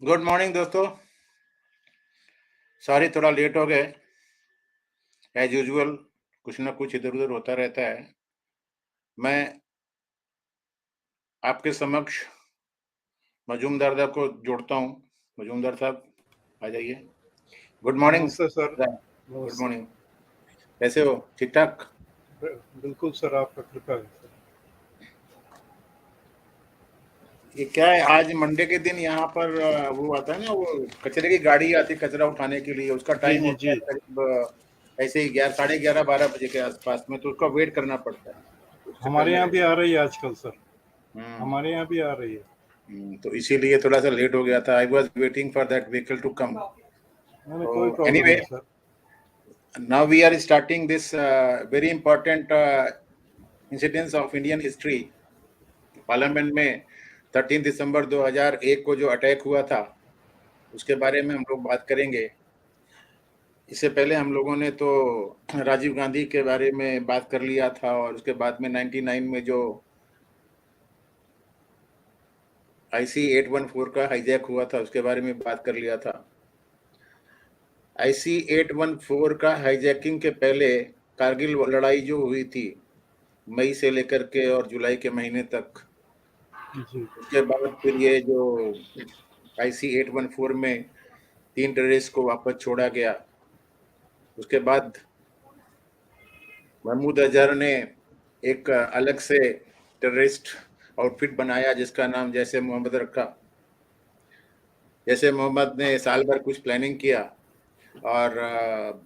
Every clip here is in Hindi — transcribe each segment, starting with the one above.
गुड मॉर्निंग दोस्तों। सॉरी थोड़ा लेट हो गए। एज यूजुअल कुछ ना कुछ इधर उधर होता रहता है। मैं आपके समक्ष मजूमदार साहब को जोड़ता हूँ। मजूमदार साहब आ जाइए। Good morning. नमस्ते सर। गुड नमस्ते। मॉर्निंग। कैसे हो? ठीक ठाक? बिल्कुल सर, आपका कृपा है सर। ये क्या है, आज मंडे के दिन यहाँ पर वो आता है ना, वो कचरे की गाड़ी आती है कचरा उठाने के लिए। उसका जी टाइम जी होता जी। है करीब ऐसे ही 11, साढ़े 11, 12 बजे के आसपास में, तो उसका वेट करना पड़ता है। उस चक्कर हमारे में यहाँ भी रहता आ रही है आजकल सर। है। हमारे यहाँ भी आ रही है। तो इसीलिए थोड़ा सा लेट हो गया था। I was waiting for that vehicle to come. नहीं, तो कोई प्रॉब्लम एनीवे, नहीं sir. Now we are starting this very important incidents of Indian history. Parliament में 13 दिसंबर 2001 को जो अटैक हुआ था, उसके बारे में हम लोग बात करेंगे। इससे पहले हम लोगों ने तो राजीव गांधी के बारे में बात कर लिया था, और उसके बाद में 99 में जो IC-814 का हाईजैक हुआ था उसके बारे में बात कर लिया था। IC-814 का हाईजैकिंग के पहले कारगिल लड़ाई जो हुई थी मई से लेकर के और जुलाई के महीने तक, जी उसके बाद फिर ये जो IC-814 में 3 टेररिस्ट को वापस छोड़ा गया। उसके बाद महमूद अजहर ने एक अलग से टेररिस्ट आउटफिट बनाया जिसका नाम जैसे मोहम्मद रखा। जैसे मोहम्मद ने साल भर कुछ प्लानिंग किया, और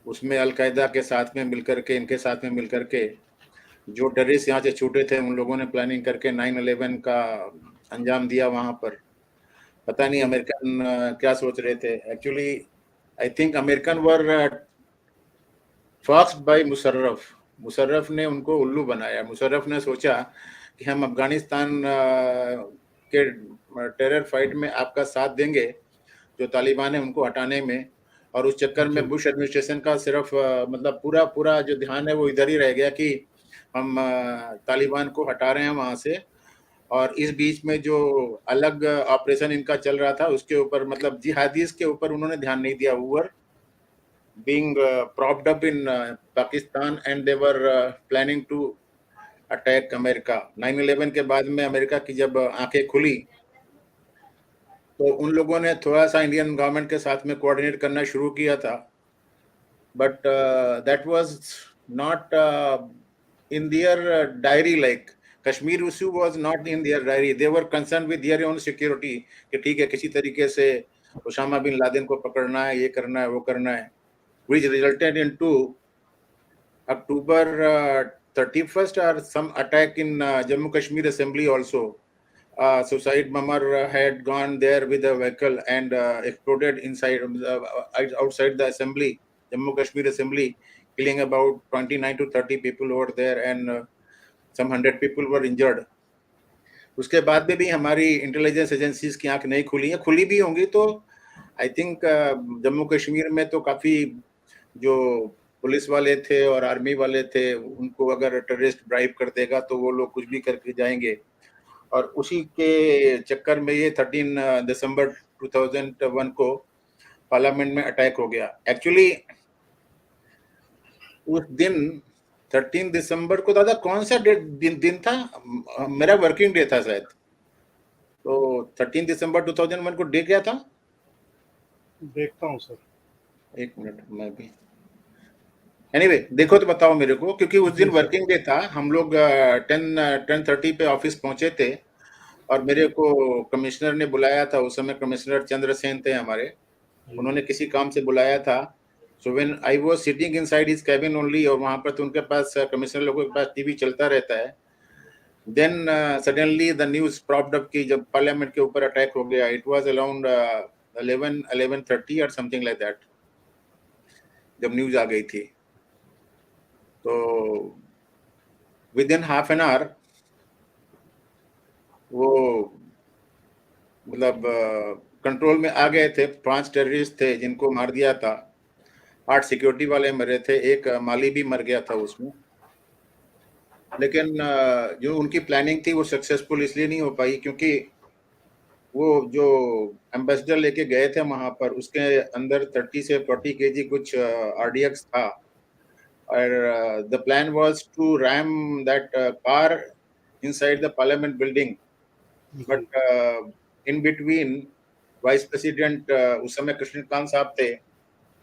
उसमें अलकायदा के साथ में मिलकर के, इनके साथ में मिलकर के जो टेररिस्ट यहाँ से छूटे थे, उन लोगों ने प्लानिंग करके 9/11 का अंजाम दिया वहां पर। पता नहीं जी। अमेरिकन क्या सोच रहे थे। Actually I think American were foxed by Musharraf. Musharraf ने उनको उल्लू बनाया। मुशर्रफ ने सोचा कि हम अफगानिस्तान के टेरर फाइट में आपका साथ देंगे, जो तालिबान है उनको हटाने में। और उस चक्कर में जी बुश एडमिनिस्ट्रेशन का सिर्फ मतलब पूरा पूरा जो ध्यान है वो इधर ही रह गया कि हम तालिबान को हटा रहे हैं वहां से। और इस बीच में जो अलग ऑपरेशन इनका चल रहा था उसके ऊपर, मतलब जिहादीज के ऊपर उन्होंने ध्यान नहीं दिया। वो being propped up in Pakistan, and they were planning to attack America। 9/11 के बाद में अमेरिका की जब आंखें खुली, तो उन लोगों ने थोड़ा सा इंडियन गवर्नमेंट के साथ में कोऑर्डिनेट करना शुरू किया था। But that was not in their diary, like Kashmir issue was not in their diary। they were concerned with their own security कि ठीक है, किसी तरीके से ओसामा बिन लादेन को पकड़ना है, ये करना है, वो करना है, which resulted into October 31st or some attack in Jammu Kashmir Assembly also. Suicide bomber had gone there with a vehicle and exploded inside outside the assembly, Jammu Kashmir Assembly, killing about 29 to 30 people over there, and some 100 people were injured। उसके बाद में भी हमारी इंटेलिजेंस एजेंसीज की आंख नहीं खुली है। खुली भी होंगी तो आई थिंक जम्मू कश्मीर में तो काफी जो पुलिस वाले थे और आर्मी वाले थे, उनको अगर टेररिस्ट ब्राइब कर देगा तो वो लोग कुछ भी करके जाएंगे। और उसी के चक्कर में ये 13 दिसंबर 2001 को पार्लियामेंट में अटैक हो गया। एक्चुअली उस दिन 13 दिसंबर को दादा कौन सा दिन था? मेरा वर्किंग डे था शायद। तो 13 दिसंबर 2001 को डे क्या था? देखता हूँ सर। एक मिनट, मैं भी एनीवे देखो तो बताओ मेरे को, क्योंकि उस दिन जी सर। वर्किंग डे था। हम लोग 10:30 पे ऑफिस पहुंचे थे, और मेरे को कमिश्नर ने बुलाया था। उस समय कमिश्नर चंद्रसेन थे हमारे। जी उन्होंने किसी काम से बुलाया था। So when I was sitting inside his cabin only, और वहां पर तो उनके पास कमिश्नर लोगों के पास टीवी चलता रहता है। Then suddenly the news propped up कि जब पार्लियामेंट के ऊपर अटैक हो गया। इट वाज अराउंड 11:30 और समथिंग लाइक दैट, जब न्यूज आ गई थी। तो with in half an hour वो मतलब कंट्रोल में आ गए थे। 5 टेररिस्ट थे जिनको मार दिया था। 8 सिक्योरिटी वाले मरे थे, एक माली भी मर गया था उसमें। लेकिन जो उनकी प्लानिंग थी वो सक्सेसफुल इसलिए नहीं हो पाई क्योंकि वो जो एम्बेसडर लेके गए थे वहां पर, उसके अंदर 30 से 40 केजी कुछ आरडीएक्स था, और the plan was to ram that car inside the parliament building, जी। But in between vice president उस समय कृष्णकांत साहब थे,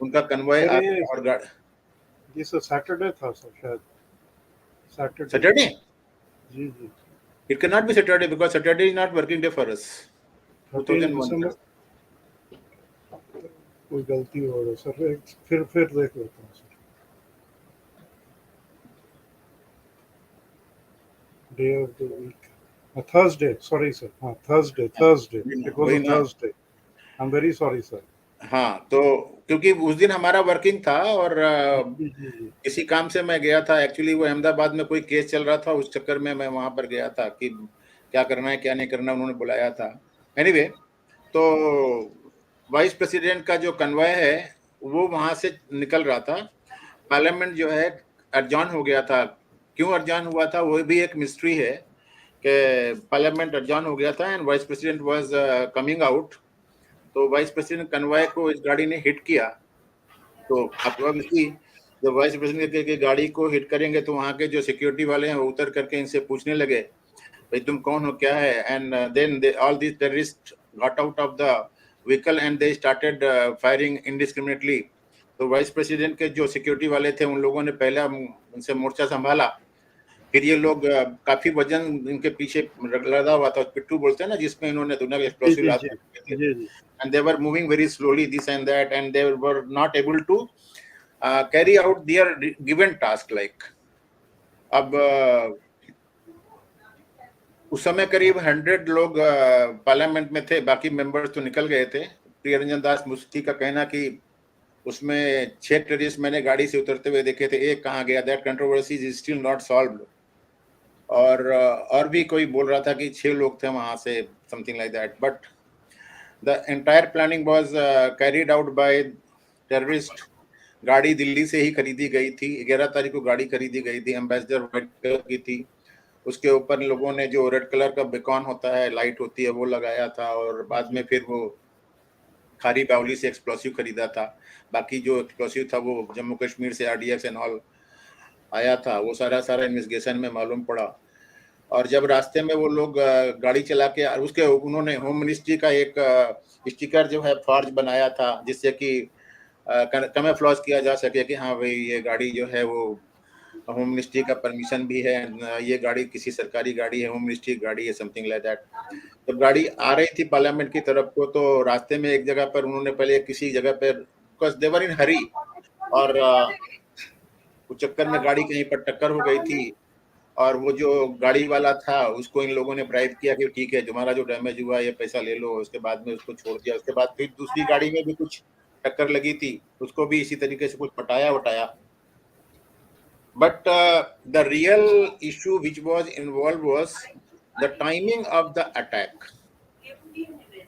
उनका कन्वॉय सर आ ये गया और ये सर सैटरडे था सर, शायद सैटरडे। सैटरडे, जी जी। It can not be Saturday because Saturday is not working day for us 13 2001 दिसंबर, का। कोई गलती हो गई सर, फिर देख लेता हूँ sir. Day of the week, Thursday, sorry sir, हाँ थर्सडे, थर्सडे, इट वाज वही अ ना। Thursday. I am very sorry sir. हाँ, तो क्योंकि उस दिन हमारा वर्किंग था, और जी जी जी। किसी काम से मैं गया था, एक्चुअली वो अहमदाबाद में कोई केस चल रहा था, उस चक्कर में मैं वहां पर गया था कि क्या करना है क्या नहीं करना, उन्होंने बुलाया था। एनीवे, तो वाइस प्रेसिडेंट का जो कन्वॉय है वो वहां से निकल रहा था। पार्लियामेंट जो है अर्जान हो गया था। क्यों अर्जान हुआ था वो भी एक मिस्ट्री है, कि पार्लियामेंट अर्जान हो गया था and vice president was coming out. तो वाइस प्रेसिडेंट कन्वॉय को इस गाड़ी ने हिट किया। तो अब ऑब्वियसली जब वाइस प्रेसिडेंट के गाड़ी को हिट करेंगे तो वहां के जो सिक्योरिटी वाले हैं वो उतर करके इनसे पूछने लगे, भाई तुम कौन हो क्या है, and then all these terrorist got out of the vehicle and they started firing indiscriminately. तो वाइस प्रेसिडेंट के जो सिक्योरिटी वाले थे उन लोगों ने पहला उनसे मोर्चा संभाला। फिर ये लोग काफी वजन इनके पीछे लगा हुआ था, पिट्ठू बोलते हैं ना, जिसमें इन्होंने दुनिया के जी एक्सप्लोसिव जी लाद जी रखे थे, जी जी। and they were moving very slowly, this and that, and they were not able to carry out their given task like। अब उस समय करीब 100 लोग पार्लियामेंट में थे, बाकी मेंबर्स तो निकल गए थे। प्रिय रंजन दास मुफ्ती का कहना कि उसमें 6 टेररिस्ट मैंने गाड़ी से उतरते हुए देखे थे, एक कहाँ गया, that controversy is still not solved. और भी कोई बोल रहा था कि 6 लोग थे वहां से, something like that, but the entire planning was carried out by terrorist. गाड़ी दिल्ली से ही खरीदी गई थी, 11 तारीख को गाड़ी खरीदी गई थी, एम्बेसडर व्हाइट कलर की थी। उसके ऊपर लोगों ने जो रेड कलर का बेकॉन होता है, लाइट होती है, वो लगाया था, और बाद जी में फिर वो खारी बावली से एक्सप्लोसिव खरीदा था। बाकी जो एक्सप्लोसिव था वो जम्मू कश्मीर से आरडीएक्स एंड ऑल आया था, वो सारा सारा इन्वेस्टिगेशन में मालूम पड़ा। और जब रास्ते में वो लोग गाड़ी चला के, उसके उन्होंने होम मिनिस्ट्री का एक स्टिकर जो है फॉर्ज बनाया था, जिससे कि कैमोफ्लेज किया जा सके कि हाँ भाई ये गाड़ी जो है वो होम मिनिस्ट्री का परमिशन भी है, ये गाड़ी किसी सरकारी गाड़ी है, होम मिनिस्ट्री की गाड़ी है, समथिंग लाइक दैट। जब गाड़ी आ रही थी पार्लियामेंट की तरफ को, तो रास्ते में एक जगह पर उन्होंने पहले किसी जगह पर, बिकॉज देवर इन हरी, और उस चक्कर में गाड़ी कहीं पर टक्कर हो गई थी, और वो जो गाड़ी वाला था उसको इन लोगों ने ब्राइब किया कि ठीक है तुम्हारा जो डैमेज हुआ ये पैसा ले लो। उसके बाद में उसको छोड़ दिया। उसके बाद फिर दूसरी गाड़ी में भी कुछ टक्कर लगी थी, उसको भी इसी तरीके से कुछ पटाया वटाया। But the real issue which was involved was the timing of the attack.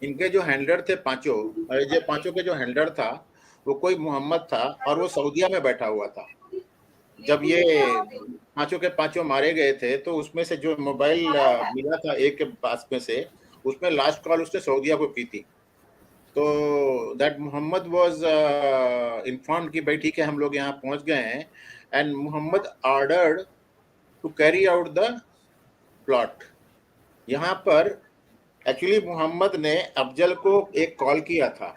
इनके जो हैंडलर थे पांचों, जो पांचों के जो हैंडलर था वो कोई मोहम्मद था, और वो सऊदीया में बैठा हुआ था। जब ये पांचों के पांचों मारे गए थे तो उसमें से जो मोबाइल मिला था एक के पास में से, उसमें लास्ट कॉल उसने सऊदीया को की थी। तो दैट मोहम्मद वाज इन्फॉर्म्ड कि भाई ठीक है हम लोग यहाँ पहुंच गए हैं, and Mohammed ordered to carry out the plot. यहाँ पर एक्चुअली मोहम्मद ने अफजल को एक कॉल किया था,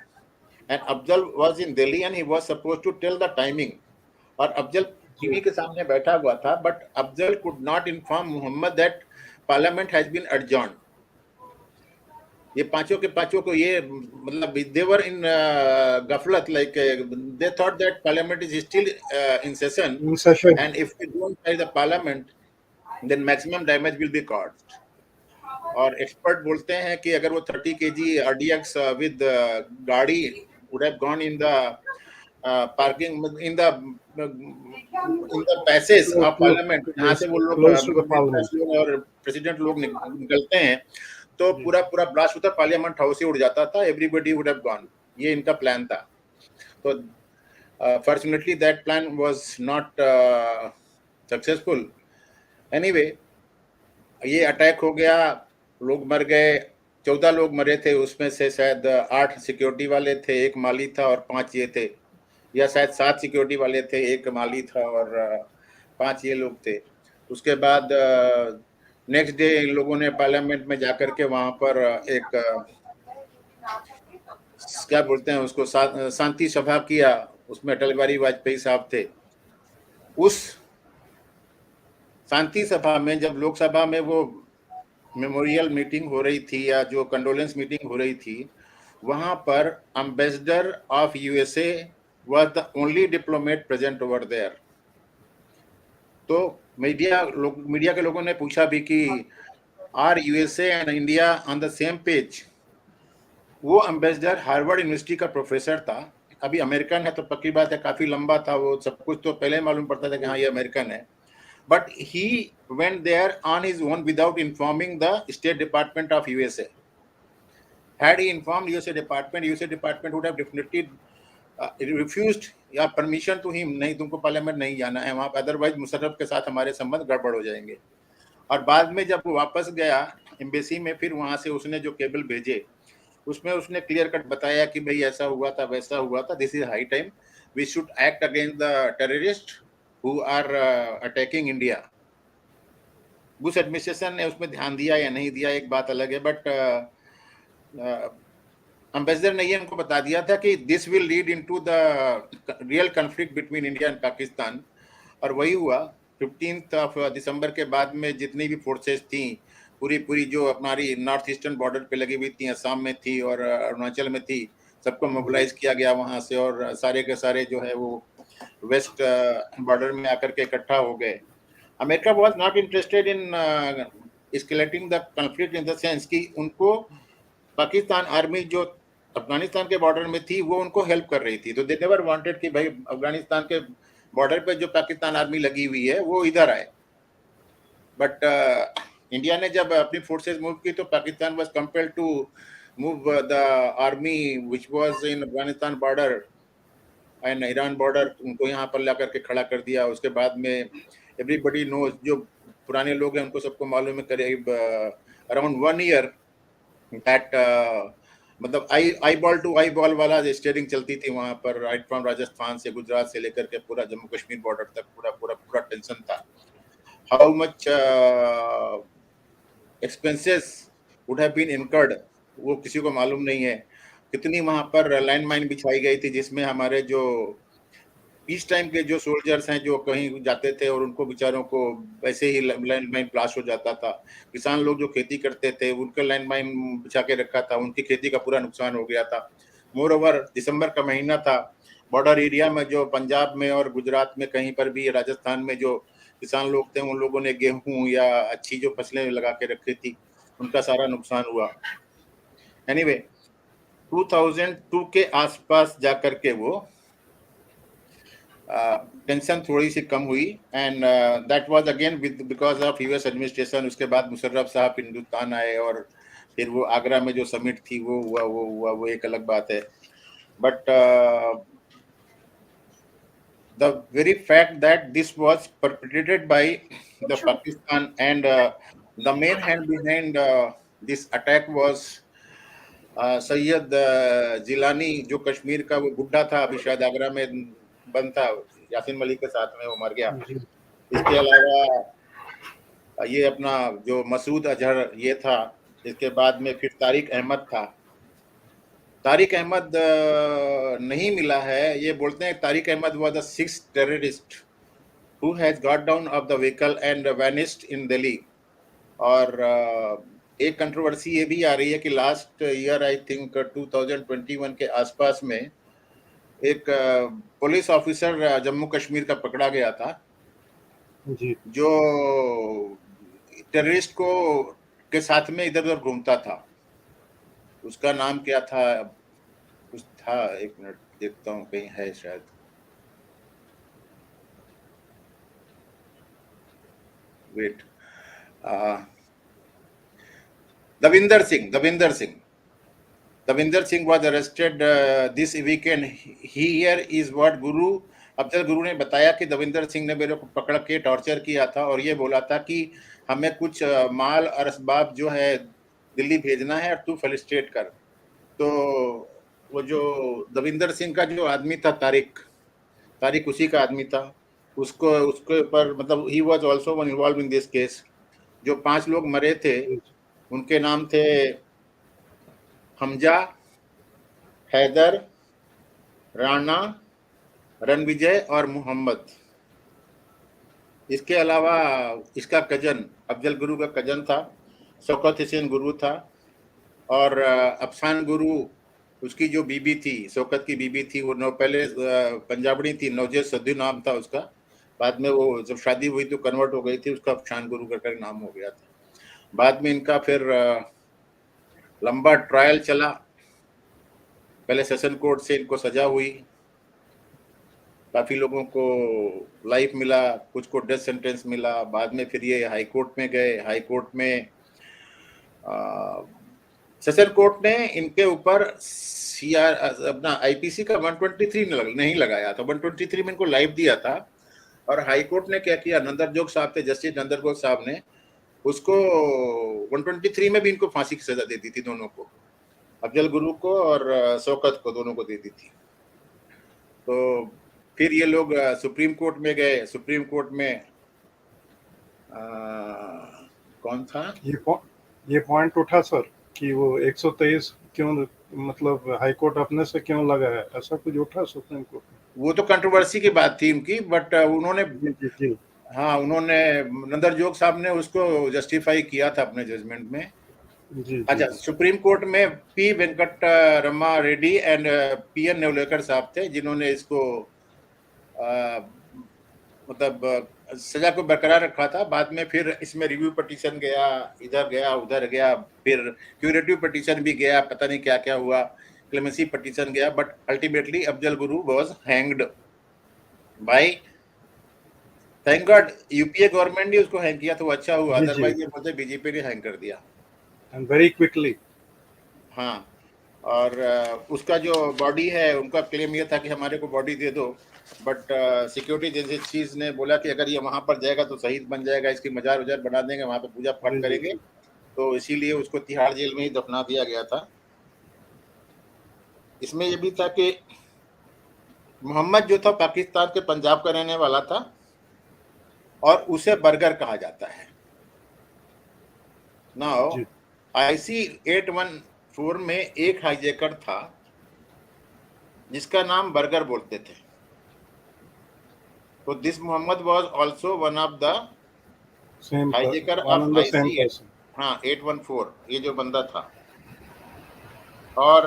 and Afzal was in Delhi and he was suppose to tell the timing. और अफजल जी टीवी के सामने बैठा हुआ था, but Afzal could not inform Mohammad that parliament has been adjourned. ये पांचों के पांचों को ये मतलब देवर इन गफलत, like they thought that parliament is still in session, in session. And if we don't carry the parliament then maximum damage will be caused। और एक्सपर्ट बोलते हैं कि अगर वो 30 केजी आरडीएक्स विद गाड़ी would have gone in the parking in the passes of parliament, जहाँ से वो लोग close to the ministers parliament. लोग और प्रेसिडेंट लोग निकलते हैं, तो जी पूरा पूरा ब्लास्ट होता, पार्लियामेंट हाउस ही उड़ जाता था, एवरीबडी वुड हैव गॉन। ये इनका प्लान था। तो fortunately that plan was not successful. Anyway, ये अटैक हो गया, लोग मर गए, 14 लोग मरे थे, उसमें से शायद 8 सिक्योरिटी वाले थे, 1 माली था और 5 ये थे, या शायद 7 सिक्योरिटी वाले थे, 1 माली था और 5 ये लोग थे। उसके बाद नेक्स्ट डे इन लोगों ने पार्लियामेंट में जाकर के वहां पर एक क्या बोलते हैं उसको, शांति सभा किया, उसमें अटल बिहारी वाजपेयी साहब थे। उस शांति सभा में जब लोकसभा में वो मेमोरियल मीटिंग हो रही थी या जो कंडोलेंस मीटिंग हो रही थी, वहां पर ambassador of USA was the only diplomat present over there. तो मीडिया के लोगों ने पूछा भी कि are USA and India on the same page. वो एम्बेसडर हार्वर्ड यूनिवर्सिटी का प्रोफेसर था, अभी अमेरिकन है तो पक्की बात है काफी लंबा था वो, सब कुछ तो पहले मालूम पड़ता था कि हाँ ये अमेरिकन है। But he went there on his own without informing the State Department of USA. Had he informed USA Department would have definitely refused या permission to him, नहीं तुमको पार्लियामेंट नहीं जाना है वहां पर, अदरवाइज मुशर्रफ के साथ हमारे संबंध गड़बड़ हो जाएंगे। और बाद में जब वो वापस गया एम्बेसी में, फिर वहां से उसने जो केबल भेजे उसमें उसने क्लियर कट बताया कि भाई ऐसा हुआ था, वैसा हुआ था, this is high time we should act against the terrorist who are attacking India. Bush administration ने उसमें ध्यान दिया या नहीं दिया एक बात अलग है, बट एम्बेसडर ने ये हमको बता दिया था कि this will lead into the real conflict between India and Pakistan. और वही हुआ। 15 दिसंबर के बाद में जितनी भी फोर्सेस थी पूरी जो हमारी नॉर्थ ईस्टर्न बॉर्डर पे लगी हुई थी, असम में थी और अरुणाचल में थी, सबको मोबिलाइज किया गया वहां से, और सारे के सारे जो है वो वेस्ट बॉर्डर में आकर के इकट्ठा हो गए। America was not interested in escalating the conflict in the sense कि उनको पाकिस्तान आर्मी जो अफगानिस्तान के बॉर्डर में थी वो उनको हेल्प कर रही थी, तो दे नेवर वांटेड कि भाई अफगानिस्तान के बॉर्डर पे जो पाकिस्तान आर्मी लगी हुई है वो इधर आए। बट इंडिया ने जब अपनी फोर्सेस मूव की तो Pakistan was compelled to move the army which was in Afghanistan border and Iran border, उनको यहाँ पर ला करके खड़ा कर दिया। उसके बाद में एवरीबडी नोज, जो पुराने लोग हैं उनको सबको मालूम है, करीब अराउंड 1 ईयर दैट मतलब eyeball to eyeball वाला स्टेयरिंग चलती थी वहां पर, राइट फ्रॉम राजस्थान से गुजरात से लेकर के पूरा जम्मू कश्मीर बॉर्डर तक पूरा पूरा पूरा टेंशन था। How much expenses would have been incurred वो किसी को मालूम नहीं है। कितनी वहां पर लैंड माइन बिछाई गई थी जिसमें हमारे जो पीस टाइम के जो सोल्जर्स हैं जो कहीं जाते थे और उनको बेचारों को वैसे ही लैंड माइन ब्लास्ट हो जाता था। किसान लोग जो खेती करते थे उनका लैंड माइन बिछा के रखा था, उनकी खेती का पूरा नुकसान हो गया था। मोर ओवर दिसंबर का महीना था, बॉर्डर एरिया में जो पंजाब में और गुजरात में कहीं पर भी, राजस्थान में जो किसान लोग थे उन लोगों ने गेहूं या अच्छी जो फसलें लगा के रखी थी उनका सारा नुकसान हुआ। एनीवे 2002 के आसपास जाकर के वो टेंशन थोड़ी सी कम हुई and that was again with because of US administration. उसके बाद मुशर्रफ साहब हिंदुस्तान आए और फिर वो आगरा में जो समिट थी वो हुआ वो एक अलग बात है। But the very fact that this was perpetrated by the Pakistan and the main hand behind this attack was Syed Jilani, जो कश्मीर का वो बुड्ढा था, अभी शायद आगरा में बंद था यासीन मलिक के साथ में, वो मर गया। इसके अलावा ये अपना जो मसूद अजहर ये था, इसके बाद में फिर तारिक अहमद था। तारिक अहमद नहीं मिला है, ये बोलते हैं Tariq Ahmed was the 6th terrorist who has got down of the vehicle and vanished in Delhi. और एक कंट्रोवर्सी ये भी आ रही है कि लास्ट ईयर आई थिंक 2021 के आसपास में एक पुलिस ऑफिसर जम्मू कश्मीर का पकड़ा गया था जी। जो टेररिस्ट को के साथ में इधर उधर घूमता था। उसका नाम क्या था, कुछ था, एक मिनट देखता हूँ कहीं है शायद। Wait, Davinder Singh was arrested this weekend. Here is what गुरु अफजल गुरु ने बताया कि दविंदर सिंह ने मेरे को पकड़ के टॉर्चर किया था और ये बोला था कि हमें कुछ माल और असबाब जो है दिल्ली भेजना है और तू फेलिस्ट्रेट कर। तो वो जो दविंदर सिंह का जो आदमी था, तारिक तारिक उसी का आदमी था। उसको उसके ऊपर मतलब he was also involve in this case. जो 5 लोग मरे थे जी उनके नाम थे हमजा, हैदर, राणा, रणविजय और मोहम्मद। इसके अलावा इसका कजन अफजल गुरु का कजन था, शौकत हुसैन गुरु था, और अफसान गुरु उसकी जो बीबी थी, शौकत की बीबी थी, वो पहले पंजाबड़ी थी, नौजेद सद्दू नाम था उसका। बाद में वो जब शादी हुई तो कन्वर्ट हो गई थी, उसका अफसान गुरु करके नाम हो गया था। बाद में इनका फिर लंबा ट्रायल चला। पहले सेशन कोर्ट से इनको सजा हुई, काफी लोगों को लाइफ मिला, कुछ को डेथ सेंटेंस मिला। बाद में फिर ये हाई कोर्ट में गए। हाई कोर्ट में सेशन कोर्ट ने इनके ऊपर सीआर अपना आईपीसी का 123 नहीं लगाया था। 123 में इनको लाइफ दिया था। और हाई कोर्ट ने क्या किया, नंदरजोग साहब थे, जस्टिस नंदरजोग साहब ने उसको 123 में भी इनको फांसी की सजा दे दी थी, दोनों को, अफजल गुरु को और शौकत को, दोनों को दे दी थी। तो फिर ये लोग सुप्रीम कोर्ट में गए। सुप्रीम कोर्ट में कौन था, ये पॉइंट उठा सर कि वो 123 क्यों, मतलब हाई कोर्ट अपने से क्यों लगाया, ऐसा कुछ उठा सुप्रीम कोर्ट में? वो तो कंट्रोवर्सी की बात थी उनकी, बट उन्होंने, जी जी जी हाँ, उन्होंने, नंदरजोग साहब ने उसको जस्टिफाई किया था अपने जजमेंट में। जी जी अच्छा, सुप्रीम कोर्ट में P Venkat Rama Reddy and P N Navlekar साहब थे, जिन्होंने इसको मतलब सजा को बरकरार रखा था। बाद में फिर इसमें रिव्यू पिटीशन गया, इधर गया उधर गया, फिर क्यूरेटिव पिटीशन भी गया, पता नहीं क्या क्या हुआ, क्लेमेंसी पिटीशन गया, but ultimately Afzal Guru was hanged by, thank God UPA government ने उसको हैंग किया तो अच्छा हुआ, जी जी, अदरवाइज ये बोलते बीजेपी ने हैंग कर दिया। And very quickly. हाँ, और उसका जो बॉडी है, उनका क्लेम ये था कि हमारे को बॉडी दे दो, बट सिक्योरिटी एजेंसीज ने बोला कि अगर ये वहां पर जाएगा तो शहीद बन जाएगा, इसकी मजार उजार बना देंगे, वहां पे पूजा पाठ जी जी करेंगे। जी तो इसीलिए उसको तिहाड़ जेल में ही दफना दिया गया था। इसमें ये भी था कि मोहम्मद जो था पाकिस्तान के पंजाब का रहने वाला था, और उसे बर्गर कहा जाता है। नाउ जी IC 814 में एक हाईजैकर था जिसका नाम बर्गर बोलते थे। तो this Mohammed was also one of the same, hijacker one of and the same IC, person. हाँ, 814, ये जो बंदा था। और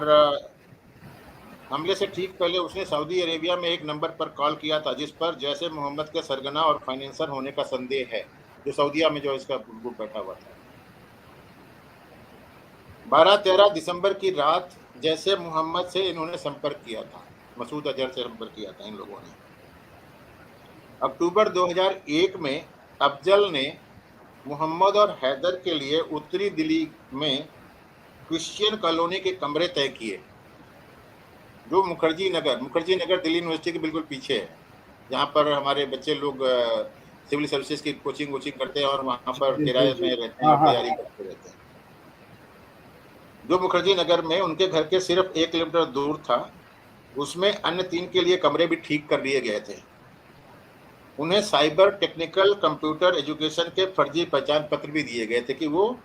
हमले से ठीक पहले उसने सऊदी अरेबिया में एक नंबर पर कॉल किया था जिस पर जैसे मोहम्मद के सरगना और फाइनेंसर होने का संदेह है, जो सऊदिया में जो इसका ग्रुप बैठा हुआ था। 12-13 दिसंबर की रात जैसे मोहम्मद से इन्होंने संपर्क किया था, मसूद अजहर से संपर्क किया था इन लोगों ने। अक्टूबर 2001 में अफजल ने मोहम्मद और हैदर के लिए उत्तरी दिल्ली में क्रिश्चियन कॉलोनी के कमरे तय किए, जो मुखर्जी नगर दिल्ली यूनिवर्सिटी के बिल्कुल पीछे है, जहाँ पर हमारे बच्चे लोग सिविल सर्विसेज की कोचिंग वोचिंग करते हैं और वहाँ जी पर जी जी किराए जी, में रहते हैं हाँ और हाँ तैयारी हाँ। करते रहते हैं। जो मुखर्जी नगर में उनके घर के सिर्फ 1 किलोमीटर दूर था, उसमें अन्य 3 के लिए कमरे भी ठीक कर लिए गए थे। उन्हें साइबर टेक्निकल कंप्यूटर एजुकेशन के फर्जी पहचान पत्र भी दिए गए थे कि वो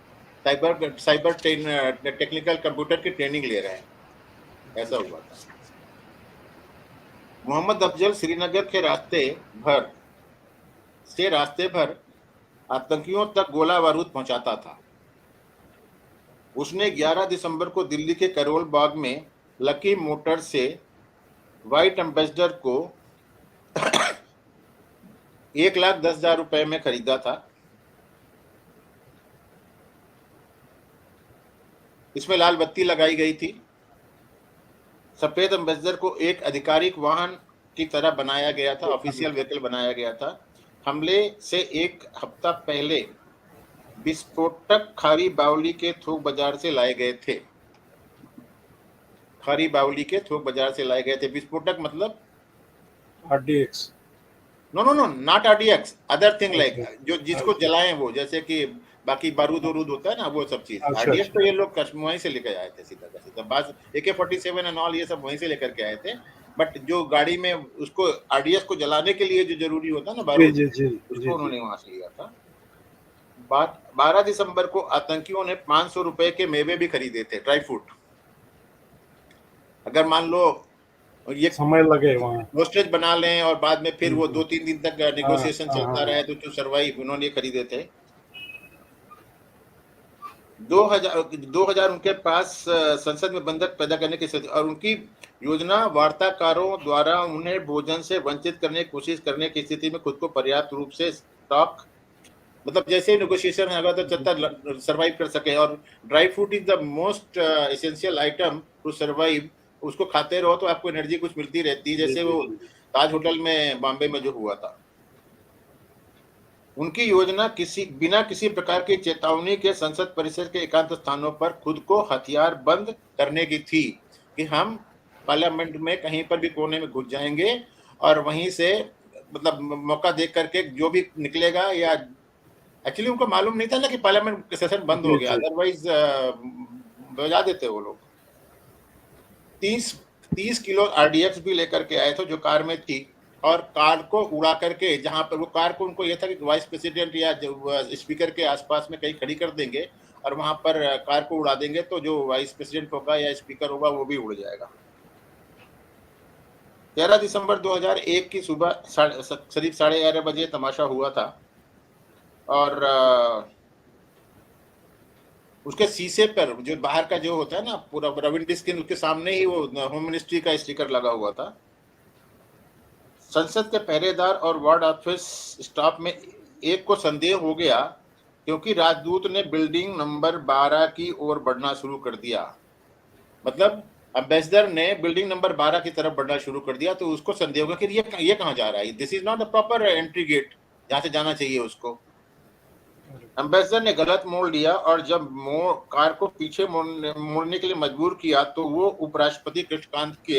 साइबर टेक्निकल कंप्यूटर की ट्रेनिंग ले रहे हैं, ऐसा हुआ था। मोहम्मद अफजल श्रीनगर के रास्ते भर आतंकियों तक गोला बारूद पहुंचाता था। उसने 11 दिसंबर को दिल्ली के करोल बाग में लकी मोटर से व्हाइट एम्बेसडर को 1,10,000 रुपए में खरीदा था। इसमें लाल बत्ती लगाई गई थी। सफेद एम्बेसडर को एक आधिकारिक वाहन की तरह बनाया गया था, ऑफिशियल व्हीकल बनाया गया था। हमले से एक हफ्ता पहले विस्फोटक खारी बावली के थोक बाजार से लाए गए थे। खारी बावली के थोक बाजार से लाए गए थे। विस्फोटक मतलब RDX। No no no, not RDX, other thing like, अच्छा जो जिसको अच्छा जलाएं वो, जैसे कि बाकी बारूद वरूद होता है ना, वो सब चीज। अच्छा आरडीएक्स अच्छा। तो ये लोग वहीं से लेकर आए थे, सीधा का सीधा। बस AK-47 एंड ऑल ये सब वहीं से लेकर के आए थे। बट जो गाड़ी में उसको आरडीएक्स को जलाने के लिए जो जरूरी होता है ना जी बारूद, जी जी जी उसको जी। उन्होंने वहां से लिया था। 12 दिसंबर को आतंकियों ने 500 रुपए के मेवे भी खरीदे थे, ड्राई फ्रूट। अगर मान लो ये समय लगे वहाँ। होस्टेज बना लें और बाद में फिर वो हम्म। 2-3 दिन तक हाँ नेगोशिएशन हाँ हाँ चलता हाँ। रहे तो जो सर्वाइव, उन्होंने खरीदे थे। 2000 उनके पास संसद में बंधक पैदा करने की स्थिति, और उनकी योजना वार्ताकारों द्वारा उन्हें भोजन से वंचित करने की कोशिश करने की स्थिति में खुद को पर्याप्त रूप से स्टॉक, मतलब जैसे नेगोशिएशन होगा तो जब तक सर्वाइव कर सके। और dry fruit is the most essential item to survive. उसको खाते रहो तो आपको एनर्जी कुछ मिलती रहती है, जी जैसे जी वो जी। ताज होटल में बॉम्बे में जो हुआ था। उनकी योजना बिना किसी प्रकार की चेतावनी के संसद परिसर के एकांत स्थानों पर खुद को हथियार बंद करने की थी, कि हम पार्लियामेंट में कहीं पर भी कोने में घुस जाएंगे और वहीं से मतलब मौका देख करके जो भी निकलेगा। या एक्चुअली उनको मालूम नहीं था ना कि पार्लियामेंट सेशन बंद हो जी गया, जी। अदरवाइज बजा देते वो लोग। 30 किलो आरडीएक्स भी लेकर के आए थे जो कार में थी, और कार को उड़ा करके, जहां पर वो कार को उनको यह था कि वाइस प्रेसिडेंट या स्पीकर के आसपास में कहीं खड़ी कर देंगे और वहां पर कार को उड़ा देंगे तो जो वाइस प्रेसिडेंट होगा या स्पीकर होगा वो भी उड़ जाएगा। 13 दिसंबर 2001 की सुबह करीब 11:30 बजे तमाशा हुआ था। और उसके शीशे पर जो बाहर का जो होता है ना पूरा विंड स्क्रीन, उसके सामने ही वो होम मिनिस्ट्री का स्टिकर लगा हुआ था। संसद के पहरेदार और वार्ड ऑफिस स्टाफ में एक को संदेह हो गया, क्योंकि राजदूत ने बिल्डिंग नंबर 12 की ओर बढ़ना शुरू कर दिया। मतलब एम्बेसडर ने बिल्डिंग नंबर 12 की तरफ बढ़ना शुरू कर दिया, तो उसको संदेह होगा कि ये कहाँ जा रहा है, this is not a proper entry gate जहां से जाना चाहिए उसको। एम्बेसडर ने गलत मोड़ लिया और जब कार को पीछे मोड़ने के लिए मजबूर किया तो वो उपराष्ट्रपति कृष्णकांत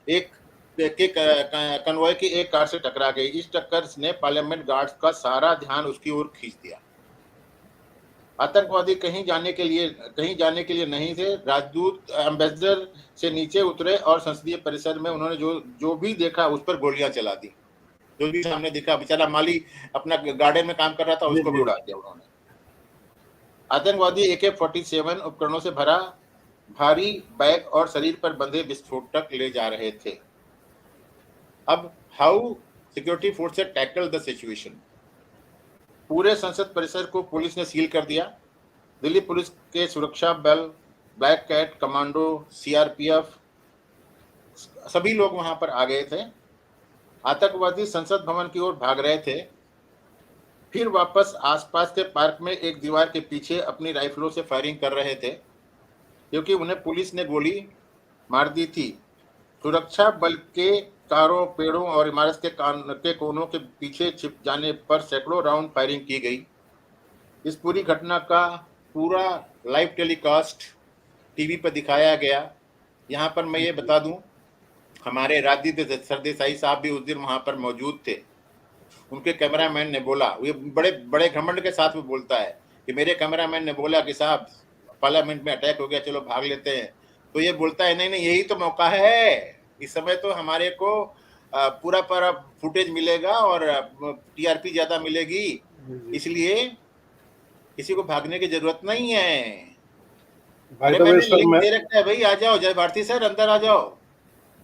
एक कन्वॉय की एक कार से टकरा गई। इस टक्कर ने पार्लियामेंट गार्ड्स का सारा ध्यान उसकी ओर खींच दिया। आतंकवादी कहीं जाने के लिए नहीं थे। राजदूत एम्बेसडर से नीचे उतरे और संसदीय परिसर में उन्होंने जो भी देखा उस पर गोलियां चला दी। जो भी सामने दिखा, बेचारा माली अपना गार्डन में काम कर रहा था, जी उसको भी जी। उड़ा दिया उन्होंने। आतंकवादी AK-47 उपकरणों से भरा भारी बैग और शरीर पर बंधे विस्फोटक ले जा रहे थे। अब how security forces tackle the situation. पूरे संसद परिसर को पुलिस ने सील कर दिया। दिल्ली पुलिस के सुरक्षा बल, ब्लैक कैट कमांडो, सीआरपीएफ, सभी लोग वहां पर आ गए थे। आतंकवादी संसद भवन की ओर भाग रहे थे, फिर वापस आसपास के पार्क में एक दीवार के पीछे अपनी राइफलों से फायरिंग कर रहे थे, क्योंकि उन्हें पुलिस ने गोली मार दी थी। सुरक्षा बल के कारों, पेड़ों और इमारत के कोनों के पीछे छिप जाने पर सैकड़ों राउंड फायरिंग की गई। इस पूरी घटना का पूरा लाइव टेलीकास्ट टीवी पर दिखाया गया। यहाँ पर मैं ये बता दूं, हमारे राजदीप सरदेसाई साहब भी उस दिन वहां पर मौजूद थे। उनके कैमरामैन ने बोला, ये बड़े बड़े घमंड के साथ में बोलता है कि मेरे कैमरामैन ने बोला कि साहब पार्लियामेंट में अटैक हो गया, चलो भाग लेते हैं। तो ये बोलता है नहीं नहीं, यही तो मौका है, इस समय तो हमारे को पूरा पूरा फुटेज मिलेगा और टीआरपी ज्यादा मिलेगी, इसलिए किसी को भागने की जरूरत नहीं है। बाय अरे द वे मैंने सर लिंक मैं दे रखा है भाई, आ जाओ जय भारती सर, अंदर आ जाओ।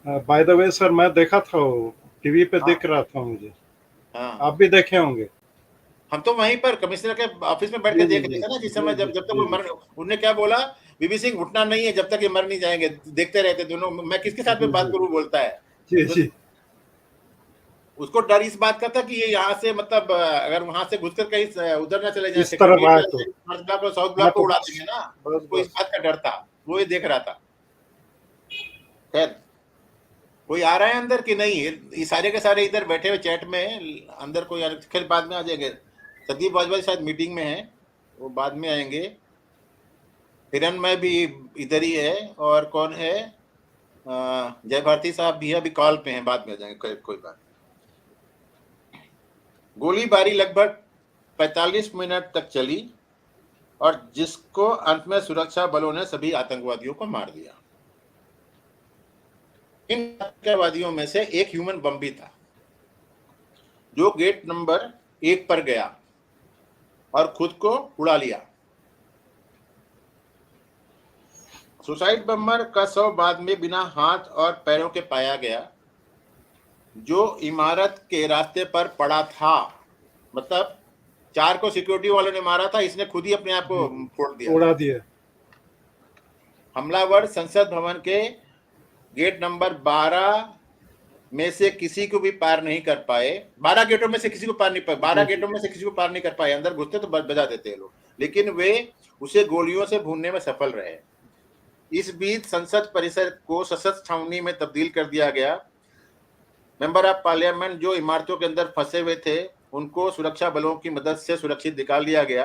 बाय द वे सर मैं देखा था वो टीवी पे हाँ दिख रहा था मुझे। हाँ, आप भी देखे होंगे। हम तो वहीं पर कमिश्नर के ऑफिस में बैठ के जी जी देख रहे जी थे ना, जिस जी समय जी जब जब तक जी वो जी मर, उनने क्या बोला, बीबी सिंह उठना नहीं है जब तक ये मर नहीं जाएंगे। देखते रहते दोनों, मैं किसके साथ में जी बात जी करूं बोलता है। जी तो जी। उसको डर इस बात का था कि ये यहाँ से मतलब अगर वहां से घुसकर कहीं उधर ना चले जाए, इस तरफ आए सेक्रेटरीट तो नॉर्थ ब्लॉक और साउथ हाँ ब्लॉक को तो उड़ा बस देंगे ना। बस उसको इस बस। बात का डर था, वो ये देख रहा था। खैर, कोई आ रहा है अंदर कि नहीं, ये सारे के सारे इधर बैठे हुए चैट में हैं। अंदर कोई खैर बाद में आ जाएंगे। संदीप बाजवा शायद मीटिंग में है, वो बाद में आएंगे। हिरण्मय भी इधर ही है, और कौन है, जय भारती साहब भी अभी कॉल पे हैं, बाद में आ जाएंगे, कोई बात। गोलीबारी लगभग 45 मिनट तक चली। और जिसको अंत में सुरक्षा बलों ने सभी आतंकवादियों को मार दिया। इन आतंकवादियों में से एक ह्यूमन बम भी था जो गेट नंबर 1 पर गया और खुद को उड़ा लिया। सुसाइड बम्बर का शव बाद में बिना हाथ और पैरों के पाया गया, जो इमारत के रास्ते पर पड़ा था। मतलब 4 को सिक्योरिटी वालों ने मारा था, इसने खुद ही अपने आप को फोड़ दिया उड़ा था। दिया। हमलावर संसद भवन के गेट नंबर 12 में से किसी को भी पार नहीं कर पाए। 12 गेटों में से किसी को पार नहीं पाए, 12 गेटों में से किसी को पार नहीं कर पाए। अंदर घुसते तो बजा देते लोग, लेकिन वे उसे गोलियों से भूनने में सफल रहे। इस बीच संसद परिसर को सशस्त्र छावनी में तब्दील कर दिया गया। मेंबर ऑफ पार्लियामेंट जो इमारतों के अंदर फंसे हुए थे, उनको सुरक्षा बलों की मदद से सुरक्षित निकाल लिया गया।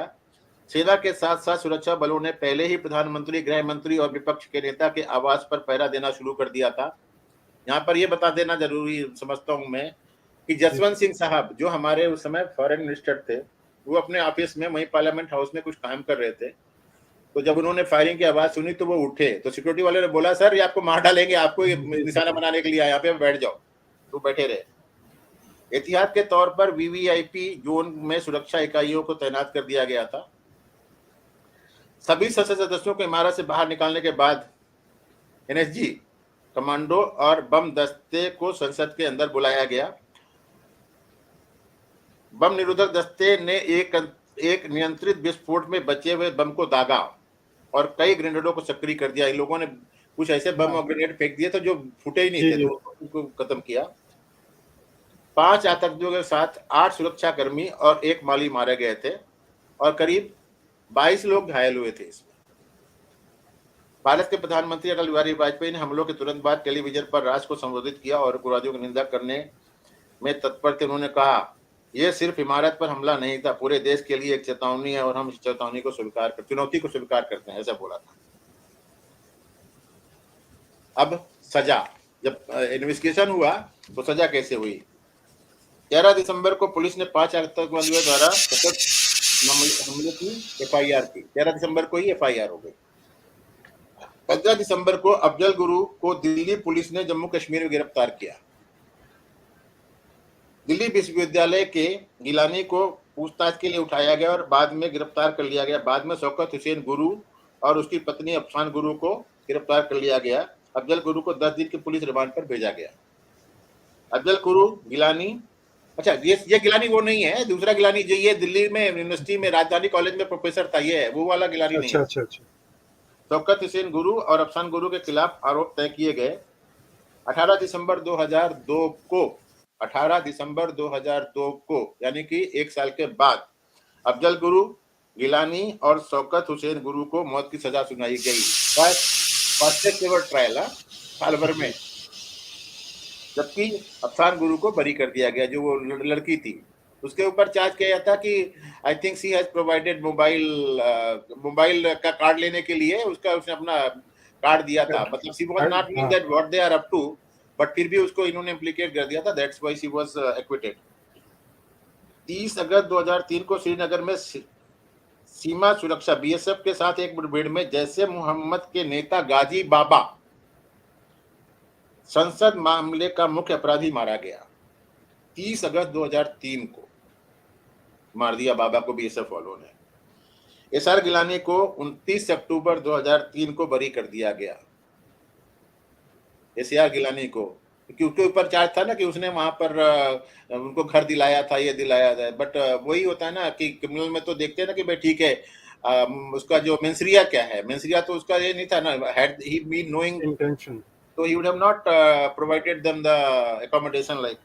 सेना के साथ साथ सुरक्षा बलों ने पहले ही प्रधानमंत्री, गृह मंत्री और विपक्ष के नेता के आवास पर पहरा देना शुरू कर दिया था। यहाँ पर यह बता देना जरूरी समझता हूं मैं कि जसवंत सिंह साहब जो हमारे उस समय फॉरेन मिनिस्टर थे, वो अपने ऑफिस में वहीं पार्लियामेंट हाउस में कुछ काम कर रहे थे। तो जब उन्होंने फायरिंग की आवाज सुनी तो वो उठे, तो सिक्योरिटी वाले ने बोला, सर ये आपको मार डालेंगे, आपको ये निशाना बनाने के लिए आए, यहाँ पे बैठ जाओ। तो बैठे रहे। एहतियात के तौर पर वीवीआईपी जोन में सुरक्षा इकाइयों को तैनात कर दिया गया था। सभी सशस्त्र सदस्यों को इमारत से बाहर निकालने के बाद एनएसजी कमांडो और बम दस्ते को संसद के अंदर बुलाया गया। बम निरोधक दस्ते ने एक नियंत्रित विस्फोट में बचे हुए बम को दागा और कई ग्रेनेडों को सक्रिय कर दिया। इन लोगों ने कुछ ऐसे बम और ग्रेनेड फेंक दिए थे जो फूटे ही नहीं थे, तो उनको खत्म किया। 5 आतंकवादियों के साथ 8 सुरक्षाकर्मी और 1 माली मारे गए थे और करीब 22 लोग घायल हुए थे। इसमें भारत के प्रधानमंत्री अटल बिहारी वाजपेयी ने हमलों के तुरंत बाद टेलीविजन पर राष्ट्र को संबोधित किया और उग्रवादियों की निंदा करने में तत्पर थे। उन्होंने कहा, यह सिर्फ इमारत पर हमला नहीं था, पूरे देश के लिए एक चेतावनी है और हम इस चेतावनी को चुनौती को स्वीकार करते हैं, ऐसा बोला था। अब सजा, जब इन्वेस्टिगेशन हुआ तो सजा कैसे हुई। 11 दिसंबर को पुलिस ने 5 आतंकवादियों द्वारा हमले की एफआईआर की। 13 दिसंबर को ही एफआईआर हो गई। 15 दिसंबर को अफजल गुरु को दिल्ली पुलिस ने जम्मू कश्मीर में गिरफ्तार किया। दिल्ली विश्वविद्यालय के गिलानी को पूछताछ के लिए उठाया गया और बाद में गिरफ्तार कर लिया गया। बाद में शौकत हुसैन गुरु और उसकी पत्नी अफसान गुरु को गिरफ्तार कर लिया गया। अफजल गुरु को 10 दिन के पुलिस रिमांड पर भेजा गया। अफजल गुरु गिलानी, अच्छा ये गिलानी वो नहीं है, दूसरा गिलानी जो ये दिल्ली में यूनिवर्सिटी में राजधानी कॉलेज में प्रोफेसर था, ये है वो वाला गिलानी नहीं है। अच्छा। शौकत हुसैन गुरु और अफसान गुरु के खिलाफ आरोप तय किए गए। 18 दिसंबर 2002 को यानी कि 1 साल के बाद अफजल गुरु, गिलानी और शौकत हुसैन गुरु को मौत की सजा सुनाई गई। फर्स्ट एवर ट्रायल साल भर में, जबकि अफसान गुरु को बरी कर दिया गया, जो वो लड़की थी। उसके ऊपर चार्ज किया था कि I think she has provided mobile का कार्ड लेने के लिए उसने अपना कार्ड दिया था। मतलब she was not mean that what they are up to, but फिर भी उसको इन्होंने इम्प्लीकेट कर दिया था, that's why she was acquitted. 30 अगस्त 2003 को श्रीनगर में सीमा सुरक्षा बीएसएफ के साथ एक मुठभेड़ में जैश-ए-मोहम्मद के नेता गाजी बाबा संसद मामले का मुख्य अपराधी मारा गया। 30 अगस्त 2003 को मार दिया बाबा को बीएसएफ वालों ने। एसआर गिलानी को 29 अक्टूबर 2003 को बरी कर दिया गया। एसआर गिलानी को, क्योंकि उसके ऊपर चार्ज था ना कि उसने वहां पर उनको घर दिलाया था, ये दिलाया था। बट वही होता है ना कि क्रिमिनल में तो देखते हैं ना कि भाई ठीक है, उसका जो मेंसरिया क्या है, मेंसरिया तो उसका ये नहीं था ना, had he been knowing intention, तो he would have not provided them the accommodation like.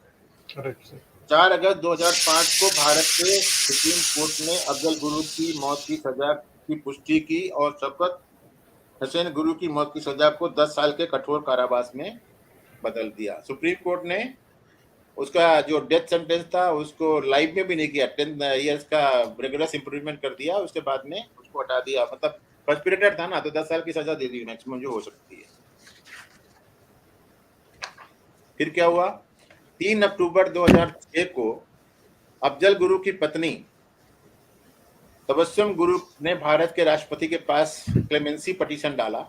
Correct sir. 4 अगस्त 2005 को भारत के सुप्रीम कोर्ट ने अफजल गुरु की मौत की सजा की पुष्टि की और शौकत हुसैन गुरु की मौत की सजा को 10 साल के कठोर कारावास में बदल दिया। सुप्रीम कोर्ट ने उसका जो डेथ सेंटेंस था उसको लाइफ में भी नहीं किया, 10 इयर्स का रिगरस इंप्रूवमेंट कर दिया, उसके बाद में उसको हटा दिया। मतलब कंस्पिरेटर था ना, तो 10 साल की सजा दे दी मैक्सिमम जो हो सकती है। फिर क्या हुआ, 3 अक्टूबर 2006 को अफजल गुरु की पत्नी तबस्सुम गुरु ने भारत के राष्ट्रपति के पास क्लेमेंसी पिटीशन डाला,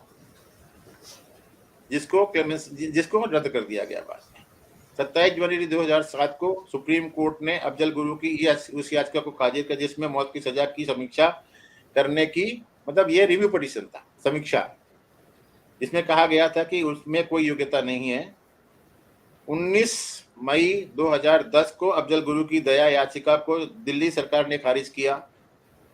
जिसको रद्द कर दिया गया बाद में। 27 जनवरी 2007 को सुप्रीम कोर्ट ने अफजल गुरु की उस याचिका को खारिज कर, जिसमें मौत की सजा की समीक्षा करने की, मतलब ये रिव्यू पिटीशन था, समीक्षा, जिसमें कहा गया था कि उसमें कोई योग्यता नहीं है। 19 मई 2010 को अफजल गुरु की दया याचिका को दिल्ली सरकार ने खारिज किया।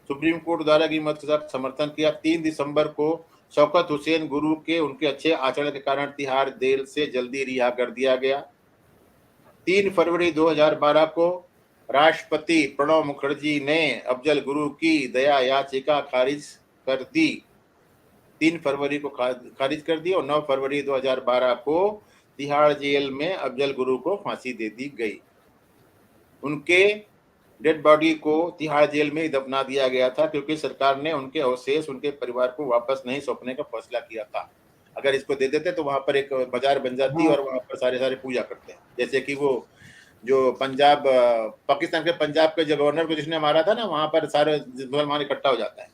सुप्रीम कोर्ट द्वारा की मत के साथ समर्थन किया। 3 दिसंबर को शौकत हुसैन गुरु के उनके अच्छे आचरण के कारण तिहाड़ जेल से जल्दी रिहा कर दिया गया। 3 फरवरी 2012 को राष्ट्रपति प्रणब मुखर्जी ने अफजल गुरु की दया याचिका खारिज कर दी। 3 फरवरी को खारिज कर दी और 9 फरवरी 2012 को तिहाड़ जेल में अफजल गुरु को फांसी दे दी गई। उनके डेड बॉडी को तिहाड़ जेल में ही दफना दिया गया था, क्योंकि सरकार ने उनके अवशेष उनके परिवार को वापस नहीं सौंपने का फैसला किया था। अगर इसको दे देते तो वहां पर एक बाजार बन जाती और वहां पर सारे पूजा करते हैं। जैसे कि वो जो पंजाब, पाकिस्तान के पंजाब के जो गवर्नर को जिसने मारा था ना, वहां पर सारे मुसलमान इकट्ठा हो जाता है।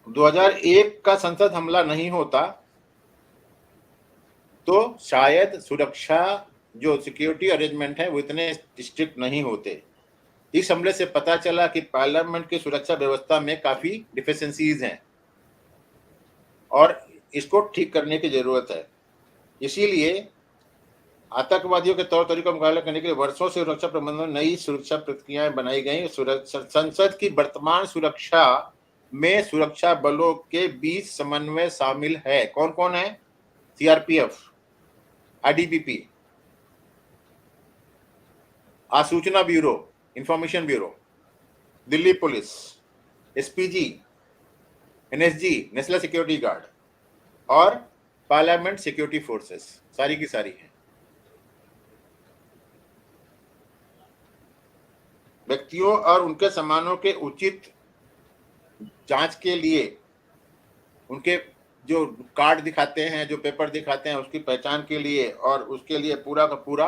2001 का संसद हमला नहीं होता तो शायद सुरक्षा जो सिक्योरिटी अरेंजमेंट है वो इतने स्ट्रिक्ट नहीं होते। इस हमले से पता चला कि पार्लियामेंट की सुरक्षा व्यवस्था में काफी डिफिशिएंसीज हैं और इसको ठीक करने की जरूरत है। इसीलिए आतंकवादियों के तौर तरीकों का मुकाबला करने के लिए वर्षों से सुरक्षा प्रबंधन में नई सुरक्षा प्रक्रियाएं बनाई गई। संसद की वर्तमान सुरक्षा में सुरक्षा बलों के बीच समन्वय शामिल है। कौन कौन है? सीआरपीएफ, आईटीबीपी, आसूचना bureau, information bureau, Delhi police, SPG, NSG, national security guard और पार्लियामेंट सिक्योरिटी फोर्सेस, सारी की सारी है। व्यक्तियों और उनके सामानों के उचित जांच के लिए उनके जो कार्ड दिखाते हैं, जो पेपर दिखाते हैं, उसकी पहचान के लिए और उसके लिए पूरा का पूरा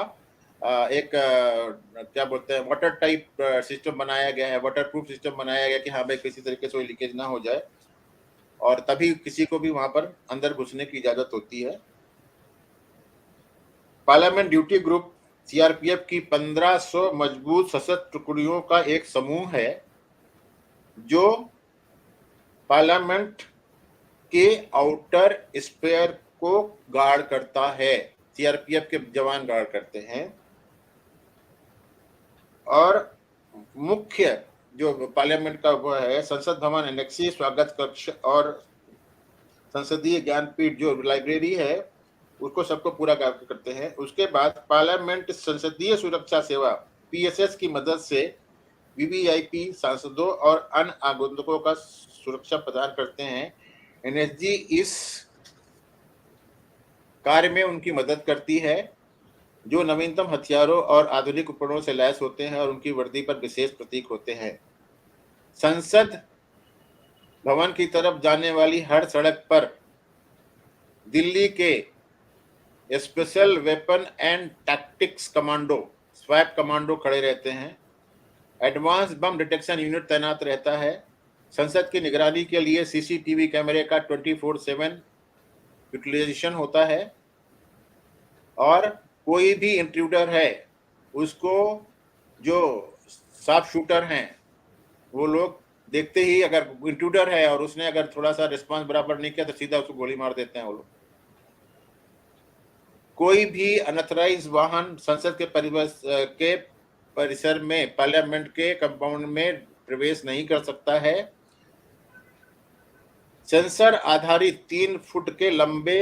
एक क्या बोलते हैं वाटर टाइप सिस्टम बनाया गया है, वाटर प्रूफ सिस्टम बनाया गया कि हाँ भाई किसी तरीके से कोई लीकेज ना हो जाए और तभी किसी को भी वहां पर अंदर घुसने की इजाजत होती है। पार्लियामेंट ड्यूटी ग्रुप सीआरपीएफ की 1500 मजबूत सशस्त्र टुकड़ियों का एक समूह है जो पार्लियामेंट के आउटर स्पेयर को गार्ड करता है। सीआरपीएफ के जवान गार्ड करते हैं और मुख्य जो पार्लियामेंट का वो है संसद भवन, एनेक्सी, स्वागत कक्ष और संसदीय ज्ञानपीठ जो लाइब्रेरी है उसको सबको पूरा करते हैं। उसके बाद पार्लियामेंट संसदीय सुरक्षा सेवा पीएसएस की मदद से वीवीआईपी सांसदों और अन्य आगंतुकों का सुरक्षा प्रदान करते हैं। एनएसजी इस कार्य में उनकी मदद करती है, जो नवीनतम हथियारों और आधुनिक उपकरणों से लैस होते हैं और उनकी वर्दी पर विशेष प्रतीक होते हैं। संसद भवन की तरफ जाने वाली हर सड़क पर दिल्ली के special weapon and tactics commando, swap commando खड़े रहते हैं। एडवांस बम डिटेक्शन यूनिट तैनात रहता है। संसद की निगरानी के लिए सीसीटीवी कैमरे का 24/7 यूटिलाइजेशन होता है और कोई भी इंट्रूडर है उसको जो शार्प शूटर हैं वो लोग देखते ही, अगर इंट्रूडर है और उसने अगर थोड़ा सा रिस्पांस बराबर नहीं किया तो सीधा उसको गोली मार देते हैं वो लोग। कोई भी अनऑथराइज्ड वाहन संसद के परिसर में, पार्लियामेंट के कंपाउंड में प्रवेश नहीं कर सकता है। सेंसर आधारित 3 फुट के लंबे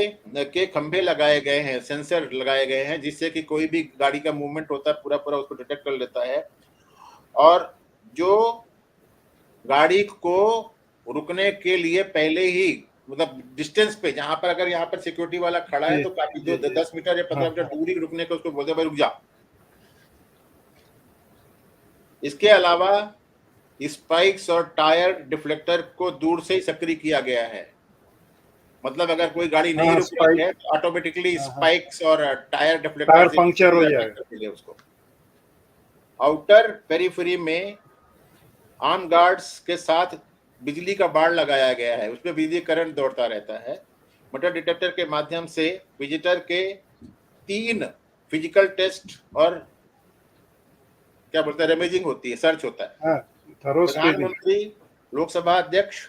के खंभे लगाए गए हैं, सेंसर लगाए गए हैं, जिससे कि कोई भी गाड़ी का मूवमेंट होता है पूरा उसको डिटेक्ट कर लेता है। और जो गाड़ी को रुकने के लिए पहले ही, मतलब डिस्टेंस पे, जहां पर अगर यहाँ पर सिक्योरिटी वाला खड़ा है तो काफी जो 10 मीटर या 15 मीटर दूरी रुकने को उसको बोलते भाई रुक जा। इसके अलावा स्पाइक्स और टायर डिफ्लेक्टर को दूर से ही सक्रिय किया गया है। मतलब अगर कोई गाड़ी नहीं रुक रही है तो ऑटोमेटिकली स्पाइक्स और टायर डिफ्लेक्टर पंक्चर हो जाएगा उसको। आउटर पेरिफेरी में आर्म गार्ड्स के साथ बिजली का बाड़ लगाया गया है, उसमें बिजली करंट दौड़ता रहता है। मेटल डिटेक्टर के माध्यम से विजिटर के 3 फिजिकल टेस्ट और क्या बोलते हैं रेमेजिंग होती है, सर्च होता है। हाँ, थरो स्क्रीनिंग। प्रधानमंत्री, लोकसभा अध्यक्ष,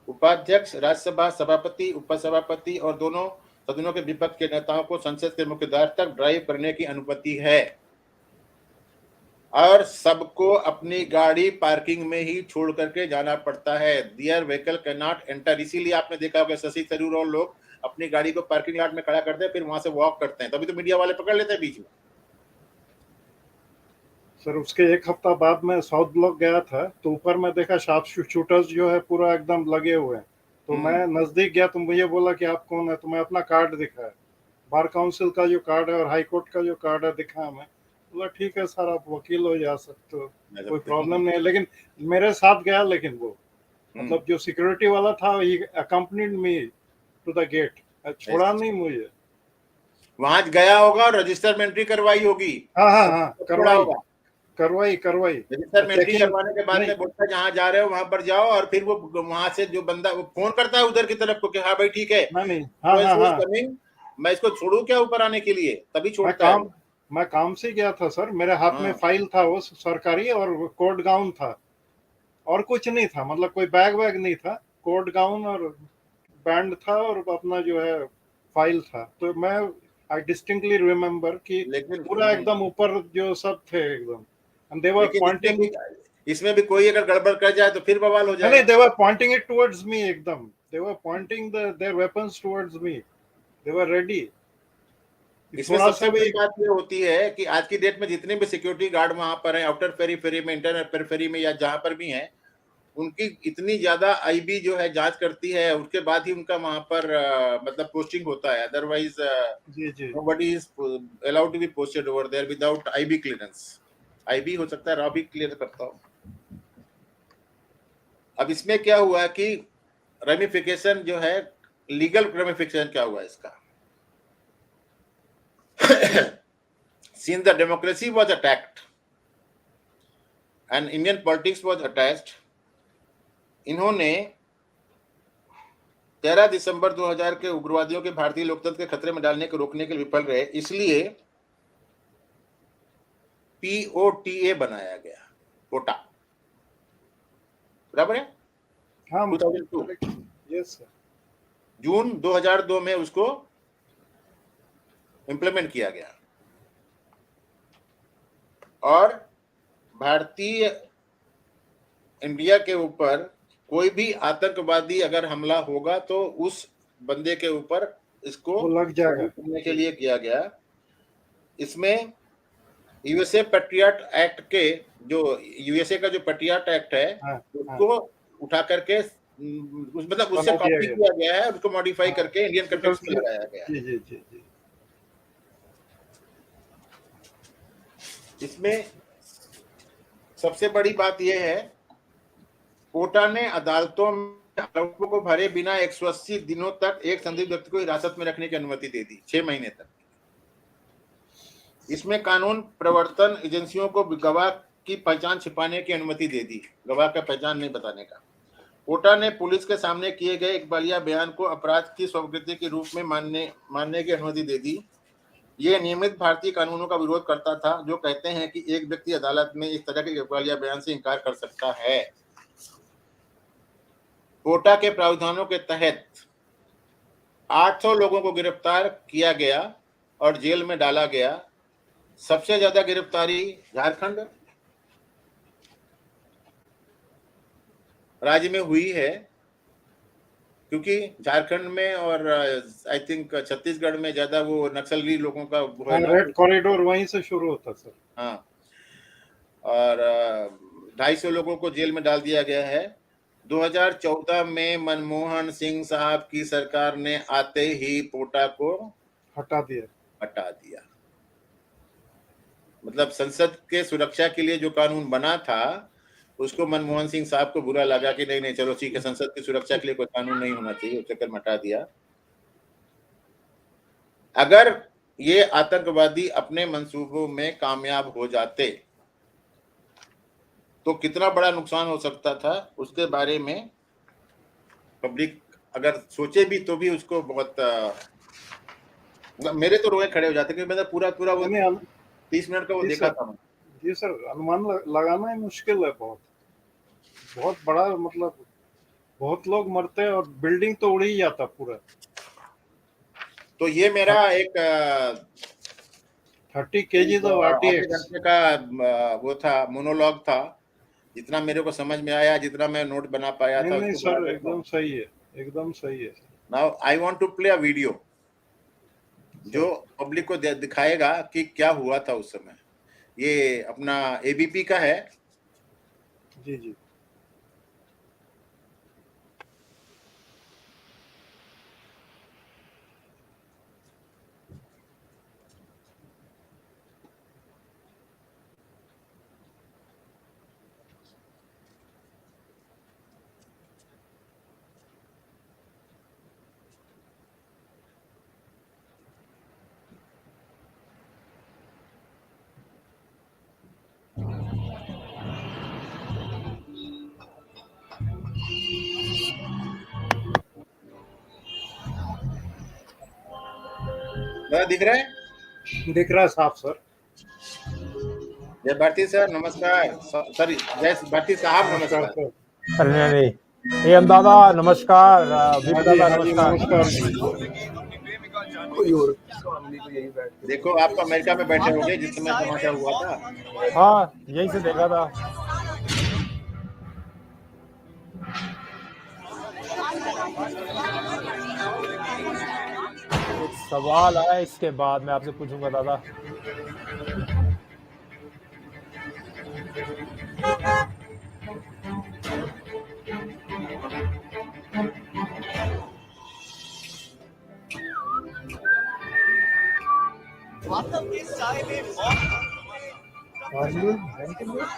उपाध्यक्ष, राज्यसभा सभापति, उपसभापति और दोनों सदनों के विपक्ष के नेताओं को संसद के मुख्य द्वार तक ड्राइव करने की अनुमति है और सबको अपनी गाड़ी पार्किंग में ही छोड़ करके जाना पड़ता है। दियर व्हीकल कैन नॉट एंटर। इसीलिए आपने देखा होगा शशि थरूर और लोग अपनी गाड़ी को पार्किंग लॉट में खड़ा करते हैं, फिर वहां से वॉक करते हैं, तभी तो मीडिया वाले पकड़ लेते हैं बीच में। सर उसके एक हफ्ता बाद मैं साउथ ब्लॉक गया था, तो ऊपर में देखा शार्प शूटर्स जो है पूरा एकदम लगे हुए हैं। तो मैं नजदीक गया तो मुझे बोला कि आप कौन है, तो मैं अपना कार्ड दिखाया, बार काउंसिल का जो कार्ड है और हाई कोर्ट का जो कार्ड है दिखाया। मैं बोला ठीक है सर, आप वकील हो, जा सकते हो, कोई प्रॉब्लम नहीं है। लेकिन मेरे साथ गया, लेकिन वो मतलब जो सिक्योरिटी वाला था, he accompanied me to the gate, छोड़ा नहीं मुझे। वहां गया होगा और रजिस्टर में एंट्री करवाई होगी। हाँ हाँ हाँ, करवाई रजिस्टर में एंट्री करवाने के बाद में बोलता है जहाँ जा रहे हो वहां पर जाओ, और फिर वो वहां से जो बंदा वो फोन करता है उधर की तरफ को कि हाँ भाई ठीक है, मैं इसको छोड़ू क्या ऊपर आने के लिए, तभी छोड़ता है। मैं काम से गया था सर, मेरे हाथ में फाइल था वो सरकारी, और कोट गाउन था, और कुछ नहीं था, मतलब कोई बैग वैग नहीं था, कोट गाउन और बैंड था और अपना जो है फाइल था। तो मैं आई डिस्टिंक्टली रिमेम्बर कि पूरा एकदम ऊपर जो सब थे एकदम, एंड दे वर पॉइंटिंग। इसमें भी कोई अगर गड़बड़ कर जाए तो फिर बवाल हो जाएगा। नहीं, they were pointing it towards me, एकदम they were pointing their weapons towards me, they were ready. इसमें सबसे बड़ी बात ये होती है कि आज की डेट में जितने भी सिक्योरिटी गार्ड वहां पर हैं, आउटर पेरीफेरी में, इंटरनल पेरीफेरी में, या जहां पर भी हैं, उनकी इतनी ज्यादा आईबी जो है जांच करती है, उसके बाद ही उनका वहां पर मतलब पोस्टिंग होता है। Otherwise nobody is allowed to be posted over there without IB clearance. IB हो सकता है रॉ भी क्लियर करता हो। अब इसमें क्या हुआ कि रेमिफिकेशन जो है, लीगल रेमिफिकेशन क्या हुआ इसका। Since the democracy was attacked and Indian politics was attached, इन्होंने 13 दिसंबर 2000 के उग्रवादियों के भारतीय लोकतंत्र के खतरे में डालने को रोकने के लिए विफल रहे, इसलिए POTA बनाया गया, पोटा, बराबर है। हाँ, 2002 यस सर, जून 2002 में उसको इंप्लीमेंट किया गया, और भारतीय इंडिया के ऊपर कोई भी आतंकवादी अगर हमला होगा तो उस बंदे के ऊपर इसको लग जाएगा करने के लिए किया गया। इसमें यूएसए पेट्रियट एक्ट के जो यूएसए का जो पेट्रियट एक्ट है, उसको उठा करके मतलब उससे कॉपी किया गया है, उसको मॉडिफाई करके इंडियन कंटेक्स्ट में लगाया गया है। जी जी जी। इसमें सबसे बड़ी बात यह है, कोटा ने अदालतों में आरोपों को भरे बिना 180 दिनों तक एक संदिग्ध व्यक्ति को हिरासत में रखने की अनुमति दे दी, 6 महीने तक। इसमें कानून प्रवर्तन एजेंसियों को गवाह की पहचान छिपाने की अनुमति दे दी, गवाह का पहचान नहीं बताने का। कोटा ने पुलिस के सामने किए गए इकबालिया बयान को अपराध की स्वीकृति के रूप में मानने की अनुमति दे दी। यह नियमित भारतीय कानूनों का विरोध करता था, जो कहते हैं कि एक व्यक्ति अदालत में इस तरह के इकबालिया बयान से इनकार कर सकता है। कोटा के प्रावधानों के तहत 800 लोगों को गिरफ्तार किया गया और जेल में डाला गया। सबसे ज्यादा गिरफ्तारी झारखंड राज्य में हुई है, क्योंकि झारखंड में और आई थिंक छत्तीसगढ़ में ज्यादा वो नक्सली लोगों का रेड कॉरिडोर वहीं से शुरू होता सर। हाँ, और 250 लोगों को जेल में डाल दिया गया है। 2014 में मनमोहन सिंह साहब की सरकार ने आते ही पोटा को हटा दिया। मतलब संसद के सुरक्षा के लिए जो कानून बना था, उसको मनमोहन सिंह साहब को बुरा लगा कि नहीं चलो ठीक है, संसद की सुरक्षा के लिए कोई कानून नहीं होना चाहिए, उस चक्कर में हटा दिया। अगर ये आतंकवादी अपने मंसूबों में कामयाब हो जाते तो कितना बड़ा नुकसान हो सकता था, उसके बारे में पब्लिक अगर सोचे भी तो भी उसको बहुत मेरे तो रोए खड़े हो जाते, क्योंकि मैंने पूरा पूरा वो यानी 30 मिनट का वो जी देखा सर, था मैं। जी सर, अनुमान लगाना ही मुश्किल है बहुत, बहुत बड़ा, मतलब बहुत लोग मरते हैं और बिल्डिंग तो उड़ ही जाता पूरा। तो ये मेरा एक 30 केजीज ऑफ आधे RTX। घंटे का वो था, मोनोलॉग था, जितना मेरे को समझ में आया, जितना मैं नोट बना पाया नहीं था नहीं उसको बना सर, देता एकदम हूँ। सही है, एकदम सही है now I want to play a video जो सर। पब्लिक को दिखाएगा कि क्या हुआ था उस समय। ये अपना एबीपी का है। जी जी। दिख रहा है? दिख रहा है साफ सर। जय भारती सर, नमस्कार सर। जय भारती साहब, नमस्कार नमस्कार। सर। अरे नहीं नहीं, एम दादा नमस्कार, विप हाँ जी, दादा हाँ जी, नमस्कार। नमस्कार जी। देखो, आप तो अमेरिका में बैठे होंगे जिस समय तमाशा हुआ था। हाँ, यहीं से देखा था। एक सवाल आया, इसके बाद मैं आपसे पूछूंगा दादा।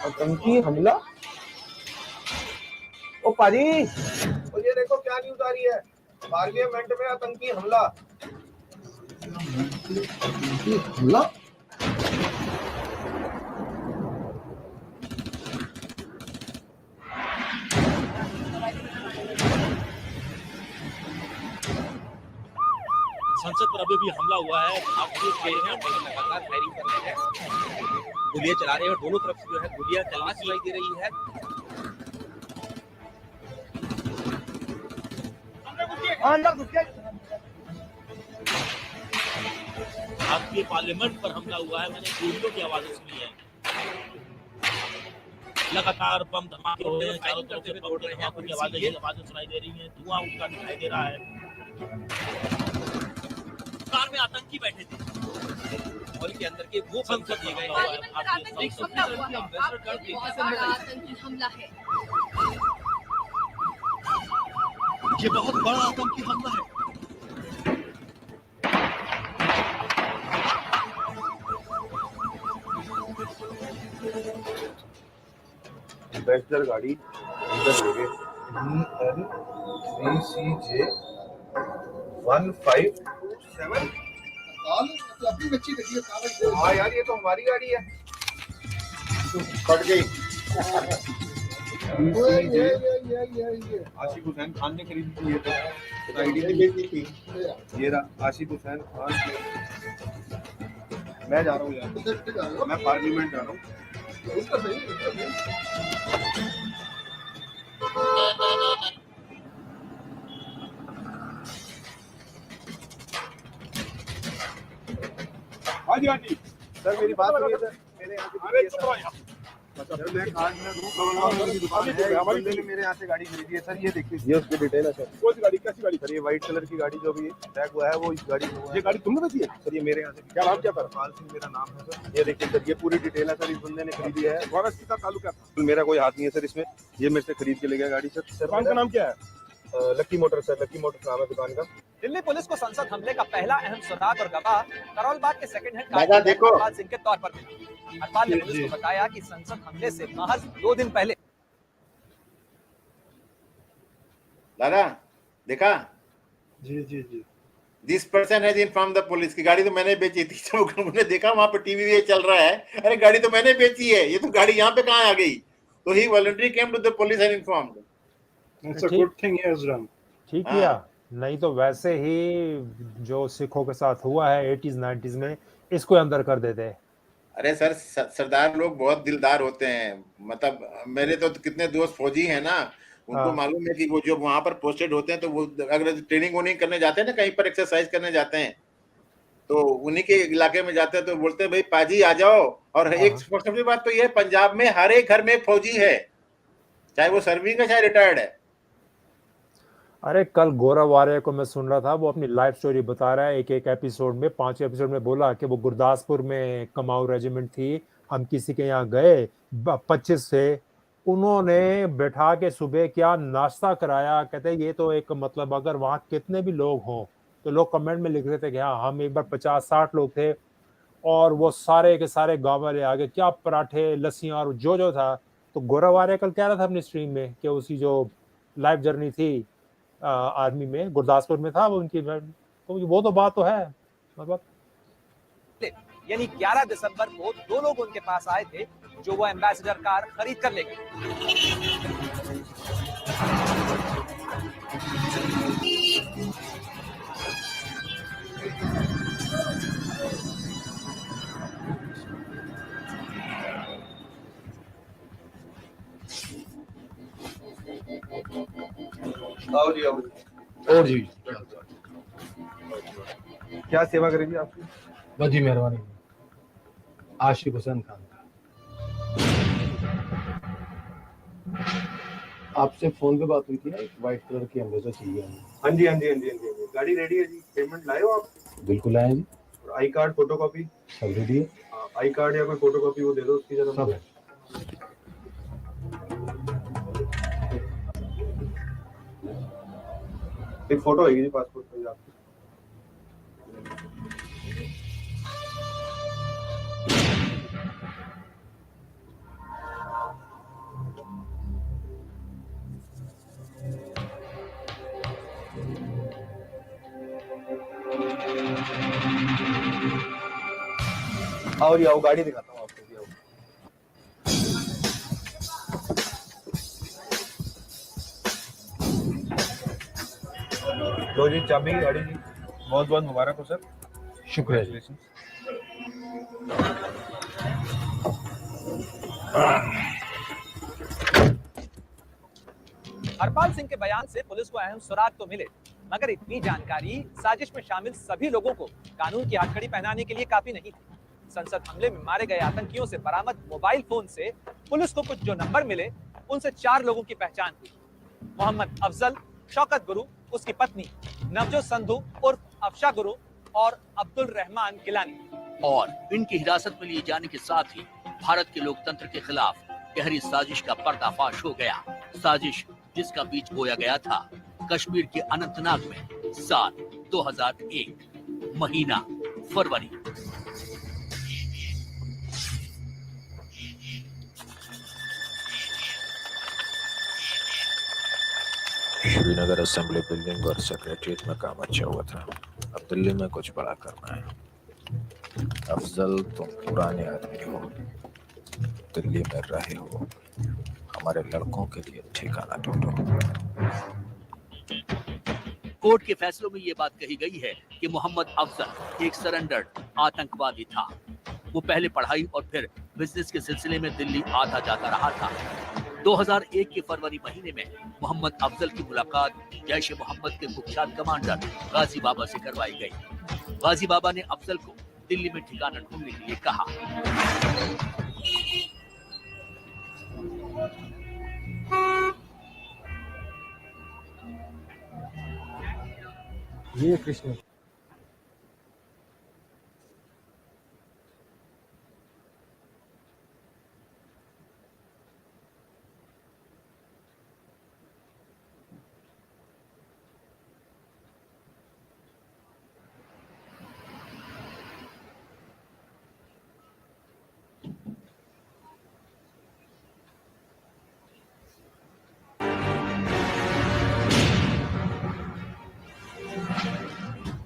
आतंकी हमला। ओ पाजी, और ये देखो क्या न्यूज आ रही है, पार्लियामेंट में आतंकी हमला। हमला? संसद पर अभी भी हमला हुआ है। आप देख रहे हैं लगातार फायरिंग कर रहे हैं, गोलियां चला रहे हैं और दोनों तरफ से जो है गोलियां चलना सुनाई दे रही है। भारतीय पार्लियामेंट पर हमला हुआ है, मैंने गोलियों की आवाजें सुनी है। लगातार बम धमाके हो रहे हैं, चारों तरफ से फोड़ रहे हैं, कुछ आवाजें सुनाई दे रही हैं, धुआं उठता दिखाई दे रहा है। कार में आतंकी बैठे थे और के अंदर के वो बंद कर दिए गए हैं। आतंकी हमला है। ये बहुत बड़ा आतंकी हमला है। एम्बेसडर गाड़ी इधर लेके BN3CJ157। अपनी बच्ची देखिए। हाँ यार, ये तो हमारी गाड़ी है। फट गई। आशिफ हुसैन खान ने खरीदी थी ये तो आईडी थी। ये रहा आशिफ हुसैन खान। मैं जा रहा हूँ यार, मैं पार्लियामेंट जा रहा हूँ। हाँ जी, हाँ जी सर, मेरी बात सुनिए सर। मेरे यहाँ से मेरे यहाँ से गाड़ी खरीदी है सर। ये देखिए, ये उसकी डिटेल है सर। कौन सी गाड़ी, कैसी गाड़ी सर? ये व्हाइट कलर की गाड़ी जो भी टैग हुआ है वो इस गाड़ी को। ये गाड़ी तुमने बेची है सर? ये मेरे यहाँ से। क्या नाम, क्या पाल सिंह मेरा नाम है सर। ये देखिए सर, ये पूरी डिटेल है सर। इस बंदे ने खरीदी है। वारस के साथ ताल्लुक क्या था? मेरा कोई हाथ नहीं है सर इसमें। ये मेरे से खरीद के ले गया गाड़ी सर। दुकान का नाम क्या है? लक्की मोटर सर। लक्की मोटर नाम है दुकान का। दिल्ली पुलिस को संसद हमले का पहला अहम सुराग और गवाह करोल बाग के सेकंड हैंड दादा देखो। हरपाल सिंह के तौर पर मिला। हरपाल ने पुलिस को बताया कि संसद हमले से महज 2 दिन पहले। दादा देखा? जी जी जी। This person has inform the police की गाड़ी तो मैंने बेची थी। तो उन्होंने देखा वहां पे टीवी चल रहा है, अरे गाड़ी तो मैंने बेची है, ये तो गाड़ी यहाँ पे कहाँ आ गई? So he voluntarily came to the police and informed. It's a good thing he has done. ठीक किया, नहीं तो वैसे ही जो सिखों के साथ हुआ है 80s 90s में, इसको अंदर कर देते। अरे सर, सरदार लोग बहुत दिलदार होते हैं। मतलब मेरे तो कितने दोस्त फौजी हैं ना, उनको मालूम है कि वो जो वहां पर पोस्टेड होते हैं, तो वो अगर ट्रेनिंग वोनिंग करने जाते हैं ना, कहीं पर एक्सरसाइज करने जाते हैं, तो उन्हीं के इलाके में जाते हैं, तो बोलते हैं भाई पाजी आ जाओ। और एक सबसे बात तो ये, पंजाब में हर एक घर में एक फौजी है, चाहे वो सर्विंग है चाहे रिटायर्ड है। अरे कल गौरव आर्य को मैं सुन रहा था, वो अपनी लाइफ स्टोरी बता रहा है। एक एपिसोड में 5 एपिसोड में बोला कि वो गुरदासपुर में कमाऊ रेजिमेंट थी, हम किसी के यहाँ गए 25 से, उन्होंने बैठा के सुबह क्या नाश्ता कराया। कहते ये तो एक मतलब अगर वहाँ कितने भी लोग हों तो लोग कमेंट में लिख रहे थे कि हाँ हम एक बार 50-60 लोग थे और वो सारे के सारे गाँव वाले आगे क्या पराठे लस्सियाँ और जो था। तो गौरव आर्य कल कह रहा था अपनी स्ट्रीम में कि उसकी जो लाइफ जर्नी थी आर्मी में, गुरदासपुर में था वो उनकी, तो वो तो बात तो है। मतलब यानी 11 दिसंबर को 2 लोग उनके पास आए थे जो वो एम्बेसडर कार खरीद कर ले गए। और जी क्या सेवा करेगी आपकी? बस जी मेहरबानी। आशिक हुसैन खान का आपसे फोन पे बात हुई थी ना, एक व्हाइट कलर की एम्बेसडर चाहिए हमें। हाँ जी हाँ जी हाँ जी हाँ जी, गाड़ी रेडी है जी। पेमेंट लाए हो आप? बिल्कुल आए जी। और आई कार्ड फोटोकॉपी सब रेडी है। आई कार्ड या कोई फोटोकॉपी वो दे दो उसकी जरा। सब है। एक फोटो आएगी जी पासपोर्ट पे आपकी। आओ जी आओ, गाड़ी दिखाता हूँ आपको जी। आओ लो जी चाबी गाड़ी जी। बहुत बहुत मुबारक हो सर। शुक्रिया जी। हरपाल सिंह के बयान से पुलिस को अहम सुराग तो मिले, मगर इतनी जानकारी साजिश में शामिल सभी लोगों को कानून की हथकड़ी पहनाने के लिए काफी नहीं थी। संसद हमले में मारे गए आतंकियों से बरामद मोबाइल फोन से पुलिस को कुछ जो नंबर मिले, उनसे 4 लोगों की पहचान हुई। मोहम्मद अफजल, शौकत गुरु, उसकी पत्नी नवजोत संधू उर्फ अफशा गुरु और अब्दुल रहमान गिलानी। और इनकी हिरासत में लिए जाने के साथ ही भारत के लोकतंत्र के खिलाफ गहरी साजिश का पर्दाफाश हो गया। साजिश जिसका बीज बोया गया था कश्मीर के अनंतनाग में साल 2001, महीना फरवरी। श्रीनगर असेंबली बिल्डिंग और सेक्रेटरीट में काम अच्छा हुआ था, अब दिल्ली में कुछ बड़ा करना है। अफजल तुम पुराने आदमी हो, दिल्ली में रहे हो, हमारे लड़कों के लिए ठिकाना ढूंढो। कोर्ट के फैसलों में ये बात कही गई है कि मोहम्मद अफजल एक सरेंडर्ड आतंकवादी था। वो पहले पढ़ाई और फिर बिजनेस के सिलसिले में दिल्ली आता जाता रहा था। 2001 के फरवरी महीने में मोहम्मद अफजल की मुलाकात जैश-ए-मोहम्मद के कुख्यात कमांडर गाजी बाबा से करवाई गई। गाजी बाबा ने अफजल को दिल्ली में ठिकाना ढूंढने के लिए कहा। ये कृष्ण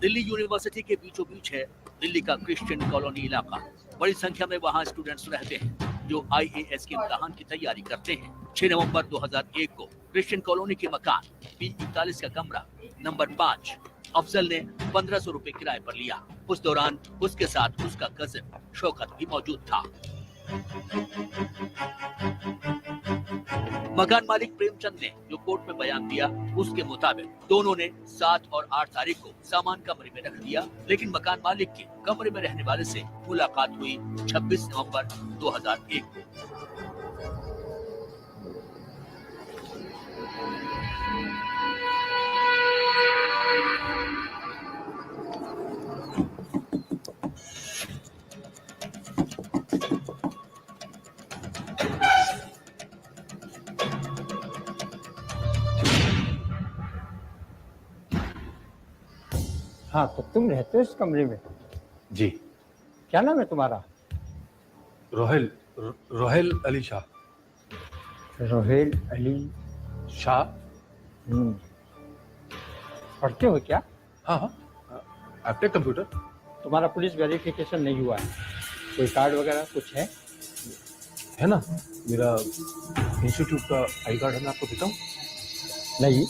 दिल्ली यूनिवर्सिटी के बीचों बीच है दिल्ली का क्रिश्चियन कॉलोनी इलाका। बड़ी संख्या में वहाँ स्टूडेंट्स रहते हैं। जो IAS के इम्तिहान की तैयारी करते हैं। 6 नवंबर 2001 को क्रिश्चियन कॉलोनी के मकान B41 का कमरा नंबर 5 अफजल ने 1500 रुपए किराए पर लिया। उस दौरान उसके साथ उसका कजिन शौकत भी मौजूद था। मकान मालिक प्रेमचंद ने जो कोर्ट में बयान दिया, उसके मुताबिक दोनों ने 7 और 8 तारीख को सामान कमरे में रख दिया, लेकिन मकान मालिक के कमरे में रहने वाले से मुलाकात हुई 26 नवंबर 2001 को। हाँ, तो तुम रहते हो इस कमरे में? जी। क्या नाम है तुम्हारा? रोहेल अली शाह। रोहेल अली शाह। पढ़ते हो क्या? हाँ हाँ, आपने कंप्यूटर। तुम्हारा पुलिस वेरिफिकेशन नहीं हुआ है, कोई कार्ड वगैरह कुछ है? है ना, मेरा इंस्टीट्यूट का आई कार्ड है, मैं आपको देता हूँ। नहीं।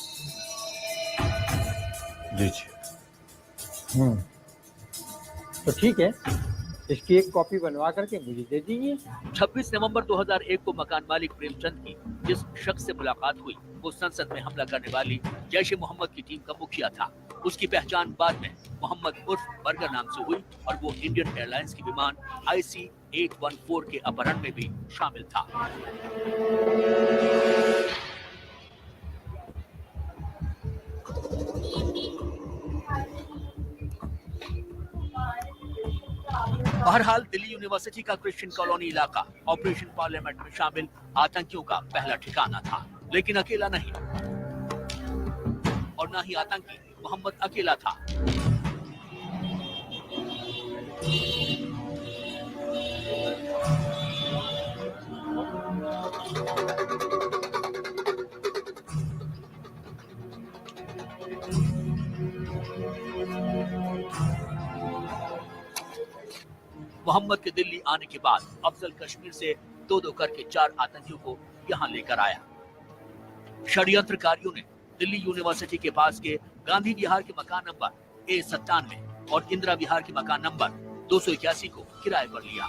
जी जी। तो ठीक है, इसकी एक कॉपी बनवा करके मुझे दे दीजिए। 26 नवंबर 2001 को मकान मालिक प्रेमचंद की जिस शख्स से मुलाकात हुई, वो संसद में हमला करने वाली जैश-ए-मोहम्मद की टीम का मुखिया था। उसकी पहचान बाद में मोहम्मद उर्फ बर्गर नाम से हुई और वो इंडियन एयरलाइंस की विमान IC-814 के अपहरण में भी शामिल था। बहरहाल दिल्ली यूनिवर्सिटी का क्रिश्चियन कॉलोनी इलाका ऑपरेशन पार्लियामेंट में शामिल आतंकियों का पहला ठिकाना था, लेकिन अकेला नहीं, और न ही आतंकी मोहम्मद अकेला था। मोहम्मद के दिल्ली आने के बाद अफजल कश्मीर से दो करके 4 आतंकियों को यहां लेकर आया। षड्यंत्रकारियों ने दिल्ली यूनिवर्सिटी के पास के गांधी विहार के मकान नंबर A97 और इंदिरा विहार के मकान नंबर 281 को किराए पर लिया।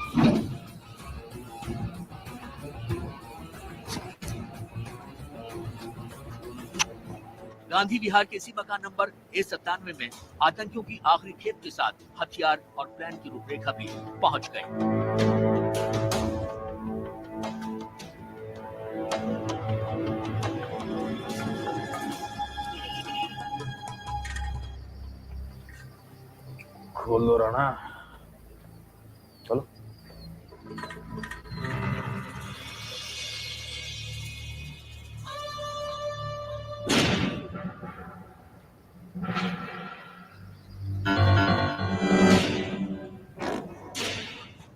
गांधी विहार के इसी मकान नंबर A97 में आतंकियों की आखिरी खेप के साथ हथियार और प्लान की रूपरेखा भी पहुंच गई। खोल दो राणा, चलो।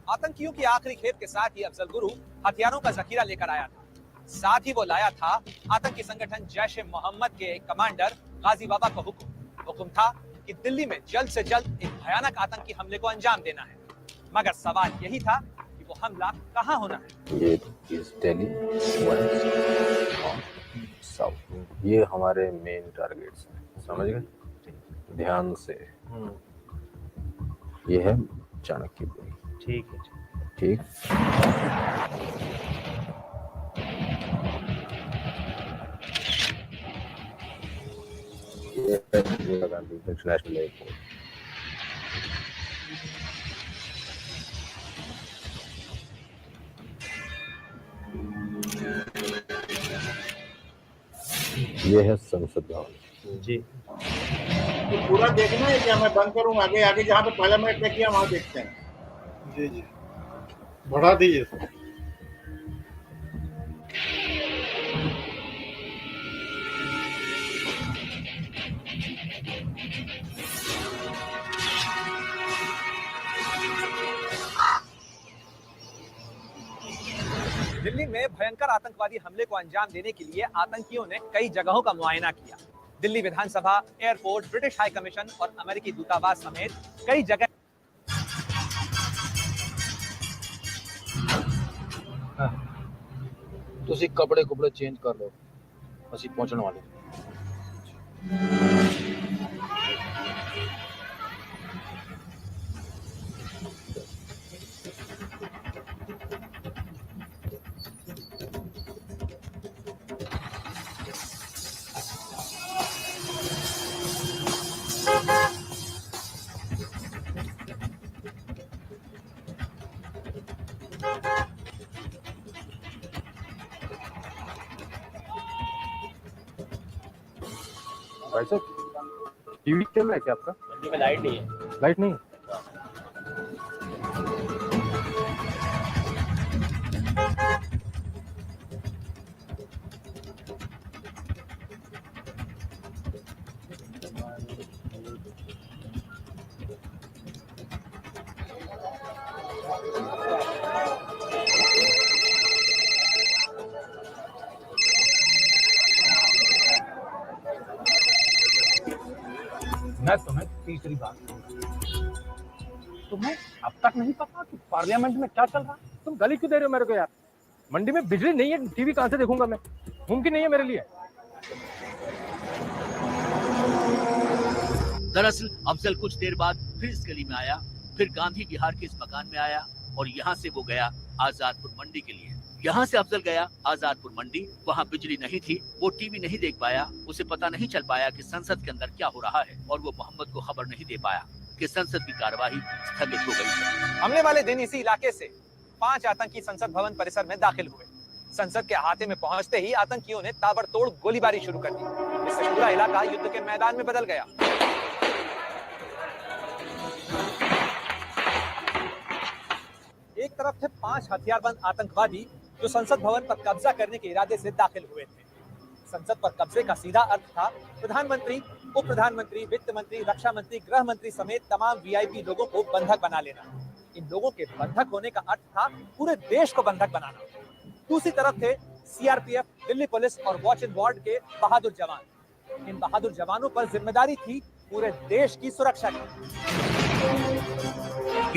आतंकियों की आखिरी खेप के साथ ही अफजल गुरु हथियारों का जखीरा लेकर आया था। साथ ही वो लाया था आतंकी संगठन जैश-ए-मोहम्मद के कमांडर गाजी बाबा का हुक्म था कि दिल्ली में जल्द से जल्द एक भयानक आतंकी हमले को अंजाम देना है। मगर सवाल यही था कि वो हमला कहाँ होना है। ये दिल्ली, वेस्ट और साउथ, ये हमारे मेन टारगेट्स हैं, समझ गए? ध्यान से। ये है चाणक्यपुरी। ठीक है, ठीक। ये इंदिरा गांधी इंटरनेशनल एयरपोर्ट। ये है संसद भवन। जी। तो पूरा देखना है क्या? मैं बंद करूँ? आगे आगे जहाँ पे पार्लियामेंट ने किया वहाँ देखते हैं। जी जी, बढ़ा दीजिए। दिल्ली में भयंकर आतंकवादी हमले को अंजाम देने के लिए आतंकियों ने कई जगहों का मुआयना किया। दिल्ली विधानसभा, एयरपोर्ट, ब्रिटिश हाई कमीशन और अमेरिकी दूतावास समेत कई जगह ਤੁਸੀਂ ਕੱਪੜੇ ਕੁਪੜੇ ਚੇਂਜ ਕਰ ਲਓ, ਅਸੀਂ ਪਹੁੰਚਣ ਵਾਲੇ ਹਾਂ। भाई साहब टीवी चल रहा है क्या आपका? मंडी में लाइट नहीं है। लाइट नहीं है? मैं तुम्हें तीसरी बार तुम्हें अब तक नहीं पता कि पार्लियामेंट में क्या चल रहा है? तुम गाली क्यों दे रहे हो मेरे को यार? मंडी में बिजली नहीं है, टीवी कहां से देखूंगा मैं? मुमकिन नहीं है मेरे लिए। दरअसल अफजल कुछ देर बाद फिर इस गली में आया, फिर गांधी विहार के इस मकान में आया और यहाँ से वो गया आजादपुर मंडी के लिए। यहाँ से अफजल गया आजादपुर मंडी, वहाँ बिजली नहीं थी, वो टीवी नहीं देख पाया, उसे पता नहीं चल पाया कि संसद के अंदर क्या हो रहा है और वो मोहम्मद को खबर नहीं दे पाया कि संसद की कार्यवाही स्थगित हो गई है। हमले वाले दिन इसी इलाके से 5 आतंकी संसद भवन परिसर में दाखिल हुए। संसद के अहाते में पहुंचते ही आतंकियों ने ताबड़तोड़ गोलीबारी शुरू कर दी। इससे पूरा इलाका युद्ध के मैदान में बदल गया। एक तरफ थे 5 हथियारबंद आतंकवादी जो संसद भवन पर कब्जा करने के इरादे से दाखिल हुए थे। संसद पर कब्जे का सीधा अर्थ था प्रधानमंत्री, उप प्रधानमंत्री, वित्त मंत्री, रक्षा मंत्री, गृह मंत्री समेत तमाम वीआईपी लोगों को बंधक बना लेना। इन लोगों के बंधक होने का अर्थ था पूरे देश को बंधक बनाना। दूसरी तरफ थे सीआरपीएफ, दिल्ली पुलिस और वॉच एंड वार्ड के बहादुर जवान। इन बहादुर जवानों पर जिम्मेदारी थी पूरे देश की सुरक्षा की।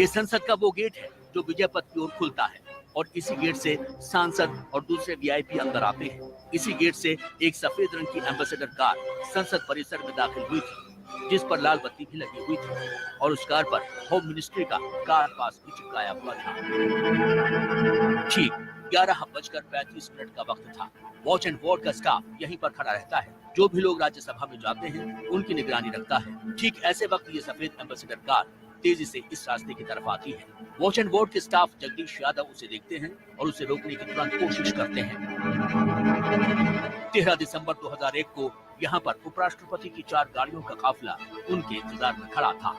ये संसद का वो गेट है जो विजय पथ की ओर खुलता है और इसी गेट से सांसद और दूसरे वीआईपी अंदर आते हैं। इसी गेट से एक सफेद रंग की एम्बेसडर कार संसद परिसर में दाखिल हुई थी, जिस पर लाल बत्ती भी लगी हुई थी और उस कार पर होम मिनिस्ट्री का कार पास भी चिपकाया हुआ था। ठीक 11:35 का वक्त था। वॉच एंड वार्ड का स्टाफ यहीं पर खड़ा रहता है। जो भी लोग राज्यसभा में जाते हैं उनकी निगरानी रखता है। ठीक ऐसे वक्त ये सफेद एम्बेसडर कार तेजी से इस रास्ते की तरफ आती है। वॉच एंड वार्ड के स्टाफ जगदीश यादव उसे देखते हैं और उसे रोकने की तुरंत कोशिश करते हैं। 13 दिसंबर 2001 को यहाँ पर उपराष्ट्रपति की 4 गाड़ियों का काफिला उनके इंतजार में खड़ा था।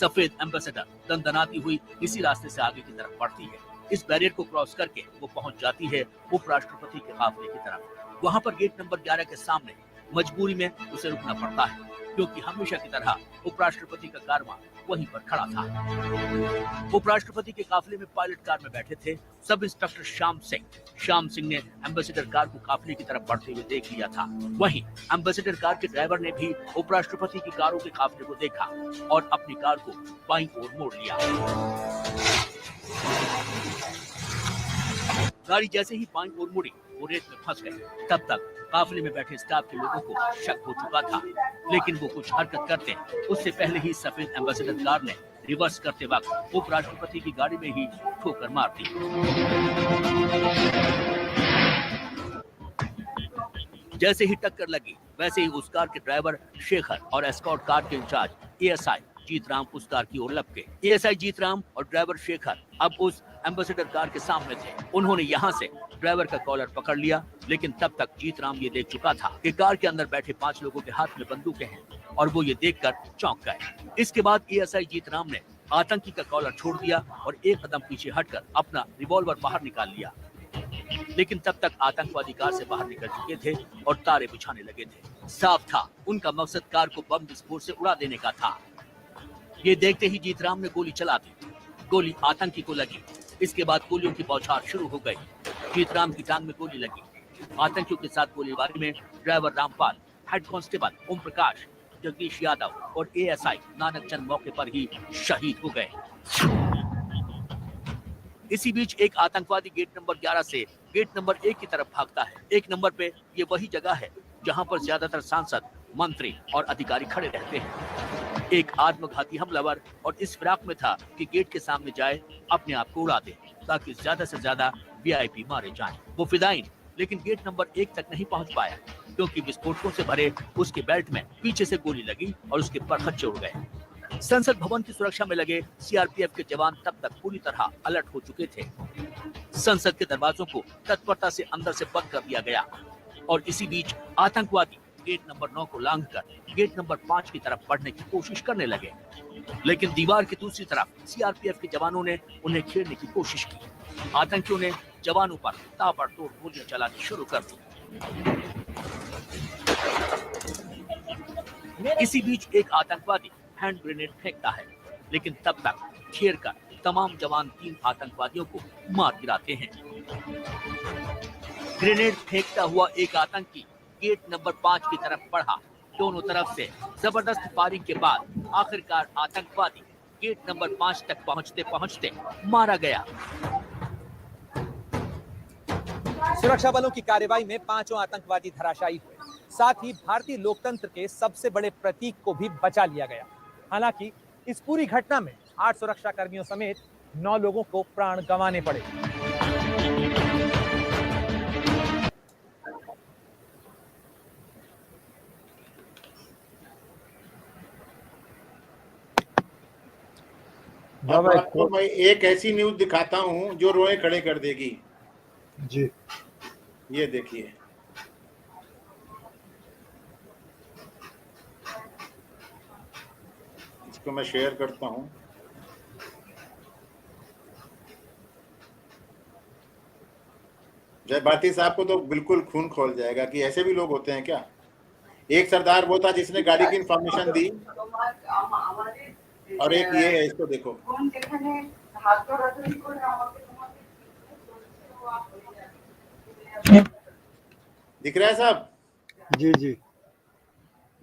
सफेद एम्बेसडर दंदनाती हुई इसी रास्ते से आगे की तरफ बढ़ती है। इस बैरियर को क्रॉस करके वो पहुंच जाती है उपराष्ट्रपति के काफिले की तरफ। वहाँ पर गेट नंबर 11 के सामने मजबूरी में उसे रुकना पड़ता है, क्योंकि हमेशा की तरह उपराष्ट्रपति का कारवां वहीं पर खड़ा था। उपराष्ट्रपति के काफिले में पायलट कार में बैठे थे सब इंस्पेक्टर श्याम सिंह ने एम्बेसडर कार को काफिले की तरफ बढ़ते हुए देख लिया था। वहीं एम्बेसडर कार के ड्राइवर ने भी उपराष्ट्रपति की कारों के काफिले को देखा और अपनी कार को बाईं ओर मोड़ लिया। गाड़ी जैसे ही बाईं ओर मुड़ी वो रेत में फंस गए। तब तक काफिले में बैठे स्टाफ के लोगों को शक हो चुका था, लेकिन वो कुछ हरकत करते उससे पहले ही सफेद एम्बेसडर कार ने रिवर्स करते वक्त उपराष्ट्रपति की गाड़ी में ही ठोकर मार दी। जैसे ही टक्कर लगी वैसे ही उस कार के ड्राइवर शेखर और एस्कॉर्ट कार के इंचार्ज एएसआई जीतराम उस कार की ओर लपके। एएसआई जीतराम और ड्राइवर शेखर अब उस एम्बेसडर कार के सामने थे। उन्होंने यहाँ से ड्राइवर का कॉलर पकड़ लिया, लेकिन तब तक जीतराम ये देख चुका था कि कार के अंदर बैठे 5 लोगों के हाथ में बंदूकें हैं और वो ये देखकर चौंक गए। इसके बाद एएसआई जीतराम ने आतंकी का कॉलर छोड़ दिया और एक कदम पीछे हटकर अपना रिवॉल्वर बाहर निकाल लिया, लेकिन तब तक आतंकवादी कार से बाहर निकल चुके थे और तारे बिछाने लगे थे। साफ था उनका मकसद कार को बम विस्फोट से उड़ा देने का था। ये देखते ही जीतराम ने गोली चला दी। गोली आतंकी को लगी। इसके बाद गोलियों की बौछार शुरू हो गई। जीतराम की टांग में गोली लगी। आतंकियों के साथ गोलीबारी में driver Rampal, head constable Om Prakash, Jagdish Yadav और एएसआई नानक चंद मौके पर ही शहीद हो गए। इसी बीच एक आतंकवादी गेट नंबर 11 से गेट नंबर 1 की तरफ भागता है। 1 नंबर पे ये वही जगह है जहां पर ज्यादातर सांसद, मंत्री और अधिकारी खड़े रहते हैं। एक आत्मघाती हमलावर और इस फिराक में था कि गेट के सामने जाए, अपने आप को उड़ा दे ताकि ज्यादा से ज्यादा वीआईपी मारे जाएं। वो फिदाइन लेकिन गेट नंबर 1 तक नहीं पहुंच पाया क्योंकि विस्फोटकों से भरे उसके बेल्ट में पीछे से गोली लगी और उसके परखच्चे उड़ गए। संसद भवन की सुरक्षा में लगे सीआरपीएफ के जवान तब तक पूरी तरह अलर्ट हो चुके थे। संसद के दरवाजों को तत्परता से अंदर से बंद कर दिया गया और इसी बीच आतंकवादी गेट नंबर 9 को लांघकर गेट नंबर 5 की तरफ बढ़ने की कोशिश करने लगे, लेकिन दीवार की दूसरी तरफ सीआरपीएफ के जवानों ने उन्हें घेरने की कोशिश की। आतंकियों ने जवानों पर ताबड़तोड़ गोलियां चलानी शुरू कर दी। इसी बीच एक आतंकवादी हैंड ग्रेनेड फेंकता है, लेकिन तब तक घेर कर तमाम जवान 3 आतंकवादियों को मार गिराते हैं। ग्रेनेड फेंकता हुआ एक आतंकी गेट नंबर 5 की तरफ बढ़ा। दोनों तरफ से जबरदस्त फायरिंग के बाद आखिरकार आतंकवादी गेट नंबर 5 तक पहुंचते पहुंचते मारा गया। सुरक्षा बलों की कार्रवाई में 5 आतंकवादी धराशायी हुए। साथ ही भारतीय लोकतंत्र के सबसे बड़े प्रतीक को भी बचा लिया गया। हालांकि इस पूरी घटना में 8 सुरक्षा कर्मियों समेत 9 लोगों को प्राण गंवाने पड़े। अब आपको मैं एक ऐसी न्यूज दिखाता हूं जो रोए खड़े कर देगी जी। ये देखिए, इसको मैं शेयर करता हूं। जय भारती साहब को तो बिल्कुल खून खोल जाएगा कि ऐसे भी लोग होते हैं क्या। एक सरदार वो था जिसने गाड़ी की इंफॉर्मेशन दी, और एक ये है, इसको देखो। दिख रहा है साहब? जी जी।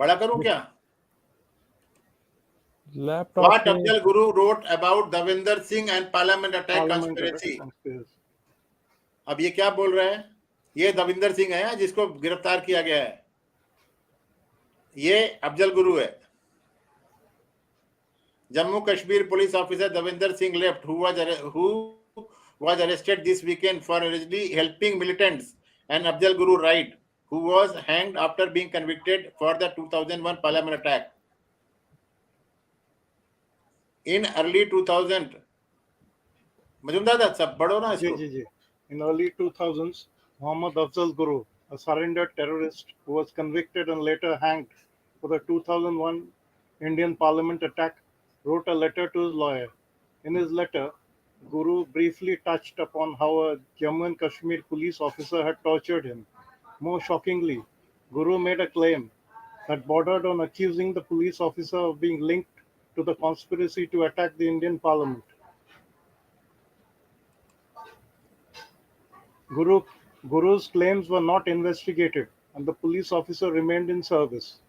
बड़ा करूं क्या? Laptop What Afzal Guru wrote about Davinder Singh and Parliament attack conspiracy। अब ये क्या बोल रहा है? ये दविंदर सिंह है जिसको गिरफ्तार किया गया है। ये अफजल गुरु है। Jammu Kashmir police officer Davinder Singh left who was arrested this weekend for allegedly helping militants, and Afzal Guru Right who was hanged after being convicted for the 2001 Parliament attack. In early 2000, Majumdar सब पढ़ो ना इसको। जी जी। In early 2000s, Muhammad Afzal Guru, a surrendered terrorist who was convicted and later hanged for the 2001 Indian Parliament attack, wrote a letter to his lawyer. In his letter, Guru briefly touched upon how a Jammu and Kashmir police officer had tortured him. More shockingly, Guru made a claim that bordered on accusing the police officer of being linked to the conspiracy to attack the Indian Parliament. Guru's claims were not investigated, and the police officer remained in service.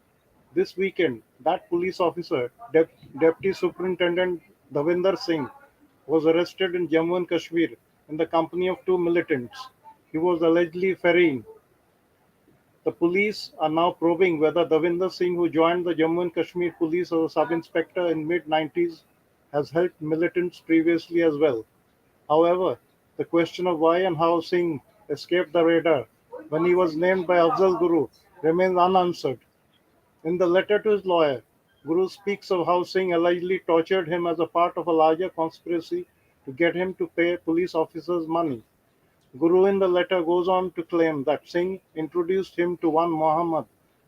This weekend, that police officer, Deputy Superintendent Davinder Singh, was arrested in Jammu and Kashmir in the company of 2 militants. He was allegedly ferrying. The police are now probing whether Davinder Singh, who joined the Jammu and Kashmir police as a sub-inspector in mid-90s, has helped militants previously as well. However, the question of why and how Singh escaped the radar when he was named by Afzal Guru remains unanswered. In the letter to his lawyer, Guru speaks of how Singh allegedly tortured him as a part of a larger conspiracy to get him to pay police officers money. Guru in the letter goes on to claim that Singh introduced him to one Mohammed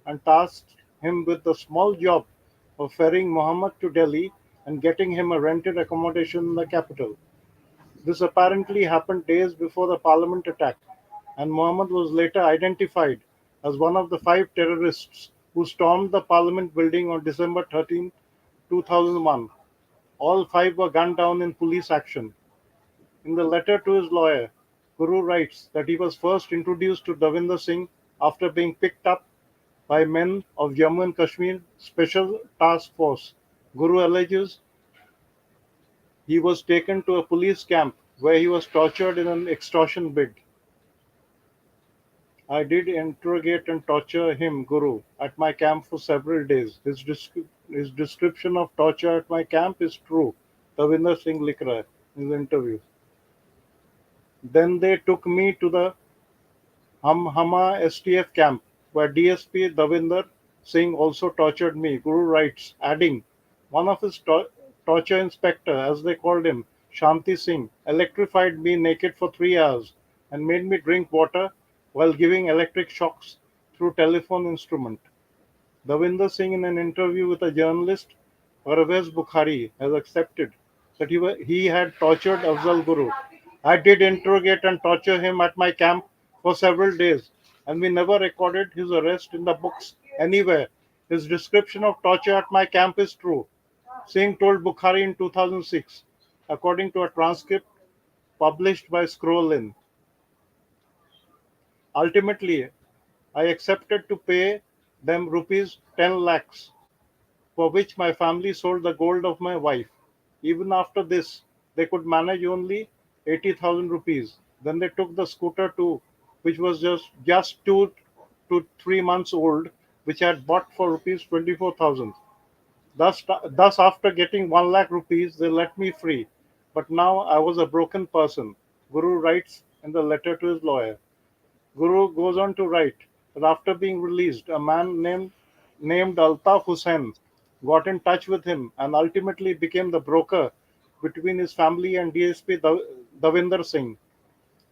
and tasked him with the small job of ferrying Mohammed to Delhi and getting him a rented accommodation in the capital. This apparently happened days before the parliament attack, and Mohammed was later identified as one of the 5 terrorists who stormed the parliament building on December 13, 2001. All 5 were gunned down in police action. In the letter to his lawyer, Guru writes that he was first introduced to Davinder Singh after being picked up by men of Jammu and Kashmir Special Task Force. Guru alleges he was taken to a police camp where he was tortured in an extortion bid. I did interrogate and torture him, Guru, at my camp for several days. His description of torture at my camp is true. Tavinder Singh लिख रहा है in the interview. Then they took me to the Hama STF camp, where DSP Davinder Singh also tortured me, Guru writes, adding, one of his torture inspector, as they called him, Shanti Singh, electrified me naked for 3 hours and made me drink water while giving electric shocks through telephone instrument. Davinder Singh, in an interview with a journalist, Parvez Bukhari, has accepted that he had tortured Afzal Guru. I did interrogate and torture him at my camp for several days, and we never recorded his arrest in the books anywhere. His description of torture at my camp is true, Singh told Bukhari in 2006, according to a transcript published by Scroll-In. Ultimately, I accepted to pay them rupees 10 lakhs, for which my family sold the gold of my wife. Even after this, they could manage only 80,000 rupees. Then they took the scooter too, which was just 2 to 3 months old, which I had bought for rupees 24,000. Thus, after getting 1 lakh rupees, they let me free. But now I was a broken person, Guru writes in the letter to his lawyer. Guru goes on to write that after being released, a man named Altaf Hussain got in touch with him and ultimately became the broker between his family and DSP Davinder Singh.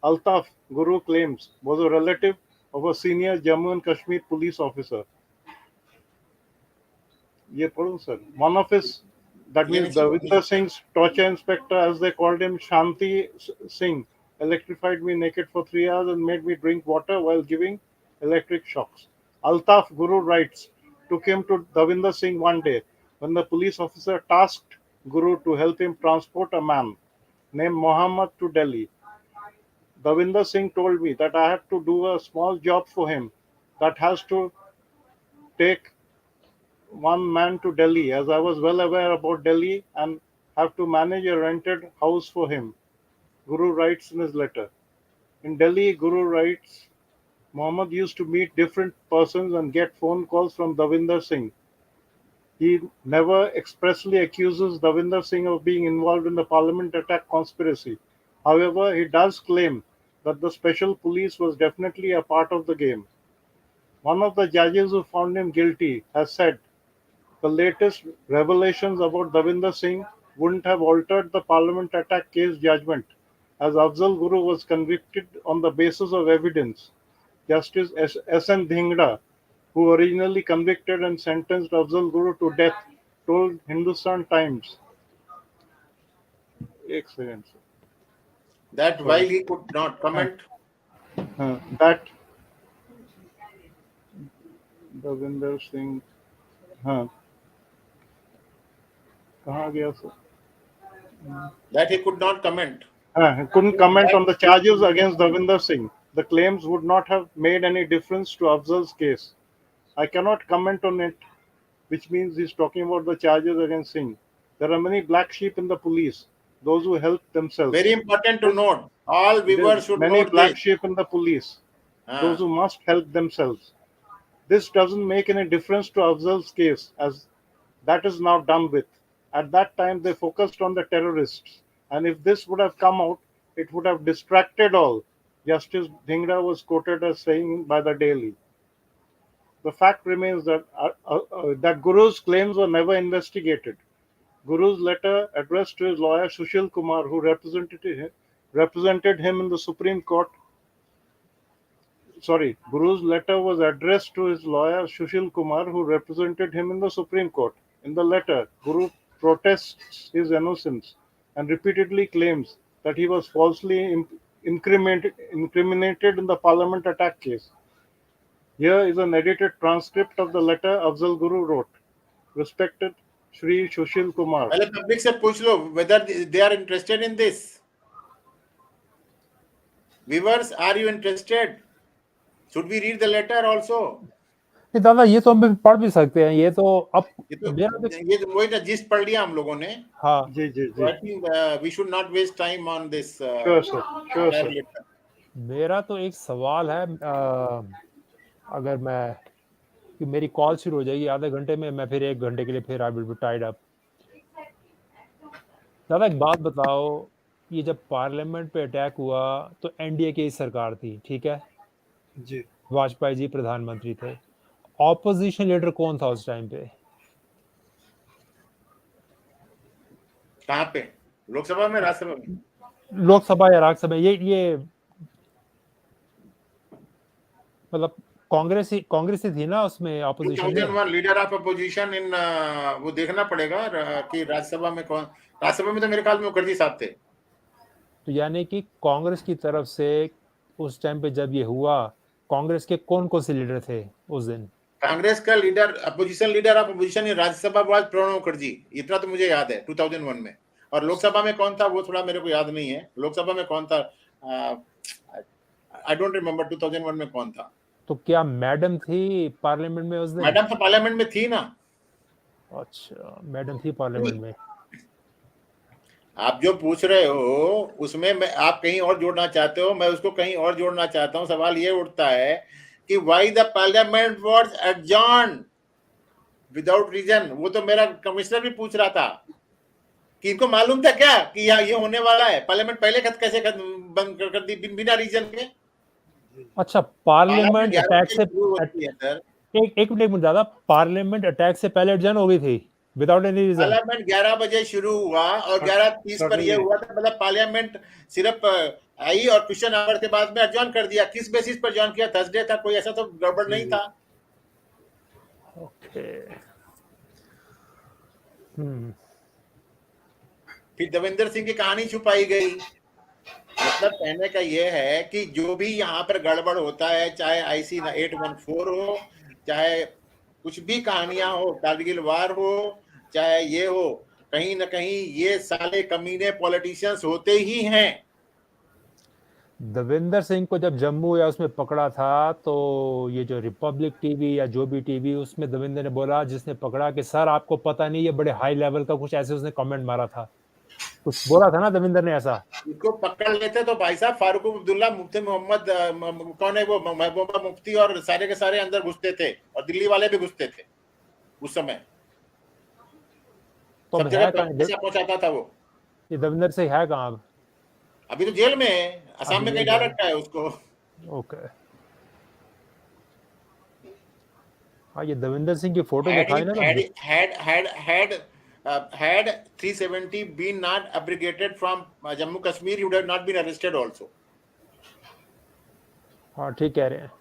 Altaf, Guru claims, was a relative of a senior Jammu and Kashmir police officer. One of his, that means Davinder Singh's torture inspector, as they called him, Shanti Singh, electrified me naked for 3 hours and made me drink water while giving electric shocks. Altaf, Guru writes, took him to Davinder Singh one day when the police officer tasked Guru to help him transport a man named Mohammed to Delhi. Davinder Singh told me that I had to do a small job for him that has to take one man to Delhi, as I was well aware about Delhi and have to manage a rented house for him, Guru writes in his letter. In Delhi, Guru writes, Mohammed used to meet different persons and get phone calls from Davinder Singh. He never expressly accuses Davinder Singh of being involved in the parliament attack conspiracy. However, he does claim that the special police was definitely a part of the game. One of the judges who found him guilty has said, the latest revelations about Davinder Singh wouldn't have altered the parliament attack case judgment, as Afzal Guru was convicted on the basis of evidence. Justice S.N. Dhingra, who originally convicted and sentenced Afzal Guru to death, told Hindustan Times. Excellent. That while he could not comment. That Davinder Singh. That he could not comment. He couldn't comment on the charges against Davinder Singh. The claims would not have made any difference to Afzal's case. I cannot comment on it, which means he's talking about the charges against Singh. There are many black sheep in the police, those who help themselves. Very important to note. All viewers should many note black this. sheep in the police, those who must help themselves. This doesn't make any difference to Afzal's case, as that is now done with. At that time, they focused on the terrorists, and if this would have come out, it would have distracted all. Justice Dhingra was quoted as saying by the Daily. The fact remains that that Guru's claims were never investigated. Guru's letter addressed to his lawyer Sushil Kumar, who represented him in the Supreme Court. Guru's letter was addressed to his lawyer Sushil Kumar, who represented him in the Supreme Court. In the letter, Guru protests his innocence and repeatedly claims that he was falsely incriminated in the parliament attack case. Here is an edited transcript of the letter Afzal Guru wrote. Respected Shri Sushil Kumar. पहले public से पूछ लो whether they are interested in this. Viewers, are you interested? Should we read the letter also? नहीं दादा, ये तो हम पढ़ भी सकते हैं. ये तो अब ये तो वही ना जिस पढ़ लिया हम लोगों ने. हाँ जी. So I think we should not waste time on this. Sure, sir. मेरा तो एक सवाल है, अगर मैं कि मेरी कॉल शुरू हो जाएगी आधे घंटे में, मैं फिर 1 घंटे के लिए फिर I will be tied up. दादा एक बात बताओ, ये जब पार्लियामेंट पे अटैक हुआ तो एनडीए की सरकार थी, ठीक है, जी वाजपेयी जी प्रधानमंत्री थे, ऑपोजिशन लीडर कौन था उस टाइम पे? कहाँ पे? लोकसभा में, राज्यसभा में? लोकसभा या राज्यसभा, ये मतलब कांग्रेस ही थी ना उसमें ऑपोजिशन में? 2001 लीडर ऑफ अपोजिशन इन, वो देखना पड़ेगा कि राज्यसभा में कौन। राज्यसभा में तो मेरे ख्याल में मुखर्जी साहब थे। तो यानी कि कांग्रेस की तरफ से उस टाइम पे जब ये हुआ, कांग्रेस के कौन कौन से लीडर थे उस दिन? कांग्रेस का leader, opposition leader of opposition in Rajya Sabha was Pranab Mukherjee, इतना तो मुझे याद है 2001 में। और लोकसभा में कौन था वो थोड़ा मेरे को याद नहीं है। लोकसभा में कौन था, आई डोंट रिमेम्बर 2001 में कौन था। तो क्या मैडम थी पार्लियामेंट में उस दिन? मैडम तो पार्लियामेंट में थी ना। अच्छा, मैडम थी पार्लियामेंट में। आप जो पूछ रहे हो उसमें मैं, आप कहीं और जोड़ना चाहते हो, मैं उसको कहीं और जोड़ना चाहता हूं। सवाल ये उठता है कि why the parliament was adjourned without reason. वो तो मेरा कमिश्नर भी पूछ रहा था कि इनको मालूम था क्या कि ये होने वाला है। पार्लियामेंट पहले कैसे बंद कर दी बिना रीजन के? अच्छा, पार्लियामेंट अटैक से होती है सर। एक मिनट दादा, पार्लियामेंट अटैक से पहले एडजर्न हो गई थी विदाउट एनी रीजन? पार्लियामेंट 11 बजे शुरू हुआ और 11:30 पर यह हुआ था। मतलब पार्लियामेंट सिर्फ आई और क्वेश्चन आवर के बाद में एडजॉर्न कर दिया। किस बेसिस पर एडजॉर्न किया? थर्सडे था, कोई ऐसा तो गड़बड़ नहीं था। ओके। फिर देवेंद्र सिंह की कहानी छुपाई गई। मतलब कहने का यह है कि जो भी यहाँ पर गड़बड़ होता है, चाहे IC 814 हो, चाहे कुछ भी कहानियां हो, कारगिल वार हो, चाहे ये हो, कहीं ना कहीं ये साले कमीने पॉलिटिशियंस होते ही हैं। देवेंद्र सिंह को जब जम्मू या उसमें पकड़ा था तो ये जो रिपब्लिक टीवी या जो भी टीवी, उसमें देवेंद्र ने बोला, जिसने पकड़ा, कि सर आपको पता नहीं ये बड़े हाई लेवल का, कुछ ऐसे उसने कमेंट मारा था, कुछ बोला था ना देवेंद्र ने ऐसा? इसको पकड़ लेते तो भाई साहब फारूक अब्दुल्ला, मुफ्ती मोहम्मद, कौन है वो, महबूबा मुफ्ती और सारे के सारे अंदर घुसते थे और दिल्ली वाले भी घुसते थे उस समय। तो सब जगह पैसा पहुंचाता था वो। ये देवेंद्र सिंह है कहाँ अब? अभी तो जेल में है, असम में कहीं डाल रखा है उसको। ओके। हाँ, ये देवेंद्र सिंह की फोटो दिखाई ना। Had 370 been not abrogated from Jammu Kashmir, he would have not been arrested also. हाँ, ठीक कह रहे हैं।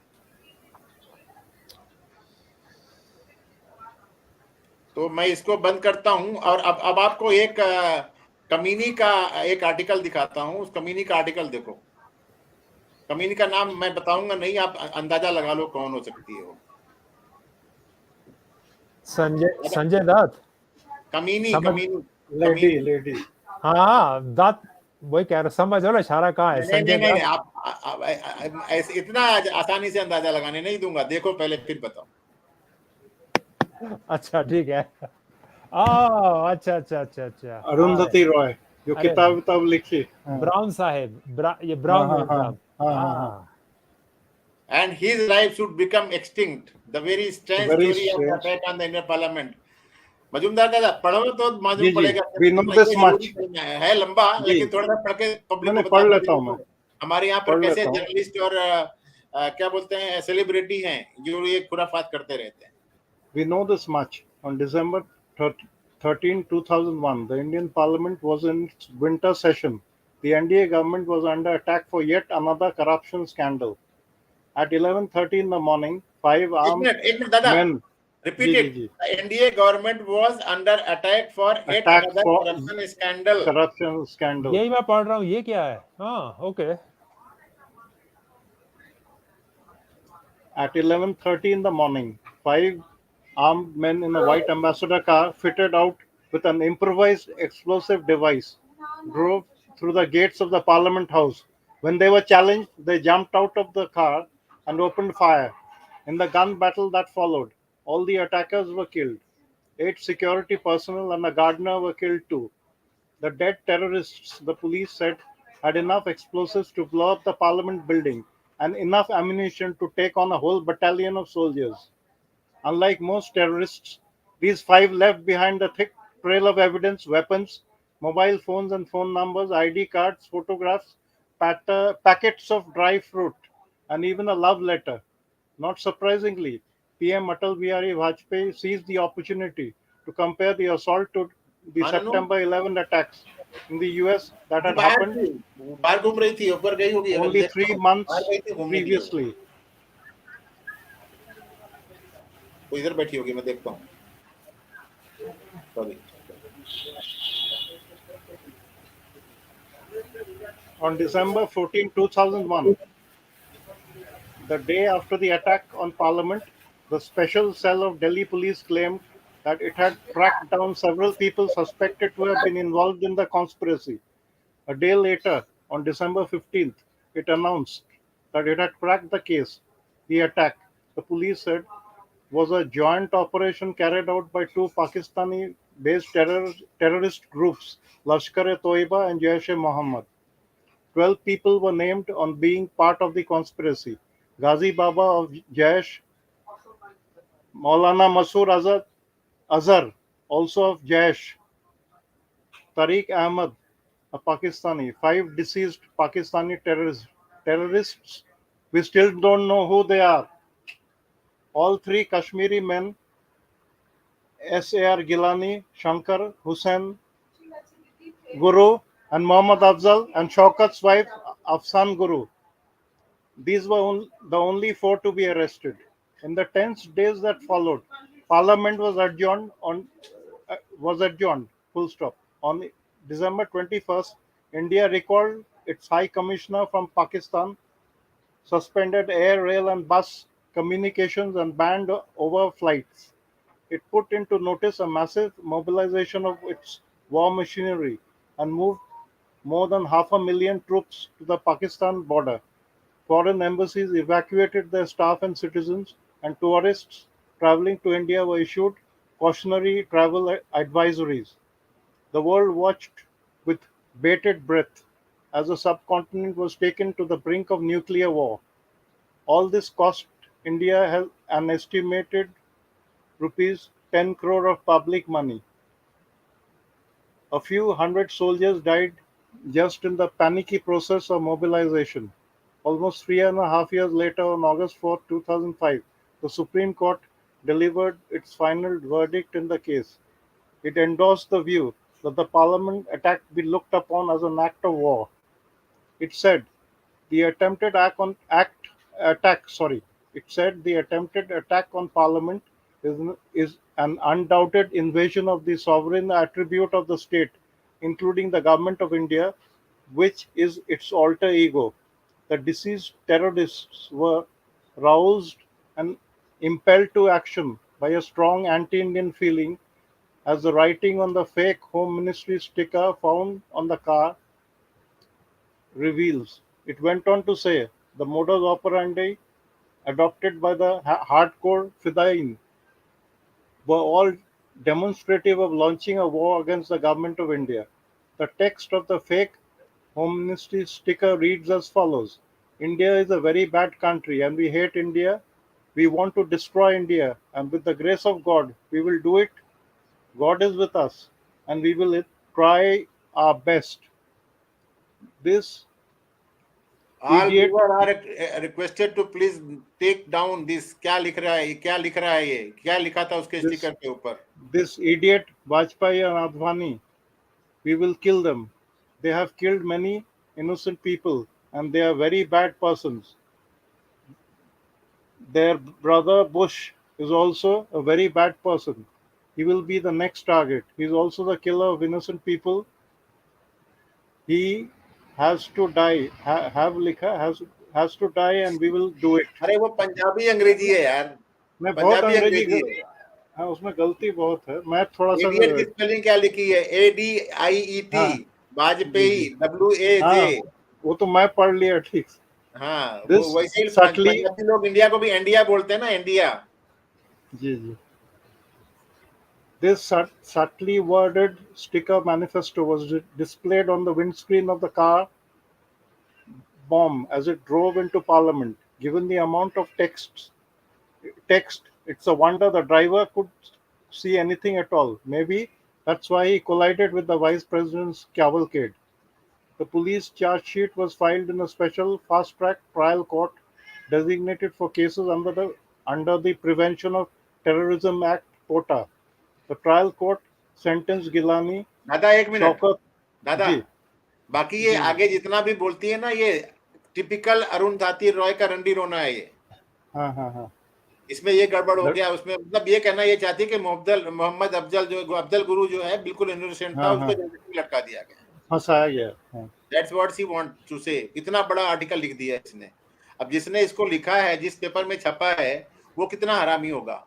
तो मैं इसको बंद करता हूं और अब आपको एक कमीनी का एक आर्टिकल दिखाता हूं। उस कमीनी का आर्टिकल देखो। कमीनी का नाम मैं बताऊंगा नहीं, आप अंदाजा लगा लो कौन हो सकती है वो। संजय दत्त। कमीनी लेडी। हाँ, दत्त, वही कह रहा, समझ लो इशारा कहाँ है। संजय दत्त। आप ऐसे इतना आसानी से अंदाजा लगाने नहीं दूंगा, देखो पहले फिर बताओ। अच्छा ठीक है। अच्छा। अरुंधति रॉय जो किताब लिखी, ब्राउन साहेब, ये ब्राउन साहब। And his life should become extinct. The very strange story of the attack on the Indian Parliament. Majumdar दादा पढ़ो तो मालूम पड़ेगा। है लंबा, लेकिन थोड़ा सा पढ़ के पब्लिक को पढ़ लेता हूँ मैं। हमारे यहाँ पर कैसे जर्नलिस्ट और क्या बोलते हैं सेलिब्रिटी हैं जो ये खुराफात करते रहते हैं। We know this much. On December 13, 2001, the Indian Parliament was in its winter session. The NDA government was under attack for yet another corruption scandal. At 11:30 in the morning, 5 armed men. Repeat it. The NDA government was under attack for yet another corruption scandal. Corruption scandal. यही मैं पढ़ रहा हूँ, ये क्या है? हाँ, okay. At 11:30 in the morning, 5 armed men in a white ambassador car fitted out with an improvised explosive device drove through the gates of the Parliament House. When they were challenged, they jumped out of the car and opened fire. In the gun battle that followed, all the attackers were killed. 8 security personnel and a gardener were killed too. The dead terrorists, the police said, had enough explosives to blow up the parliament building and enough ammunition to take on a whole battalion of soldiers. Unlike most terrorists, these five left behind a thick trail of evidence, weapons, mobile phones and phone numbers, ID cards, photographs, packets of dry fruit, and even a love letter. Not surprisingly, PM Atal Bihari Vajpayee seized the opportunity to compare the assault to the हाँ Nannu, September 11 attacks in the US that वो had बाहर happened थी, वो बाहर घूम रही थी, ऊपर गई होगी, अगर only देखता three हूँ बाहर months गई थी घूमने के लिए previously. वो इधर बैठी होगी, मैं देखता हूँ, sorry. On December 14, 2001, the day after the attack on Parliament, the special cell of Delhi police claimed that it had tracked down several people suspected to have been involved in the conspiracy. A day later, on December 15th, it announced that it had cracked the case. The attack, the police said, was a joint operation carried out by two Pakistani based terrorist groups, Lashkar-e-Taiba and Jaish-e-Mohammed. 12 people were named on being part of the conspiracy. Ghazi Baba of Jaish, Maulana Masoor Azhar, also of Jaish, Tariq Ahmad, a Pakistani, 5 deceased Pakistani terrorists. We still don't know who they are. All 3 Kashmiri men, S.A.R. Gilani, Shankar, Hussain, Guru, and Muhammad Afzal, and Shaukat's wife, Afsan Guru. These were the only 4 to be arrested. In the tense days that followed, Parliament was adjourned. Full stop. On December 21st, India recalled its High Commissioner from Pakistan, suspended air, rail, and bus communications, and banned over flights. It put into notice a massive mobilization of its war machinery and moved more than 500,000 troops to the Pakistan border. Foreign embassies evacuated their staff and citizens, and tourists traveling to India were issued cautionary travel advisories. The world watched with bated breath as the subcontinent was taken to the brink of nuclear war. All this cost India an estimated rupees 10 crore of public money. A few hundred soldiers died just in the panicky process of mobilization. Almost 3.5 years later, on August 4, 2005, the Supreme Court delivered its final verdict in the case. It endorsed the view that the Parliament attack be looked upon as an act of war. It said the attempted attack on Parliament is an undoubted invasion of the sovereign attribute of the state, including the government of India, which is its alter ego. The deceased terrorists were roused and impelled to action by a strong anti-Indian feeling, as the writing on the fake Home Ministry sticker found on the car reveals. It went on to say the modus operandi adopted by the hardcore Fidayeen were all demonstrative of launching a war against the government of India. The text of the fake Home Ministry sticker reads as follows: India is a very bad country and we hate India. We want to destroy India, and with the grace of God, we will do it. God is with us, and we will try our best. This All idiot, viewers are requested to please take down this. क्या लिख रहा है? क्या लिख रहा है ये? क्या लिखा था उसके this, स्टिकर के ऊपर? this idiot Vajpayee and Advani, we will kill them. They have killed many innocent people, and they are very bad persons. Their brother Bush is also a very bad person. He will be the next target. He is also the killer of innocent people. He has to die. Have likha has to die, and we will do it. अरे वो पंजाबी अंग्रेजी है यार, मैं बहुत पंजाबी अंग्रेजी अंग्रेजी है। हाँ, उसमें गलती बहुत है। मैं थोड़ा सा इडियट की स्पेलिंग क्या लिखी है? ADIET, हाँ जी वाजपेयी, जी WAJ। हाँ, वो तो मैं पढ़ लिया ठीक। हाँ, वो दिस वैसे ही सटली पंजाबी लोग इंडिया को भी इंडिया बोलते हैं ना, इंडिया। जी जी This subtly worded sticker manifesto was displayed on the windscreen of the car bomb as it drove into Parliament. Given the amount of text, it's a wonder the driver could see anything at all. Maybe that's why he collided with the Vice President's cavalcade. The police charge sheet was filed in a special fast-track trial court designated for cases under the Prevention of Terrorism Act (POTA). The trial court sentenced Gilani, दादा एक मिनट Shaukat दादा, जी बाकी ये जी आगे जितना भी बोलती है ना, ये टिपिकल अरुंधति रॉय का रंडी रोना है ये। हाँ हाँ हाँ इसमें ये गड़बड़ हो लड़- गया, उसमें मतलब ये कहना ये चाहती है कि मोहम्मद अफजल गुरु जो है बिल्कुल इनोसेंट था, हाँ उसको हाँ जबरदस्ती लटका दिया गया। फंसाया गया। हाँ that's what she want to say. इतना बड़ा आर्टिकल लिख दिया है इसने। अब जिसने इसको लिखा है, जिस पेपर में छपा है, वो कितना हरामी होगा।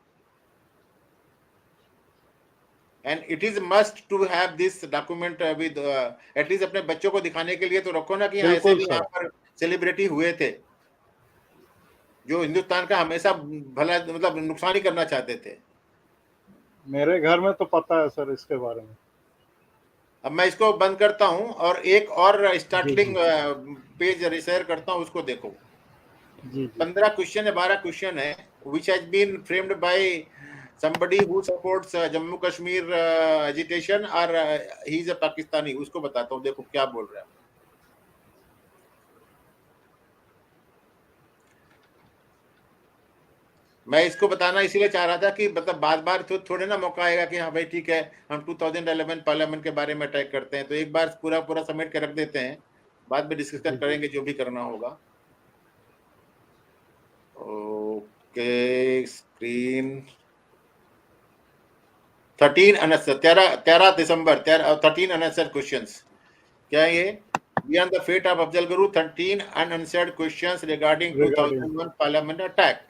And it is must to have this document with at least अपने बच्चों को दिखाने के लिए तो रखो ना कि ऐसे बिल्कुल भी यहाँ सर। पर सेलिब्रिटी हुए थे जो हिंदुस्तान का हमेशा भला मतलब नुकसान ही करना चाहते थे। मेरे घर में तो पता है सर इसके बारे में। अब मैं इसको बंद करता हूं और एक और जी स्टार्टलिंग जी पेज रिशेयर करता हूं, उसको देखो। जी जी 15 क्वेश्चन है, 12 क्वेश्चन है, which has been framed by somebody who supports Jammu Kashmir agitation or he is a Pakistani। उसको बताता हूँ, देखो क्या बोल रहा है। मैं इसको बताना इसीलिए चाह रहा था कि मतलब बार बार तो थोड़े ना मौका आएगा कि हाँ भाई ठीक है हम 2011 पार्लियामेंट के बारे में अटैक करते हैं, तो एक बार पूरा पूरा समेट के रख देते हैं, बाद में डिस्कशन जी करेंगे जो भी करना होगा। ओके, स्क्रीन 13 दिसंबर 13 unanswered questions। क्या है ये? Beyond the fate of Afzal Guru, 13 unanswered questions regarding regarding 2001 parliament attack.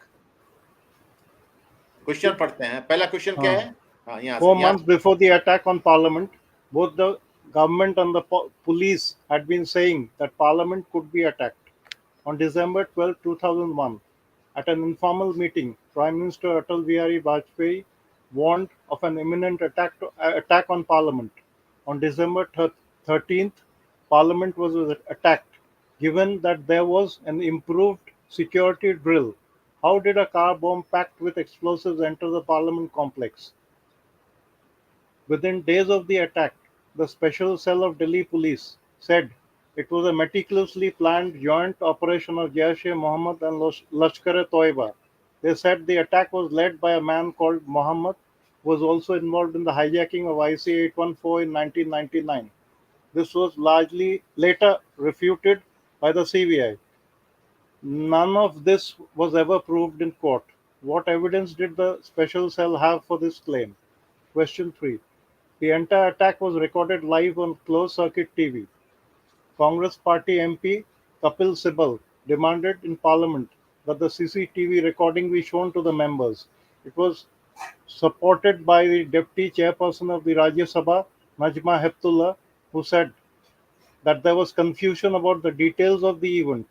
Question पढ़ते हैं। पहला क्वेश्चन क्या हाँ है? हाँ, यहाँ 4 से यहाँ months before the attack on Parliament, both the government and the police had been saying that Parliament could be attacked. On December 12, 2001, at an informal meeting, Prime Minister Atal Bihari Vajpayee warned of an imminent attack on Parliament. On December 13th, Parliament was attacked. Given that there was an improved security drill, how did a car bomb packed with explosives enter the Parliament complex? Within days of the attack, the Special Cell of Delhi Police said it was a meticulously planned joint operation of Jaish-e-Mohammed and Lashkar-e-Taiba. They said the attack was led by a man called Mohammed, who was also involved in the hijacking of IC-814 in 1999. This was largely later refuted by the CBI. None of this was ever proved in court. What evidence did the Special Cell have for this claim? Question 3. The entire attack was recorded live on closed-circuit TV. Congress Party MP Kapil Sibal demanded in Parliament that the CCTV recording be shown to the members. It was supported by the Deputy Chairperson of the Rajya Sabha, Najma Heptullah, who said that there was confusion about the details of the event.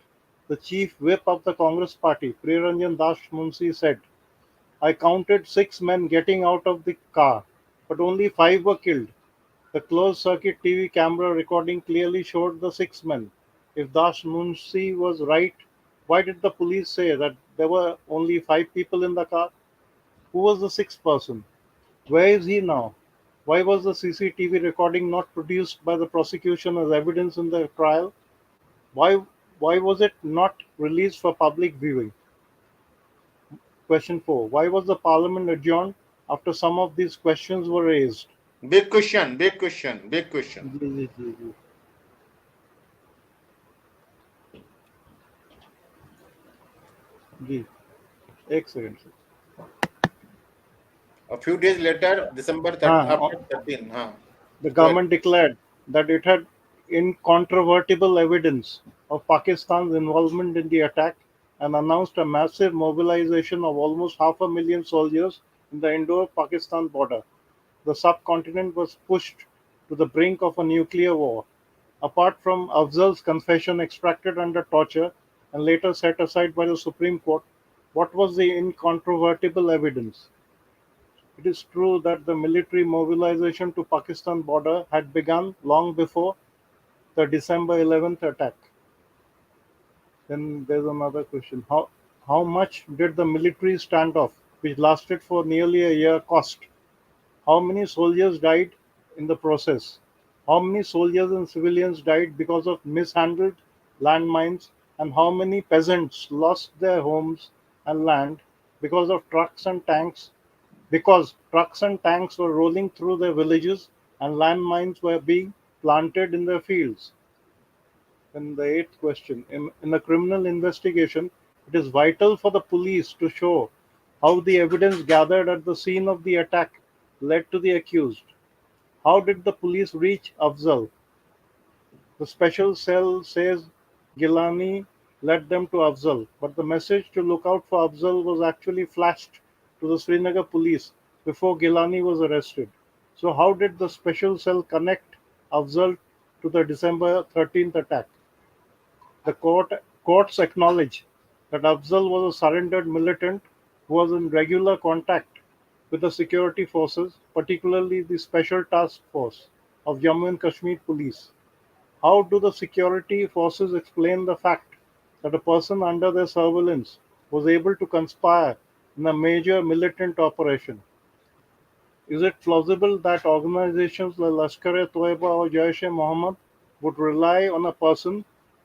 The Chief Whip of the Congress Party, Priyaranjan Das Munshi, said, I counted 6 men getting out of the car, but only 5 were killed. The closed-circuit TV camera recording clearly showed the 6 men. If Das Munshi was right, why did the police say that there were only 5 people in the car? Who was the 6th person? Where is he now? Why was the CCTV recording not produced by the prosecution as evidence in the trial? Why was it not released for public viewing? Question 4. Why was the parliament adjourned after some of these questions were raised? Big question, big question, big question. जी जी जी जी जी एक सेकंड से A few days later, December 13, हाँ after 13, हाँ, the go ahead। government declared that it had incontrovertible evidence of Pakistan's involvement in the attack and announced a massive mobilization of almost 500,000 soldiers in the Indo-Pakistan border. The subcontinent was pushed to the brink of a nuclear war. Apart from Afzal's confession extracted under torture and later set aside by the Supreme Court, what was the incontrovertible evidence? It is true that the military mobilization to Pakistan border had begun long before the December 11th attack. Then there's another question. How much did the military standoff, which lasted for nearly a year, cost? How many soldiers died in the process? How many soldiers and civilians died because of mishandled landmines? And how many peasants lost their homes and land because of trucks and tanks? Because trucks and tanks were rolling through their villages and landmines were being planted in their fields. And the eighth question, in a criminal investigation, it is vital for the police to show how the evidence gathered at the scene of the attack led to the accused. How did the police reach Afzal? The special cell says Gilani led them to Afzal, but the message to look out for Afzal was actually flashed to the Srinagar police before Gilani was arrested. So how did the special cell connect Afzal to the December 13th attack? The courts acknowledge that Afzal was a surrendered militant who was in regular contact with the security forces, particularly the Special Task Force of Jammu and Kashmir Police. How do the security forces explain the fact that a person under their surveillance was able to conspire in a major militant operation? Is it plausible that organizations like Lashkar-e-Taiba or Jaish-e-Mohammed would rely on a person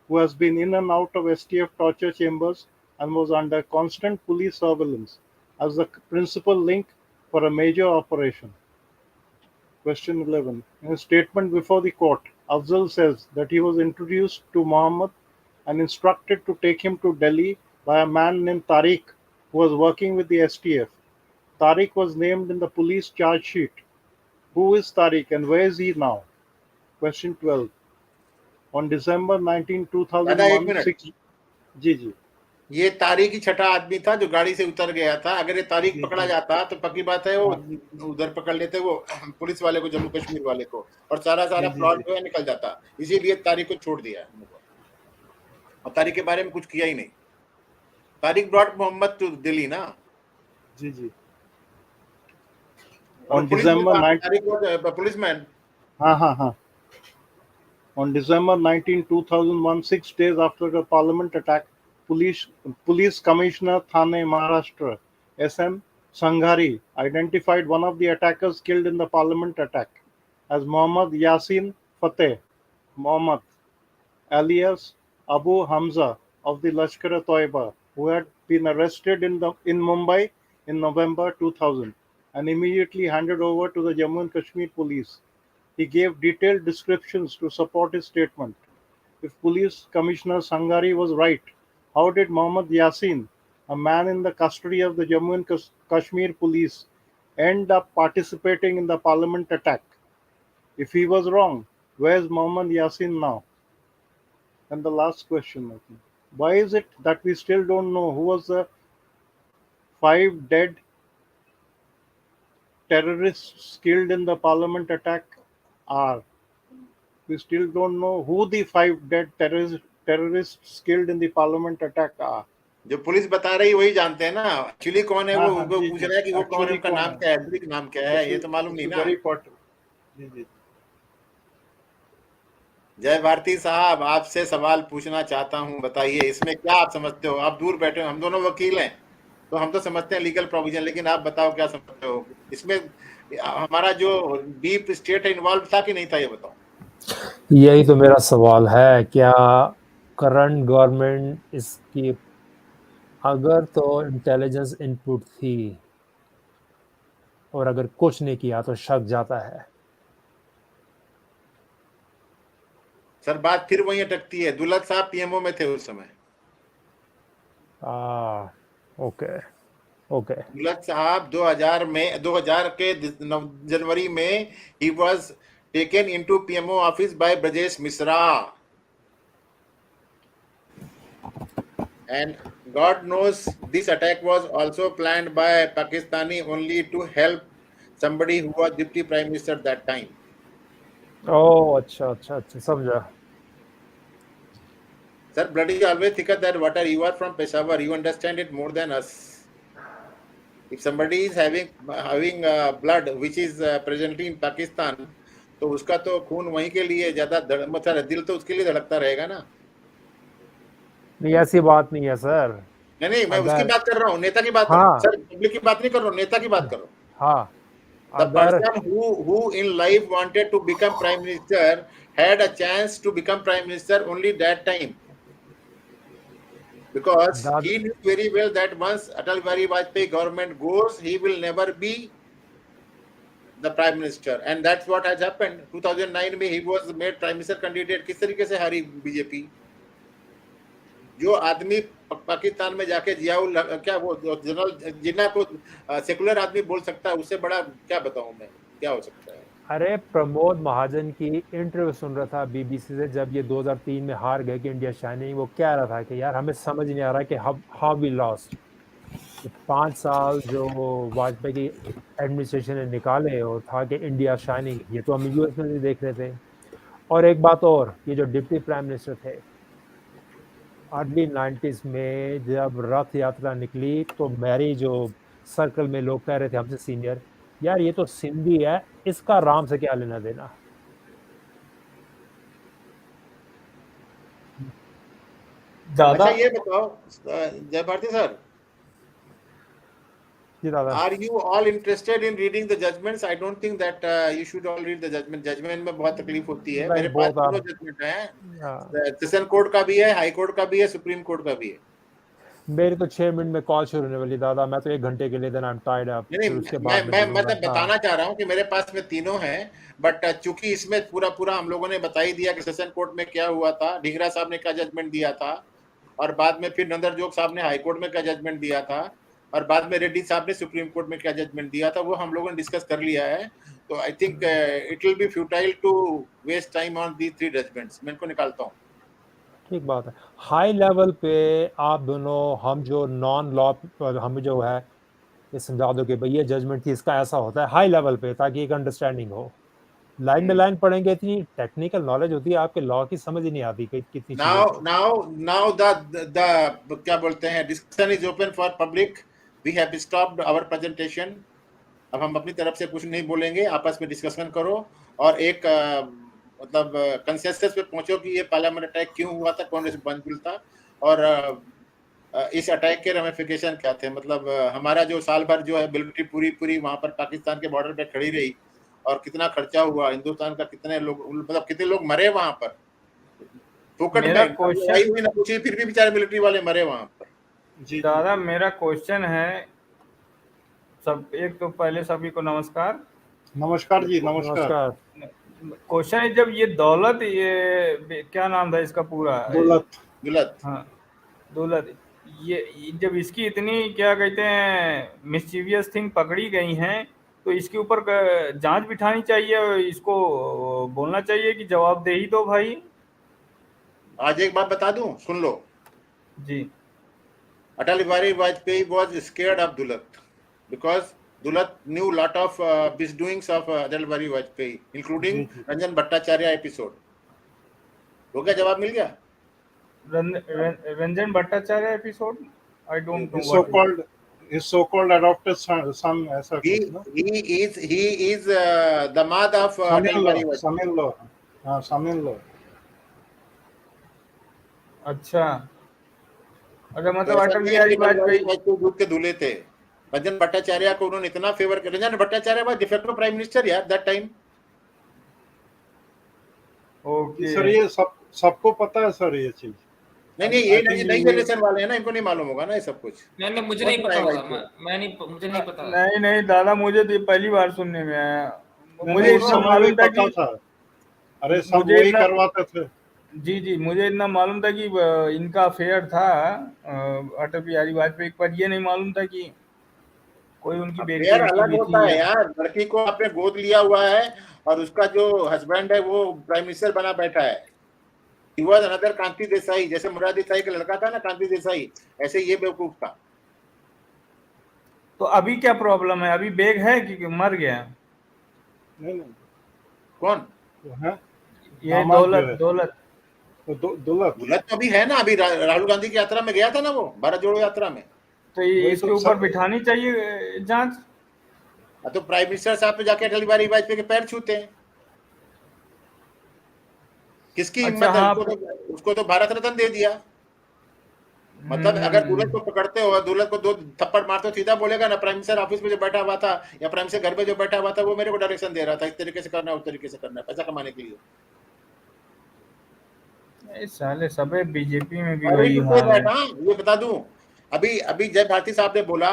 who has been in and out of STF torture chambers and was under constant police surveillance as the principal link for a major operation? Question 11. In a statement before the court, Afzal says that he was introduced to Mohammed and instructed to take him to Delhi by a man named Tariq who was working with the STF. Tariq was named in the police charge sheet. Who is Tariq and where is he now? Question 12. On December 19, दादा एक 2001, मिनट, 6... जी ये तारिक ही छठा आदमी था जो गाड़ी से उतर गया था। अगर ये तारिक जी, पकड़ा जी। जाता तो पक्की बात है वो उधर पकड़ लेते वो पुलिस वाले को, जम्मू कश्मीर वाले को, और सारा जी, जी, प्लॉट जी। जो है निकल जाता। इसीलिए तारिक को छोड़ दिया है हम लोगों ने, और तारिक के बारे में कुछ किया ही नहीं। तारिक ब्रॉट मोहम्मद टू दिल्ली ना। जी जी। और On police December 9... Tariq policeman. हाँ। On December 19, 2001, 6 days after the parliament attack, Police Commissioner Thane, Maharashtra, S.M. Sanghari, identified one of the attackers killed in the parliament attack as Mohammad Yasin Fateh Mohammad, alias Abu Hamza of the Lashkar-e-Taiba, who had been arrested in Mumbai in November 2000 and immediately handed over to the Jammu and Kashmir police. He gave detailed descriptions to support his statement. If Police Commissioner Sanghari was right, how did Mohammad Yasin, a man in the custody of the Jammu and Kashmir police, end up participating in the parliament attack? If he was wrong, where's Mohammad Yasin now? And the last question, I think. Why is it that we still don't know who was the 5 dead terrorists killed in the parliament attack are? We still don't know who the 5 dead terrorists killed in the parliament attack are. जो पुलिस बता रही वही जानते हैं ना, एक्चुअली कौन है वो, उनको जी, पूछ जी। रहा है कि वो कौन है, उनका Actually नाम कौन क्या है, एक्चुअली नाम क्या है, ये तो मालूम नहीं ना। Very important. जी जी। जय भारती साहब, आपसे सवाल पूछना चाहता हूं, बताइए इसमें क्या आप समझते हो। आप दूर बैठे हो, हम दोनों वकील हैं तो हम तो समझते हैं लीगल प्रोविजन, लेकिन आप बताओ क्या समझते हो इसमें। हमारा जो डीप स्टेट है इन्वॉल्व था कि नहीं था, ये बताओ। यही तो मेरा सवाल है, क्या करंट गवर्नमेंट इसकी अगर तो इंटेलिजेंस इनपुट थी और अगर कुछ नहीं किया तो शक जाता है। सर बात फिर वही अटकती है, दुलत साहब पीएमओ में थे उस समय। ओके। दुलत साहब 2000 के जनवरी में ही was taken into PMO office by Brajesh Mishra, and God knows this attack was also planned by Pakistani only to help somebody who was deputy prime minister at that time. अच्छा समझा। Sir, blood is always thicker than water. You are from Peshawar, you understand it more than us. If somebody is having blood which is presently in Pakistan, तो उसका तो खून वहीं के लिए ज्यादा मतलब दिल तो उसके लिए धड़कता रहेगा ना। नहीं, ऐसी बात नहीं है सर। नहीं, मैं उसकी अगर बात कर रहा हूँ, नेता की बात कर रहा हूँ हाँ सर, पब्लिक की बात नहीं कर रहा हूँ, नेता की बात कर रहा हूँ। हाँ, The अगर person who in life wanted to become prime minister had a chance to become prime minister only that time, because दाद he knew very well that once Atal Bihari Vajpayee government goes, he will never be the prime minister, and that's what has happened. 2009 में he was made prime minister candidate. किस तरीके से हारी बीजेपी? जो आदमी पाकिस्तान में जाके जियाउल क्या वो जनरल जिन्ना को सेकुलर आदमी बोल सकता है, उससे बड़ा क्या बताऊं मैं, क्या हो सकता है? अरे प्रमोद महाजन की इंटरव्यू सुन रहा था बीबीसी से, जब ये 2003 में हार गए कि इंडिया शाइनिंग, वो कह रहा था कि यार हमें समझ नहीं आ रहा कि हाउ वी लॉस्ट। 5 साल जो वाजपेयी की एडमिनिस्ट्रेशन ने निकाले और था कि इंडिया शाइनिंग, ये तो हम यूएस में भी देख रहे थे। और एक बात और, ये जो डिप्टी प्राइम मिनिस्टर थे अर्ली 90s में जब रथ यात्रा निकली, तो मेरी जो सर्कल में लोग कह रहे थे हमसे सीनियर, यार ये तो सिंधी है, इसका राम से क्या लेना देना। ज्यादा अच्छा ये बताओ जय भारती सर, जी दादा। are you all interested in reading the judgments? I don't think that you should all read the judgment. Judgement में बहुत तकलीफ होती है। नहीं, मेरे पास बहुत दोनों आप जजमेंट हैं, हाँ, सेशन कोर्ट का भी है, हाई कोर्ट का भी है, सुप्रीम कोर्ट का भी है। मेरी तो 6 मिनट में कॉल शुरू होने वाली दादा, मैं तो 1 घंटे के लिए then I am tied up, नहीं फिर उसके मैं बाद मैं मैं जुड़ूंगा। मतलब हाँ बताना चाह रहा हूँ कि मेरे पास में तीनों हैं, बट चूंकि इसमें पूरा पूरा हम लोगों ने बता ही दिया कि सेशन कोर्ट में क्या हुआ था, ढींगरा साहब ने क्या जजमेंट दिया था, और बाद में फिर नंदरजोग साहब ने हाई कोर्ट में क्या जजमेंट दिया था, और बाद में रेड्डी साहब ने सुप्रीम कोर्ट में क्या जजमेंट दिया था, वो हम लोगों ने डिस्कस कर लिया है। तो I think it will be futile to waste time on the 3 judgments. मैं इनको निकालता हूँ। ठीक बात है। हाई लेवल पे आप दोनों, हम जो नॉन लॉ, हम जो है ये समझा दो कि भाई ये जजमेंट थी, इसका ऐसा होता है हाई लेवल पे, ताकि एक अंडरस्टैंडिंग हो। लाइन में लाइन पढ़ेंगे, इतनी टेक्निकल नॉलेज होती है आपके लॉ की, समझ ही नहीं आती कि कितनी चीजें नाउ नाउ नाउ द क्या बोलते हैं, discussion is open for public. We have stopped our presentation. अब हम अपनी तरफ से कुछ नहीं बोलेंगे, आपस में डिस्कशन करो और एक मतलब कंसेंसस पे पहुंचो कि ये पार्लियामेंट अटैक क्यों हुआ था, कौन रिस्पांसिबल था, और इस अटैक के रेमिफिकेशन क्या थे। मतलब हमारा जो साल भर जो है मिलिट्री पूरी पूरी वहां पर पाकिस्तान के बॉर्डर पे खड़ी रही, और कितना खर्चा हुआ, हिंदुस्तान का कितने लोग, मतलब कितने लोग मरे वहां पर फोकट मेरा में, क्वेश्चन लड़ाई हुई ना पूछी, फिर भी बेचारे मिलिट्री वाले मरे वहां पर। जी दादा, मेरा क्वेश्चन है, सब एक तो पहले सभी को नमस्कार। नमस्कार जी, नमस्कार। नमस्कार। क्वेश्चन है, जब ये दौलत, ये क्या नाम था इसका पूरा, दौलत। हाँ दौलत, ये जब इसकी इतनी क्या कहते हैं मिस्चीवियस थिंग पकड़ी गई हैं, तो इसके ऊपर जांच बिठानी चाहिए, इसको बोलना चाहिए कि जवाबदेही दो भाई। आज एक बात बता दूं, सुन लो जी। Atal Bihari Vajpayee was scared of Dulat because Dulat knew lot of misdoings of Atal Bihari Vajpayee, including Ranjan Bhattacharya episode. हो गया, जवाब मिल गया? Ranjan Bhattacharya episode, I don't know his so-called adopted son ऐसा कुछ ना। he is दामाद of Atal Bihari Vajpayee. son-in-law। अच्छा, अगर मतलब अटल बिहारी वाजपेयी दूध के दूल्हे थे। रंजन भट्टाचार्य को उन्होंने इतना फेवर किया। Ranjan Bhattacharya was de facto prime minister यार दैट टाइम। ओके सर, ये सबको पता है सर ये चीज। नहीं, ये नई जनरेशन वाले हैं ना, इनको नहीं मालूम होगा ना ये सब कुछ। नहीं, मुझे नहीं पता होगा, मुझे नहीं पता। नहीं दादा, मुझे तो पहली बार सुनने में आया। मुझे इतना मालूम था कि अरे सब वही करवाते थे। जी, मुझे इतना मालूम था कि इनका अफेयर था अटल बिहारी वाजपेयी पर, ये नहीं मालूम था कि कोई उनकी बेटी अलग होता है यार। लड़की को आपने गोद लिया हुआ है और उसका जो हस्बैंड है वो प्राइम मिनिस्टर बना बैठा है। He was another कांति देसाई, जैसे मुराद देसाई का लड़का था ना कांति देसाई, ऐसे ये बेवकूफ था। तो अभी क्या प्रॉब्लम है? अभी बेग है कि मर गया? नहीं। कौन है? ये दौलत तो अभी है ना, अभी राहुल गांधी की यात्रा में गया था ना वो, भारत जोड़ो यात्रा में। तो इसके ऊपर बिठानी चाहिए जांच। तो प्राइम मिनिस्टर साहब तो जाके अटल बिहारी वाजपेयी के पैर छूते हैं। किसकी हिम्मत है? उसको तो भारत रत्न दे दिया। मतलब अगर दूल्हे को पकड़ते हो, दूल्हे को 2 थप्पड़ मारते हो, सीधा बोलेगा ना प्राइम मिनिस्टर ऑफिस में जो बैठा हुआ था या प्राइम मिनिस्टर घर पे जो बैठा हुआ था वो मेरे को डायरेक्शन दे रहा था, इस तरीके से करना है, उस तरीके से करना है, पैसा कमाने के लिए। साले सबे बीजेपी में भी और वही हाल है। ये बता दूं, अभी अभी जय भारती साहब ने बोला,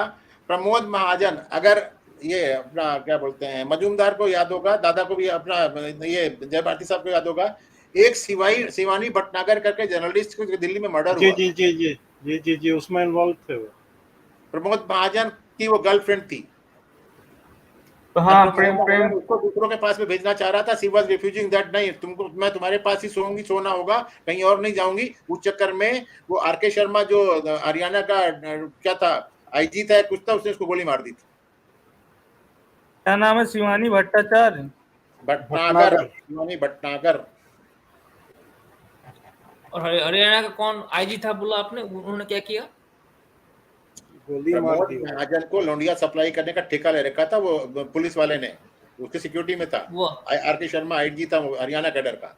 प्रमोद महाजन, अगर ये अपना क्या बोलते हैं मजूमदार को याद होगा, दादा को भी अपना ये जय भारती साहब को याद होगा, एक शिवानी भटनागर करके जर्नलिस्ट को दिल्ली में मर्डर हुआ। जी जी जी जी जी जी उसमें इन्वॉल्व थे वो। प्रमोद महाजन की वो गर्लफ्रेंड थी। हाँ, प्रेम उसको दूसरों के पास में भेजना चाह रहा था। सी वाज रिफ्यूजिंग दैट, नहीं तुमको मैं तुम्हारे पास ही सोऊंगी, सोना होगा, कहीं और नहीं जाऊंगी। उस चक्कर में वो आर.के. शर्मा जो हरियाणा का क्या था, आईजी था कुछ था, उसने उसको गोली मार दी थी। क्या नाम है? शिवानी भट्टाचार्य, शिवानी भटनागर। और हरियाणा का कौन आईजी था बोला आपने? उन्होंने क्या किया? गोली मार दी। महाजन को लौंडिया सप्लाई करने का ठेका ले रखा था वो पुलिस वाले ने, उसके सिक्योरिटी में था। आर.के. शर्मा आईजी था हरियाणा कैडर का।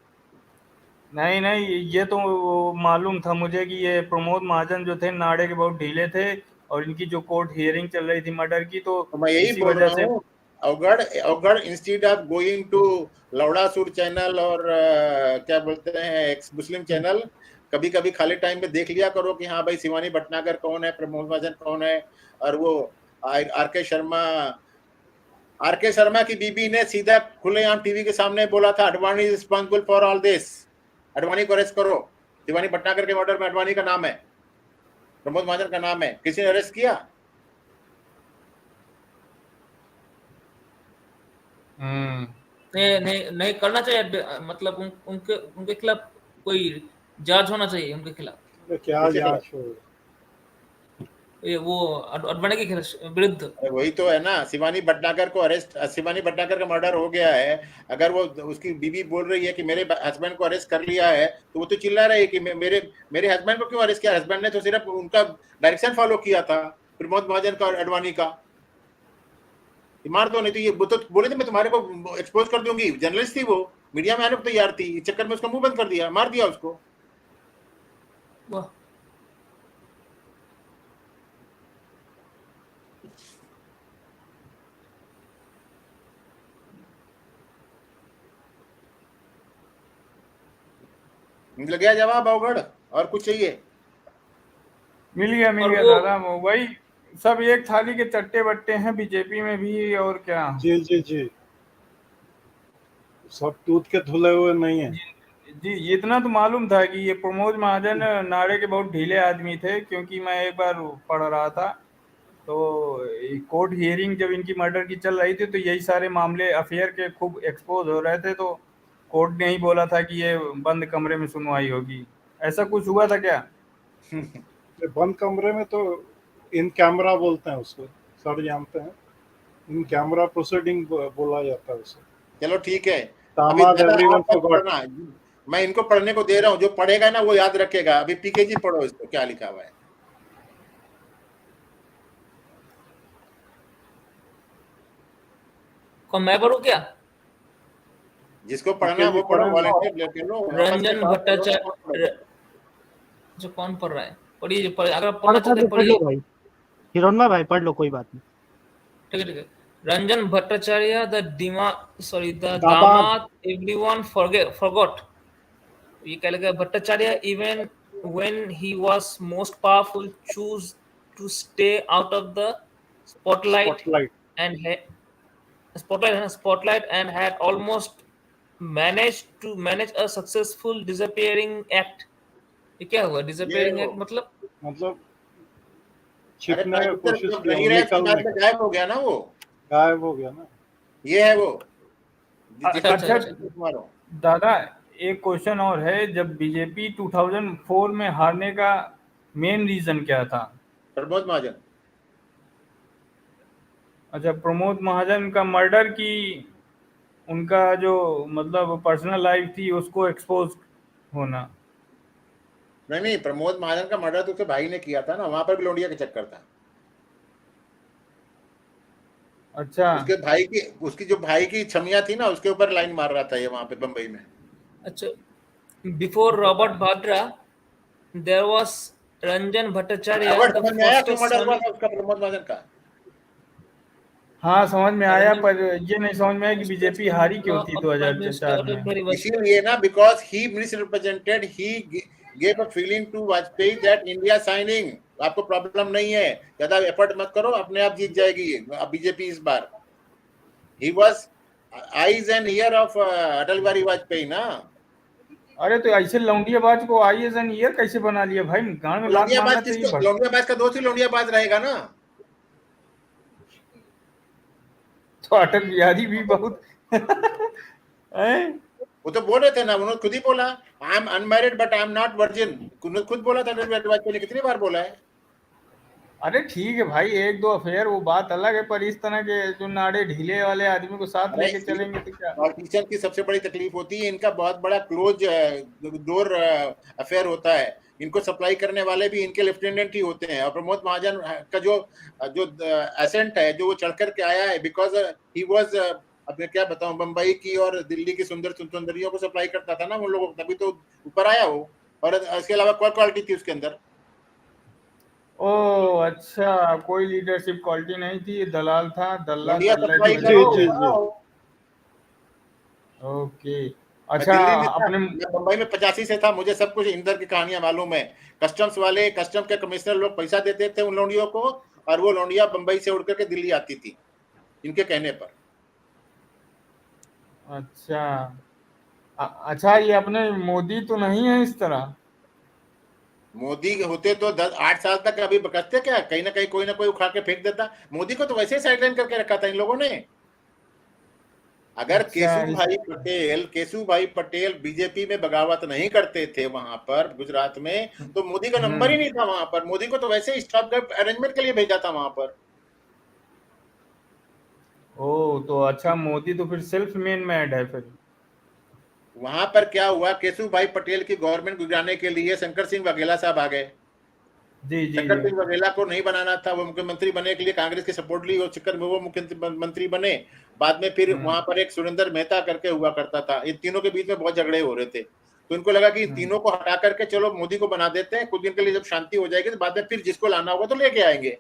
नहीं नहीं, ये तो मालूम था मुझे कि ये प्रमोद महाजन जो थे नाड़े के बहुत ढीले थे और इनकी जो कोर्ट हियरिंग चल रही थी मर्डर की, तो मैं यही इसी बोल वजह रहा से हूँ, Awagarh instead of going to लौड़ासुर चैनल और क्या बोलते हैं एक्स मुस्लिम चैनल, कभी कभी खाली टाइम में देख लिया करो कि हाँ भाई शिवानी भटनागर कौन है, प्रमोद महाजन कौन है। और वो आर.के. शर्मा की बीबी ने सीधा खुलेआम टीवी के सामने बोला था, Advani is responsible for all this, Advani को अरेस्ट करो। शिवानी भटनागर के मर्डर में अडवाणी का नाम है, प्रमोद महाजन का नाम है, किसी ने अरेस्ट किया? नहीं करना चाहिए, मतलब उनके खिलाफ कोई जांच होना चाहिए उनके खिलाफ। क्या जांच हो? ये वो अडवाणी के विरुद्ध। वही तो है ना, शिवानी भटनागर को अरेस्ट, शिवानी भटनागर का मर्डर हो गया है, अगर वो उसकी बीवी बोल रही है कि मेरे हस्बैंड को अरेस्ट कर लिया है, तो वो तो चिल्ला रही है कि मेरे हस्बैंड को क्यों अरेस्ट किया? हस्बैंड ने तो सिर्फ उनका डायरेक्शन फॉलो किया था, प्रमोद महाजन का और अडवाणी का। मार दो, नहीं तो ये तो बोले थे मैं तुम्हारे को एक्सपोज कर दूंगी, जर्नलिस्ट थी वो, मीडिया में आने को तैयार थी, इस चक्कर में उसका मुंह बंद कर दिया, मार दिया उसको। मिल गया जवाब अवगढ़, और कुछ चाहिए? मिल गया दादा, वही सब एक थाली के चट्टे बट्टे हैं बीजेपी में भी, और क्या। जी जी जी, सब टूट के धुले हुए नहीं है। जी इतना तो मालूम था कि ये प्रमोद महाजन नाड़े के बहुत ढीले आदमी थे, क्योंकि मैं एक बार पढ़ रहा था तो कोर्ट हियरिंग जब इनकी मर्डर की चल रही थी तो यही सारे मामले अफेयर के खूब एक्सपोज हो रहे थे, तो कोर्ट ने ही बोला था कि ये बंद कमरे में सुनवाई होगी। ऐसा कुछ हुआ था क्या? बंद कमरे में तो इन कैमरा बोलते हैं उसको, सर जानते हैं, इन कैमरा प्रोसीडिंग बोला जाता है उसे। चलो ठीक है, दामाद एवरीवन फॉरगॉट। मैं इनको पढ़ने को दे रहा हूँ, जो पढ़ेगा ना वो याद रखेगा। अभी पीकेजी पढ़ो, इसको क्या लिखा हुआ है। कौन, मैं पढ़ूं क्या? जिसको पढ़ना वो पढ़ो, वॉलंटियर लेके लो। रंजन भट्टाचार्य, जो कौन पढ़ रहा है पढ़िए, अगर पढ़ना चाहते पढ़िए भाई। हिरोनमा भाई पढ़ लो, कोई बात नहीं। ठीक है। रंजन भट्टाचार्य, द दामाद एवरीवन फॉरगॉट। ये क्या लगा? Bhattacharya even when he was most powerful choose to stay out of the spotlight and had almost managed to manage a successful disappearing act। ये क्या हुआ disappearing act? मतलब छिपने की कोशिश की, गायब हो गया ना, वो गायब हो गया ना, ये है वो। अच्छा दादा, एक क्वेश्चन और है, जब बीजेपी 2004 में हारने का मेन रीजन क्या था? प्रमोद महाजन। अच्छा, प्रमोद महाजन का मर्डर की उनका जो मतलब पर्सनल लाइफ थी उसको एक्सपोज होना। नहीं, प्रमोद महाजन का मर्डर तो उसके भाई ने किया था ना, वहां पर भी लौंडिया का चक्कर था। अच्छा, उसकी जो भाई की छमिया थी ना, उसके ऊपर लाइन मार रहा था ये वहां पे बंबई में। अच्छा, before Robert Vadra there was Ranjan Bhattacharya खबर the समझ में आया क्यों fastest मर्डर हुआ son. था उसका, प्रमोद महाजन का? हाँ समझ में आया, रंजन पर ये नहीं समझ में आया कि बीजेपी हारी क्यों थी of Prime Minister 2004 Atal में। Bihari Vajpayee. इसीलिए ना, because he misrepresented, he gave a feeling to Vajpayee that India signing, आपको प्रॉब्लम नहीं है, ज्यादा एफर्ट मत करो, अपने आप जीत जाएगी बीजेपी इस बार। He was eyes and ear of Atal Bihari Vajpayee ना। अरे तो ऐसे लौंडियाबाज को IAS ईयर कैसे बना लिया भाई? गांड में लात मारना चाहिए। लौंडियाबाज का दोस्त ही लौंडियाबाज रहेगा ना। तो अटल बिहारी भी बहुत वो तो बोल रहे थे ना, उन्होंने खुद ही बोला, I am unmarried but I am not virgin, खुद बोला था अटल बिहारी वाजपेयी ने, कितनी बार बोला है। अरे ठीक है भाई, एक दो अफेयर वो बात अलग है, पर इस तरह के जो नाड़े ढीले वाले आदमी को साथ लेके चलेंगे तो क्या। पॉलिटिशियन की सबसे बड़ी तकलीफ होती है, इनका बहुत बड़ा क्लोज डोर अफेयर होता है, इनको सप्लाई करने वाले भी इनके लेफ्टिनेंट ही होते हैं। और प्रमोद महाजन का जो एसेंट है, जो वो चढ़ करके आया है, बिकॉज ही वाज, अब मैं क्या बताऊं, बंबई की और दिल्ली की सुंदर सुंदरियों को सप्लाई करता था ना उन लोगों को, तभी तो ऊपर आया वो। और इसके अलावा क्या क्वालिटी थी उसके अंदर? ओ अच्छा, कोई लीडरशिप क्वालिटी नहीं थी, दलाल था, दल्ला सप्लाई करो। ओके अच्छा, दिल्ली में अपने बंबई में 85 से था, मुझे सब कुछ इंदर की कहानियां मालूम है। कस्टम्स वाले, कस्टम के कमिश्नर लोग पैसा देते थे उन लौंडियों को, और वो लौंडिया बंबई से उड़ करके दिल्ली आती थी इनके कहने पर। अच्छा ये अपने मोदी तो नहीं है इस तरह? मोदी होते तो 8 साल तक अभी बकते क्या, कहीं ना कहीं कोई ना कोई उखाड़ के फेंक देता। मोदी को तो वैसे ही साइडलाइन करके रखा था इन लोगों ने। अगर केशु भाई पटेल बीजेपी में बगावत नहीं करते थे वहां पर गुजरात में, तो मोदी का नंबर ही नहीं था वहां पर। मोदी को तो वैसे ही स्टॉप अरेंजमेंट के लिए भेजा था वहां पर। ओ तो अच्छा, मोदी तो फिर सेल्फ मेन मैड है फिर। वहां पर क्या हुआ, केशु भाई पटेल की गवर्नमेंट गिराने के लिए शंकर सिंह वाघेला साहब आ गए। शंकर सिंह वाघेला को नहीं बनाना था, वो मुख्यमंत्री बनने के लिए कांग्रेस की सपोर्ट ली, और चक्कर में वो मुख्यमंत्री बने। बाद में फिर वहां पर एक सुरेंद्र मेहता करके हुआ करता था। इन तीनों के बीच में बहुत झगड़े हो रहे थे, तो इनको लगा कि इन तीनों को हटा करके चलो मोदी को बना देते हैं, कुछ दिन के लिए जब शांति हो जाएगी तो बाद में फिर जिसको लाना होगा तो लेके आएंगे।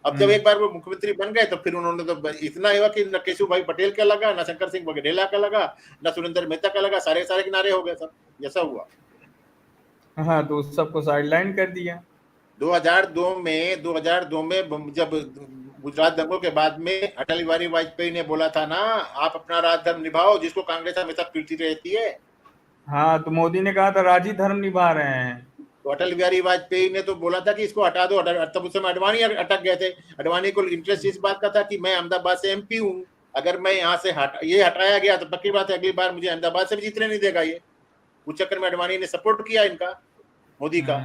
अब जब एक बार वो मुख्यमंत्री बन गए तो फिर उन्होंने तो इतना हुआ कि न केशु भाई पटेल का लगा, न शंकर सिंह वाघेला का लगा, न सुरेंद्र मेहता का लगा, सारे सारे किनारे हो गए सब। जैसा हुआ हाँ, तो सबको साइडलाइन कर दिया। 2002 में जब गुजरात दंगों के बाद में अटल बिहारी वाजपेयी ने बोला था ना, आप अपना राजधर्म निभाओ, जिसको कांग्रेस हमेशा पीटती रहती है। हाँ, तो मोदी ने कहा था राजी धर्म निभा रहे हैं। तो अटल बिहारी वाजपेयी ने तो बोला था कि इसको हटा दो। तब उस समय अडवाणी अटक गए थे। अडवाणी को इंटरेस्ट इस बात का था कि मैं अहमदाबाद से MP हूँ, अगर मैं यहाँ से ये हटाया गया तो पक्की बात है अगली बार मुझे अहमदाबाद से भी जीतने नहीं देगा ये। उस चक्कर में अडवाणी ने सपोर्ट किया इनका, मोदी का।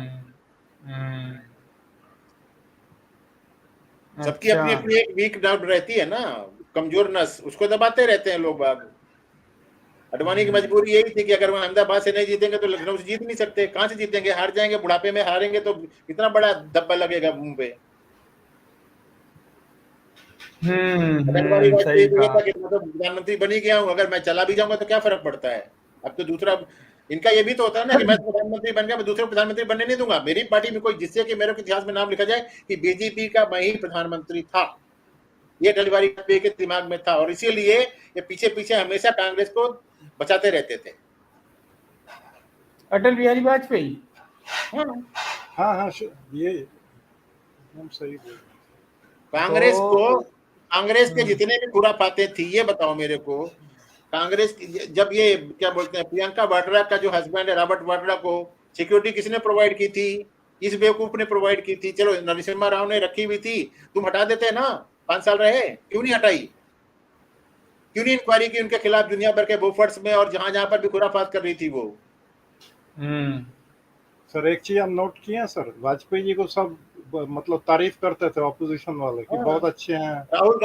सबकी अपनी अपनी एक वीक डाउट रहती है ना, कमजोर नस, उसको दबाते रहते हैं लोग बाग। अडवाणी की मजबूरी यही थी कि अगर वो अहमदाबाद से नहीं जीतेंगे तो लखनऊ से जीत नहीं सकते। कहां से जीतेंगे, हार जाएंगे, बुढ़ापे में हारेंगे तो कितना बड़ा धब्बा लगेगा मुंह पे। प्रधानमंत्री बनी गया हूं, अगर मैं चला भी जाऊंगा तो क्या फर्क पड़ता है। अब तो दूसरा इनका ये भी तो होता है ना कि मैं प्रधानमंत्री बन गया, मैं दूसरे प्रधानमंत्री बनने नहीं दूंगा। मेरी पार्टी में कोई, जिससे कि मेरे इतिहास में नाम लिखा जाए कि बीजेपी का मैं ही प्रधानमंत्री था, ये अटल बिहारी वाजपेयी के दिमाग में था। और इसीलिए ये पीछे पीछे हमेशा कांग्रेस को बचाते रहते थे। अटल बिहारी वाजपेयी, हाँ ये एकदम सही बोल। कांग्रेस के जितने भी खुराफाते थी, ये बताओ मेरे को, कांग्रेस जब ये क्या बोलते हैं, प्रियंका वाड्रा का जो हस्बैंड है रॉबर्ट वाड्रा को सिक्योरिटी किसने प्रोवाइड की थी? इस बेवकूफ ने प्रोवाइड की थी। चलो नरसिम्हा राव ने रखी हुई थी, तुम हटा देते ना, 5 साल रहे, क्यों नहीं हटाई? क्यों नहीं इंक्वायरी की उनके खिलाफ दुनिया भर के बोफर्स में और जहां जहां पर भी खुराफात कर रही थी वो? सर एक चीज हम नोट किए सर, वाजपेयी जी को सब मतलब तारीफ करते थे ऑपोजिशन वाले कि बहुत अच्छे हैं। राहुल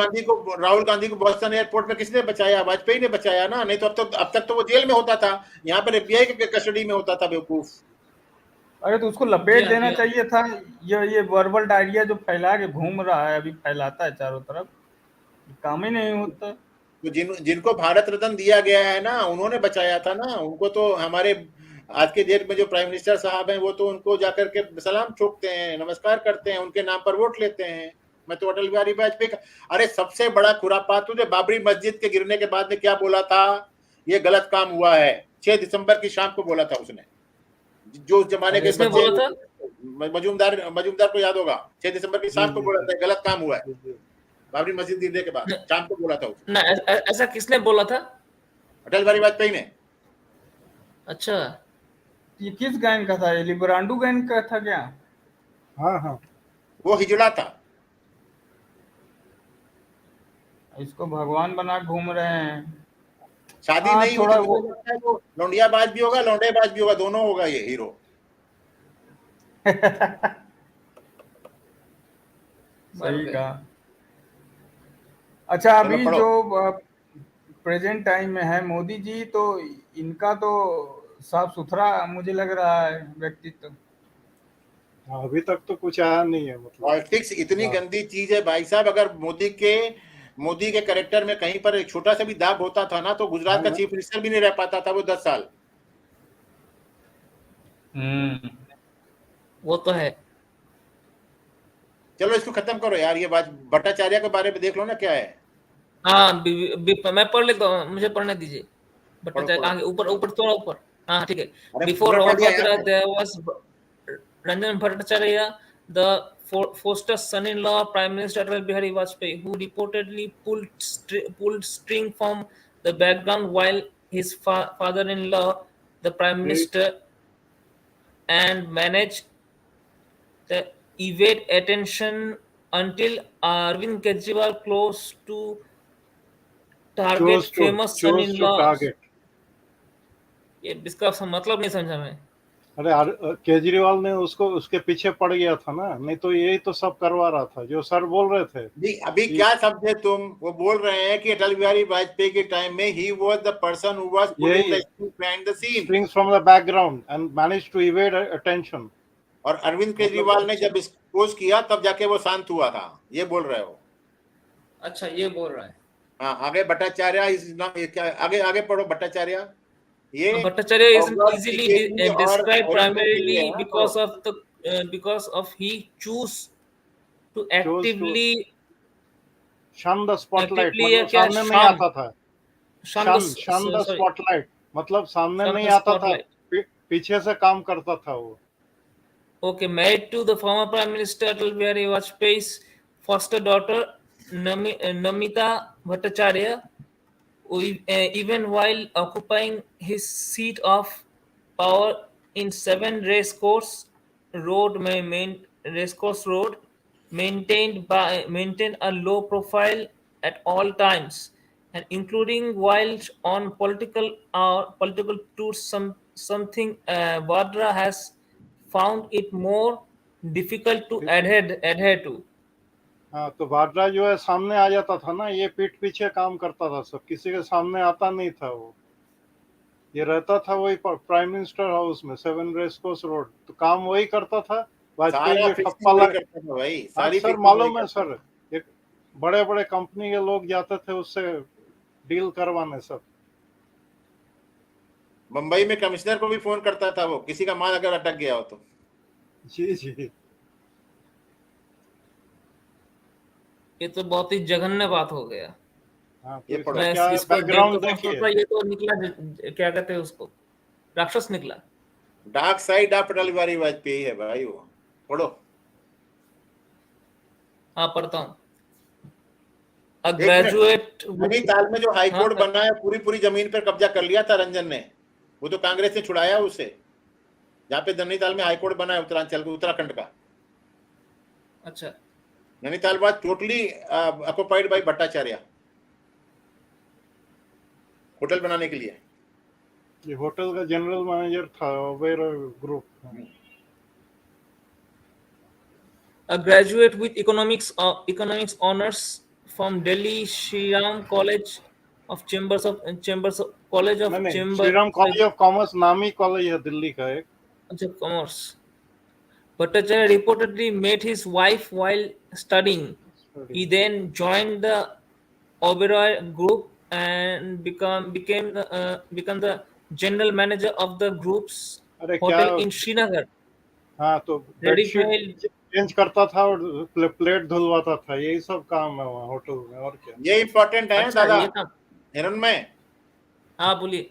गांधी को बोस्टन एयरपोर्ट में किसने बचाया? वाजपेयी ने बचाया ना, नहीं तो अब तक तो वो जेल में होता था, यहाँ पर FBI के कस्टडी में होता था बेवकूफ। अरे तो उसको लपेट देना चाहिए था। ये वर्बल डायरिया जो फैला के घूम रहा है, अभी फैलाता है चारों तरफ, काम ही नहीं होता। तो जिनको भारत रत्न दिया गया है ना, उन्होंने बचाया था ना उनको। तो हमारे आज के डेट में जो प्राइम मिनिस्टर साहब हैं वो तो उनको जाकर के सलाम ठोकते हैं, नमस्कार करते हैं, उनके नाम पर वोट लेते हैं। मैं तो अटल बिहारी वाजपेयी का, अरे सबसे बड़ा खुरापात तुझे बाबरी मस्जिद के गिरने के बाद में क्या बोला था, ये गलत काम हुआ है। 6 दिसंबर की शाम को बोला था उसने, जो उस जमाने के किसने बच्चे, बोला था? मजूमदार को याद होगा, 6 दिसंबर की शाम को बोला था गलत काम हुआ है, बाबरी मस्जिद गिरने के बाद शाम को बोला था उसने। ना ऐसा किसने बोला था? अटल बिहारी वाजपेयी ने। अच्छा, ये किस गैंग का था? ये लिबरांडू गैंग का था क्या? हाँ हाँ, वो हिजड़ा था। इसको भगवान बना घूम रहे हैं। शादी नहीं हुई थोड़ा तो मुझे लगता है वो लौंडियाबाज भी होगा, लौंडेबाज भी होगा, दोनों होगा ये हीरो। सही कहा। अच्छा, अभी जो प्रेजेंट टाइम में है मोदी जी, तो इनका तो साफ सुथरा मुझे लग रहा है व्यक्तित्व। अभी तक तो कुछ आया नहीं है, मतलब पॉलिटिक्स इतनी गंदी चीज है भाई साहब। अगर मोदी के कैरेक्टर में कहीं पर एक छोटा सा भी दाग होता था ना, तो गुजरात का चीफ मिनिस्टर भी नहीं रह पाता था वो 10 साल। वो तो है। चलो इसको खत्म करो यार, ये बात भट्टाचार्य के बारे में देख लो ना क्या है। हाँ, मैं पढ़ लेता हूँ, मुझे पढ़ने दीजिए। भट्टाचार्य आगे ऊपर थोड़ा ऊपर। हाँ ठीक है। Before there was Ranjan Bhattacharya, the foster son-in-law of Prime Minister Atal Bihari Vajpayee, who reportedly pulled string from the background while his father-in-law, the Prime Minister, and managed to evade attention until Arvind Kejriwal close to target famous son-in-law. ये इसका मतलब नहीं समझा मैं। अरे केजरीवाल ने उसको उसके पीछे पड़ गया था ना, नहीं तो यही तो सब करवा रहा था जो सर बोल रहे थे। अभी क्या समझे तुम? वो बोल रहे हैं कि अटल बिहारी वाजपेयी के टाइम में he was the person who was pulling the strings behind the scene, strings from the background and managed to evade attention. और अरविंद केजरीवाल ने जब एक्सपोज किया तब जाके वो शांत हुआ था, ये बोल रहे हो? अच्छा, ये बोल रहा है। हाँ, आगे भट्टाचार्य आगे पढ़ो। भट्टाचार्य, ये Bhattacharya is easily described primarily because of he choose to actively shun the spotlight, मतलब सामने नहीं आता था। shun the spotlight मतलब सामने नहीं आता था, पीछे से काम करता था वो। Okay, married to the former Prime Minister Atal Bihari Vajpayee's foster daughter Namita Bhattacharya, even while occupying his seat of power in 7 Racecourse Road, maintained a low profile at all times, and including while on political tours. Something Vadra has found it more difficult to adhere to. हाँ, तो वाड्रा जो है सामने आ जाता था ना, ये पीठ पीछे काम करता था, सब किसी के सामने आता नहीं था वो। ये रहता था वही प्राइम मिनिस्टर हाउस में 7 रेसकोर्स रोड, तो काम वही करता था। वाजपेयी के ठप्पा लगता था भाई, सर मालूम है सर, एक बड़े बड़े कंपनी के लोग जाते थे उससे डील करवाने सब। मुंबई में कमिश्नर को भी फोन करता था वो, किसी का माल अगर अटक गया हो तो। जी ये तो बहुत ही जघन्य बात हो गया। हाँ, ये बैकग्राउंड देखिए, ये तो निकला, क्या कहते हैं उसको, राक्षस निकला। Dark side of Atal Bihari Vajpayee है भाई वो, पढ़ो। हाँ, पढ़ता हूँ। ग्रेजुएट नैनीताल में जो हाई कोर्ट बना है, पूरी जमीन पर कब्जा कर लिया था रंजन ने, वो तो कांग्रेस ने छुड़ाया उसे। जहाँ पे नैनीताल में हाई कोर्ट बना है उत्तराखंड का। अच्छा, Nainital was totally occupied by Bhattacharya, hotel बनाने के लिए। ये होटल का जनरल मैनेजर था Oberoi group. A graduate with economics honors from Delhi Shriram College of Chambers College of Chambers, Shriram college of commerce नामी कॉलेज है दिल्ली का एक। अच्छा, commerce. Bhattacharya reportedly met his wife while studying. He then joined the Oberoi group and became the general manager of the group's अरे क्या, hotel in Srinagar. हाँ तो बेडशीट चेंज करता था और प्लेट धुलवाता था, यही सब काम है वहाँ होटल में, और क्या। ये इम्पोर्टेंट है अच्छा, दादा ये काम। हिरन में। हाँ बोलिए।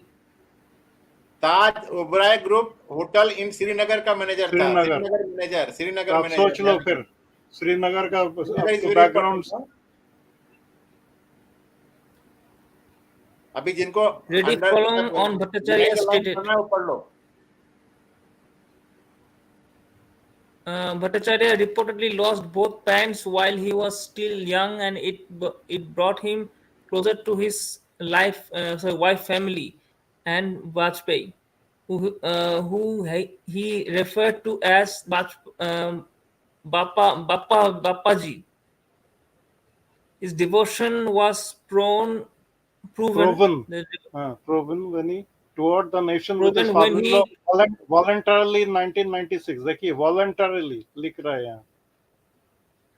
Taj Oberoi group hotel in Srinagar का मैनेजर था। श्रीनगर मैनेजर, श्रीनगर आप मैनेजर। सोच लो फिर श्रीनगर का बैकग्राउंड। अभी जिनको Ready column on Bhattacharya stated. पढ़ लो। Bhattacharya reportedly lost both parents while he was still young, and it brought him closer to his wife family and Vajpayee, who he referred to as Bappaji. His devotion was proven when he toured the nation with his father-in-law voluntarily in 1996. देखिए voluntarily लिख रहा है यहाँ,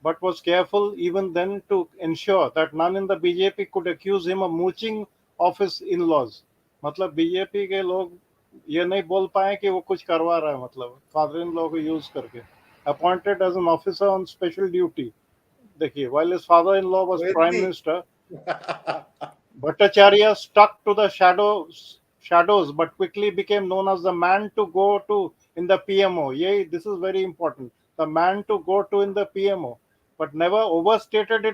but was careful even then to ensure that none in the BJP could accuse him of mooching of his in-laws. मतलब बीजेपी के लोग ये नहीं बोल पाए कि वो कुछ करवा रहा है, मतलब father-in-law को यूज करके। Appointed as an officer on special duty. देखिए, while his father-in-law was prime minister, Bhattacharya stuck to the shadows, but quickly became known as the man to go to in the PMO. This is very important. The man to go to in the PMO, but never overstated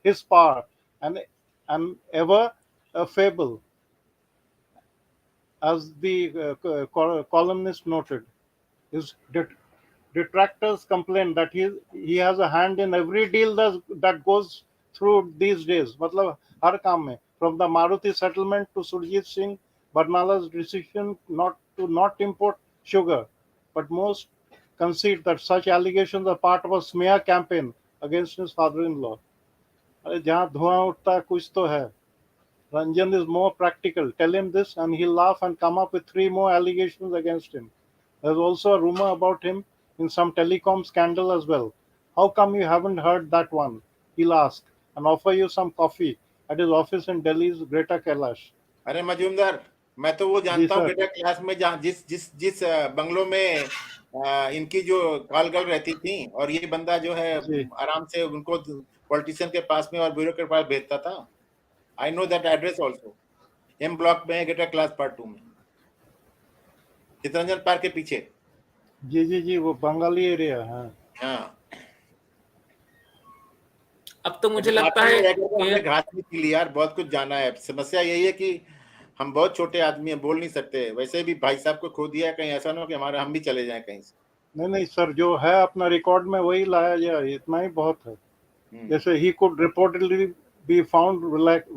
his power, and ever a fable, as the columnist noted. His detractors complain that he has a hand in every deal that goes through these days. मतलब हर काम में, from the Maruti settlement to Surjit Singh Barnala's decision not import sugar. But most concede that such allegations are part of a smear campaign against his father-in-law. अरे जहाँ धुआं उठता कुछ तो है. Ranjan is more practical. Tell him this and he'll laugh and come up with 3 more allegations against him. There's also a rumor about him in some telecom scandal as well. How come you haven't heard that one? He'll ask and offer you some coffee at his office in Delhi's Greater Kailash. अरे मजूमदार, मैं तो वो जानता हूँ ग्रेटर कैलाश में जहाँ जिस बंगलों में इनकी जो कॉल गर्ल रहती थी, और ये बंदा जो है आराम से उनको पॉलिटिशियन के पास में और ब्यूरो के पास भेजता था। I know that address also. M block में ग्रेटर क्लास पार्ट 2 में, चितरंजन पार्क के पीछे। जी वो बंगाली एरिया है। हाँ, अब तो मुझे लगता है कि घास नहीं खिली यार, बहुत कुछ जाना है। समस्या यही है कि हम बहुत छोटे आदमी हैं, बोल नहीं सकते। वैसे भी भाई साहब को खो दिया है, कहीं ऐसा ना हो कि हम भी चले जाएं कहीं से। नहीं सर, जो है अपना रिकॉर्ड में वही लाया जाए, इतना ही बहुत है। जैसे he could reportedly be found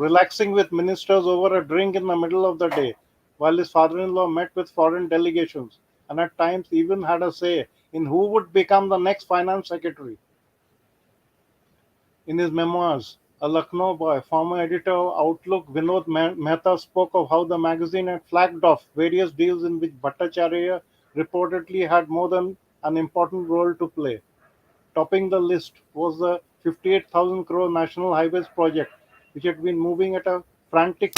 relaxing with ministers over a drink in the middle of the day, while his father-in-law met with foreign delegations and at times even had a say in who would become the next finance secretary. In his memoirs, a Lucknow boy, former editor of Outlook, Vinod Mehta, spoke of how the magazine had flagged off various deals in which Bhattacharya reportedly had more than an important role to play. Topping the list was the 58,000 crore National Highways project, which had been moving at a frantic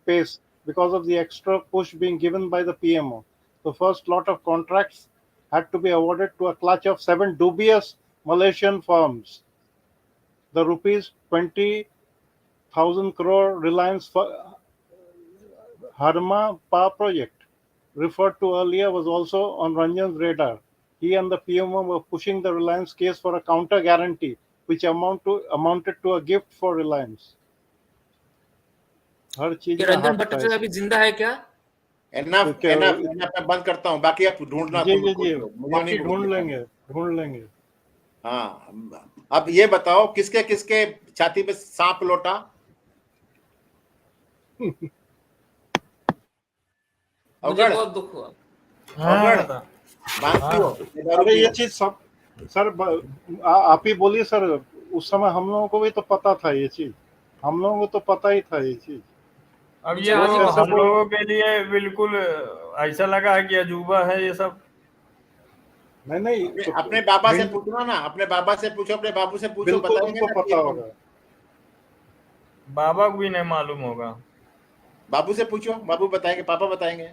pace because of the extra push being given by the PMO. The first lot of contracts had to be awarded to a clutch of 7 dubious Malaysian firms. The rupees 20,000 crore Reliance Harma power project, referred to earlier, was also on Ranjan's radar. He and the PMO were pushing the Reliance case for a counter guarantee, which amounted to a gift for Reliance. हर चीज रंजन भट्टाचार्य अभी जिंदा है क्या? एनफ बंद करता हूँ, बाकी आप ढूंढना। जी ढूंढ लेंगे। हाँ, अब ये बताओ किसके किसके छाती में सांप लौटा? मुझे बहुत दुख हुआ। अरे ये चीज सब सर आप ही बोलिए सर, उस समय हम लोगों को भी तो पता था ये चीज, हम लोगों को तो पता ही था ये चीज। अब ये हम लोगों के लिए बिल्कुल ऐसा लगा है कि अजूबा है ये सब। नहीं अपने बाबा से पूछना ना, अपने बाबा से पूछो, अपने बाबू से पूछो, बताएंगे, उनको पता होगा। बाबा को भी नहीं मालूम होगा। बाबू से पूछो, बाबू बताएंगे, पापा बताएंगे।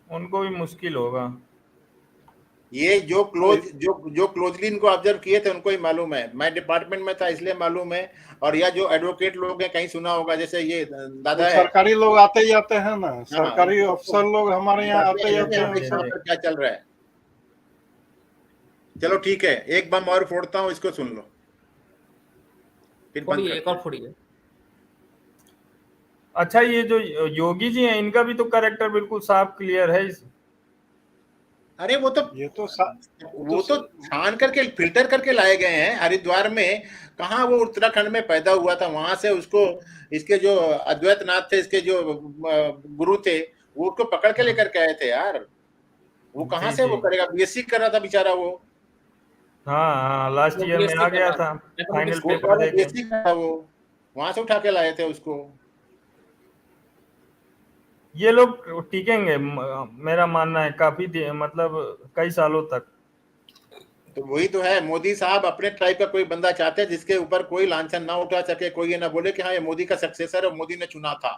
उनको भी मुश्किल होगा। ये जो क्लोजली इनको ऑब्जर्व किए थे उनको ही मालूम है। मैं डिपार्टमेंट में था इसलिए मालूम है। और या जो एडवोकेट लोग हैं, कहीं सुना होगा, जैसे ये दादा है, सरकारी लोग आते जाते हैं ना, हाँ, सरकारी अफसर लोग हमारे यहाँ आते जाते हैं। हमें क्या चल रहा है। चलो ठीक है, एक बम और फोड़ता हूँ, इसको सुन लो, फिर बंद फोड़िए, एक करते और हैं। फोड़िए। अच्छा, ये जो योगी जी हैं, इनका भी तो कैरेक्टर बिल्कुल साफ क्लियर है। अरे वो तो छान करके फिल्टर करके लाए गए हैं। हरिद्वार में, कहाँ वो उत्तराखंड में पैदा हुआ था, वहां से उसको, इसके जो अद्वैत नाथ थे, इसके जो गुरु थे, वो उसको पकड़ के लेकर के आए थे यार। वो कहाँ जी से वो जी, करेगा, बीएससी कर रहा था बेचारा वो। हाँ हाँ, लास्ट वो ईयर में बीएससी आ कर गया रहा था था, फाइनल मैथमेटिक्स कोर्ट पेपर वाले देके। बीएससी कर था वो, वहां से उठा के लाए थे उसको। ये लोग टिकेंगे, मेरा मानना है, काफी मतलब कई सालों तक। तो वही तो है, मोदी साहब अपने टाइप का कोई बंदा चाहते हैं जिसके ऊपर कोई लांछन ना उठा सके, कोई ये ना बोले कि हाँ ये मोदी का सक्सेसर है, मोदी ने चुना था।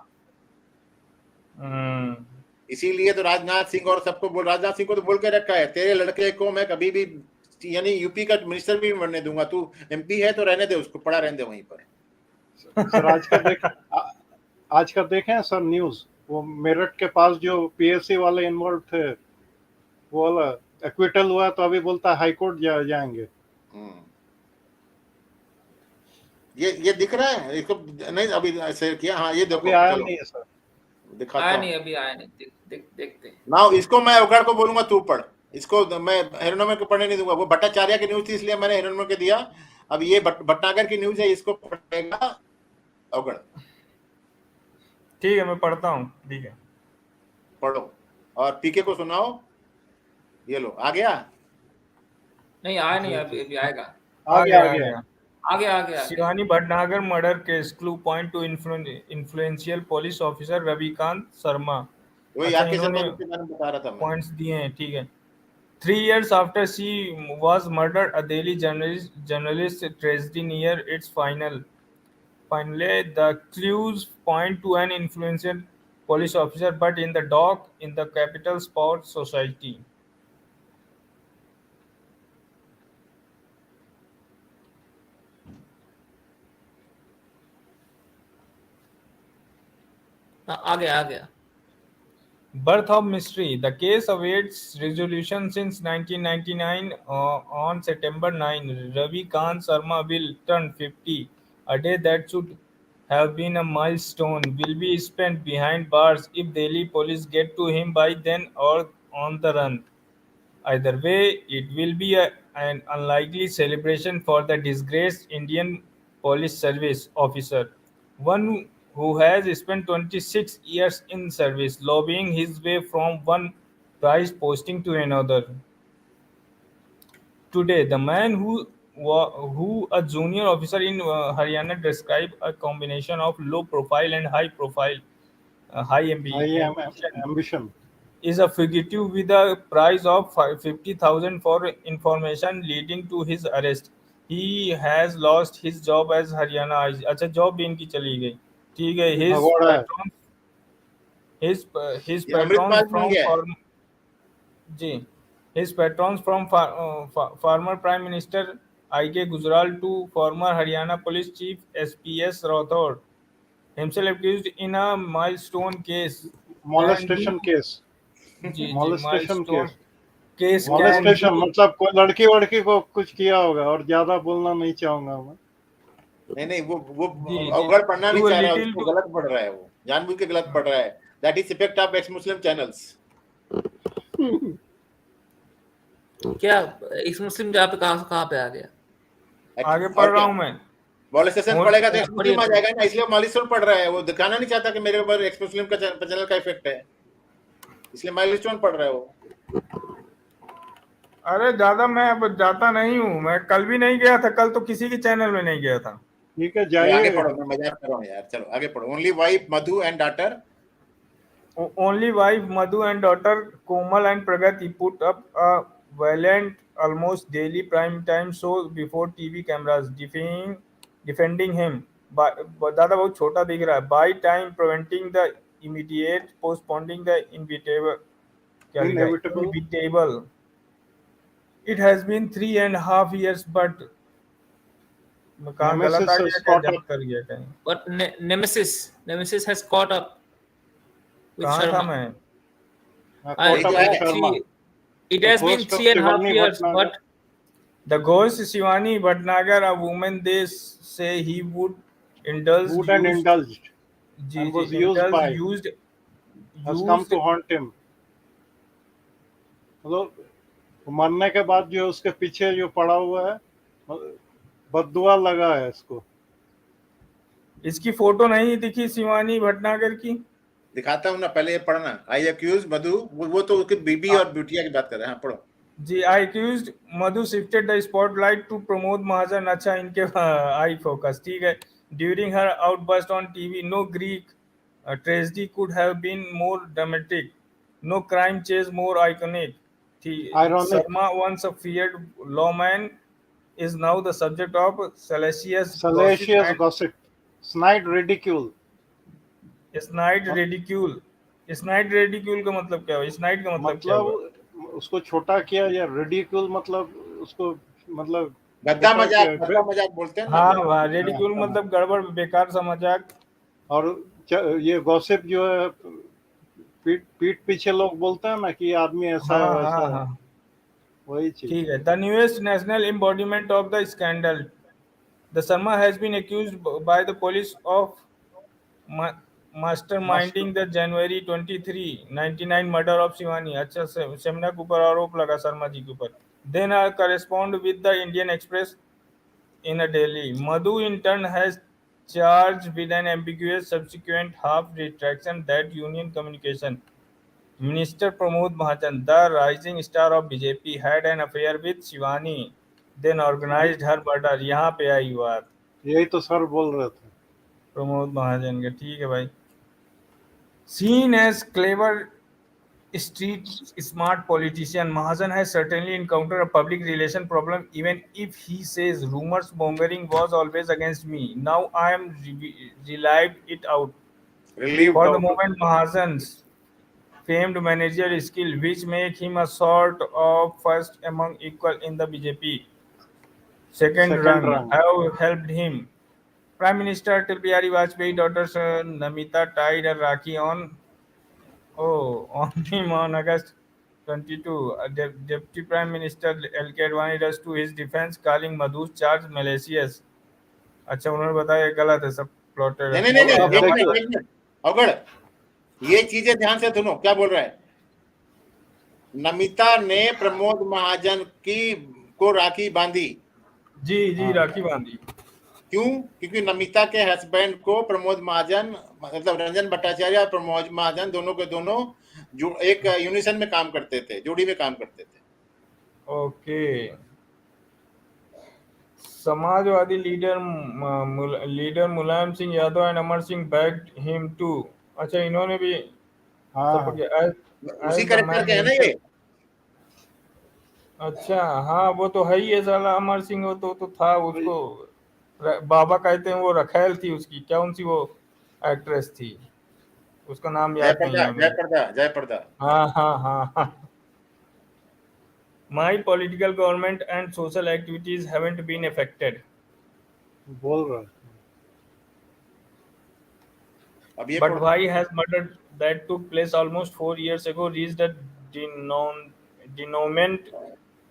इसीलिए तो राजनाथ सिंह और सबको राजनाथ सिंह को तो बोल के रखा है, तेरे लड़के को मैं कभी भी, यानी यूपी का मिनिस्टर भी बनने दूंगा, तू एमपी है तो रहने दे, उसको पड़ा रहने दे वहीं पर। सर आज का देखें सर न्यूज, वो मेरठ के पास जो पीएससी वाले इन्वॉल्व थे, वो वाला एक्विटल हुआ, तो अभी बोलता है हाईकोर्ट जाएंगे। ये दिख रहा है इसको? नहीं अभी शेयर किया, हाँ ये देखो, अभी आया चलो नहीं है सर, दिखाता आया हूँ। नहीं, अभी आया नहीं, देखते हैं। ना इसको मैं उगड़ को बोलूंगा तू पढ़, इसको मैं हिरण्मय को पढ़ने नहीं दूंगा। वो भट्टाचार्य की न्यूज थी इसलिए मैंने हिरण्मय को दिया। अब ये भटनागर की न्यूज है, इसको पढ़ेगा उगड़। ठीक है, मैं पढ़ता हूँ, ठीक है। पढ़ो और पीके को सुनाओ। ये लो, आ गया? नहीं आया नहीं, अभी आएगा। आ गया। आ गया। Shivani Bhatnagar murder case, clue point two influential police officer Ravikant Sharma. वही अच्छा, आपके इन्होंने के बारे में बता रहा था मैं। पॉइंट्स दिए हैं, ठीक है। 3 years after she was murdered, a Delhi journalist tragedy near its finally, the clues point to an influential police officer, but in the dock in the capital sport society. आ गया। Birth of mystery. The case awaits resolution since 1999. On September 9, Ravi Kant Sharma will turn 50. A day that should have been a milestone will be spent behind bars if Delhi police get to him by then or on the run. Either way, it will be an unlikely celebration for the disgraced Indian Police Service officer, one who has spent 26 years in service, lobbying his way from one prize posting to another. Today, the man who a junior officer in Haryana described a combination of low profile and high profile, ambition, is a fugitive with a price of 50,000 for information leading to his arrest. He has lost his job as Haryana IG. अच्छा, जॉब भी इनकी चली गई, ठीक है। His patrons Amritpal mill from गया है। जी, his patrons from former Prime Minister I.K. Gujral to former Haryana Police Chief SPS Rathod, himself accused in a milestone case. molestation case, ji molestation milestone case, case molestation मतलब कोई लड़की वड़की को कुछ किया होगा, और ज्यादा बोलना नहीं चाहूंगा मैं। नहीं वो जी अवगढ़ पढ़ना नहीं do a चाह रहा है, little उसको to गलत पढ़ रहा है, वो जानबूझ के गलत पढ़ रहा है। That is effect of x Muslim channels. क्या इस मुस्लिम जहाँ पे कहाँ पे आ गया? आगे पढ़ रहा हूँ मैं। मॉलेस्टेशन पढ़ेगा तो एक्स मुस्लिम आ पढ़िए। जाएगा ना, इसलिए मॉलेस्टेशन पढ़ रहा है। वो दिखाना नहीं चाहता कि मेरे ऊपर एक्स मुस्लिम का चैनल का इफेक्ट है, इसलिए मॉलेस्टेशन पढ़ रहा है वो। अरे ज्यादा मैं अब जाता नहीं हूँ, मैं कल भी नहीं गया था, कल तो किसी के चैनल में नहीं गया था। ठीक है, आगे जाइए। पढ़ो, मैं मजाक कर रहा हूँ यार, चलो आगे पढ़ो। Only wife Madhu and daughter, Only wife Madhu and daughter Komal and Pragati put up a valiant, almost daily prime time show before TV cameras, defending him. दादा बहुत छोटा दिख रहा है। By time preventing the immediate postponing the inevitable, क्या लिखा है, inevitable. It has been 3.5 years, but कहाँ गलत आ गया क्या, जंप कर गया कहीं? But Nemesis has caught up with कहाँ था Sharma. मैं? It has been 3.5 years, but the ghost Shivani Bhatnagar, a woman, they say he would indulge, indulged and was used has come to haunt him. मतलब मरने के बाद जो उसके पीछे जो पड़ा हुआ है, बद्दुआ लगा है इसको। इसकी फोटो नहीं दिखी शिवानी भटनागर की? दिखाता हूँ ना, पहले ये पढ़ना। आई एक्यूज मधु, वो तो उसकी बीबी और बिटिया की बात कर रहे हैं। हाँ, पढ़ो जी। I accuse Madhu shifted the spotlight to Pramod Mahajan. अच्छा, इनके आई फोकस, ठीक है। During her outburst on TV, no Greek tragedy could have been more dramatic, no crime chase more iconic. Sharma, once a feared lawman, is now the subject of salacious gossip, snide ridicule. Snide ridicule का मतलब क्या है? स्नाइड का मतलब क्या है? उसको छोटा किया, या रिडिक्यूल मतलब उसको, मतलब गद्दा मजाक बोलते हैं। हाँ, रिडिक्यूल मतलब गड़बड़, बेकार सा मजाक। और ये गॉसिप जो है, पीठ पीछे लोग बोलते हैं ना कि आदमी ऐसा है वैसा है, वही चीज। ठीक है। The newest national embodiment of the scandal, the Sharma has been accused by the police of masterminding the January 23, 99 murder of Shivani. अच्छा, सेमना के ऊपर आरोप लगा, शर्मा जी के ऊपर। Then I correspond with the Indian Express in a Delhi. Madhu in turn has charged with an ambiguous subsequent half retraction that union communication. Minister Pramod Mahajan, the rising star of BJP, had an affair with Shivani, then organized her murder. यहाँ पे आई बात, यही तो सर बोल रहे थे प्रमोद महाजन के। ठीक है भाई। Seen as clever street smart politician, Mahajan has certainly encountered a public relation problem, even if he says rumors mongering was always against me. Now I am relieved it out. For the moment, Mahajan's famed managerial skill, which make him a sort of first among equal in the BJP second rung, have helped him. Prime Minister Atal Bihari Vajpayee daughter Namita tied her Rakhi on him on August 22. Deputy Prime Minister L.K. Advani rushed to his defense, calling Madhu's charge malicious. अच्छा, उन्होंने बताया गलत है, सब प्लॉटेड है। नहीं, अगर ये चीजें ध्यान से सुनो, क्या बोल रहा है। नमिता ने प्रमोद महाजन को राखी बांधी। जी, राखी बांधी। क्यों? क्योंकि नमिता के हस्बैंड को प्रमोद महाजन, मतलब रंजन भट्टाचार्य और प्रमोद महाजन दोनों के दोनों जो एक यूनिसन में काम करते थे, जोड़ी में काम करते थे। Okay. Samajwadi leader Mulayam Singh Yadav and Amar Singh backed him too. अच्छा, इन्होंने भी उसी कैरेक्टर के है ना ये। अच्छा, हाँ, वो तो है ही है साला अमर सिंह। वो तो था, उसको बाबा कहते हैं। वो रखेल थी उसकी, क्या उनसी वो एक्ट्रेस थी, उसका नाम याद नहीं है। जयप्रदा। हाँ। My political government and social activities haven't been affected. बोल रहा है। But why has murder that took place almost 4 years ago reached a denouement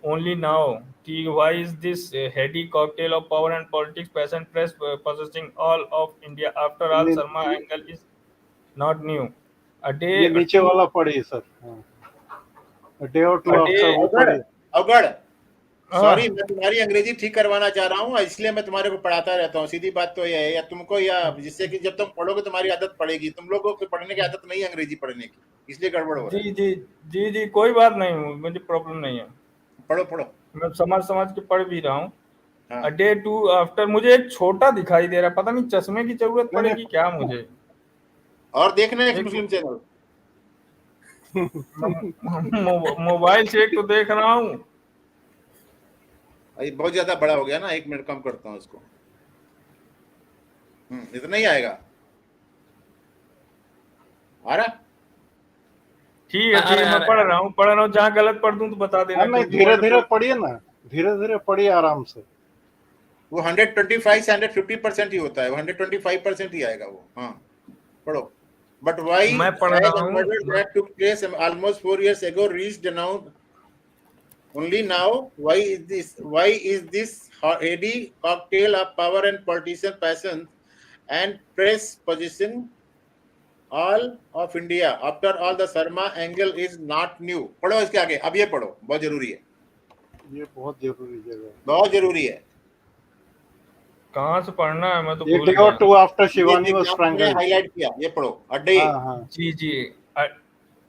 only now? Why is this heady cocktail of power and politics, passion, press possessing all of India? After all, Sharma angle is not new. A day. ये नीचे वाला पढ़िए सर। A day or two after। Awagarh, sorry, मैं तुम्हारी अंग्रेजी ठीक करवाना चाह रहा हूँ, इसलिए मैं तुम्हारे को पढ़ाता रहता हूँ। सीधी बात तो यह है, या तुमको, या जिससे कि जब तुम पढ़ोगे तुम्हारी आदत पड़ेगी। तुम लोगों को पढ़ने की आदत नहीं है अंग्रेजी पढ़ने की, इसलिए गड़बड़ हो रहा है। जी, कोई बात नहीं, मुझे प्रॉब्लम नहीं है। पढ़ो। मैं समझ के पढ़ भी रहा हूँ। A day two after, मुझे एक छोटा दिखाई दे रहा है, पता नहीं चश्मे की जरूरत पड़ेगी क्या मुझे। और देखना एक मुस्लिम चैनल। मोबाइल से एक तो देख रहा हूँ। बहुत ज्यादा बड़ा हो गया ना, 1 मिनट कम करता हूँ इसको। इतना ही आएगा। आ रहा? ठीक है, मैं पढ़ रहा हूँ, जहाँ गलत पढ़ दूं तो बता देना। नहीं, धीरे धीरे पढ़िए ना, धीरे धीरे पढ़िए आराम से। वो 125 से 150% ही होता है, 125% ही आएगा वो। हाँ पढ़ो। But why has a murder that took place almost 4 years ago reached now only now? Why is this heady cocktail of power and politician passion and press position all of India after all the Sarma angle is not new? पढ़ो इसके आगे, अब ये पढ़ो, बहुत जरूरी है, ये बहुत जरूरी जगह, बहुत जरूरी है। कहाँ से पढ़ना है, मैं तो भूल गया। Two after Shivani was strangled, highlight किया, ये पढ़ो। अ डे, जी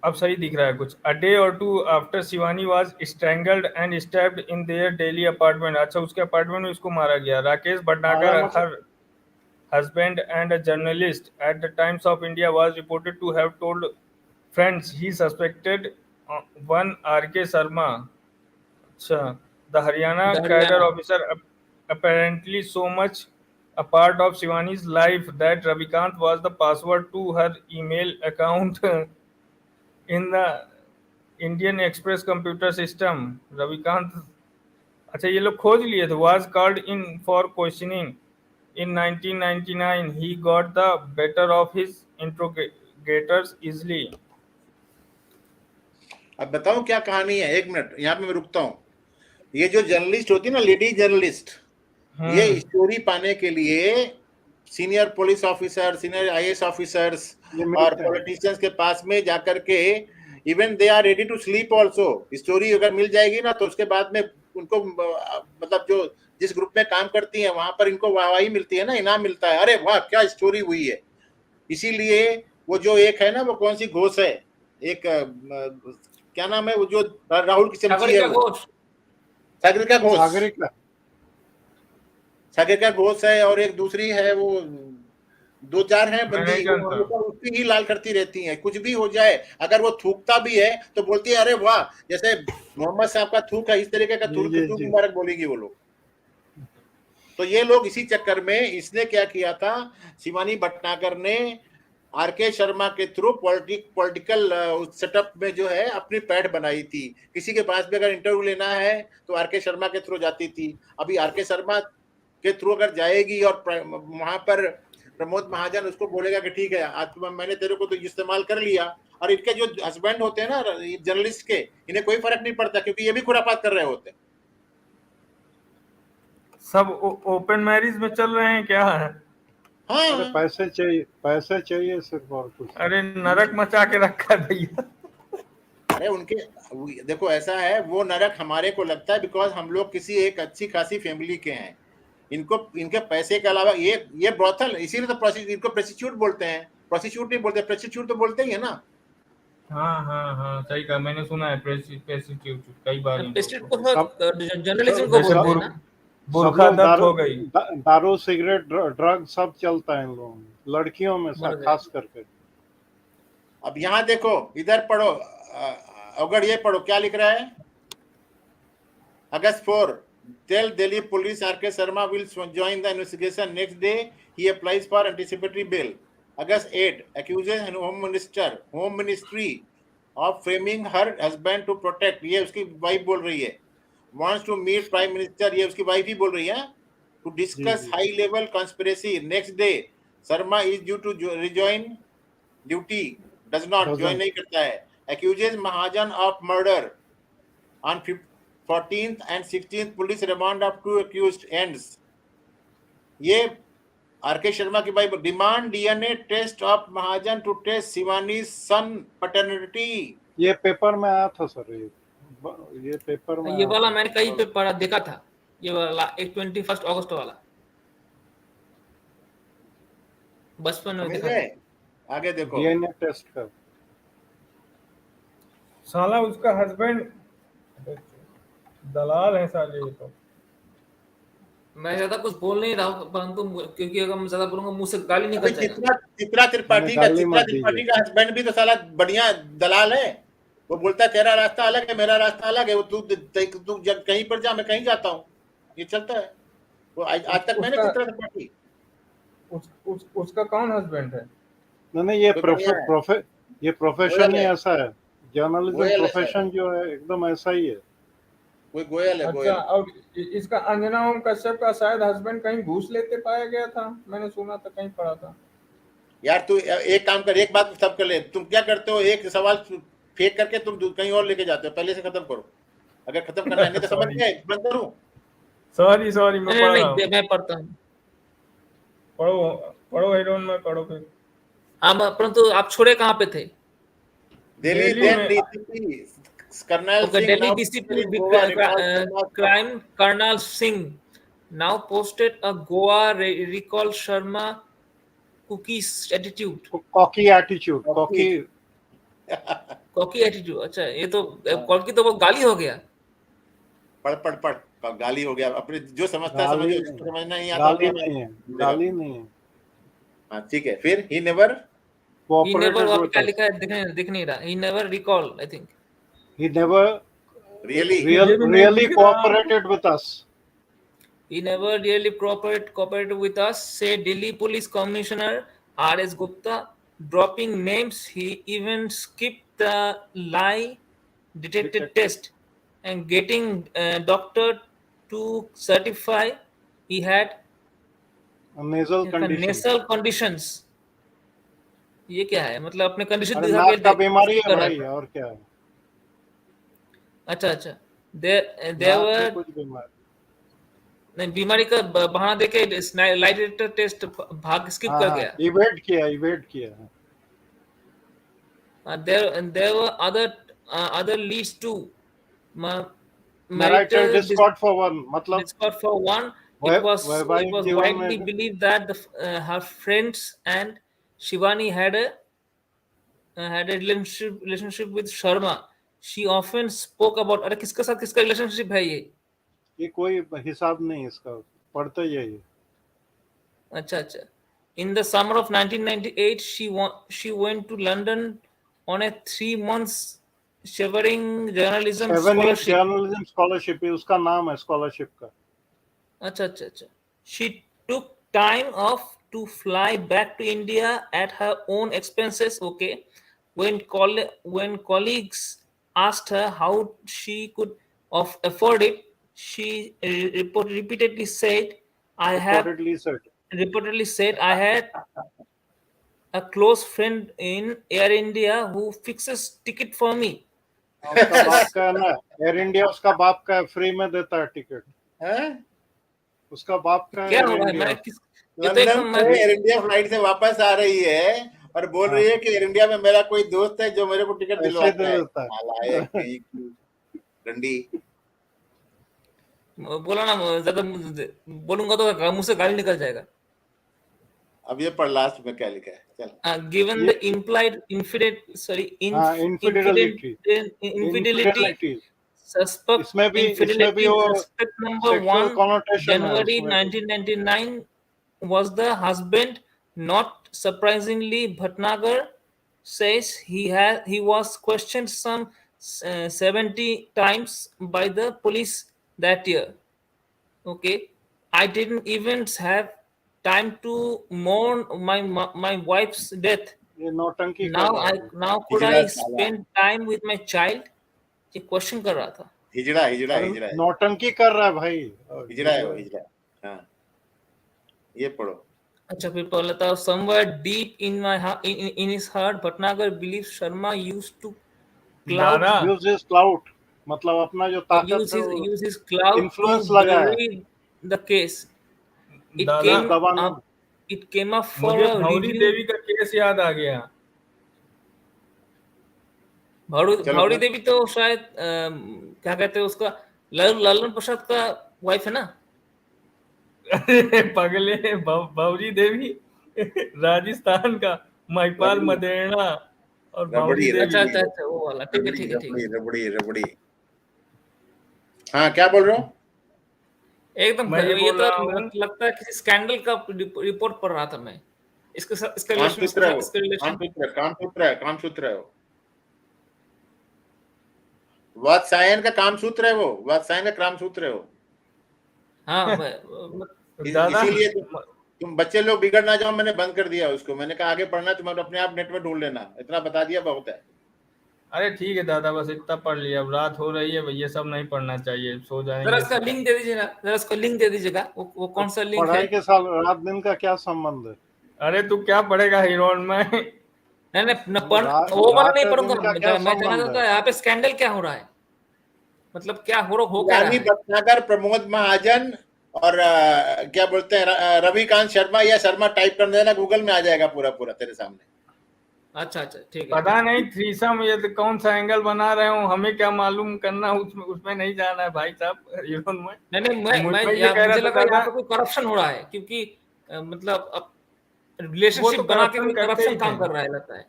अब सही दिख रहा है कुछ। A day or two after Shivani was strangled and stabbed in their Delhi apartment. अच्छा, उसके अपार्टमेंट में उसको मारा गया। राकेश भटनागर, हर husband and a journalist at the Times of India, was reported to have told friends he suspected one R.K. Sharma, the Haryana cadre officer, apparently so much a part of Shivani's life that Ravikant was the password to her email account in the Indian Express computer system. Ravikant, अच्छा ये लोग खोज लिए थे। was called in for questioning in 1999. He got the better of his interrogators easily. अब बताऊं क्या कहानी है? एक मिनट यहाँ पे मैं रुकता हूँ। ये जो जर्नलिस्ट होती है ना, लेडी जर्नलिस्ट, ये स्टोरी पाने के लिए senior police officer, senior IAS officers और पॉलिटिशियंस के पास में जाकर के even they are ready to sleep also. Story अगर मिल जाएगी ना तो उसके बाद में उनको मतलब जो जिस ग्रुप में काम करती हैं वहां पर इनको वाहवाही मिलती है ना, इनाम मिलता है। अरे वाह क्या स्टोरी हुई है। इसीलिए वो जो एक है ना, वो कौन सी घोष है, एक क्या नाम है वो जो राहुल की चमची है, सागरिका घोष, सागरिका घोष है, और एक दूसरी है, वो 2-4 हैं बंदी, उसकी ही लाल करती रहती हैं। कुछ भी हो जाए, अगर वो थूकता भी है तो बोलती है अरे वाह, जैसे मोहम्मद साहब का थूक है, इस तरीके का थूक मुबारक बोलेगी वो लोग। तो ये लोग इसी चक्कर में, इसने क्या किया था, शिवानी भटनागर ने आरके शर्मा के थ्रू पॉलिटिकल सेटअप में जो है अपनी पैठ बनाई थी। किसी के पास भी अगर इंटरव्यू लेना है तो आरके शर्मा के थ्रू जाती थी। अभी आरके शर्मा के थ्रू अगर जाएगी और वहां पर प्रमोद महाजन उसको बोलेगा कि ठीक है आज मैंने तेरे को तो इस्तेमाल कर लिया, और इनके जो हस्बैंड होते हैं ना जर्नलिस्ट के, इन्हें कोई फर्क नहीं पड़ता क्योंकि ये भी खुरापात कर रहे होते हैं। सब ओपन मैरिज में चल रहे हैं क्या है? हाँ, अरे पैसे चाहिए सिर्फ, और कुछ। अरे नरक मचा के रखा है भैया। अरे उनके देखो ऐसा है, वो नरक हमारे को लगता है बिकॉज हम लोग किसी एक अच्छी खासी फैमिली के हैं। इनको इनके पैसे के अलावा ये ब्रॉथल, इसीलिए तो इनको प्रोस्टिट्यूट बोलते हैं। प्रोस्टिट्यूट नहीं बोलते, प्रोस्टिट्यूट तो बोलते ही है ना। हाँ सही कहा, मैंने सुना है प्रोस्टिट्यूट कई बार। जर्नलिज्म को बोलते हैं ना, बुर्खादत हो गई, दारू सिगरेट ड्रग सब चलता है इन लोगों में, लड़कियों में खास करके। अब यहाँ देखो, इधर पढ़ो अगर ये पढ़ो क्या लिख रहा है। August 4, tell Delhi police R.K. Sharma will join the investigation. Next day, he applies for anticipatory bail. August 8, accuses Home Ministry of framing her husband to protect. ये उसकी वाइफ बोल रही है। Wants to meet Prime Minister, ये उसकी वाइफ ही बोल रही है, to discuss high-level conspiracy. Next day, Sharma is due to rejoin duty. Does not join, नहीं करता है. Accuses Mahajan of murder. On 14th and 16th, police remand of 2 accused ends. ये आरके शर्मा की wife demand DNA test of Mahajan to test Shivani son paternity. ये पेपर में आया था सर, ये पेपर में ये वाला मैंने कहीं पे पढ़ा देखा था, ये वाला 21 अगस्त वाला बचपन में देखा था। आगे देखो, डीएनए टेस्ट कर। साला उसका हस्बैंड दलाल है साले। तो मैं ज्यादा कुछ बोल नहीं रहा हूँ, परंतु क्योंकि अगर मैं ज्यादा बोलूंगा मुंह से गाली निकल जाएगा। चित्रा त्रिपाठी का हस्बैंड भी तो साला बढ़िया दलाल है। वो बोलता है तेरा रास्ता अलग है, मेरा रास्ता अलग है, वो तू कहीं पर जा, मैं कहीं जाता हूँ, ये चलता है। वो आज तक मैंने चित्रा त्रिपाठी उसका कौन हस्बैंड है? नहीं, ये गोयल प्रोफेशन ही है, ऐसा है, जर्नलिज्म गोयल है प्रोफेशन शायद, जो है एकदम ऐसा ही है। कोई गोयल है, अच्छा, गोयल। और इसका अंजना ओम कश्यप का शायद हस्बैंड कहीं घूस लेते पाया गया था, मैंने सुना था, कहीं पढ़ा था। यार तू एक काम कर, एक बात सब कर ले, तुम क्या करते हो, एक सवाल फेंक करके तुम कहीं और लेके जाते हो, पहले से खत्म करो, अगर खत्म करना है, नहीं तो समझ सॉरी गए, बंद करूं? सॉरी, मैं पढ़ रहा हूँ। नहीं, मैं पढ़ता हूँ। पढ़ो हेरोन में पढ़ो फिर। आप परंतु आप छोड़े कहाँ पे थे? दिल्ली दिल्ली देन में। DCP Karnail Okay, Singh Delhi now DCP in Goa recalls Sharma's crime Colonel Singh now posted a Goa recall Sharma cookies attitude. Cocky attitude, cocky. Cocky attitude, अच्छा ये तो कॉकी तो वो गाली हो गया। पढ़ गाली हो गया, अपने जो समझता है गाली समझो, जिसको समझना नहीं आता गाली नहीं है, गाली नहीं है। हाँ ठीक है, फिर he never He never, cooperated वहाँ पे with क्या us. लिखा है दिख नहीं रहा। He never recall, I think. He never really मुझे भी नहीं really दिख रहा। cooperated with us. He never really cooperated with us, said Delhi Police Commissioner R.S. Gupta, dropping names. He even skipped the lie detected test and getting doctor to certify he had Nasal condition. nasal conditions. ये क्या है, मतलब अपने कंडीशन अरे दिखा नाक का के बीमारी है कर रहा भाई, था। और क्या है? अच्छा, नाक में देवर कुछ बीमारी नहीं, बीमारी का बहाना देके लाइट डिटेक्टर टेस्ट भाग स्किप कर गया। इवेट किया। There were other leads too. Marital discord for one, मतलब discord for one. It was वैवाहिक जीवन widely में believed that her friends and Shivani had a relationship with Sharma. She often spoke about, अरे किसके साथ किसका रिलेशनशिप है ये कोई हिसाब नहीं इसका, पढ़ते जाइए। अच्छा। In the summer of 1998, she went to London on a 3 months shivering journalism scholarship. Journalism scholarship, उसका नाम है स्कॉलरशिप का। अच्छा। She took time off to fly back to India at her own expenses. Okay. When colleagues asked her how she could afford it, she repeatedly said, I had a close friend in Air India who fixes ticket for me. उसका बाप का है ना, एयर इंडिया उसका बाप का है, फ्री में देता है टिकट। उसका बाप का क्या एयर हो रहा है? इंडिया। लंदन से एयर इंडिया फ्लाइट से वापस आ रही है और बोल रही है कि एयर इंडिया में मेरा कोई दोस्त है जो मेरे को टिकट दिलवाता है। डंडी बोला ना, ज्यादा बोलूंगा तो मुंह से गाली निकल जाएगा। अब ये पढ़ लास्ट में क्या लिखा है, चल। Given the implied infidelity, suspect number 1, January 1999, was the husband. Not surprisingly, Bhatnagar says he was questioned some 70 times by the police that year. Okay, I didn't even have time to mourn my wife's death. Now could I spend time with my child? ये क्वेश्चन कर रहा था। हिजड़ा नौटंकी कर रहा है भाई, हिजड़ा है वो, हिजड़ा। हाँ, ये पढ़ो। अच्छा, फिर पढ़ लेता हूँ। Somewhere deep in his heart, Bhatnagar believes Sharma used to use his clout, मतलब अपना जो ताकत है, use his clout influence to लगा है। bury the case. It came up for मुझे a भौरी review. देवी का केस याद आ गया। भौरी देवी तो शायद क्या कहते हैं उसका, लालन प्रसाद का वाइफ है ना। अरे पगले, भौरी देवी राजस्थान का महिपाल मदेरणा और भौरी देवी। अच्छा वो वाला, ठीक है। रबड़ी। हाँ, क्या बोल रहे हो? एकदम ये तो लगता है किसी स्कैंडल का रिपोर्ट पढ़ रहा था मैं। इसका कामसूत्र है वो। वात्सायन का कामसूत्र है वो, वात्सायन का कामसूत्र है वो। हाँ, इसीलिए तुम बच्चे लोग बिगड़ ना जाओ, मैंने बंद कर दिया उसको। मैंने कहा आगे पढ़ना तुम अपने आप नेट में ढूंढ लेना, इतना बता दिया बहुत है। अरे ठीक है दादा, बस इतना पढ़ लिया, अब रात हो रही है, ये सब नहीं पढ़ना चाहिए, सो जरा जाएंगे। इसका लिंक दे दीजिएगा, जरा इसको लिंक दे दीजिएगा, वो कौन सा लिंक है? पढ़ाई के साथ रात दिन का क्या संबंध है? अरे तू क्या पढ़ेगा हीरोइन में? नहीं न पढ़, वो वाला नहीं पढ़ूंगा मैं जानना चाहता यहाँ पे स्कैंडल क्या हो रहा है, मतलब क्या हो क्या रहा है? भटनागर, प्रमोद महाजन और क्या बोलते हैं रविकांत शर्मा या शर्मा टाइप कर देना, गूगल में आ जाएगा पूरा पूरा तेरे सामने। अच्छा ठीक है। पता नहीं थ्रीसम ये तो कौन सा एंगल बना रहे हो, हमें क्या मालूम करना, उसमें नहीं जाना है भाई साहब हीरोइन में। नहीं मुझे लगा यहाँ पे कोई करप्शन हो रहा है, क्योंकि मतलब अब रिलेशनशिप बना के कोई करप्शन काम कर रहा है लगता है।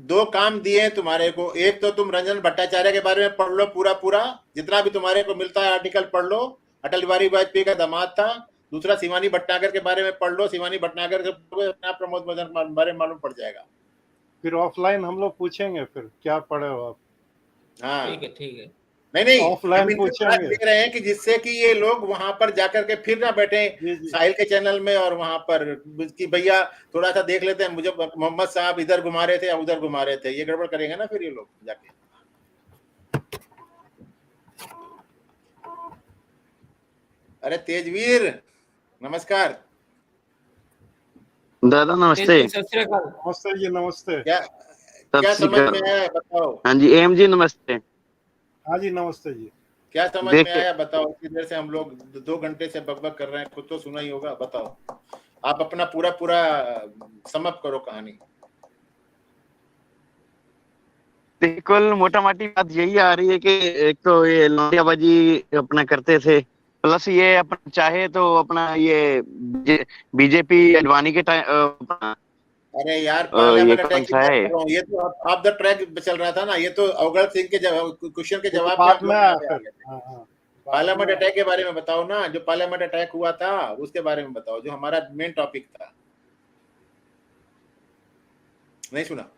दो काम दिए हैं तुम्हारे को, एक तो तुम रंजन भट्टाचार्य के बारे में पढ़ लो पूरा जितना भी तुम्हारे को मिलता है आर्टिकल पढ़ लो, अटल बिहारी वाजपेयी का दामाद था। दूसरा शिवानी भटनागर के बारे में पढ़ लो, शिवानी भटनागर के प्रमोद महाजन के बारे में मालूम पड़ जाएगा। फिर ऑफलाइन हम लोग पूछेंगे फिर क्या पढ़े हो आप। हाँ ठीक है नहीं ऑफलाइन पूछेंगे, देख रहे हैं कि जिससे कि ये लोग वहां पर जाकर के फिर ना बैठे साहिल के चैनल में और वहां पर कि भैया थोड़ा सा देख लेते हैं, मुझे मोहम्मद साहब इधर घुमा रहे थे या उधर घुमा रहे थे, ये गड़बड़ करेंगे ना फिर ये लोग जाके। अरे तेजवीर नमस्कार। दादा नमस्ते। नमस्ते जी, नमस्ते। क्या समझ में आया बताओ? हाँ जी एम जी नमस्ते। हाँ जी नमस्ते जी। क्या समझ में आया बताओ? किधर से हम लोग 2 घंटे से बकबक कर रहे हैं, खुद तो सुना ही होगा, बताओ आप अपना पूरा समअप करो कहानी। बिल्कुल मोटा मोटी बात यही आ रही है कि एक तो ये लौंडियाबाजी अपना करते थे, प्लस ये अपना चाहे तो अपना ये बीजेपी अडवाणी के टाइम। अरे यार पार्लियामेंट कौन अटैक सा है ये तो ऑफ द ट्रैक चल रहा था ना, ये तो अवगढ़ सिंह के क्वेश्चन के जवाब बाद में पार्लियामेंट अटैक के बारे में बताओ ना, जो पार्लियामेंट अटैक हुआ था उसके बारे में बताओ, जो हमारा मेन टॉपिक था। नहीं सुना?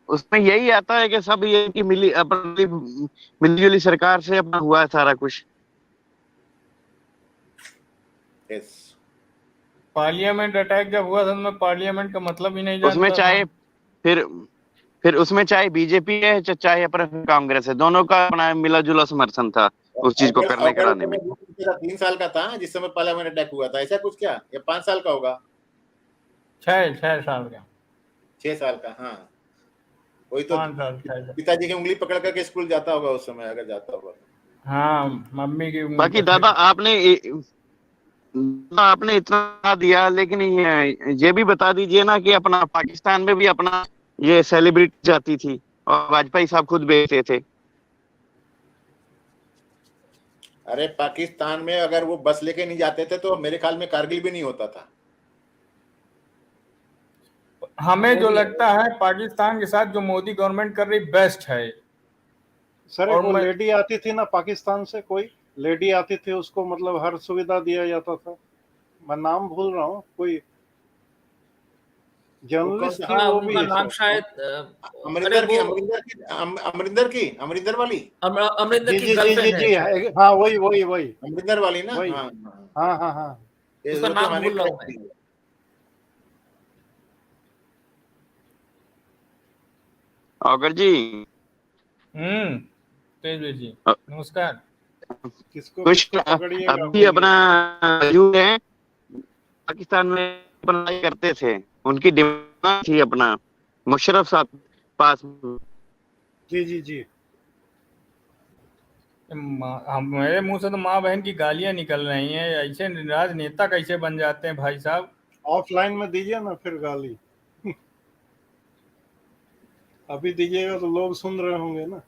उसमें यही आता है कि सब ये कि मिली-जुली सरकार से अपना हुआ है सारा कुछ। पार्लियामेंट अटैक जब हुआ था मैं पार्लियामेंट का मतलब ही नहीं जानता। उसमें चाहे फिर उसमें चाहे बीजेपी है चाहे अपना कांग्रेस है, दोनों का अपना मिला जुला समर्थन था उस चीज को करने कराने में। 3 साल का था जिस समय पार्लियामेंट अटैक हुआ था, ऐसा कुछ क्या? ये 5 साल का होगा? 6 साल का। 6 साल का, हाँ वही तो। पिताजी की उंगली पकड़ करके स्कूल जाता होगा उस समय, अगर जाता होगा। हाँ मम्मी की। बाकी दादा आपने इतना दिया, लेकिन ये भी बता दीजिए ना कि अपना पाकिस्तान में भी अपना ये सेलिब्रिटी जाती थी और वाजपेयी साहब खुद बेचते थे। अरे पाकिस्तान में अगर वो बस लेके नहीं जाते थे तो मेरे ख्याल में कारगिल भी नहीं होता था। हमें जो लगता है पाकिस्तान के साथ जो मोदी गवर्नमेंट कर रही बेस्ट है। सर एक वो लेडी आती थी ना पाकिस्तान से, कोई लेडी आती थी, उसको मतलब हर सुविधा दिया जाता था, मैं नाम भूल रहा हूँ, कोई जर्नलिस्ट थी वो भी। नाम शायद अमरिंदर वाली। अमरिंदर की गर्लफ्रेंड है। हाँ वही अमरिंदर वाली ना। हाँ उसका नाम भूल रहा हूँ मैं। अगर जी तेजवीर जी नमस्कार। कुछ अभी अपना है पाकिस्तान में अपना करते थे, उनकी डिमांड थी अपना मुशर्रफ साहब पास। जी मेरे मुंह से तो माँ बहन की गालियां निकल रही हैं। ऐसे राजनेता कैसे बन जाते हैं भाई साहब? ऑफलाइन में दीजिए ना फिर गाली। अभी दीजिएगा तो लोग सुन रहे होंगे ना।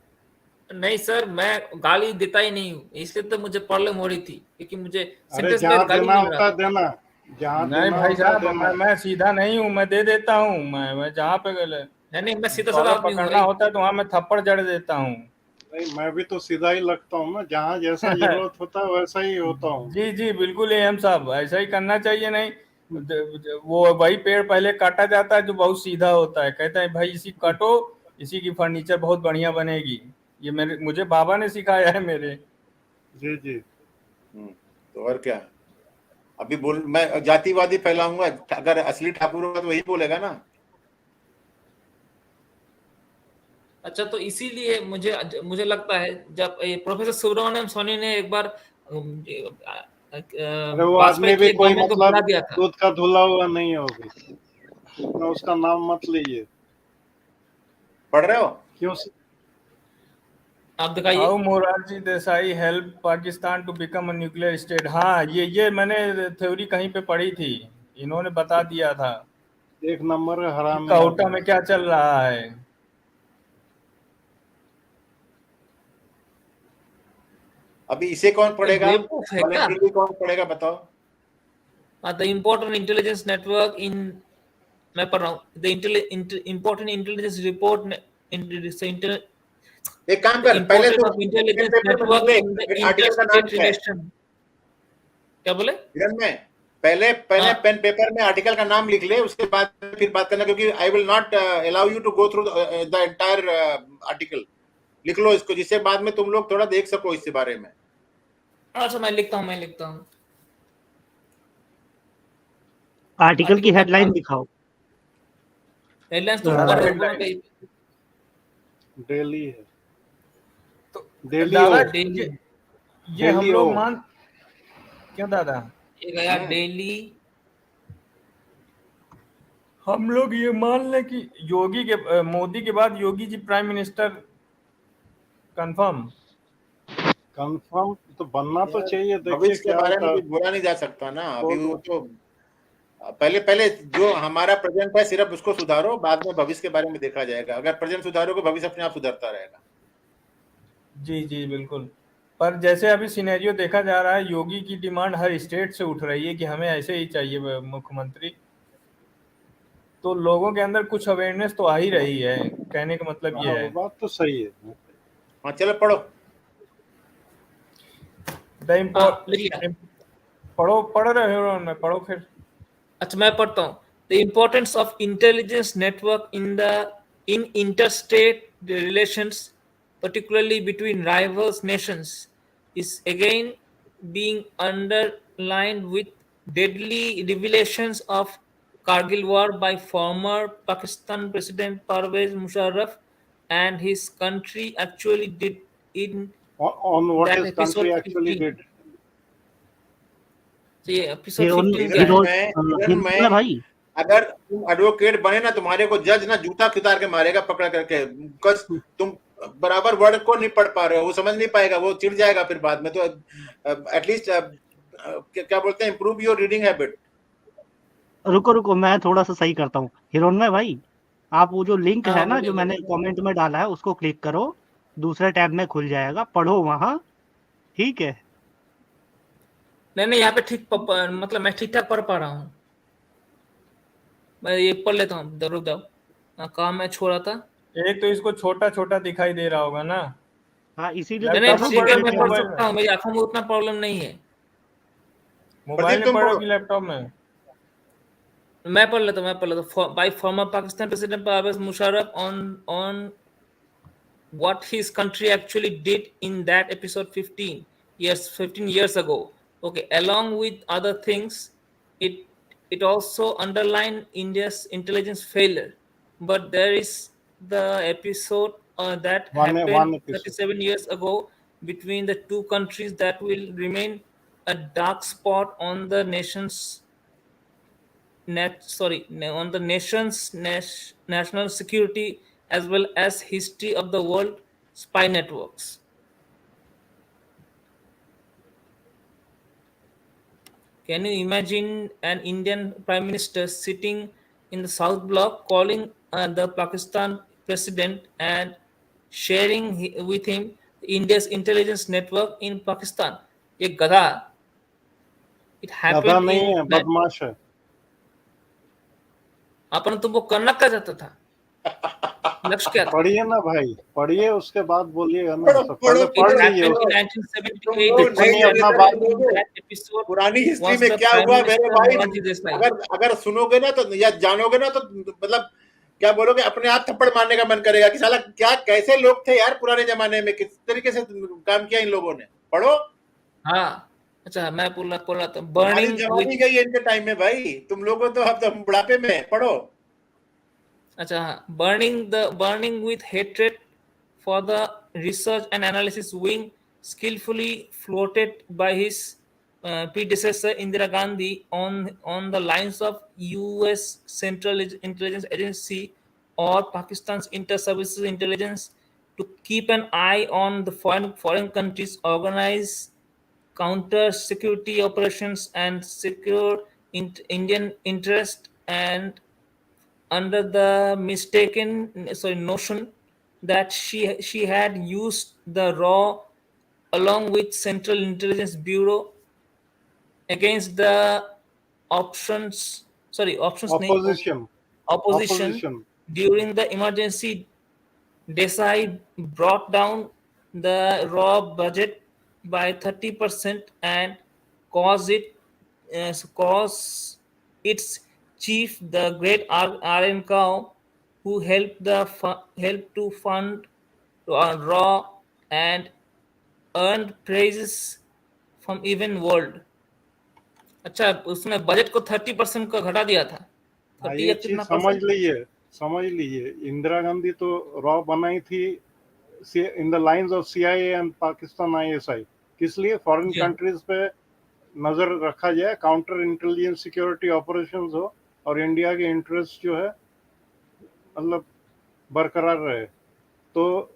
नहीं सर, मैं गाली देता ही नहीं हूँ, इसलिए तो मुझे प्रॉब्लम हो रही थी, क्योंकि मुझे जहाँ देना होता है देना, जहाँ नहीं भाई साहब मैं सीधा नहीं हूँ, मैं दे देता हूँ। मैं जहाँ पे नहीं मैं सीधा साधा पकड़ना होता है तो वहाँ मैं थप्पड़ जड़ देता हूँ। नहीं मैं भी तो सीधा ही लगता हूँ ना, जहाँ जैसा जरूरत होता है वैसा ही होता हूँ। जी बिल्कुल एम साहब, ऐसा ही करना चाहिए। नहीं वो वही पेड़ पहले काटा जाता है जो बहुत सीधा होता है, कहते हैं भाई इसी काटो, इसी की फर्नीचर बहुत बढ़िया बनेगी। ये मुझे बाबा ने सिखाया है मेरे। जी तो और क्या? अभी बोल मैं जातिवादी फैलाऊंगा, अगर असली ठाकुर होगा तो वही बोलेगा ना। अच्छा, तो इसीलिए मुझे मुझे लगता है जब प्रोफेसर सुब्रमण्यम सोनी ने एक बार अरे वो वाजपेयी आदमी भी की कोई गवर्नमेंट को मतलब बुला दिया था। दूध का धुला हुआ नहीं होगी, इतना उसका नाम मत लीजिए। पढ़ रहे हो? क्यों? आप दिखाइए। How Morarji Desai help Pakistan to become a nuclear state. हाँ, ये मैंने थ्योरी कहीं पे पढ़ी थी, इन्होंने बता दिया था। एक नंबर हरामी कहूटा में क्या चल रहा है। अभी इसे कौन पढ़ेगा? बेवकूफ है क्या? वॉलंटियरली कौन पढ़ेगा बताओ? द इम्पोर्टेंट इंटेलिजेंस नेटवर्क इन, मैं पढ़ रहा हूँ, द इम्पोर्टेंट इंटेलिजेंस रिपोर्ट, एक काम कर, पहले तो इंटेलिजेंस पेपर में नेटवर्क लिख इन द ले आर्टिकल का नाम इंटर-स्टेट क्या है। रिलेशन। क्या बोले? हिरण में पहले पेन पेपर में आर्टिकल का नाम लिख ले, उसके बाद फिर बात करना, क्योंकि I will not allow you to go through the entire article. लिख लो इसको, जिससे बाद में तुम लोग थोड़ा देख सको इसके बारे में। अच्छा, मैं लिखता हूँ। आर्टिकल की हेडलाइन दिखाओ। हेडलाइंस तो डेली है, तो डेली दादा डेली ये हम लोग मान, क्यों दादा ये गया डेली, हम लोग ये मान लें कि योगी के मोदी के बाद Yogi ji prime minister confirm तो बनना तो चाहिए। देखिए भविष्य के क्या बारे में होता कुछ बोला नहीं जा सकता ना अभी। वो तो पहले जो हमारा प्रेजेंट है सिर्फ उसको सुधारो, बाद में भविष्य के बारे में देखा जाएगा। अगर प्रेजेंट सुधारोगे भविष्य अपने आप सुधरता रहेगा। जी बिल्कुल। पर जैसे अभी सिनेरियो देखा जा रहा है, योगी की डिमांड हर स्टेट से उठ रही है कि हमें ऐसे ही चाहिए मुख्यमंत्री, तो लोगों के अंदर कुछ अवेयरनेस तो आ ही रही है। कहने का मतलब ये है। बात तो सही है। हाँ चलो पढ़ो। पढ़ रहे हो मैं, पढ़ो फिर। अच्छा, मैं पढ़ता हूँ। The importance of intelligence network in interstate relations, particularly between rivals nations, is again being underlined with deadly revelations of Kargil war by former Pakistan President Parvez Musharraf and his country actually did in on what that his episode country actually 15. did. तो ये एपिसोड 15 क्या है? भाई अगर तुम एडवोकेट बने ना, तुम्हारे को जज ना जूता खितार के मारेगा पकड़ करके, बिकॉज तुम बराबर वर्ड को नहीं पढ़ पा रहे हो, वो समझ नहीं पाएगा, वो चिढ़ जाएगा फिर बाद में। तो एटलीस्ट क्या बोलते हैं, इंप्रूव योर रीडिंग हैबिट। रुको मैं थोड़ा सा सही करता हूँ। हिरोनमय भाई, आप वो जो लिंक है ना जो मैंने कमेंट में डाला है उसको क्लिक करो, दूसरे टैब में खुल जाएगा, पढ़ो वहां, ठीक है? नहीं, यहाँ पे ठीक मतलब मैं ठीक ठाक पढ़ पा रहा हूँ। मैं ये पढ़ लेता हूँ, रुक जाओ, काम मैं छोड़ा था। एक तो इसको छोटा छोटा दिखाई दे रहा होगा ना। हाँ, इसीलिए नहीं, मैं पढ़ सकता हूँ, मेरी आंखों में उतना प्रॉब्लम नहीं है। मोबाइल में पढ़ो कि लैपटॉप में? मैं पढ़ लेता हूँ। By former Pakistan President Pervez Musharraf on what his country actually did in that episode 15 years ago. Okay, along with other things, it also underlined India's intelligence failure. But there is the episode that happened 37 years ago between the two countries that will remain a dark spot on the nation's national security as well as history of the world spy networks. Can you imagine an Indian Prime Minister sitting in the South Block calling the Pakistan president and sharing with him India's intelligence network in Pakistan? ये गधा. It happened नहीं in है, बदमाश है। अपन तुमको करना क्या चाहता था? लक्ष्य क्या था? पढ़िए ना भाई, पढ़िए, उसके बाद बोलिएगा ना। पहले पढ़ लीजिए। पुरानी हिस्ट्री में क्या हुआ मेरे भाई, अगर सुनोगे ना तो या जानोगे ना तो मतलब क्या बोलोगे, अपने आप थप्पड़ मारने का मन करेगा कि साला क्या कैसे लोग थे यार पुराने जमाने में, किस तरीके से काम किया इन लोगों ने। पढ़ो। हाँ, अच्छा मैं बोल रहा था हमारी बर्निंग जवानी विथ, गई है इनके टाइम में भाई, तुम लोगों तो अब तुम बुढ़ापे में हैं, पढ़ो। अच्छा burning with hatred for the research and analysis wing skillfully floated by his predecessor Indira Gandhi on the lines of US Central Intelligence Agency or Pakistan's Inter-Services Intelligence to keep an eye on the foreign countries, organize counter security operations and secure Indian interest, and under the notion that she had used the raw along with Central Intelligence Bureau against the options nahi, opposition opposition opposition during the emergency. Desai brought down the raw budget by 30% and caused its chief, the great R.N. Cow, who helped to fund raw and earned praises from even world. अच्छा उसने बजट को 30% का घटा दिया था, हाँ 30 ये या चीज कितना परसेंट? समझ लीजिए इंदिरा गांधी तो रॉ बनाई थी in the lines of CIA and Pakistan ISI, किस लिए फॉरेन जी हाँ। कंट्रीज पे नजर रखा जाए, काउंटर इंटेलिजेंस सिक्योरिटी ऑपरेशंस हो और इंडिया के इंटरेस्ट जो है मतलब बरकरार रहे। तो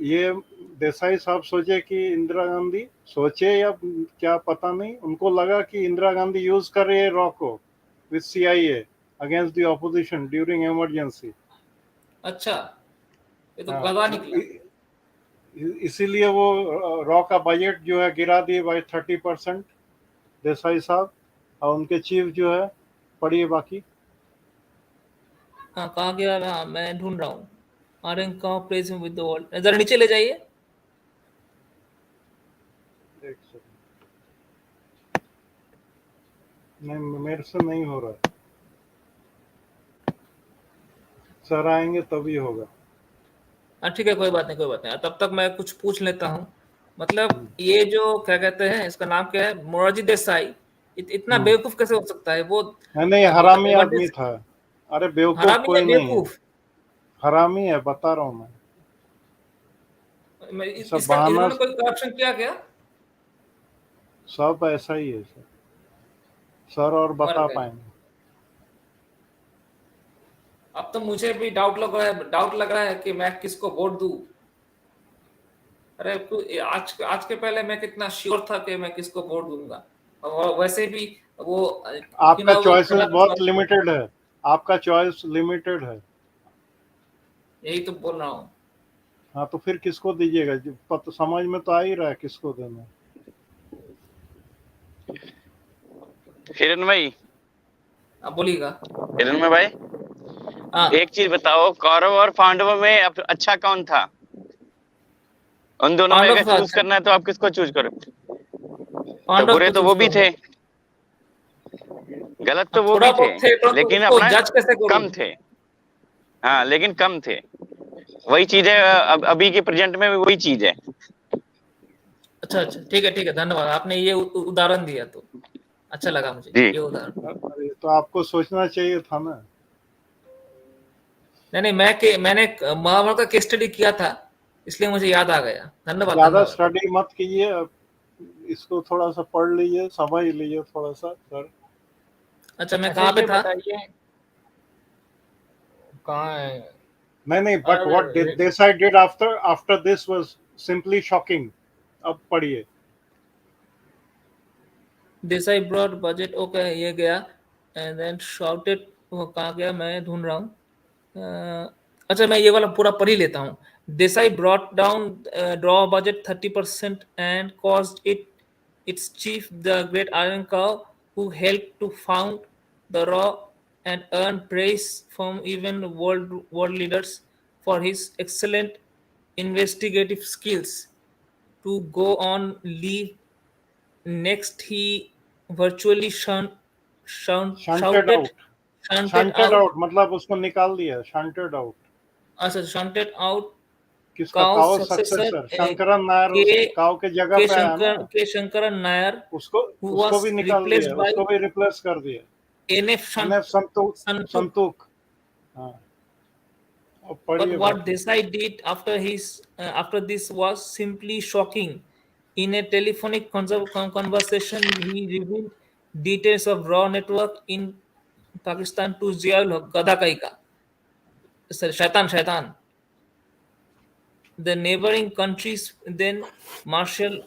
ये देसाई साहब सोचे कि इंदिरा गांधी सोचे या क्या पता नहीं, उनको लगा कि इंदिरा गांधी यूज कर रही है रॉ को with CIA against the opposition during emergency. अच्छा ये तो हाँ, गधा निकला। इसीलिए वो रॉ का बजट जो है गिरा दिए बाय 30% देसाई साहब, और उनके चीफ जो है पढ़िए बाकी। हाँ कहाँ गया? हाँ मैं ढूंढ रहा हूँ। आर्यन का प्लेस विद द वर्ल्ड, जरा नीचे ले जाइए। एक सेकंड, नहीं मेरे से नहीं हो रहा है, सर आएंगे तभी होगा। हाँ ठीक है कोई बात नहीं, तब तक मैं कुछ पूछ लेता हूँ। मतलब ये जो क्या कहते हैं, इसका नाम क्या है, मोरारजी देसाई, इतना बेवकूफ कैसे हो सकता है? वो नहीं हरामी आदमी था। अरे बेवकूफ हरामी कोई है, नहीं है, बेवकूफ हरामी है, बता रहा हूँ मैं। इन्होंने कोई करप्शन किया क्या? सब ऐसा ही है सर और बता पाएंगे। अब तो मुझे भी डाउट लग रहा है कि मैं किसको वोट दूं। अरे आज के पहले मैं कितना श्योर था कि मैं किसको वोट दूंगा, और वैसे भी वो आपका चॉइसेस बहुत लिमिटेड है, आपका चॉइस लिमिटेड है, यही तो बोल रहा हूँ। हाँ तो फिर किसको दीजिएगा? तो समझ में तो आ ही रहा है किसको देना। हिरन भाई, आप बोलिएगा। हिरन में भाई एक चीज बताओ, कौरव और पांडवों में अच्छा कौन था? उन दोनों में अगर चूज करना है तो आप किसको चूज करो? तो बुरे तो वो भी थे, गलत तो वो भी थे, लेकिन अपना कम थे। हाँ लेकिन कम थे, वही चीज है अभी के प्रेजेंट में वही चीज है। अच्छा ठीक है धन्यवाद, आपने ये उदाहरण दिया तो अच्छा लगा मुझे ये उदाहरण। तो आपको सोचना चाहिए था ना। नहीं मैंने महाभारत का केस स्टडी किया था, इसलिए मुझे याद आ गया। धन्यवाद। ज्यादा स्टडी मत कीजिए, इसको थोड़ा सा पढ़ लीजिए, समझ लीजिए थोड़ा सा सर। अच्छा मैं कहाँ पे था? कहाँ है? नहीं but what Desai did after this was simply shocking. अब पढ़िए। देसाई ब्रॉड बजट, ओके ये गया, एंड देन शाउटेड, वो कहाँ गया मैं ढूंढ रहा हूँ। अच्छा मैं ये वाला पूरा पढ़ ही लेता हूँ। Desai brought down raw budget 30% and caused its chief, the great Iron Cow, who helped to found the raw and earn praise from even world leaders for his excellent investigative skills, to go on leave. Next he virtually shunted out मतलब उसको निकाल दिया, shunted out। अच्छा shunted out किसका काओ सक्सेसर शंकरन नायर काओ के जगह पे आया ना, के शंकरन नायर उसको भी निकाल दिया, उसको भी रिप्लेस कर दिया NF Santokh. But what Desai did after this was simply shocking. In a telephonic conversation, he revealed details of raw network in Pakistan to Ziaul Gada Kaika. Sorry, Shaitan. The neighboring countries then martial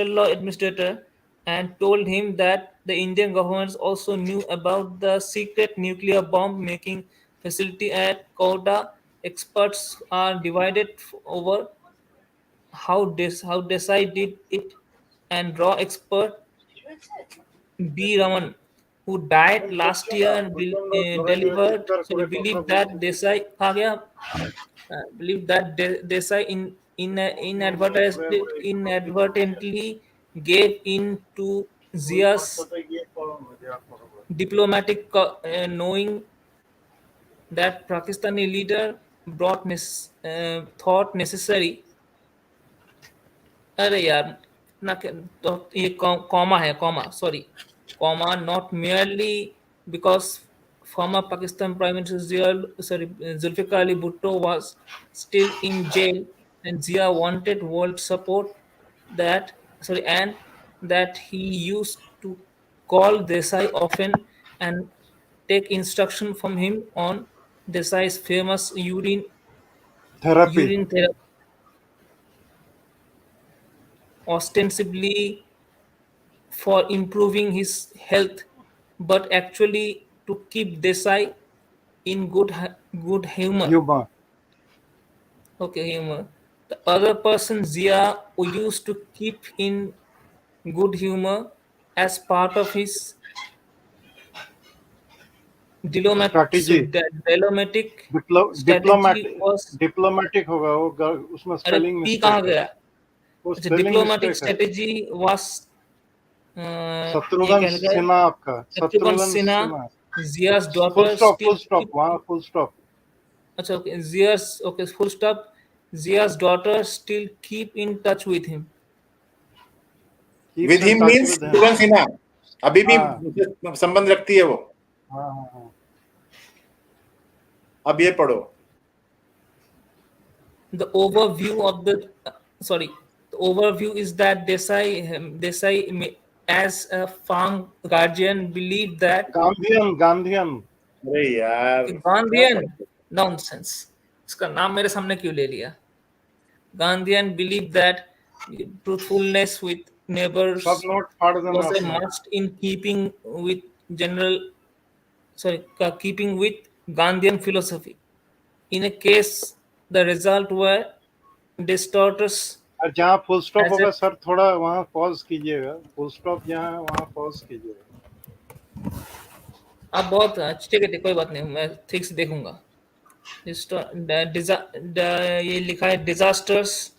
law administrator and told him that the Indian government also knew about the secret nuclear bomb making facility at Kouda. Experts are divided over how Desai did it, and raw expert B. Raman, who died last year and believed that Desai Desai inadvertently gave in to Zia's diplomatic knowing that Pakistani leader thought necessary. अरे यार ना तो ये comma not merely because former Pakistan Prime Minister Zulfikar Ali Bhutto was still in jail and Zia wanted world support and that he used to call Desai often and take instruction from him on Desai's famous urine therapy, ostensibly for improving his health, but actually to keep Desai in good humor. Okay, humor. The other person, Zia, who used to keep in good humor as part of his diplomatic होगा वो, उसमें स्पेलिंग मिस्टेक कहाँ गया? Diplomatic strategy was Shatrughan Sinha आपका Shatrughan Sinha Zia's daughter full stop. अच्छा, okay. Full stop. Zia's daughter still keep in touch with him. With him means Shatrughan Sinha अभी भी संबंध रखती है वो। अब ये पढ़ो। The overview is that Desai as a farm guardian believed that Gandhian अरे यार Gandhian nonsense, इसका नाम मेरे सामने क्यों ले लिया? Gandhian believed that truthfulness with neighbors was a must in keeping with Gandhian philosophy. In a case, the result were distorters. जहाँ फुल स्टॉप होगा सर थोड़ा वहाँ पॉज कीजिएगा, फुल स्टॉप जहाँ वहाँ पॉज कीजिएगा। अब बहुत ठीक है, कोई बात नहीं, मैं ठीक से देखूंगा। ये लिखा है disasters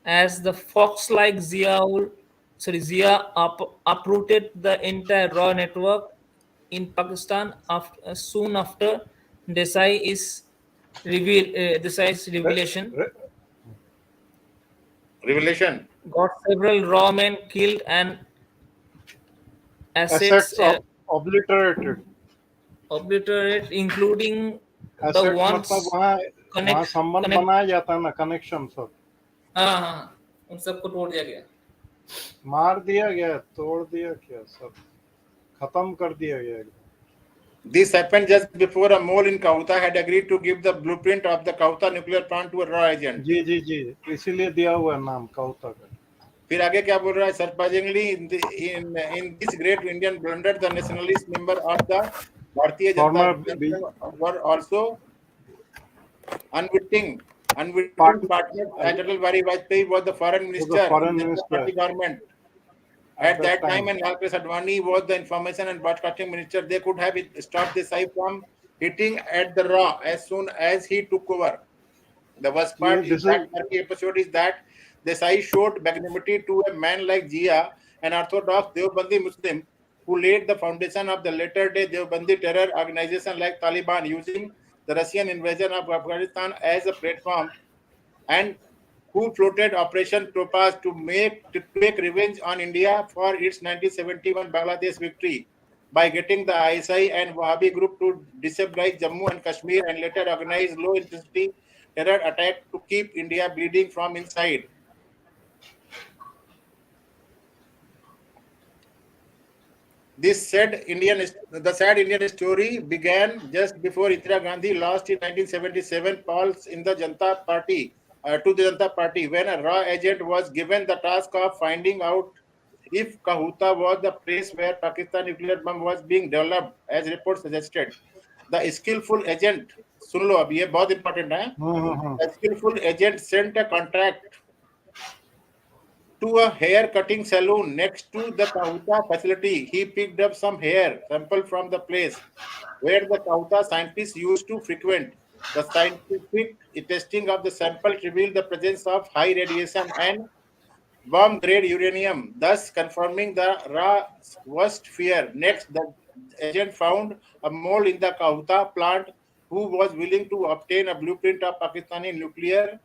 as the fox-like Zia uprooted the entire raw network in Pakistan soon after Desai's revelation got several raw men killed and assets obliterated, including the ones संबंध बनाया जाता है ना, कनेक्शन सब। हाँ, उन सबको तोड़ दिया गया, मार दिया गया, तोड़ दिया गया, सब खत्म कर दिया गया। This happened just before a mole in Kauta had agreed to give the blueprint of the Kauta nuclear plant to a raw agent. जी, इसीलिए दिया हुआ नाम kauta का। फिर आगे क्या बोल रहा है? Surprisingly, in this great Indian blunder, the nationalist member of the Bharatiya Janata Party were also unwitting partner. Atal Bihari Vajpayee was the foreign minister in the party government. At that time, and Lal Krishna Advani was the information and broadcasting minister, they could have stopped Desai from hitting at the raw as soon as he took over. The worst part in that episode is that Desai showed magnanimity to a man like Zia, an orthodox Deobandi Muslim who laid the foundation of the later-day Deobandi terror organization like Taliban, using the Russian invasion of Afghanistan as a platform, and who floated Operation Topaz to take revenge on India for its 1971 Bangladesh victory by getting the ISI and Wahhabi group to destabilize Jammu and Kashmir, and later organize low-intensity terror attack to keep India bleeding from inside. The sad Indian story began just before Indira Gandhi lost in 1977 polls in the Janata Party to the Janata Party, when a raw agent was given the task of finding out if Kahuta was the place where Pakistan nuclear bomb was being developed, as reports suggested. The skillful agent, सुन लो अब ये बहुत important है. The skillful agent sent a contract to a hair cutting salon next to the Kahuta facility. He picked up some hair sample from the place where the Kahuta scientists used to frequent. The scientific testing of the sample revealed the presence of high radiation and bomb grade uranium, thus confirming the Ra's worst fear. Next, the agent found a mole in the Kahuta plant who was willing to obtain a blueprint of Pakistani nuclear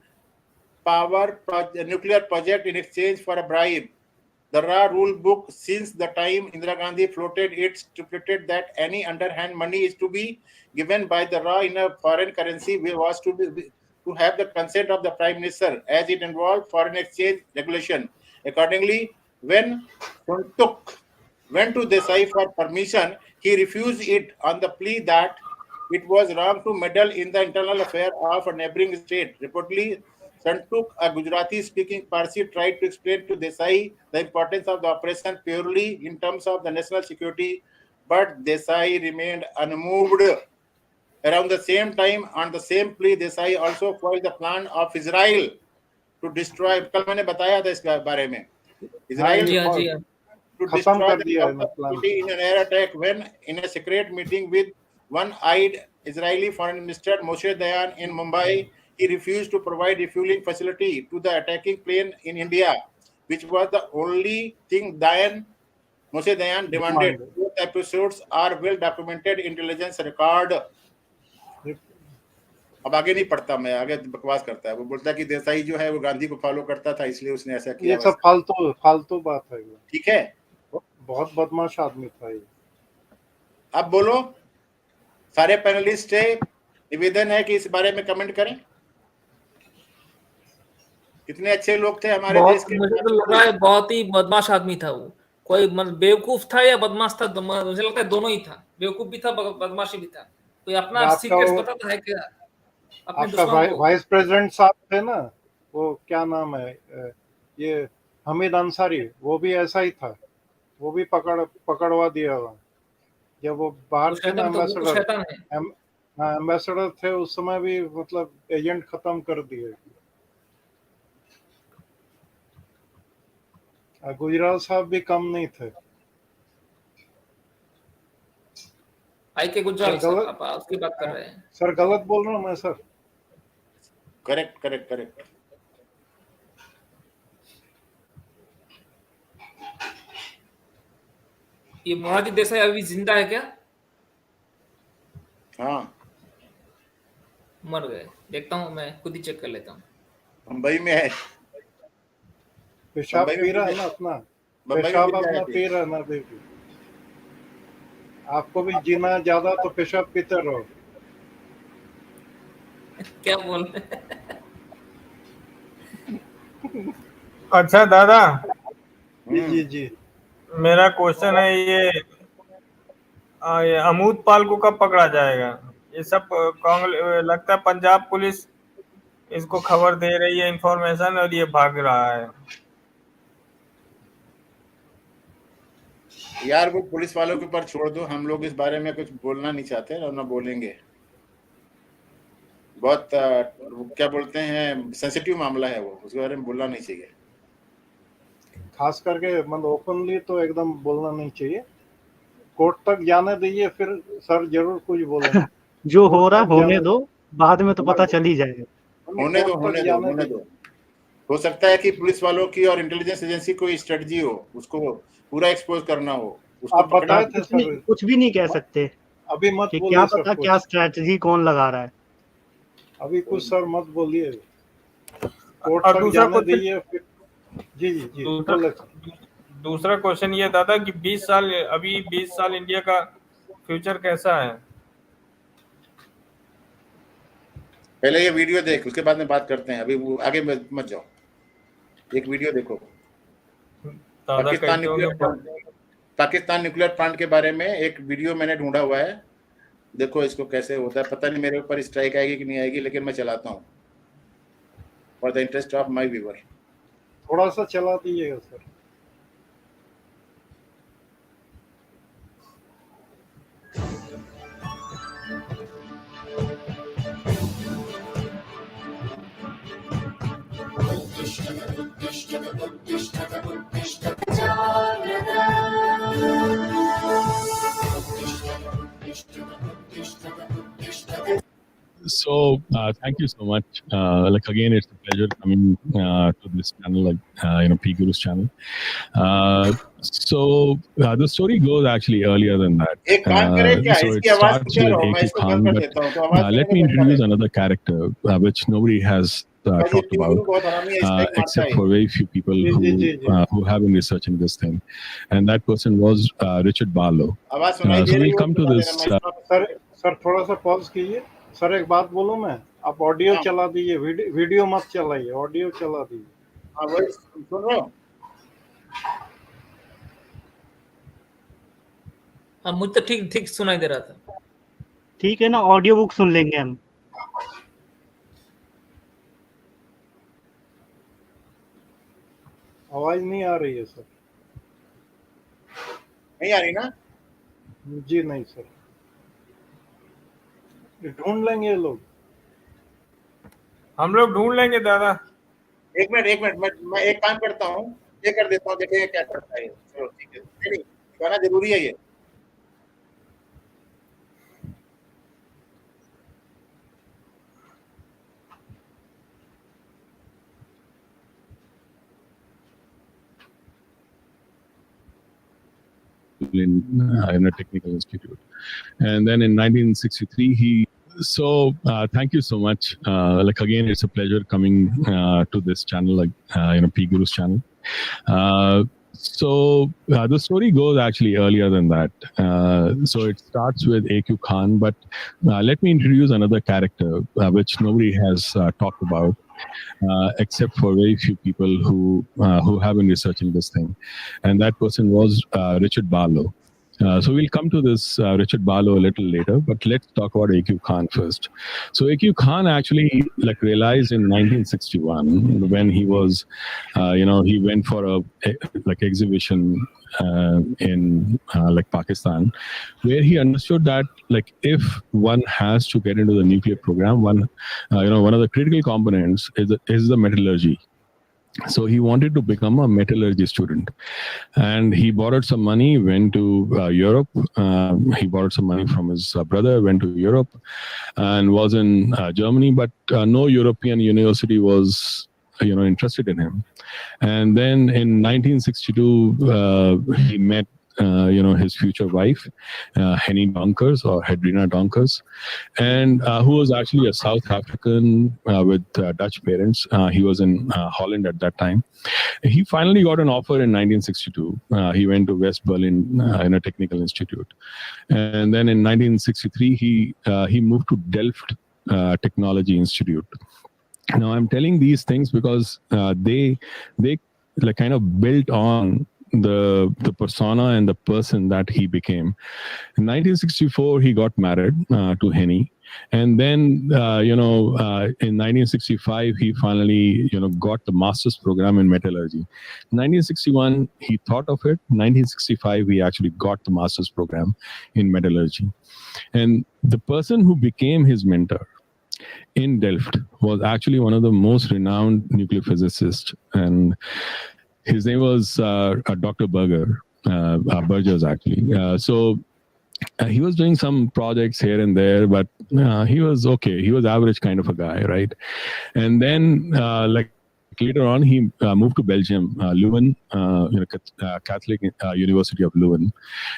project in exchange for a bribe. The Ra rule book, since the time Indira Gandhi floated it, stipulated that any underhand money is to be given by the Ra in a foreign currency was to have the consent of the Prime Minister, as it involved foreign exchange regulation. Accordingly, when Sontuk went to Desai for permission, he refused it on the plea that it was wrong to meddle in the internal affair of a neighboring state. Reportedly, Sontuk, a Gujarati-speaking Parsi, tried to explain to Desai the importance of the operation purely in terms of the national security, but Desai remained unmoved. Around the same time, on the same plea, Desai also foiled the plan of Israel to destroy. कल मैंने बताया था इसके बारे में. Israel to destroy the city in an air attack, when in a secret meeting with one-eyed Israeli Foreign Minister Moshe Dayan in Mumbai, he refused to provide refueling facility to the attacking plane in India, which was the only thing Moshe Dayan demanded. Both episodes are well documented intelligence record. अब आगे नहीं पढ़ता मैं, आगे बकवास करता है. वो बोलता है कि देसाई जो है वो गांधी को फॉलो करता था, इसलिए उसने ऐसा किया. ये सब फालतू बात है. ठीक है, बहुत बदमाश आदमी था ये. अब बोलो, सारे पैनलिस्ट से निवेदन है कि इस बारे में कमेंट करें. कितने अच्छे लोग थे हमारे देश के. मुझे तो लग रहा है बहुत ही बदमाश आदमी था वो. कोई मतलब बेवकूफ था या बदमाश था, मुझे लगता है दोनों ही था. बेवकूफ भी था, बदमाशी भी था. कोई अपना सीक्रेट्स बताता है क्या आपका वाइस प्रेसिडेंट साहब थे ना, वो क्या नाम है, ये हमीद अंसारी, वो भी ऐसा ही था. वो भी पकड़वा दिया हुआ जब वो बाहर थे ना. एम्बेसडर थे उस समय भी, मतलब एजेंट खत्म कर दिए. गुजराल साहब भी कम नहीं थे. आई के गुजराल साहब आप उसकी बात कर रहे हैं. सर गलत बोल रहा हूँ मैं सर? करेक्ट. ये मोरारजी देसाई अभी जिंदा है क्या? हाँ, मर गए. देखता हूँ, मैं खुद ही चेक कर लेता हूँ. मुंबई में है. पेशाब पी रहा है ना अपना, पेशाब अपना पी रहा है ना. देखिए, आपको भी जीना ज्यादा तो पेशाब पीते रहो. क्या बोल रहे? अच्छा दादा जी मेरा क्वेश्चन है, ये अमूद पाल को कब पकड़ा जाएगा? ये सब लगता है पंजाब पुलिस इसको खबर दे रही है, इंफॉर्मेशन, और ये भाग रहा है. यार वो पुलिस वालों के ऊपर छोड़ दो, हम लोग इस बारे में कुछ बोलना नहीं चाहते और ना बोलेंगे. बहुत क्या बोलते हैं, सेंसिटिव मामला है वो, उसके बारे में बोलना नहीं चाहिए. खास करके मतलब ओपनली तो एकदम बोलना नहीं चाहिए. कोर्ट तक जाने दीजिए, फिर सर जरूर कुछ बोलेंगे. जो हो रहा होने दो, बाद में तो पता चल ही जाएगा. होने दो. हो सकता है कि पुलिस वालों की और इंटेलिजेंस एजेंसी कोई स्ट्रेटजी हो, उसको पूरा एक्सपोज करना हो. आप बताए थे सर, कुछ भी नहीं कह सकते. अभी मत कि बोलिए क्या सर पता कुछ। क्या स्ट्रैटेजी कौन लगा रहा है। अभी कुछ सर मत बोलिए, कोर्ट और तक दूसरा जाने क्वेश्चन, दीजिए फिर। जी जी जी बोले सर। दूसरा क्वेश्चन ये दादा कि 20 साल, अभी 20 साल इंडिया का फ्यूचर कैसा है? पहले ये वीडियो देख, उसके बाद में बात करते हैं। अभी वो आगे मत जाओ, एक वीडियो देखो। दादा कहते हो पाकिस्तान न्यूक्लियर प्लांट के बारे में एक वीडियो मैंने ढूंढा हुआ है, देखो इसको कैसे होता है। पता नहीं मेरे ऊपर स्ट्राइक आएगी कि नहीं आएगी, लेकिन मैं चलाता हूँ for the interest of my viewer. थोड़ा सा चला दीजिएगा sir. So thank you so much. Like again, it's a pleasure coming to this channel, like P Guru's channel. So the story goes actually earlier than that. एक काम करें क्या, So it इसकी आवाज starts क्या with रहो, मैं A.Q. इसको बंद Khan, कर but देता हूँ, तो आवाज let me introduce another character which nobody has talked about, except for very few people who have been researching this thing, and that person was Richard Barlow. So we'll come to this. Sir थोड़ा सा पॉज कीजिए सर। एक बात बोलूं मैं, आप ऑडियो चला दीजिए, वीडियो मत चलाइए, ऑडियो चला दीजिए। हाँ वही सुन रहा हूँ। हाँ मुझे तो ठीक ठीक सुनाई दे रहा था। ठीक है ना, ऑडियो बुक सुन लेंगे हम। आवाज नहीं आ रही है सर। नहीं आ रही ना? जी नहीं सर, ढूंढ लेंगे लोग, हम लोग ढूंढ लेंगे दादा। एक मिनट मैं एक काम करता हूँ, ये कर देता हूँ, देखिए क्या करता है। चलो ठीक है, नहीं गाना जरूरी है ये। in a technical institute, and then in 1963 he. So thank you so much. Like again, it's a pleasure coming to this channel, like P Guru's channel. So the story goes actually earlier than that. So it starts with A.Q. Khan, but let me introduce another character which nobody has talked about, except for very few people who have been researching this thing, and that person was Richard Barlow. So we'll come to this Richard Barlow a little later, but let's talk about A.Q. Khan first. So A.Q. Khan actually realized in 1961 when he was, he went for a exhibition in Pakistan, where he understood that if one has to get into the nuclear program, one of the critical components is the metallurgy. So he wanted to become a metallurgy student, and he borrowed some money, went to Europe. He borrowed some money from his brother, went to Europe, and was in Germany. But no European university was, interested in him. And then in 1962, he met his future wife, Henny Donkers or Hedrina Donkers, and who was actually a South African with Dutch parents. He was in Holland at that time. He finally got an offer in 1962. He went to West Berlin in a technical institute, and then in 1963 he moved to Delft Technology Institute. Now I'm telling these things because they kind of built on the persona and the person that he became. In 1964, he got married to Henny, and then in 1965 he finally got the master's program in metallurgy. 1961 he thought of it. 1965 he actually got the master's program in metallurgy, and the person who became his mentor in Delft was actually one of the most renowned nuclear physicists, and his name was Dr. Burgers, actually. So he was doing some projects here and there, but he was okay. He was average kind of a guy, right? And then, later on, he moved to Belgium, Leuven, Catholic University of Leuven.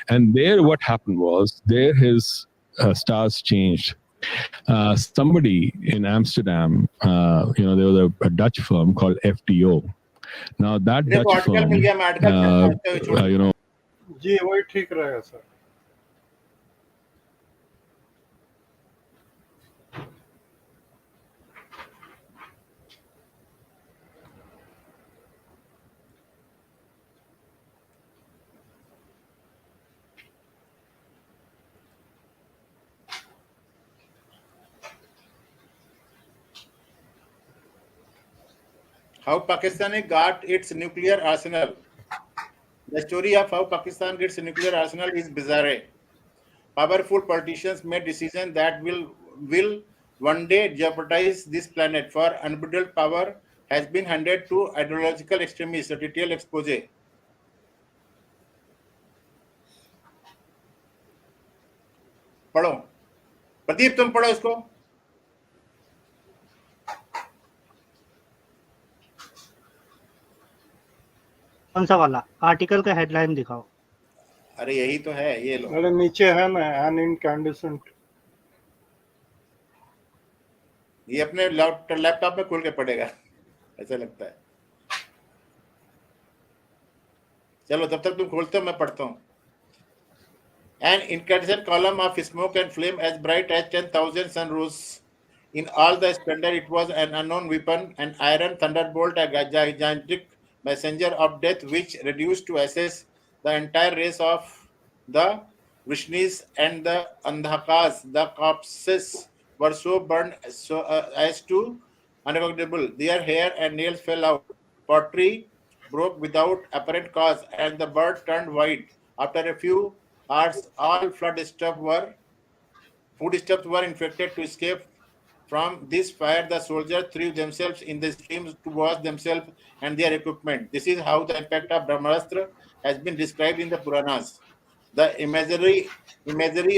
And there, what happened was, his stars changed. Somebody in Amsterdam, there was a Dutch firm called FDO. Now that Dutch firm, जी वही ठीक रहेगा sir. How Pakistan got its nuclear arsenal. The story of how Pakistan gets a nuclear arsenal is bizarre. Powerful politicians made decisions that will one day jeopardize this planet. For unbridled power has been handed to ideological extremists. A detailed expose. पढ़ो प्रदीप, तुम पढ़ो इसको. कौन सा वाला आर्टिकल का हेडलाइन दिखाओ. अरे यही तो है, ये लो. अरे नीचे है ना, एन इनकैंडिसेंट. ये अपने लैपटॉप में खोल के पढ़ेगा, ऐसा लगता है. चलो तब तक तुम खोलते हो, मैं पढ़ता हूँ. An incandescent column of smoke and flame as bright as 10,000 sun rose in all the splendor. It was an unknown weapon, an iron thunderbolt, a gigantic messenger of death, which reduced to ashes the entire race of the Vishnus and the Andhakas. The corpses were so burned as to unrecognizable. Their hair and nails fell out. Pottery broke without apparent cause, and the bird turned white. After a few hours, all foodstuffs were infected. To escape from this fire, the soldiers threw themselves in the streams to wash themselves and their equipment. This is how the impact of Brahmastra has been described in the Puranas. The imagery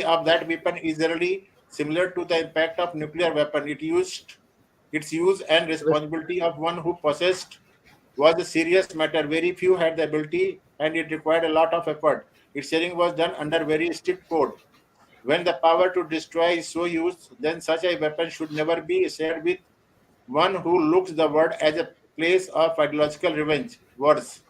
of that weapon is really similar to the impact of nuclear weapon. Its use and responsibility of one who possessed was a serious matter. Very few had the ability, and it required a lot of effort. Its sharing was done under very strict code. When the power to destroy is so used, then such a weapon should never be shared with one who looks the world as a place of ideological revenge. Worse,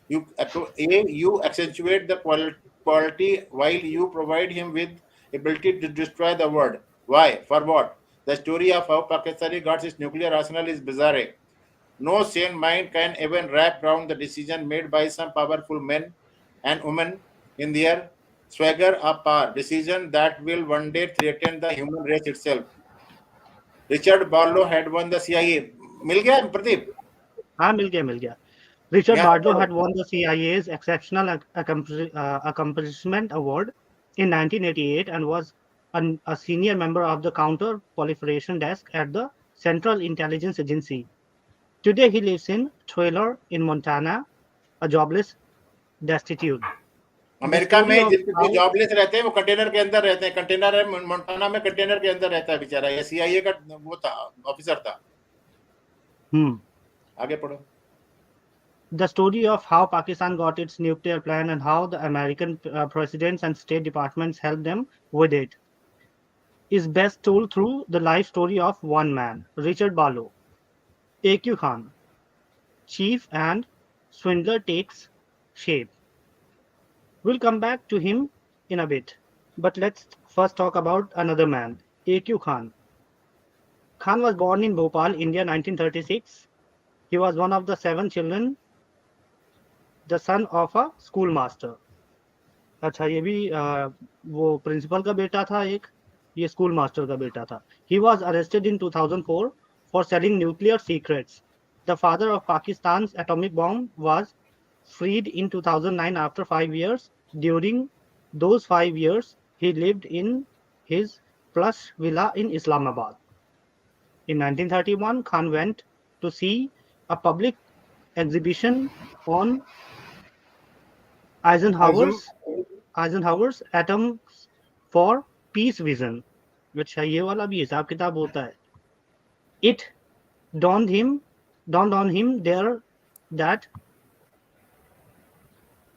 you accentuate the quality while you provide him with ability to destroy the world. Why? For what? The story of how Pakistan got its nuclear arsenal is bizarre. No sane mind can even wrap around the decision made by some powerful men and women in their swagger of power. Decision that will one day threaten the human race itself. Richard Barlow had won the CIA. मिल गया प्रदीप? हाँ मिल गया. Richard Barlow had won the CIA's Exceptional Accomplishment Award in 1988 and was a senior member of the Counter-Proliferation Desk at the Central Intelligence Agency. Today he lives in Taylor in Montana, a jobless, destitute. America में जो जॉबलेस रहते हैं वो कंटेनर के अंदर रहते हैं. कंटेनर है मोंटाना में, कंटेनर के अंदर रहता है बेचारा. ये CIA का वो था, ऑफिसर था. आगे पढ़ो. The story of how Pakistan got its nuclear plan and how the American presidents and state departments helped them with it is best told through the life story of one man, Richard Barlow. A.Q. Khan, chief and swindler, takes shape. We'll come back to him in a bit, but let's first talk about another man, A.Q. Khan. Khan was born in Bhopal, India, 1936. He was one of the 7 children, the son of a schoolmaster. अच्छा ये भी वो प्रिंसिपल का बेटा था एक, ये स्कूल मास्टर का बेटा था. He was arrested in 2004 for selling nuclear secrets. The father of Pakistan's atomic bomb was freed in 2009 after 5 years. During those 5 years, he lived in his plush villa in Islamabad. In 1931, Khan went to see a public exhibition on Eisenhower's Atoms for Peace Vision, which है ये वाला भी हिसाब किताब होता है. It dawned on him there that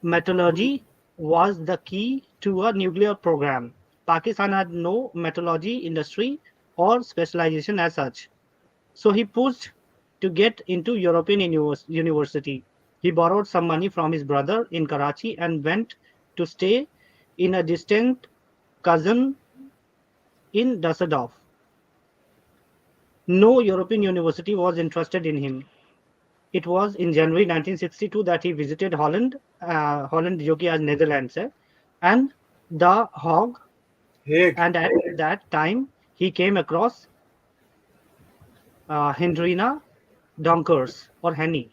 metallurgy was the key to a nuclear program. Pakistan had no metallurgy industry or specialization as such. So he pushed to get into European university. He borrowed some money from his brother in Karachi and went to stay in a distant cousin in Düsseldorf. No European university was interested in him. It was in January 1962 that he visited Holland, Holland जो कि आज Netherlands है, and The Hague. And at that time he came across Hendrina Donkers or Henny,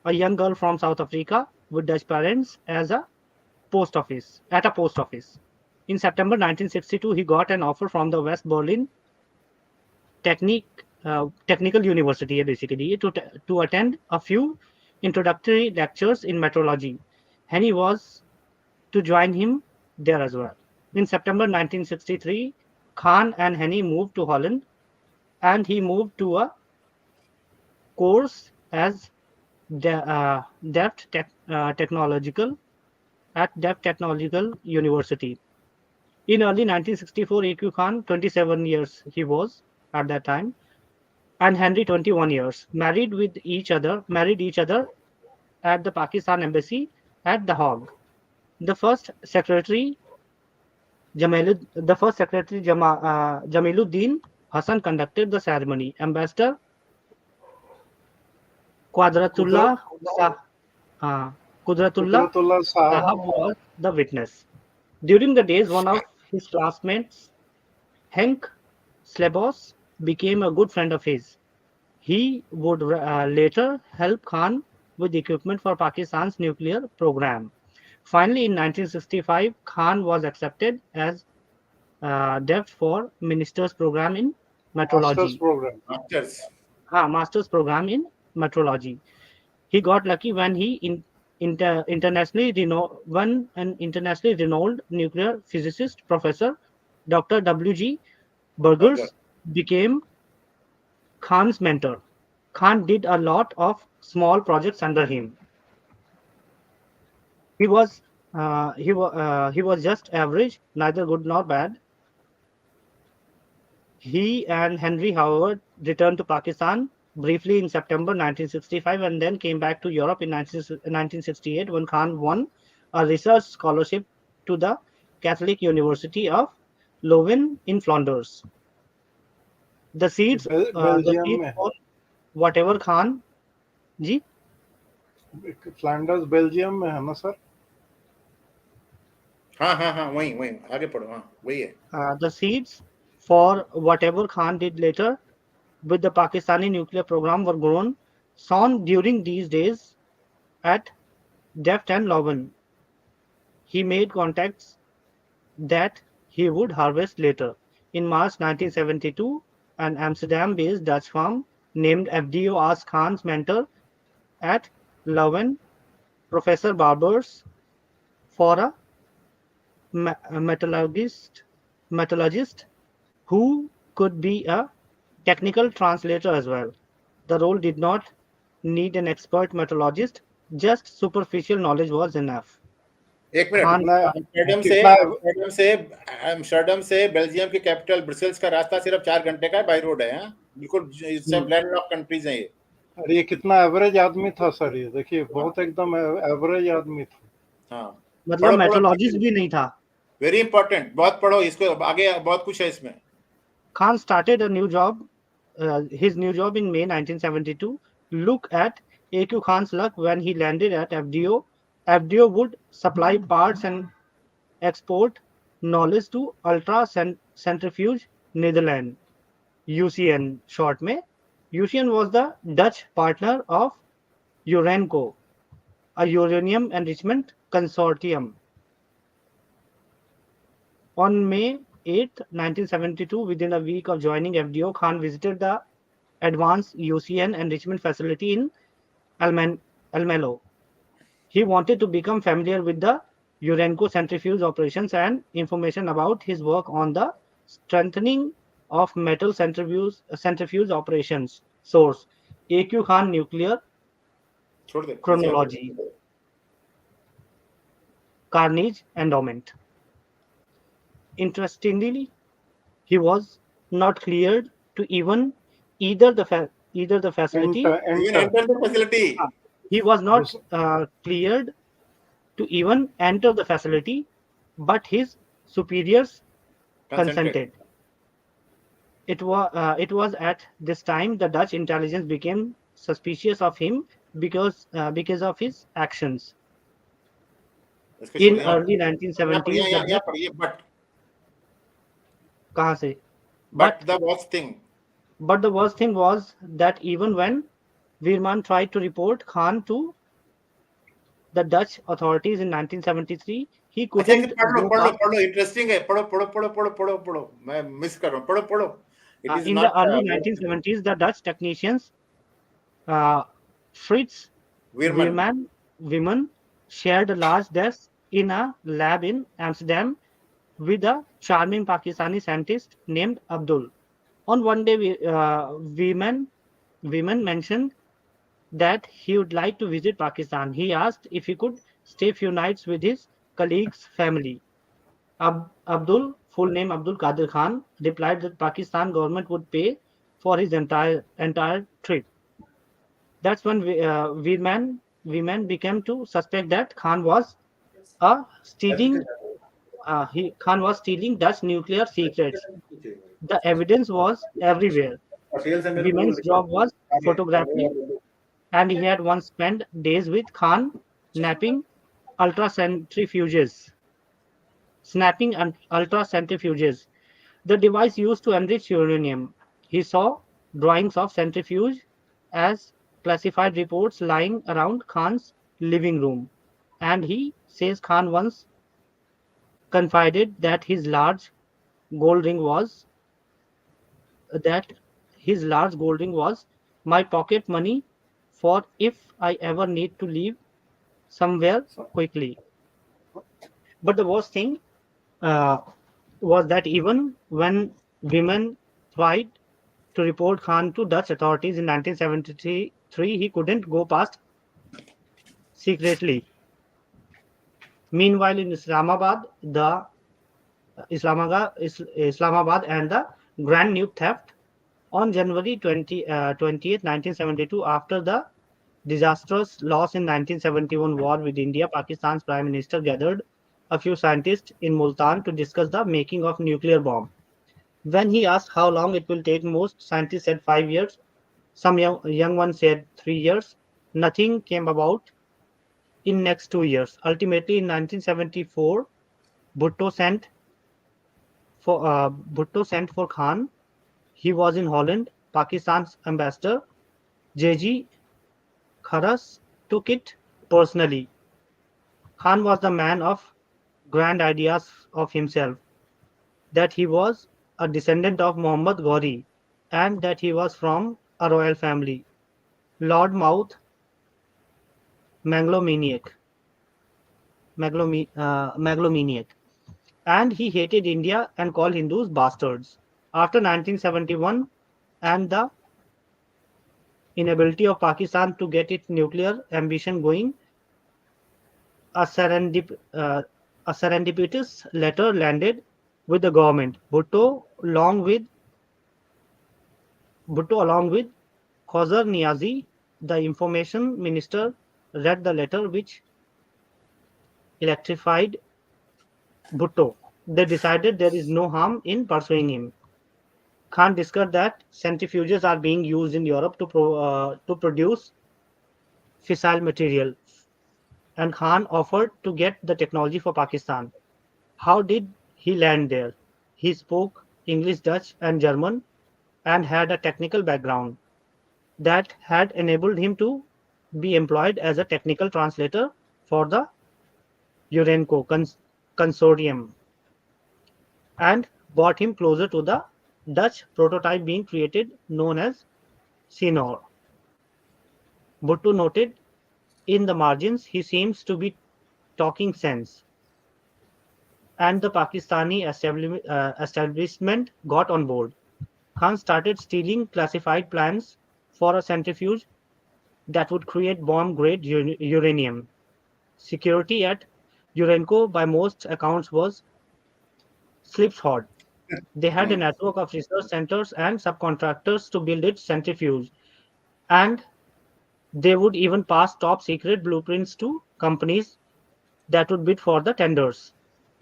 a young girl from South Africa with Dutch parents at a post office. In September 1962, he got an offer from the West Berlin Technical University basically to attend a few introductory lectures in metrology. Henny was to join him there as well. In September 1963, Khan and Henny moved to Holland, and he moved to a course as Delft Technological University. In early 1964, A.Q. Khan, 27 years he was at that time, and Henry, 21 years, married each other at the Pakistan embassy at The Hague. The first secretary Jamiluddin Hassan conducted the ceremony. Ambassador Qudratullah Sahab was the witness. During the days, one of his classmates, Henk Slebos, became a good friend of his. He would later help Khan with equipment for Pakistan's nuclear program. Finally, in 1965, Khan was accepted as DEFT for Minister's Program in Metrology. Master's Program in Metrology. He got lucky when he internationally renowned nuclear physicist Professor Dr. W.G. Burgers became Khan's mentor. Khan did a lot of small projects under him. He was just average, neither good nor bad. He and Henry, however, returned to Pakistan briefly in September 1965 and then came back to Europe in 1968 when Khan won a research scholarship to the Catholic University of Leuven in Flanders. The seeds for whatever Khan ji Flanders Belgium में है ना सर? हाँ वही आगे पढ़ो. हाँ वही है. The seeds for whatever Khan did later with the Pakistani nuclear program were sown during these days at Delft and Leuven. He made contacts that he would harvest later. In March 1972, an Amsterdam-based Dutch firm named FDO asked Khan's mentor at Leuven, Professor Barbers, for a metallurgist who could be a technical translator as well. The role did not need an expert metallurgist, just superficial knowledge was enough. एक मिनट. एम्स्टर्डम से बेल्जियम की कैपिटल ब्रसेल्स का रास्ता सिर्फ 4 घंटे का बाय रोड है. बिल्कुल सब लैंडलॉक कंट्रीज हैं ये. अरे ये कितना एवरेज आदमी था सर, ये देखिए बहुत एकदम एवरेज आदमी था. हाँ मतलब मेट्रोलॉजिस्ट भी नहीं था. वेरी इंपॉर्टेंट, बहुत पढ़ो इसको, आगे बहुत कुछ है इसमें. Khan started his new job in May 1972. Look at A.Q. Khan's luck when he landed at FDO. FDO would supply parts and export knowledge to Ultra Centrifuge Netherlands, UCN short में. UCN was the Dutch partner of Urenco, a uranium enrichment consortium. On May 8, 1972, within a week of joining FDO, Khan visited the advanced UCN enrichment facility in Almelo. He wanted to become familiar with the Urenco centrifuge operations and information about his work on the strengthening of metal centrifuge operations. Source: A.Q. Khan Nuclear Chronology, Carnegie Endowment. Interestingly, he was not cleared to even either the facility. Even enter the facility. He was not cleared to even enter the facility, but his superiors consented. It was at this time the Dutch intelligence became suspicious of him because of his actions. In early 1970s, कहाँ से? But the worst thing. But the worst thing was that even when Weerman tried to report Khan to the Dutch authorities in 1973, he couldn't. पढ़ लो इंटरेस्टिंग है पढ़ो मैं मिस कर रहा हूँ पढ़ो it is in not the early 1970s, the Dutch technicians Fritz Weerman shared a large desk in a lab in Amsterdam with a charming Pakistani scientist named Abdul. On one day, Weerman mentioned that he would like to visit Pakistan. He asked if he could stay a few nights with his colleague's family. Abdul, full name Abdul Qadir Khan, replied that Pakistan government would pay for his entire trip. That's when Weerman began to suspect that Khan was stealing Dutch nuclear secrets. The evidence was everywhere. Weerman's job was photography, and he had once spent days with Khan snapping ultracentrifuges. The device used to enrich uranium. He saw drawings of centrifuge as classified reports lying around Khan's living room, and he says Khan once confided that his large gold ring was my pocket money for if I ever need to leave somewhere quickly. But the worst thing was that even when women tried to report Khan to Dutch authorities in 1973, he couldn't go past secretly. Meanwhile, in Islamabad and the Grand Nuke theft on January 20th, 1972, after the disastrous loss in 1971 war with India, Pakistan's Prime Minister gathered a few scientists in Multan to discuss the making of nuclear bomb. When he asked how long it will take, most scientists said 5 years. Some young ones said 3 years. Nothing came about in next 2 years. Ultimately, in 1974, Bhutto sent for Khan. He was in Holland. Pakistan's ambassador, J.G. Kharas, took it personally. Khan was the man of grand ideas of himself, that he was a descendant of Muhammad Ghori, and that he was from a royal family. Lord Mouth, megalomaniac, and he hated India and called Hindus bastards. After 1971 and the inability of Pakistan to get its nuclear ambition going, a serendipitous letter landed with the government. Bhutto, along with Khazar Niazi, the information minister, read the letter, which electrified Bhutto. They decided there is no harm in pursuing him. Khan discovered that centrifuges are being used in Europe to produce fissile material, and Khan offered to get the technology for Pakistan. How did he land there? He spoke English, Dutch, and German, and had a technical background that had enabled him to be employed as a technical translator for the Urenco consortium, and brought him closer to the Dutch prototype being created, known as Sinor. Bhutto noted in the margins, he seems to be talking sense. And the Pakistani establishment got on board. Khan started stealing classified plans for a centrifuge that would create bomb-grade uranium. Security at Urenco, by most accounts, was slips hard. They had a network of research centers and subcontractors to build its centrifuge, and they would even pass top secret blueprints to companies that would bid for the tenders.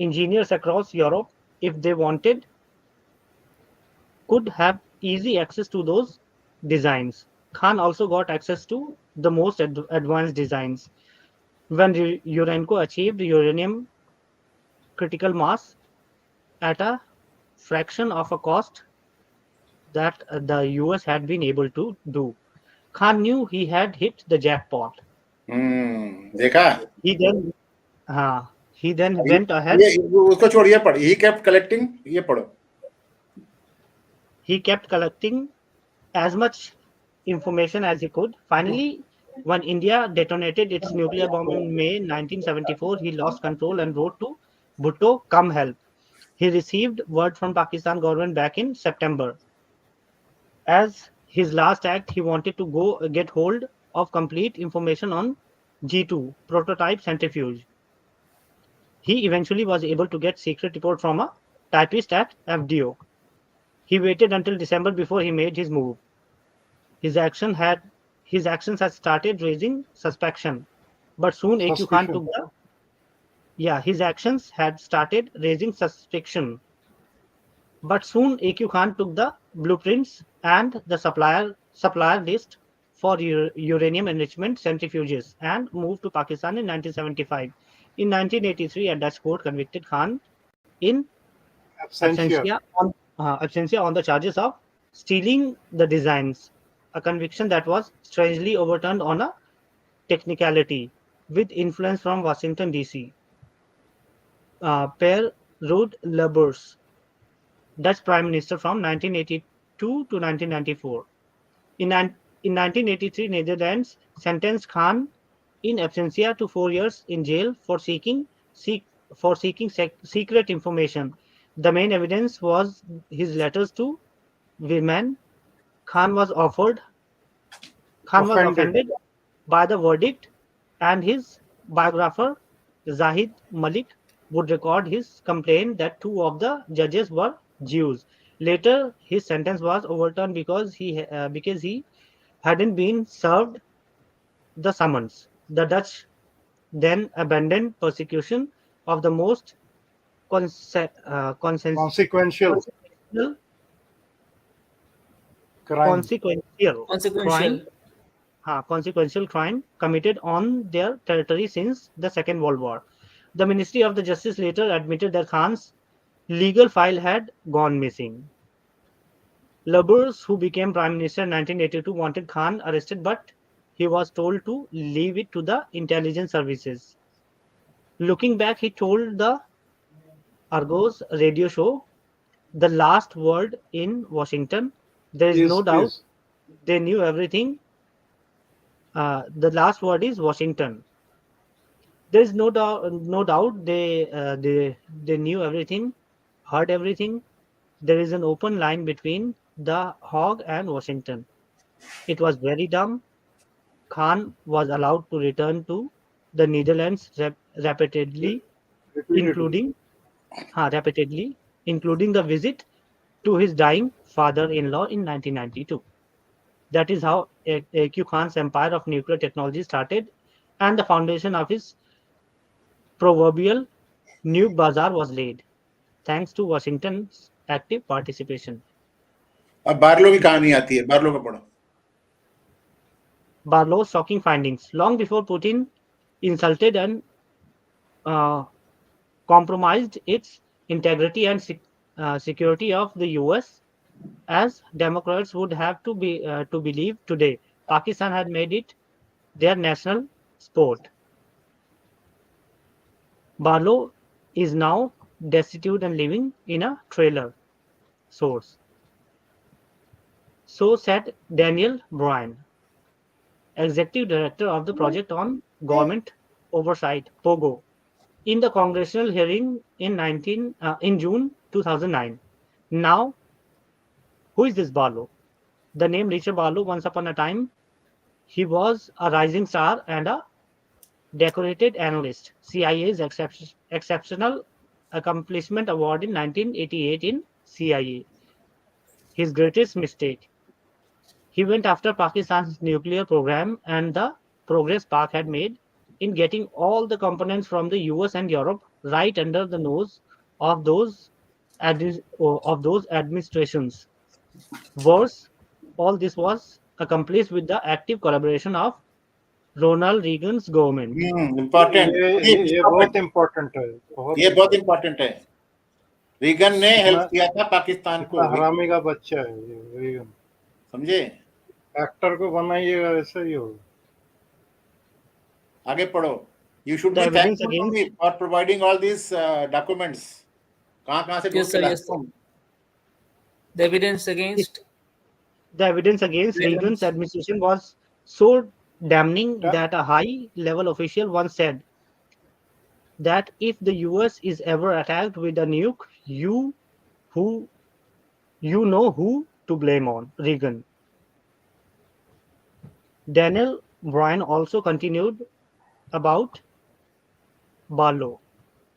Engineers across Europe, if they wanted, could have easy access to those designs. Khan also got access to the most advanced designs. When Urenco achieved uranium critical mass at a fraction of a cost that the US had been able to do, Khan knew he had hit the jackpot. देखा He then, he then went ahead. ये उसको छोड़, ये पढ़. He kept collecting. ये पढ़ो. He kept collecting as much information as he could. Finally, when India detonated its nuclear bomb in May 1974, he lost control and wrote to Bhutto, "Come help." He received word from Pakistan government back in September. As his last act, he wanted to go get hold of complete information on G2 prototype centrifuge. He eventually was able to get secret report from a typist at FDO. He waited until December before he made his move. His actions had started raising suspicion, but soon AQ Khan took the his actions had started raising suspicion. But soon AQ Khan took the blueprints and the supplier list for uranium enrichment centrifuges and moved to Pakistan in 1975. In 1983, a Dutch court convicted Khan in absentia on the charges of stealing the designs, a conviction that was strangely overturned on a technicality with influence from Washington, D.C. Per Ruud Lubbers, Dutch Prime Minister from 1982 to 1994. In 1983, Netherlands sentenced Khan in absentia to 4 years in jail for seeking secret information. The main evidence was his letters to women. Khan was offended by the verdict, and his biographer Zahid Malik would record his complaint that 2 of the judges were Jews. Later, his sentence was overturned because he hadn't been served the summons. The Dutch then abandoned persecution of the most consequential crime committed on their territory since the Second World War. The Ministry of the Justice later admitted that Khan's legal file had gone missing. Lubbers, who became Prime Minister in 1982, wanted Khan arrested, but he was told to leave it to the intelligence services. Looking back, he told the Argos radio show, "The last word in Washington. There is no doubt they knew everything. The last word is Washington. There is no doubt they knew everything, heard everything. There is an open line between the Hague and Washington. It was very dumb." Khan was allowed to return to the Netherlands repeatedly, including the visit to his dying father-in-law in 1992. That is how AQ Khan's empire of nuclear technology started, and the foundation of his proverbial nuke bazaar was laid, thanks to Washington's active participation. अब बार्लो की कहानी आती है, बार्लो का पढ़ो. Barlow's shocking findings. Long before Putin insulted and compromised its integrity and security of the US, as Democrats would have to believe today, Pakistan had made it their national sport. Barlow is now destitute and living in a trailer. Source. So said Daniel Bryan, Executive Director of the Project on Government Oversight, POGO, in the congressional hearing in June 2009. Now, who is this Barlow? The name Richard Barlow, once upon a time, he was a rising star and a decorated analyst, CIA's exceptional Accomplishment Award in 1988 in CIA. His greatest mistake. He went after Pakistan's nuclear program and the progress Pak had made in getting all the components from the US and Europe right under the nose of those administrations. Worse, all this was accomplished with the active collaboration of Ronald Reagan's government. Important ये बहुत इम्पोर्टेंट है, ये बहुत इम्पोर्टेंट है। रीगन ने हेल्प किया था पाकिस्तान को। हरामी का बच्चा है ये रीगन, समझे? एक्टर को बनाइएगा ऐसा ही हो। आगे पढ़ो। You should be thankful to me for providing all these documents. कहाँ से Yes, sir. Yes, sir. The evidence against Reagan's administration was so damning that a high-level official once said that if the US is ever attacked with a nuke, you know who to blame on, Reagan. Daniel Bryan also continued about Barlow.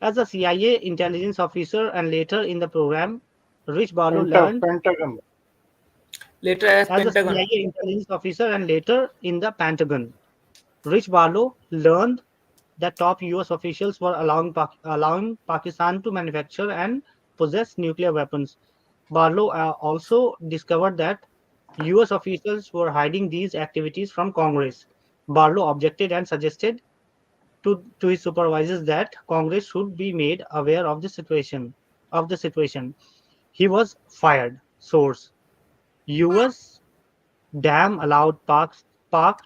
As a CIA intelligence officer and later in the program, Rich Barlow learned Pentagon. Later as a Pentagon. CIA intelligence officer and later in the Pentagon, Rich Barlow learned that top US officials were allowing Pakistan to manufacture and possess nuclear weapons. Barlow also discovered that US officials were hiding these activities from Congress. Barlow objected and suggested to his supervisors that Congress should be made aware of the situation. He was fired. Source: US dam allowed Pak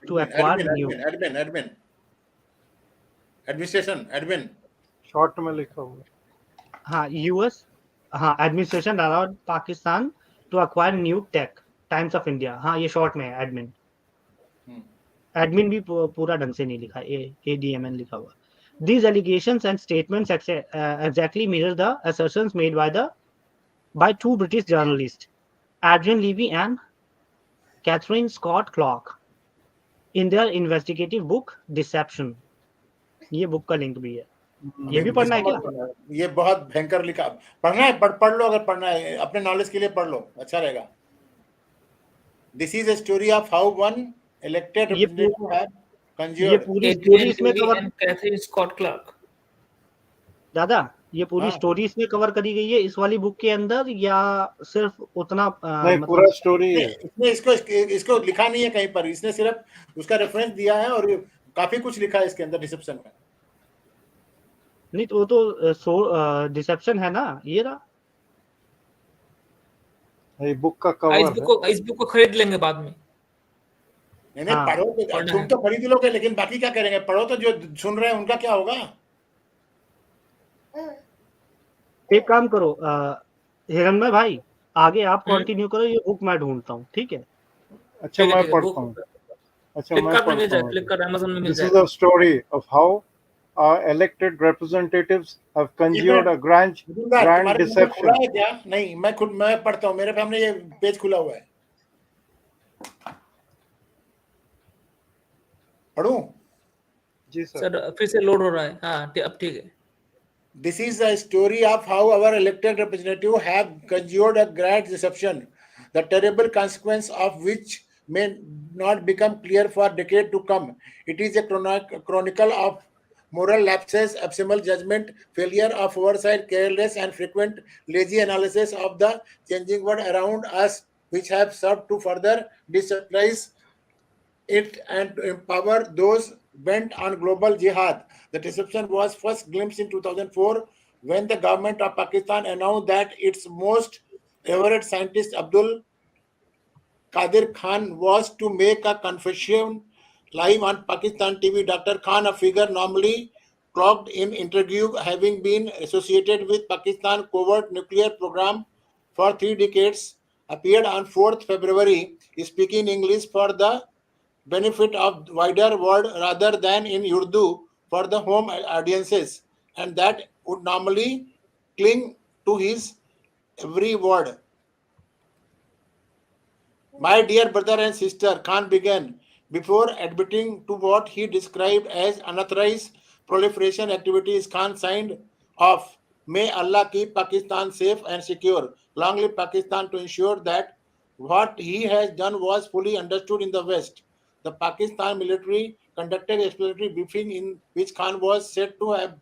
to acquire admin administration admin short में लिखा हुआ। हाँ, US administration allowed Pakistan to acquire nuke tech. Times of India. हाँ, ये शॉर्ट में है एडमिन। एडमिन भी पूरा ढंग से नहीं लिखा, ADMN लिखा हुआ। These allegations and statements exactly mirror the assertions made by two British journalists, Adrian Levy and Catherine Scott Clark, in their investigative book Deception. ये बुक का लिंक भी है, ये भी पढ़ना है क्या? ये बहुत भयंकर लिखा, पढ़ना है, पढ़ लो, अगर पढ़ना है अपने नॉलेज के लिए पढ़ लो, अच्छा रहेगा। This is a story of how one elected representative had conjured. ये पूरी स्टोरी इसमें कवर, कैथरीन स्कॉट क्लार्क। दादा ये पूरी स्टोरी इसमें कवर करी गई है इस वाली बुक के अंदर, या सिर्फ उतना नहीं, पूरा स्टोरी है। इसने इसको लिखा नहीं है कहीं पर, इसने सिर्फ उसका रेफरेंस दिया है और काफी कुछ लिखा है इसके अंदर डिसेप्शन में। नहीं तो वो तो डिसेप्शन है ना, ये रहा बुक का कवर। इस बुक को खरीद लेंगे बाद में। नहीं पढ़ो तो तुम तो खरीद लोगे, लेकिन बाकी क्या करेंगे? पढ़ो तो जो सुन रहे हैं उनका क्या होगा? एक काम करो हिरण्मय भाई, आगे आप कंटिन्यू करो, ये बुक मैं ढूंढता हूँ, ठीक है? अच्छा मैं पढ़ता हूँ। This is a story of how elected representatives have conjured a grand deception. नहीं, मैं पढ़ता हूँ, मेरे सामने ये पेज खुला हुआ है, पढ़ूं? जी सर फिर से लोड हो रहा है। हाँ अब ठीक है। This is a story of how our elected representatives have conjured a grand deception, the terrible consequence of which may not become clear for decades to come. It is a chronicle of moral lapses, abysmal judgment, failure of oversight, careless and frequent lazy analysis of the changing world around us, which have served to further destabilize it and empower those bent on global jihad. The deception was first glimpsed in 2004 when the government of Pakistan announced that its most revered scientist Abdul Qadir Khan was to make a confession live on Pakistan TV. Dr. Khan, a figure normally clocked in interview, having been associated with Pakistan covert nuclear program for 3 decades, appeared on 4th February, speaking English for the benefit of wider world rather than in Urdu for the home audiences, and that would normally cling to his every word. My dear brother and sister, Khan began, before admitting to what he described as unauthorized proliferation activities. Khan signed off May Allah keep Pakistan safe and secure. Long live Pakistan, to ensure that what he has done was fully understood in the West. The Pakistan military conducted explanatory briefing in which Khan was said to have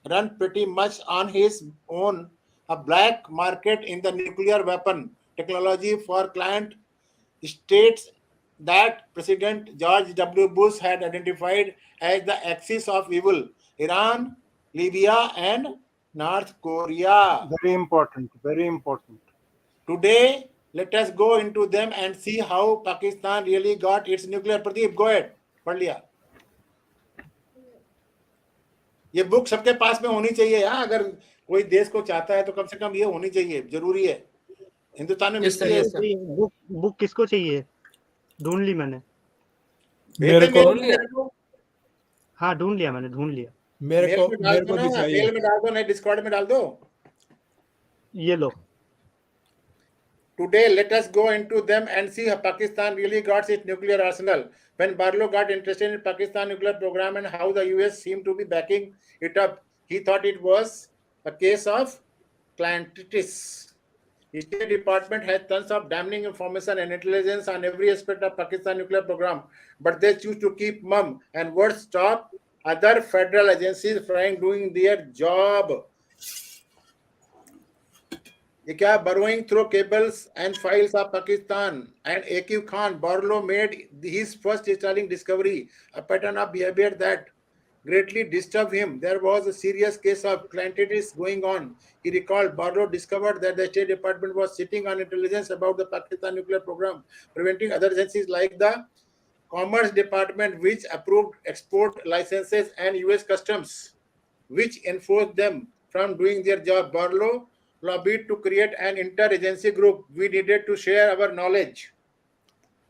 run pretty much on his own a black market in the nuclear weapon technology for client states that President George W. Bush had identified as the axis of evil: Iran, Libya, and North Korea. Very important, very important. Today, let us go into them and see how Pakistan really got its nuclear. Pradeep, go ahead. पढ़ लिया. ये बुक सबके पास में होनी चाहिए. हाँ, अगर कोई देश को चाहता है तो कम से कम ये होनी चाहिए, जरूरी है. हिंदुस्तान में मिलती है. बुक किसको चाहिए? ढूंढ ली मैंने. मेरे को हाँ, ढूंढ लिया मैंने, ढूंढ लिया. मेरे को भी चाहिए. मेल में डाल दो, नहीं डिस्कॉर्ड में डाल दो. ये लो. Today, let us go into them and see how Pakistan really got its nuclear arsenal. When Barlow got interested in Pakistan nuclear program and how the US seemed to be backing it up, he thought it was a case of clientitis. The State Department has tons of damning information and intelligence on every aspect of Pakistan nuclear program, but they choose to keep mum and words stop other federal agencies from doing their job. ये क्या? Burrowing through cables and files of Pakistan, and A.Q. Khan, Barlow made his first startling discovery, a pattern of behavior that greatly disturbed him. There was a serious case of clientitis going on. He recalled Barlow discovered that the State Department was sitting on intelligence about the Pakistan nuclear program, preventing other agencies like the Commerce Department, which approved export licenses, and U.S. Customs, which enforced them from doing their job. Barlow lobbied to create an inter-agency group. We needed to share our knowledge.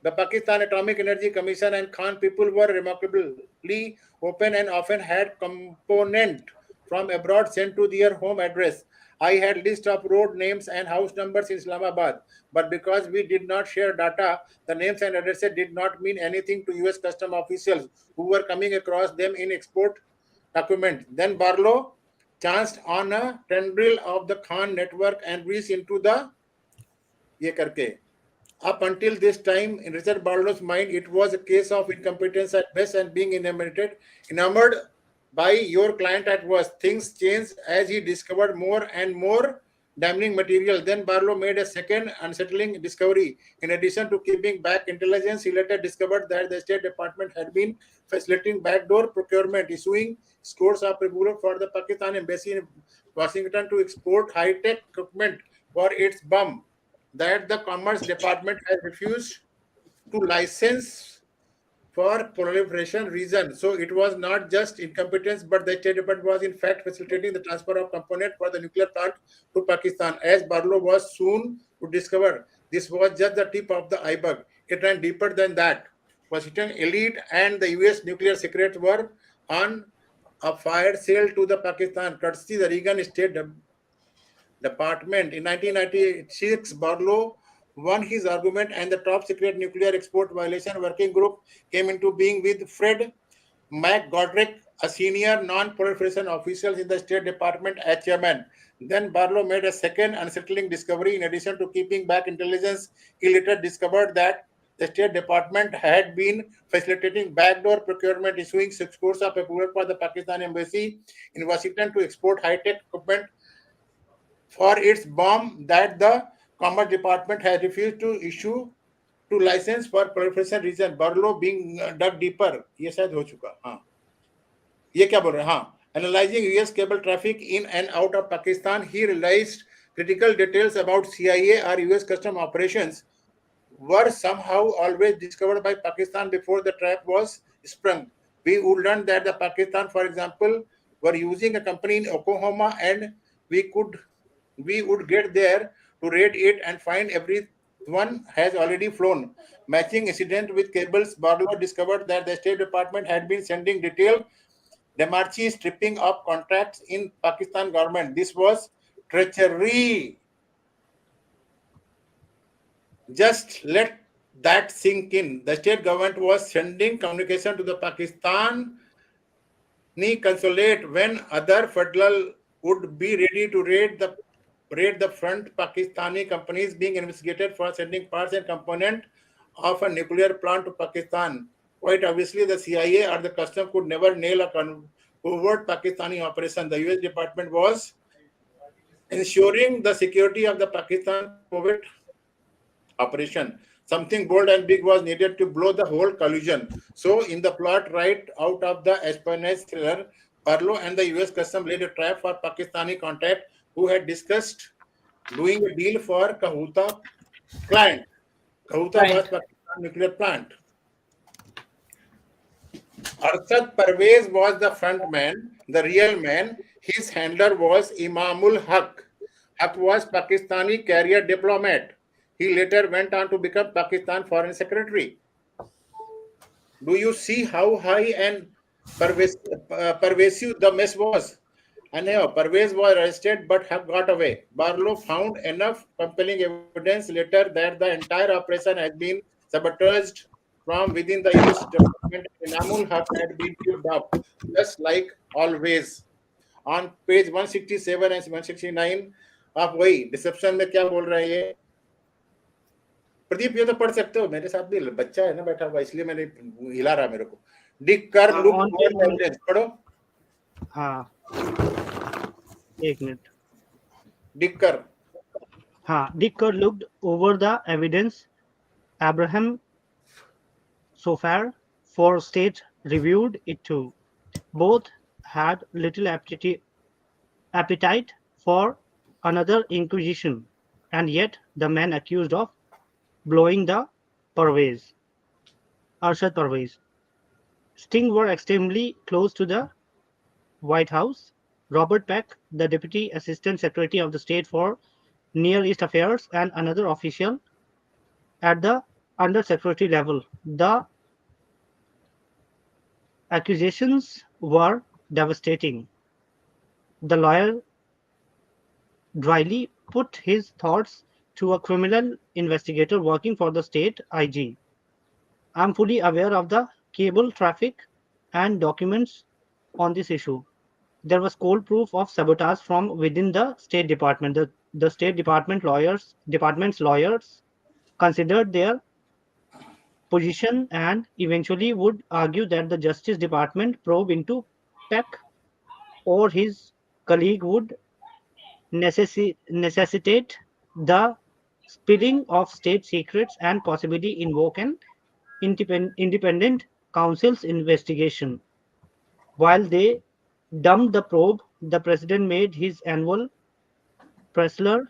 The Pakistan Atomic Energy Commission and Khan people were remarkably open and often had component from abroad sent to their home address. I had list of road names and house numbers in Islamabad, but because we did not share data, the names and addresses did not mean anything to US custom officials who were coming across them in export documents. Then Barlow chanced on a tendril of the Khan network and reached into the ये करके. Up until this time, in Richard Barlow's mind, it was a case of incompetence at best and being enamored by your client at worst. Things changed as he discovered more and more damning material. Then Barlow made a second unsettling discovery. In addition to keeping back intelligence, he later discovered that the State Department had been facilitating backdoor procurement, issuing scores of approval for the Pakistan embassy in Washington to export high-tech equipment for its bomb that the Commerce Department has refused to license for proliferation reasons. So it was not just incompetence, but the State Department was in fact facilitating the transfer of components for the nuclear plant to Pakistan. As Barlow was soon to discover, this was just the tip of the iceberg. It ran deeper than that. Washington elite and the US nuclear secrets were on a fire sale to the Pakistan, courtesy the Reagan State Department. In 1996, Barlow won his argument and the top secret nuclear export violation working group came into being with Fred McGodrick, a senior non-proliferation official in the State Department as chairman. Then Barlow made a second unsettling discovery. In addition to keeping back intelligence, he later discovered that the State Department had been facilitating backdoor procurement, issuing scores of approval for the Pakistan embassy in Washington to export high-tech equipment for its bomb that the Commerce Department has refused to issue to license for proliferation reason. Barlow being dug deeper. ये शायद हो चुका. हाँ. ये क्या बोल रहे हैं? हाँ. Analyzing US cable traffic in and out of Pakistan, he realized critical details about CIA or US custom operations were somehow always discovered by Pakistan before the trap was sprung. We would learn that the Pakistan, for example, were using a company in Oklahoma, and we would get there to raid it and find everyone has already flown. Matching incident with cables, Barlow discovered that the State Department had been sending detailed demarches stripping of contracts in Pakistan government. This was treachery. Just let that sink in. The state government was sending communication to the Pakistani consulate when other federal would be ready to raid the front Pakistani companies being investigated for sending parts and components of a nuclear plant to Pakistan. Quite obviously, the CIA or the custom could never nail a covert Pakistani operation. The US department was ensuring the security of the Pakistan covert operation. Something bold and big was needed to blow the whole collusion. So, in the plot right out of the espionage thriller, Parlo and the US Custom laid a trap for Pakistani contact who had discussed doing a deal for Kahuta client. Kahuta was Pakistan nuclear plant. Arshad Parvez was the front man, the real man. His handler was Imamul Haq. Haq was Pakistani career diplomat. He later went on to become Pakistan Foreign Secretary. Do you see how high and pervasive the mess was? And Parvez was arrested but Haq got away. Barlow found enough compelling evidence later that the entire operation had been sabotaged from within the US department. Inamul Haq had been killed up, just like always. On page 167 and 169, आप वही डिसेप्शन में क्या बोल रहे हैं? प्रदीप ये तो पढ़ सकते हो, मेरे साथ भी बच्चा है ना बैठा हुआ, इसलिए मैंने हिला रहा मेरे को. Dick Kerr looked over the evidence. पढ़ो. हाँ. एक मिनट. Dick Kerr. हाँ. Dick Kerr looked over the evidence. Abraham Sofar for state reviewed it too. Both had little appetite for another inquisition, and yet the man accused of blowing the Parvez, Arshad Parvez, sting were extremely close to the White House. Robert Peck, the Deputy Assistant Secretary of the State for Near East Affairs, and another official at the Undersecretary level. The accusations were devastating. The lawyer dryly put his thoughts to a criminal investigator working for the state IG. I'm fully aware of the cable traffic and documents on this issue. There was cold proof of sabotage from within the State Department. The State Department's lawyers considered their position and eventually would argue that the Justice Department probe into Peck or his colleague would necessitate the spilling of state secrets and possibly invoke an independent counsel's investigation. While they dumped the probe, the president made his annual Pressler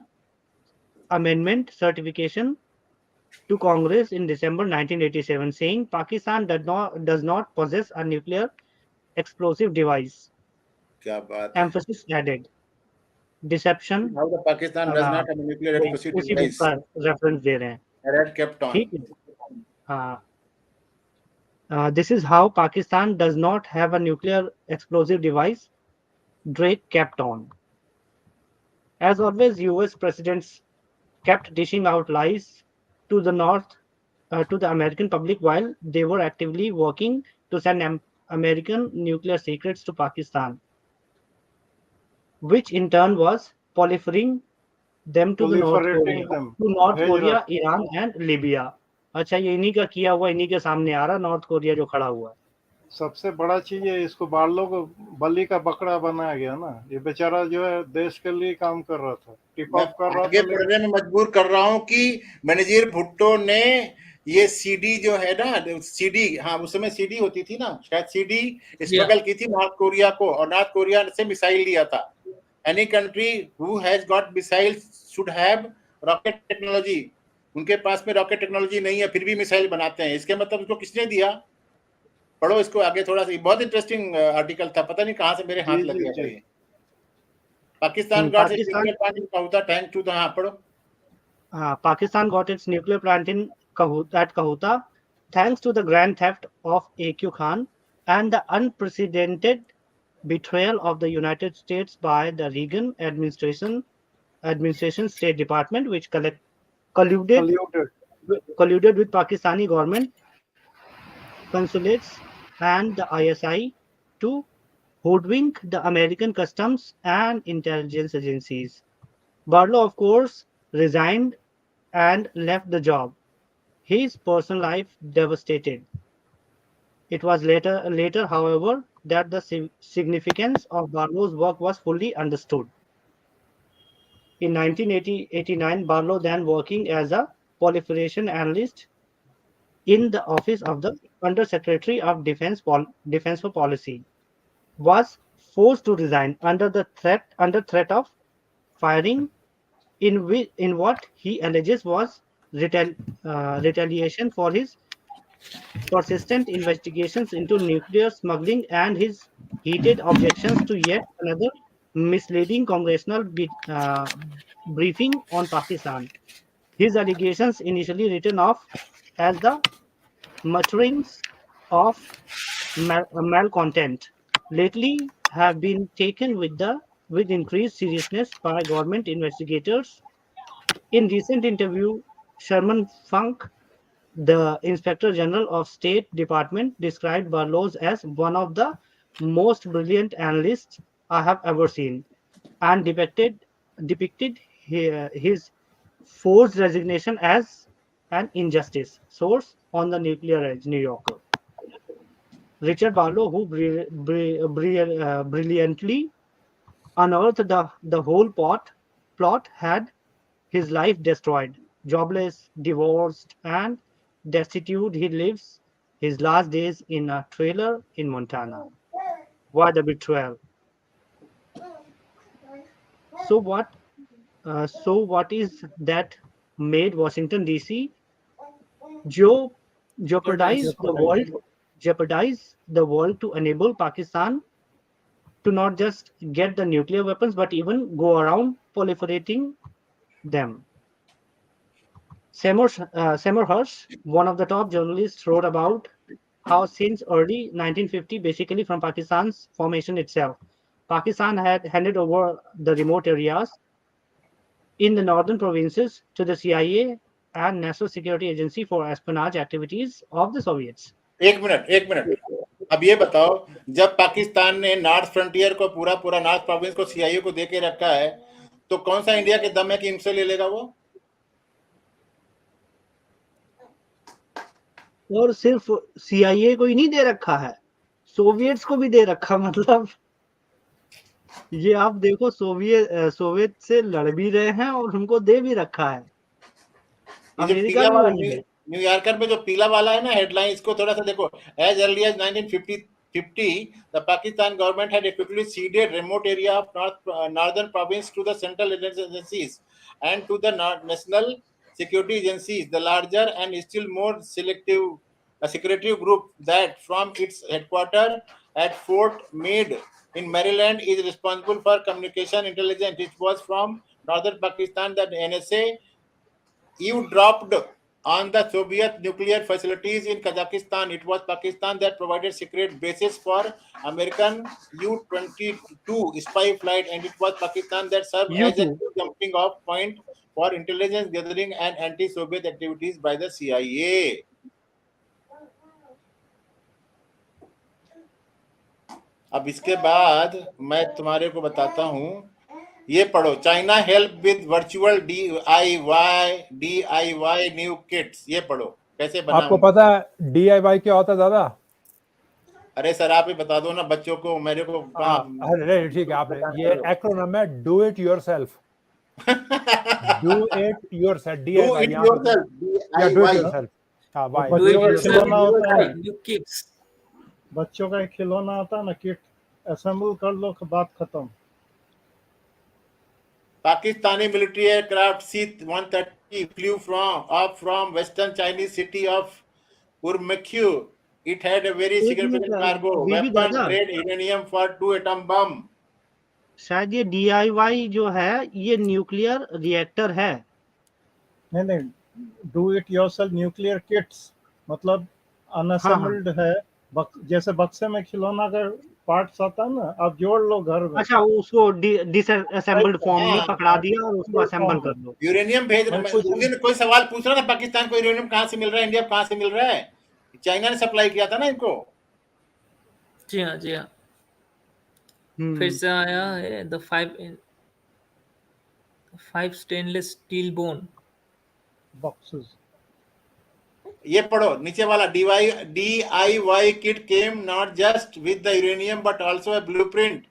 Amendment certification to Congress in December 1987, saying Pakistan does not possess a nuclear explosive device. क्या बात है. Emphasis added. Deception. How the Pakistan does not have a nuclear explosive उसी device. बुक का रेफरेंस दे रहे हैं. Red kept on. ठीक है. हाँ. This is how Pakistan does not have a nuclear explosive device. Drake kept on. As always, US presidents kept dishing out lies to the to the American public while they were actively working to send American nuclear secrets to Pakistan, which in turn was proliferating them to North Korea, Iran and Libya. अच्छा, ये इन्हीं का किया हुआ इन्हीं के सामने आ रहा, नॉर्थ कोरिया जो खड़ा हुआ है. सबसे बड़ा चीज है, इसको बालों को बलि का बकरा बनाया गया ना. ये बेचारा जो है देश के लिए काम कर रहा था, टिप ऑफ कर रहा था. आगे पढ़ने में मजबूर कर रहा हूँ कि बेनजीर भुट्टो ने ये सीडी जो है ना, सीडी, हाँ उस समय सीडी होती थी ना, शायद सीडी स्मगल की थी नॉर्थ कोरिया को, और नॉर्थ कोरिया से मिसाइल लिया था. Any country who has got missile should have rocket technology. उनके पास में रॉकेट टेक्नोलॉजी नहीं है, फिर भी मिसाइल बनाते हैं. इसके मतलब उसको किसने दिया? पढ़ो इसको आगे थोड़ा सा, बहुत इंटरेस्टिंग आर्टिकल था, पता नहीं कहाँ से मेरे हाथ लग गया. Pakistan got its nuclear plant in Kahuta thanks to the, हाँ पढ़ो. हाँ, Pakistan got its nuclear plant in Kahuta thanks to the grand theft of A.Q. Khan and the unprecedented betrayal of the United States by the Reagan administration State Department, which colluded with Pakistani government consulates and the ISI to hoodwink the American customs and intelligence agencies. Barlow, of course, resigned and left the job, his personal life devastated. It was later, however, that the significance of Barlow's work was fully understood. In 1989, Barlow, then working as a proliferation analyst in the office of the Undersecretary of Defense for Policy, was forced to resign under threat of firing in what he alleges was retaliation for his persistent investigations into nuclear smuggling and his heated objections to yet another misleading congressional briefing on Pakistan. His allegations, initially written off as the mutterings of malcontent, lately have been taken with increased seriousness by government investigators. In recent interview, Sherman Funk, the Inspector General of State Department, described Burroughs as one of the most brilliant analysts I have ever seen, and depicted his forced resignation as an injustice. Source on the Nuclear Edge, New Yorker. Richard Barlow, who brilliantly unearthed the whole plot, had his life destroyed. Jobless, divorced, and destitute, he lives his last days in a trailer in Montana. Why the betrayal? So what? So what is that made Washington D.C. jeopardize the world to enable Pakistan to not just get the nuclear weapons but even go around proliferating them? Seymour Hersh, one of the top journalists, wrote about how since early 1950, basically from Pakistan's formation itself, Pakistan had handed over the remote areas in the northern provinces to the CIA and National Security Agency for espionage activities of the Soviets. एक मिनट अब ये बताओ, जब पाकिस्तान ने नॉर्थ फ्रंटियर को पूरा नॉर्थ प्रोविंस को सीआईए को देके रखा है, तो कौन सा इंडिया के दम है कि इनसे ले लेगा वो? और सिर्फ सीआईए को ही नहीं दे रखा है, सोवियट्स को भी दे रखा। मतलब ये आप देखो, सोवियत से लड़ भी रहे हैं और उनको दे भी रखा है। अमेरिका भी वही है। न्यूयॉर्कर में जो पीला वाला है ना हेडलाइन, इसको थोड़ा सा देखो। As early as 1950 the Pakistan government had effectively ceded remote area of northern province to the central agencies and to the national security agencies, the larger and still more secretive group that from its headquarters at Fort Meade in Maryland is responsible for communication intelligence. It was from northern Pakistan that NSA eavesdropped on the Soviet nuclear facilities in Kazakhstan. It was Pakistan that provided secret bases for American U-22 spy flight, and it was Pakistan that served as a jumping off point for intelligence gathering and anti-Soviet activities by the CIA. अब इसके बाद मैं तुम्हारे को बताता हूं, ये पढ़ो। China help with virtual DIY new kits. ये पढ़ो कैसे बना। आपको पता है DIY क्या होता है दादा? अरे सर आप ही बता दो ना बच्चों को, मेरे को। अरे ठीक है, आपने ये एक्रोनिम है, do it yourself. Do it yourself, DIY। बच्चों का एक खिलौना आता है ना, किट असेंबल कर लो, बात खत्म। Pakistani military aircraft C-130 flew from western Chinese city of Urumqi. It had a very significant cargo, weapon grade uranium for 2 atom bomb. शायद ये DIY जो है ये न्यूक्लियर रिएक्टर है। नहीं, do it yourself nuclear kits मतलब अनअसेंबल्ड है। जैसे बक्से में खिलौना का पार्ट्स आता है ना, आप जोड़ लो घर में। अच्छा, उसको डिसअसेंबल्ड फॉर्म में पकड़ा दिया और उसको असेंबल कर दो। यूरेनियम भेज रहे हैं। कोई सवाल पूछ रहा था पाकिस्तान को यूरेनियम कहां से मिल रहा है, इंडिया कहां से मिल रहा है? चाइना ने सप्लाई किया था ना इनको। जी हाँ। फिर से आया है the five stainless steel bone boxes. ये पढ़ो नीचे वाला DIY kit came not just with the uranium but also a blueprint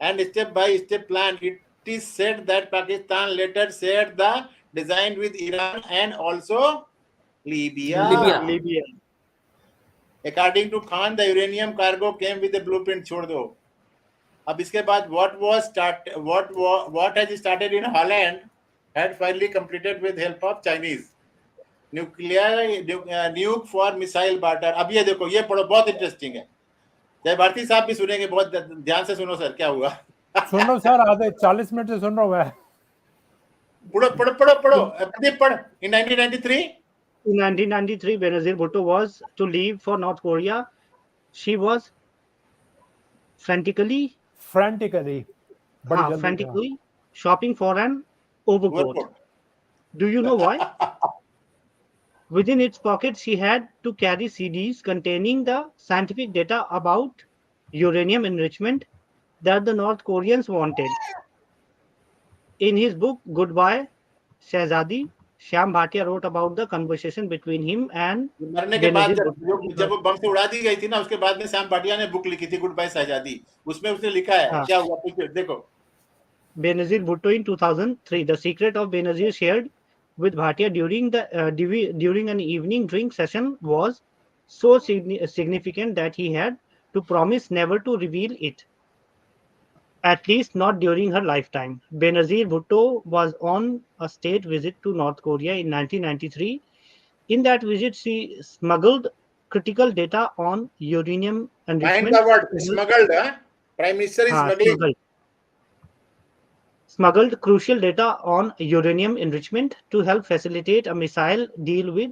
and step by step plan. It is said that Pakistan later shared the design with Iran and also Libya. According to Khan, the uranium cargo came with a blueprint. छोड़ दो. अब इसके बाद what has started in Holland had finally completed with help of Chinese. Nuke for missile barter. अब ये देखो, ये पढ़ो, बहुत इंटरेस्टिंग है. जय भारती साहब भी सुनेंगे, बहुत ध्यान से सुनो सर, क्या हुआ. सुन लो सर, आधे 40 मिनट से सुन रहा हूँ मैं. पढ़ो प्रदीप पढ़. In 1993, Benazir Bhutto was to leave for North Korea. She was frantically shopping for an overcoat. Do you know why? Within its pocket, she had to carry CDs containing the scientific data about uranium enrichment that the North Koreans wanted. In his book Goodbye Shahzadi, Shyam Bhatia wrote about the conversation between him and मरने के बाद जब वो बम से उड़ा दी गई थी ना, उसके बाद में श्याम भाटिया ने बुक लिखी थी गुड बाय शहजादी. उसमें उसने लिखा है क्या हुआ, देखो. Benazir Bhutto in 2003. The secret of Benazir shared with Bhatia during an evening drink session was so significant that he had to promise never to reveal it, at least not during her lifetime. Benazir Bhutto was on a state visit to North Korea in 1993. In that visit, she smuggled critical data on uranium enrichment. Mind the word smuggled, huh? Prime Minister is smuggling. Smuggled crucial data on uranium enrichment to help facilitate a missile deal with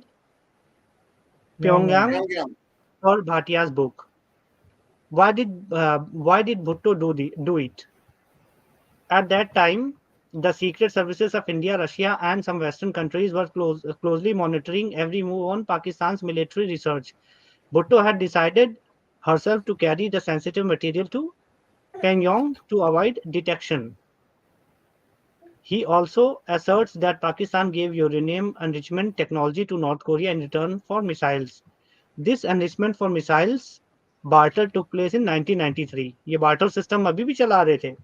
Pyongyang for Bhatia's book. Why did Bhutto do it? At that time, the secret services of India, Russia, and some Western countries were closely monitoring every move on Pakistan's military research. Bhutto had decided herself to carry the sensitive material to Pyongyang to avoid detection. He also asserts that Pakistan gave uranium enrichment technology to North Korea in return for missiles. This enrichment for missiles barter took place in 1993. ये barter system अभी भी चला रहे थे.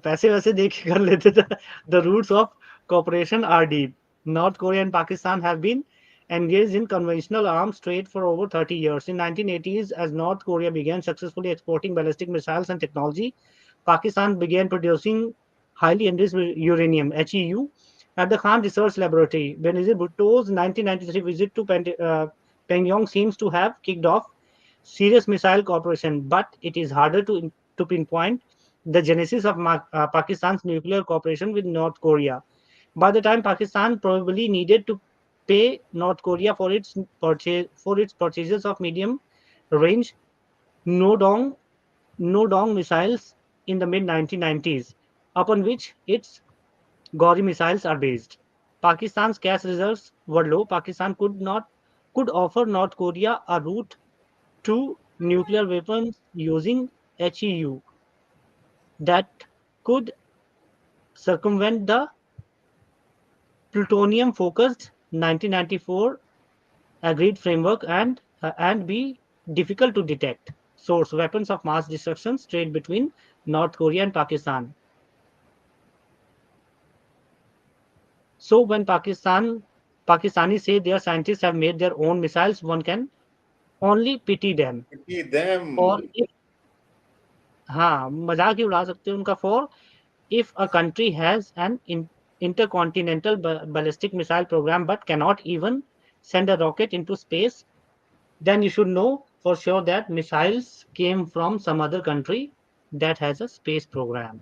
पैसे वैसे देख के कर लेते थे. The roots of cooperation are deep. North Korea and Pakistan have been engaged in conventional arms trade for over 30 years. In 1980s, as North Korea began successfully exporting ballistic missiles and technology, Pakistan began producing highly enriched uranium, HEU, at the Khan Research Laboratory. Benazir Bhutto's 1993 visit to Pyongyang seems to have kicked off serious missile cooperation, but it is harder to pinpoint the genesis of Pakistan's nuclear cooperation with North Korea. By the time Pakistan probably needed to pay North Korea for its purchases of medium-range no-dong missiles in the mid-1990s, upon which its Gauri missiles are based. Pakistan's cash reserves were low. Pakistan could offer North Korea a route to nuclear weapons using HEU that could circumvent the plutonium-focused 1994 agreed framework and be difficult to detect. Source: weapons of mass destruction trade between North Korea and Pakistan. So when Pakistanis say their scientists have made their own missiles, one can only pity them. और हाँ, मजाक ही उड़ा सकते हैं उनका. For if a country has an intercontinental ballistic missile program but cannot even send a rocket into space, then you should know for sure that missiles came from some other country that has a space program.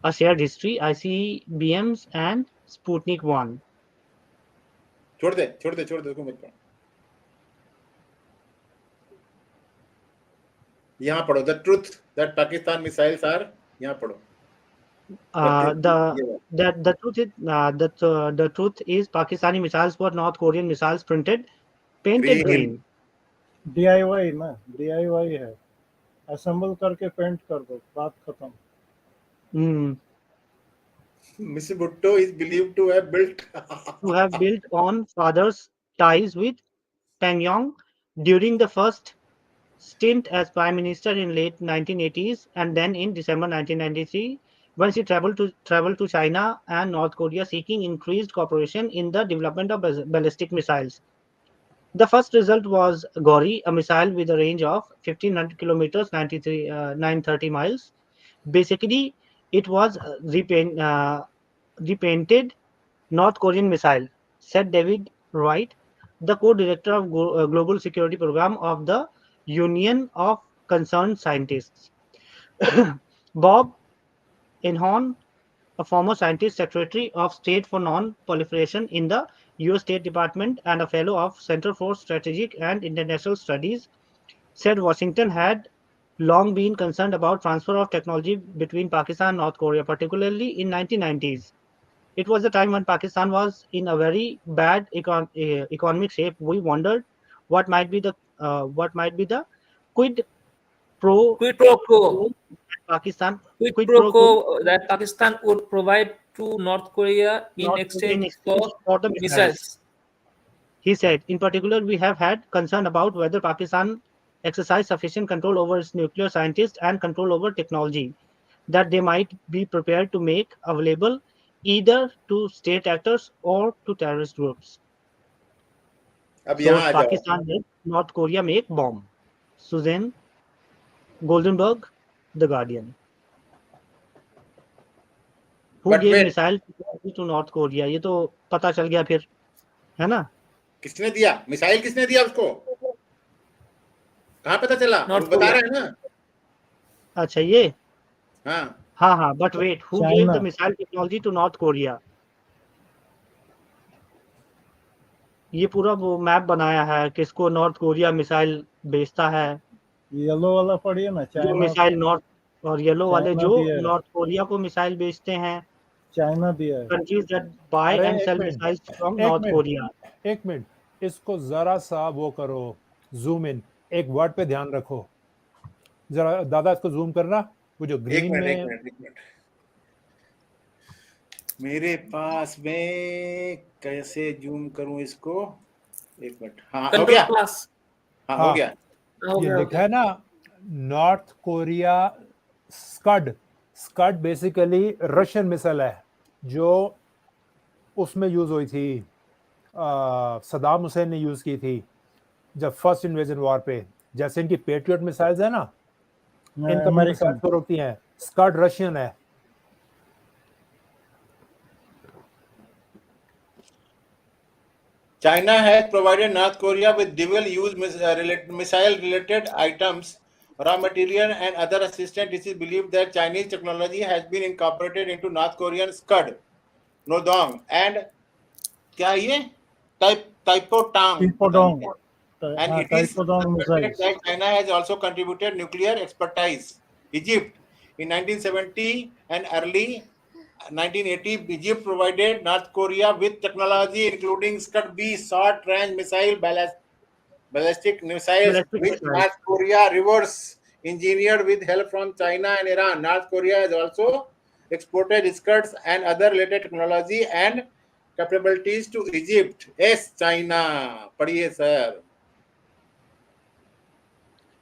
A shared history, ICBMs and Sputnik 1. छोड़ दे उसको मत पढ़. यहाँ पढ़ो. The truth that Pakistan missiles are. यहाँ पढ़ो. The truth is Pakistani missiles were North Korean missiles painted green. DIY ना, DIY है, असेंबल करके पेंट कर दो, बात खत्म। Mr. Bhutto is believed to have built on father's ties with Pyongyang during the first stint as prime minister in late 1980s, and then in December 1993 when she traveled to China and North Korea seeking increased cooperation in the development of ballistic missiles. The first result was Gauri, a missile with a range of 1500 kilometers, 930 miles. Basically, it was repainted North Korean missile, said David Wright, the co-director of Global Security Program of the Union of Concerned Scientists. Bob Inhorn, a former scientist secretary of State for Non-Proliferation in the U.S. State Department and a fellow of Center for Strategic and International Studies, said Washington had long been concerned about transfer of technology between Pakistan and North Korea, particularly in 1990s. It was a time when Pakistan was in a very bad economic shape. We wondered what might be the quid pro quo Pakistan quid pro quo that Pakistan would provide to North Korea in exchange for the missiles. He said, in particular, we have had concern about whether Pakistan exercise sufficient control over its nuclear scientists and control over technology that they might be prepared to make available either to state actors or to terrorist groups. So Pakistan did North Korea make bomb. Susan Goldenberg, The Guardian. Who gave missile to North Korea? ये तो पता चल गया फिर, है ना? किसने दिया मिसाइल? किसने दिया उसको? कहाँ पता चला? वो बता रहे हैं ना। अच्छा ये हाँ but wait, who gave the missile technology to North Korea? ये पूरा वो मैप बनाया है किसको नॉर्थ कोरिया मिसाइल बेचता है। येलो वाला पढ़िए ना, जो मिसाइल नॉर्थ और येलो वाले जो नॉर्थ कोरिया को मिसाइल बेचते हैं, चाइना दिया है। Countries that buy and sell missiles from North Korea. एक मिनट, इसको जरा सा वो करो, जूम इन, एक वर्ड पे ध्यान रखो जरा दादा, इसको जूम करना, वो जो ग्रीन में। एक मिनट मेरे पास में कैसे जूम करूं इसको? एक मिनट। हाँ हो गया, हाँ हो गया। ये लिखा है ना north Korea Scud basically Russian missile है जो उसमें यूज हुई थी, सदाम हुसैन ने यूज की थी जब फर्स्ट इन्वेजन वॉर पे। जैसे इनकी पेट्रियट मिसाइल्स है ना, इनका मिसाइल्स को रोकती हैं, स्कड रशियन है। China has provided North Korea with dual-use missile-related items, raw material, and other assistance. It is believed that Chinese technology has been incorporated into North Korean Scud, Nodong, and क्या ये Taipodong. And it is suspected that China has also contributed nuclear expertise. Egypt in 1970 and early 1980, Egypt provided North Korea with technology including Scud-B short-range missile ballistic missiles, which North Korea reverse engineered with help from China and Iran. North Korea has also exported Scuds and other related technology and capabilities to Egypt. Yes, China. पढ़िए sir.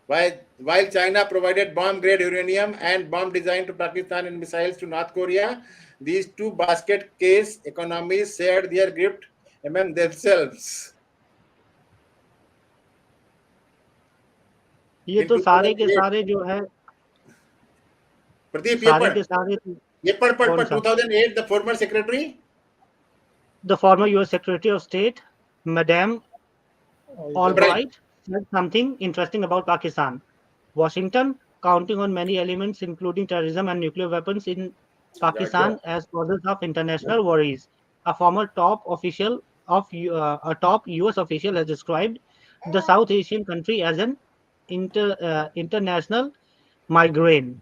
While China provided bomb-grade uranium and bomb design to Pakistan and missiles to North Korea, these two basket case economies shared their gift among themselves. ये तो सारे के सारे जो है प्रदीप, ये पढ़ 2008 the former secretary, the former US Secretary of State, Madame Albright, said something interesting about Pakistan. Washington, counting on many elements including terrorism and nuclear weapons in Pakistan as causes of international worries. A former top US official has described the South Asian country as an international migraine.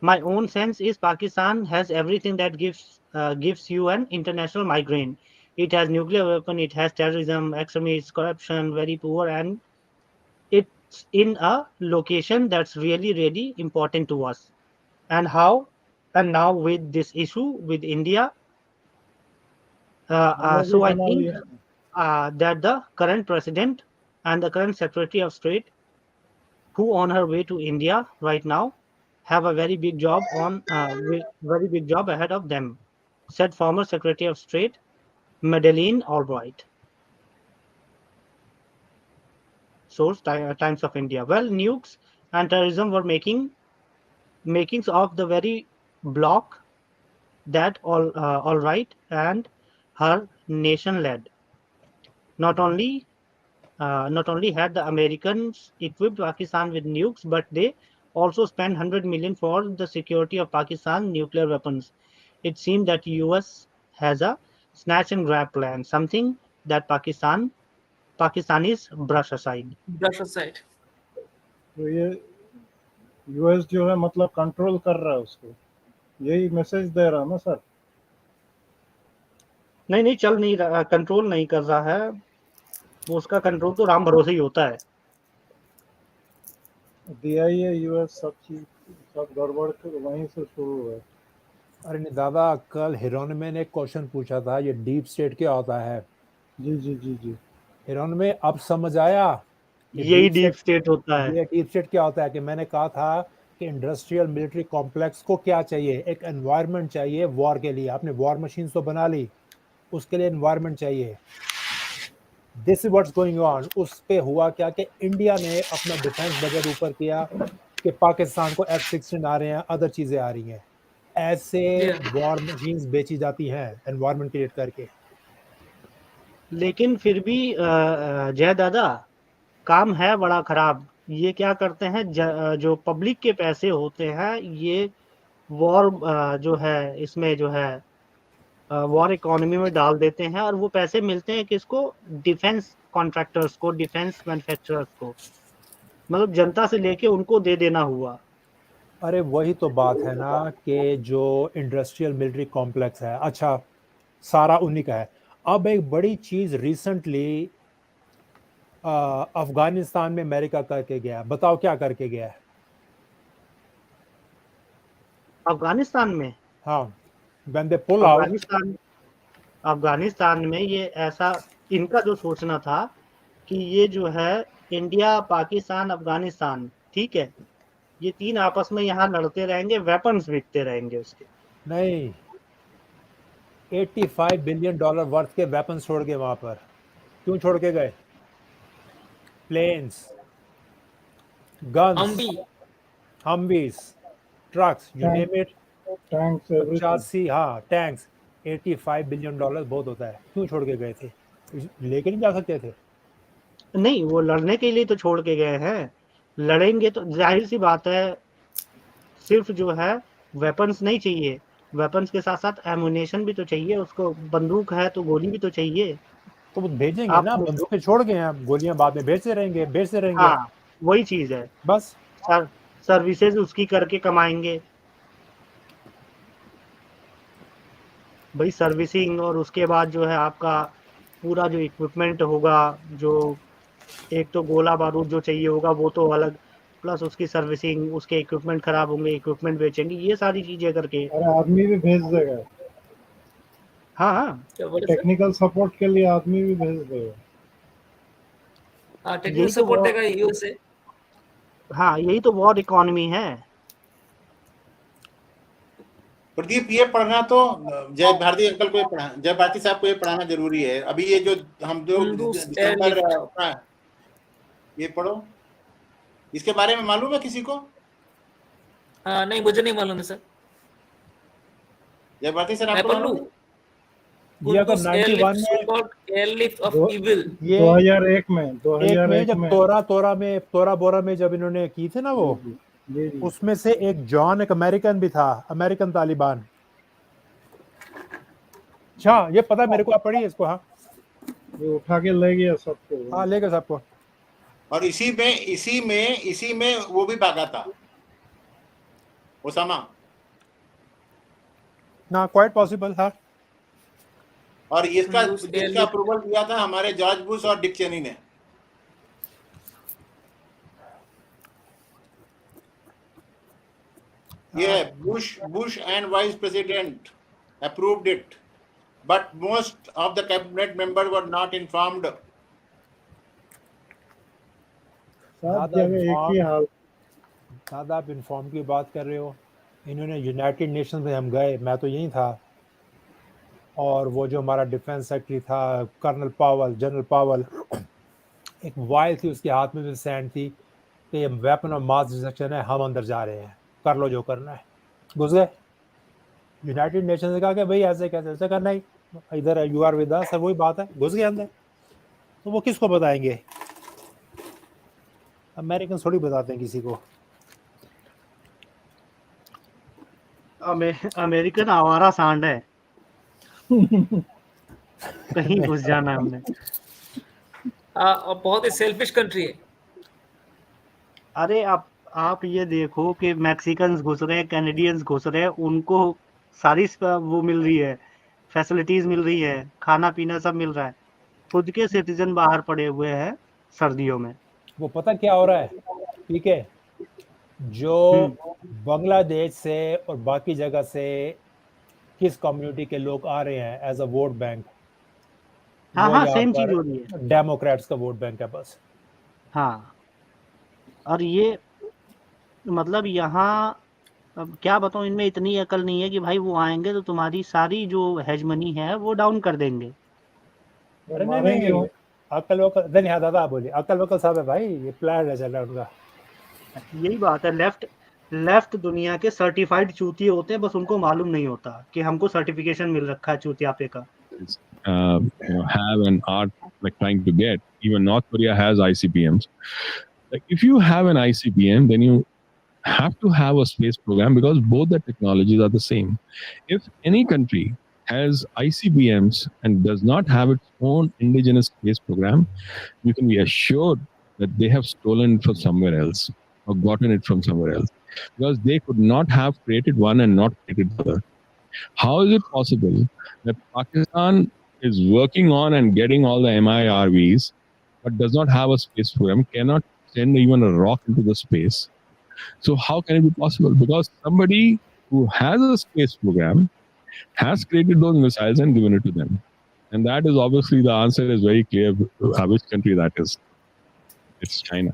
My own sense is Pakistan has everything that gives you an international migraine. it has nuclear weapon, it has terrorism, extremism, corruption, very poor, and it's in a location that's really, really important to us. And now with this issue with India, so I think that the current president and the current Secretary of State, who on her way to India right now, have a very big job very big job ahead of them, said former Secretary of State Madeleine Albright. Source Times of India. Well, nukes and terrorism were makings of the very bloc that Albright and her nation led. Not only had the Americans equipped Pakistan with nukes, but they also spent 100 million for the security of Pakistan's nuclear weapons. It seems that US has a snatch and grab plan, something that Pakistanis brush aside. Brush aside. तो ये यूएस जो है मतलब कंट्रोल कर रहा है उसको, यही मैसेज दे रहा ना सर? नहीं चल नहीं रहा, कंट्रोल नहीं कर रहा है वो, उसका कंट्रोल तो राम भरोसे ही होता है। दिया ही है यूएस, सब चीज सब गड़बड़ वहीं से शुरू है। अरे नहीं दादा, कल हिरोन में ने क्वेश्चन पूछा था ये डीप स्टेट क्या होता है। जी जी जी जी, हिरोन में अब समझ आया यही डीप स्टेट होता है। ये डीप स्टेट क्या होता है कि मैंने कहा था कि इंडस्ट्रियल मिलिट्री कॉम्प्लेक्स को क्या चाहिए, एक एनवायरनमेंट चाहिए वॉर के लिए। आपने वॉर मशीन तो बना ली, उसके लिए एनवायरनमेंट चाहिए। This is what's going on. उस पे हुआ क्या कि इंडिया ने अपना डिफेंस बजट ऊपर किया कि पाकिस्तान को F-16 आ रहे हैं, अदर चीजें आ रही हैं, ऐसे वॉर मशीन्स बेची जाती हैं एनवायरनमेंट क्रिएट करके। लेकिन फिर भी जय दादा, काम है बड़ा खराब। ये क्या करते हैं, जो पब्लिक के पैसे होते हैं ये वॉर जो है इसमें जो है वॉर इकोनॉमी में डाल देते हैं, और वो पैसे मिलते हैं किसको? डिफेंस कॉन्ट्रैक्टर्स को, डिफेंस मैन्युफैक्चरर्स को, मतलब जनता से लेके उनको दे देना हुआ। अरे वही तो बात है ना कि जो इंडस्ट्रियल मिलिट्री कॉम्प्लेक्स है, अच्छा सारा उन्हीं का है। अब एक बड़ी चीज रिसेंटली अफगानिस्तान में अमेरिका करके गया, बताओ क्या करके गया है अफगानिस्तान में? हाँ, when they pull out, Afghanistan में ये ऐसा इनका जो सोचना था कि ये जो है इंडिया, पाकिस्तान, अफगानिस्तान, ठीक है, ये तीन आपस में यहाँ लड़ते रहेंगे, वेपन्स बिकते रहेंगे उसके। नहीं, $85 बिलियन वर्थ के वेपन्स छोड़ के वहां पर। क्यों छोड़ के गए? Planes, guns, humvees, trucks, you name it, tanks, 85, हाँ टैंक्स, $85 बिलियन बहुत होता है। क्यों छोड़ के गए थे? लेके नहीं जा सकते थे? नहीं, वो लड़ने के लिए तो छोड़ के गए हैं, लड़ेंगे तो जाहिर सी बात है। सिर्फ जो है वेपन्स नहीं चाहिए, वेपन्स के साथ साथ एमुनेशन भी तो चाहिए उसको। बंदूक है तो गोली भी तो चाहिए, तो वो भेजेंगे ना। बंदूकें छोड़ गए हैं, गोलियां बाद में भेजते रहेंगे। हाँ, वही चीज है बस। सर्विसेज उसकी करके कमाएंगे भाई, सर्विसिंग, और उसके बाद जो है आपका पूरा जो इक्विपमेंट होगा, जो एक तो गोला बारूद जो चाहिए होगा वो तो अलग, प्लस उसकी सर्विसिंग, उसके इक्विपमेंट खराब होंगे, इक्विपमेंट बेचेंगे, ये सारी चीजें करके। अरे आदमी भी भेज देगा। हाँ, टेक्निकल सपोर्ट के लिए आदमी भी भेज देगा। टेक्निकल सपोर्ट देगा यूएसए। हाँ, यही तो वॉर इकोनॉमी है। प्रदीप, ये पढ़ना तो जय भारती अंकल को जय भारती साहब को ये पढ़ाना जरूरी है। अभी ये जो हम दिसंबर, ये पढ़ो, इसके बारे में मालूम है किसी को? नहीं, मुझे नहीं मालूम है सर। जय भारती सर, आपको मालूम है? ये अगर 91 ये 2001 में जब तोरा बोरा में जब इन्होंने की थी ना वो, उसमें से एक जॉन, एक अमेरिकन भी था, अमेरिकन तालिबान। अच्छा, ये पता मेरे को, आप पढ़िए इसको। हाँ, ये उठा के ले गया सबको। हाँ, ले गया सबको। और इसी में वो भी भागा था, ओसामा ना, क्वाइट पॉसिबल था। और इसका अप्रूवल किया था हमारे जॉर्ज बुश और डिक चेनी ने। ये Bush and vice president approved it, but most of the cabinet members were not informed. दादा आप इन्फॉर्म की बात कर रहे हो, इन्होंने यूनाइटेड नेशंस में हम गए, मैं तो यहीं था, और वो जो हमारा डिफेंस सेक्रेटरी था जनरल पावल, एक वायल थी उसके हाथ में भी सैंड थी कि वेपन ऑफ मास डिस्ट्रक्शन है, हम अंदर जा रहे हैं, कर लो जो करना है। घुस गए। यूनाइटेड नेशन ने कहा कि भाई ऐसे कैसे, ऐसे करना ही, इधर यू आर विद अस, वही बात है, घुस गए अंदर। तो वो किसको बताएंगे? अमेरिकन थोड़ी बताते हैं किसी को। अमेरिकन आवारा सांड है। कहीं घुस जाना हमने। और बहुत ही सेल्फिश कंट्री है। अरे आप ये देखो कि मैक्सिकन्स घुस रहे हैं, कैनेडियंस घुस रहे हैं, उनको सारी वो मिल रही है, फैसिलिटीज मिल रही है, खाना पीना सब मिल रहा है, खुद के सिटीजन बाहर पड़े हुए हैं सर्दियों में। वो पता क्या हो रहा है? ठीक है, जो बांग्लादेश से और बाकी जगह से किस कम्युनिटी के लोग आ रहे हैं एज अ वोट बैंक, हाँ सेम चीज हो रही है, डेमोक्रेट्स का वोट बैंक है बस। हाँ, और ये मतलब यहाँ अब क्या बताऊं, इनमें इतनी अकल नहीं है कि भाई वो आएंगे तो तुम्हारी सारी जो हेजमनी है वो डाउन कर देंगे। नहीं, अकल वकल नहीं, दादा बोलिए, अकल वकल सब है भाई, ये प्लान है चल रहा उनका। यही बात है, लेफ्ट दुनिया के सर्टिफाइड चूतिए होते हैं, बस उनको मालूम नहीं होता कि हमको सर्टिफिकेशन मिल रखा है चूतियापे का। Have an art like trying to get, even North Korea has ICBMs. Like if you have an ICBM, then you have to have a space program because both the technologies are the same. If any country has ICBMs and does not have its own indigenous space program, you can be assured that they have stolen it from somewhere else or gotten it from somewhere else, because they could not have created one and not created the other. How is it possible that Pakistan is working on and getting all the MIRVs but does not have a space program, cannot send even a rock into the space? So how can it be possible? Because somebody who has a space program has created those missiles and given it to them. And that is obviously, the answer is very clear which country that is. It's China.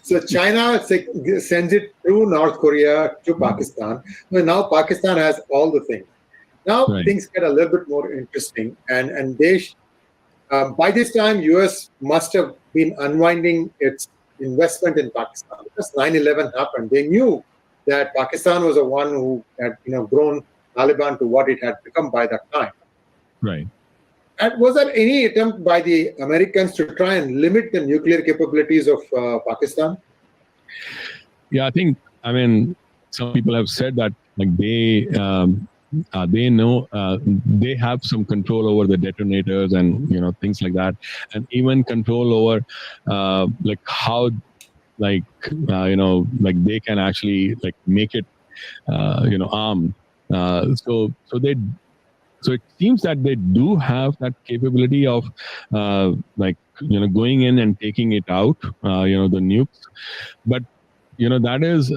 So China sends it through North Korea to Pakistan. Well, now Pakistan has all the things. Now things get a little bit more interesting, and they by this time US must have been unwinding its investment in Pakistan because 9/11 happened. They knew that Pakistan was the one who had grown Taliban to what it had become by that time. Right. And was there any attempt by the Americans to try and limit the nuclear capabilities of Pakistan? Yeah, I mean, some people have said that like they know they have some control over the detonators and things like that, and even control over like how like they can actually like make it armed. So it seems that they do have that capability of going in and taking it out, the nukes. But that is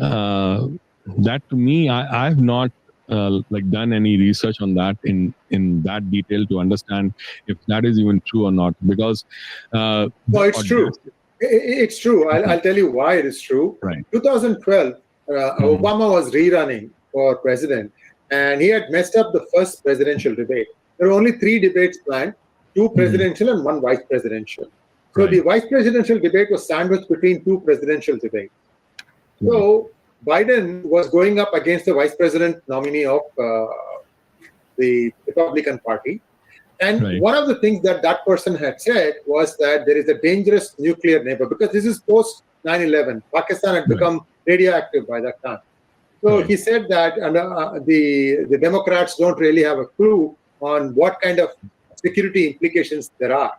that to me, I have not done any research on that in that detail to understand if that is even true or not, because no, it's true. It's true. I'll tell you why it is true. Right. 2012, Obama was rerunning for president, and he had messed up the first presidential debate. There were only 3 debates planned, 2 presidential and 1 vice presidential. So the vice presidential debate was sandwiched between 2 presidential debates. So Biden was going up against the vice president nominee of the Republican Party. And one of the things that person had said was that there is a dangerous nuclear neighbor, because this is post 9/11. Pakistan had become radioactive by that time. So he said that the Democrats don't really have a clue on what kind of security implications there are.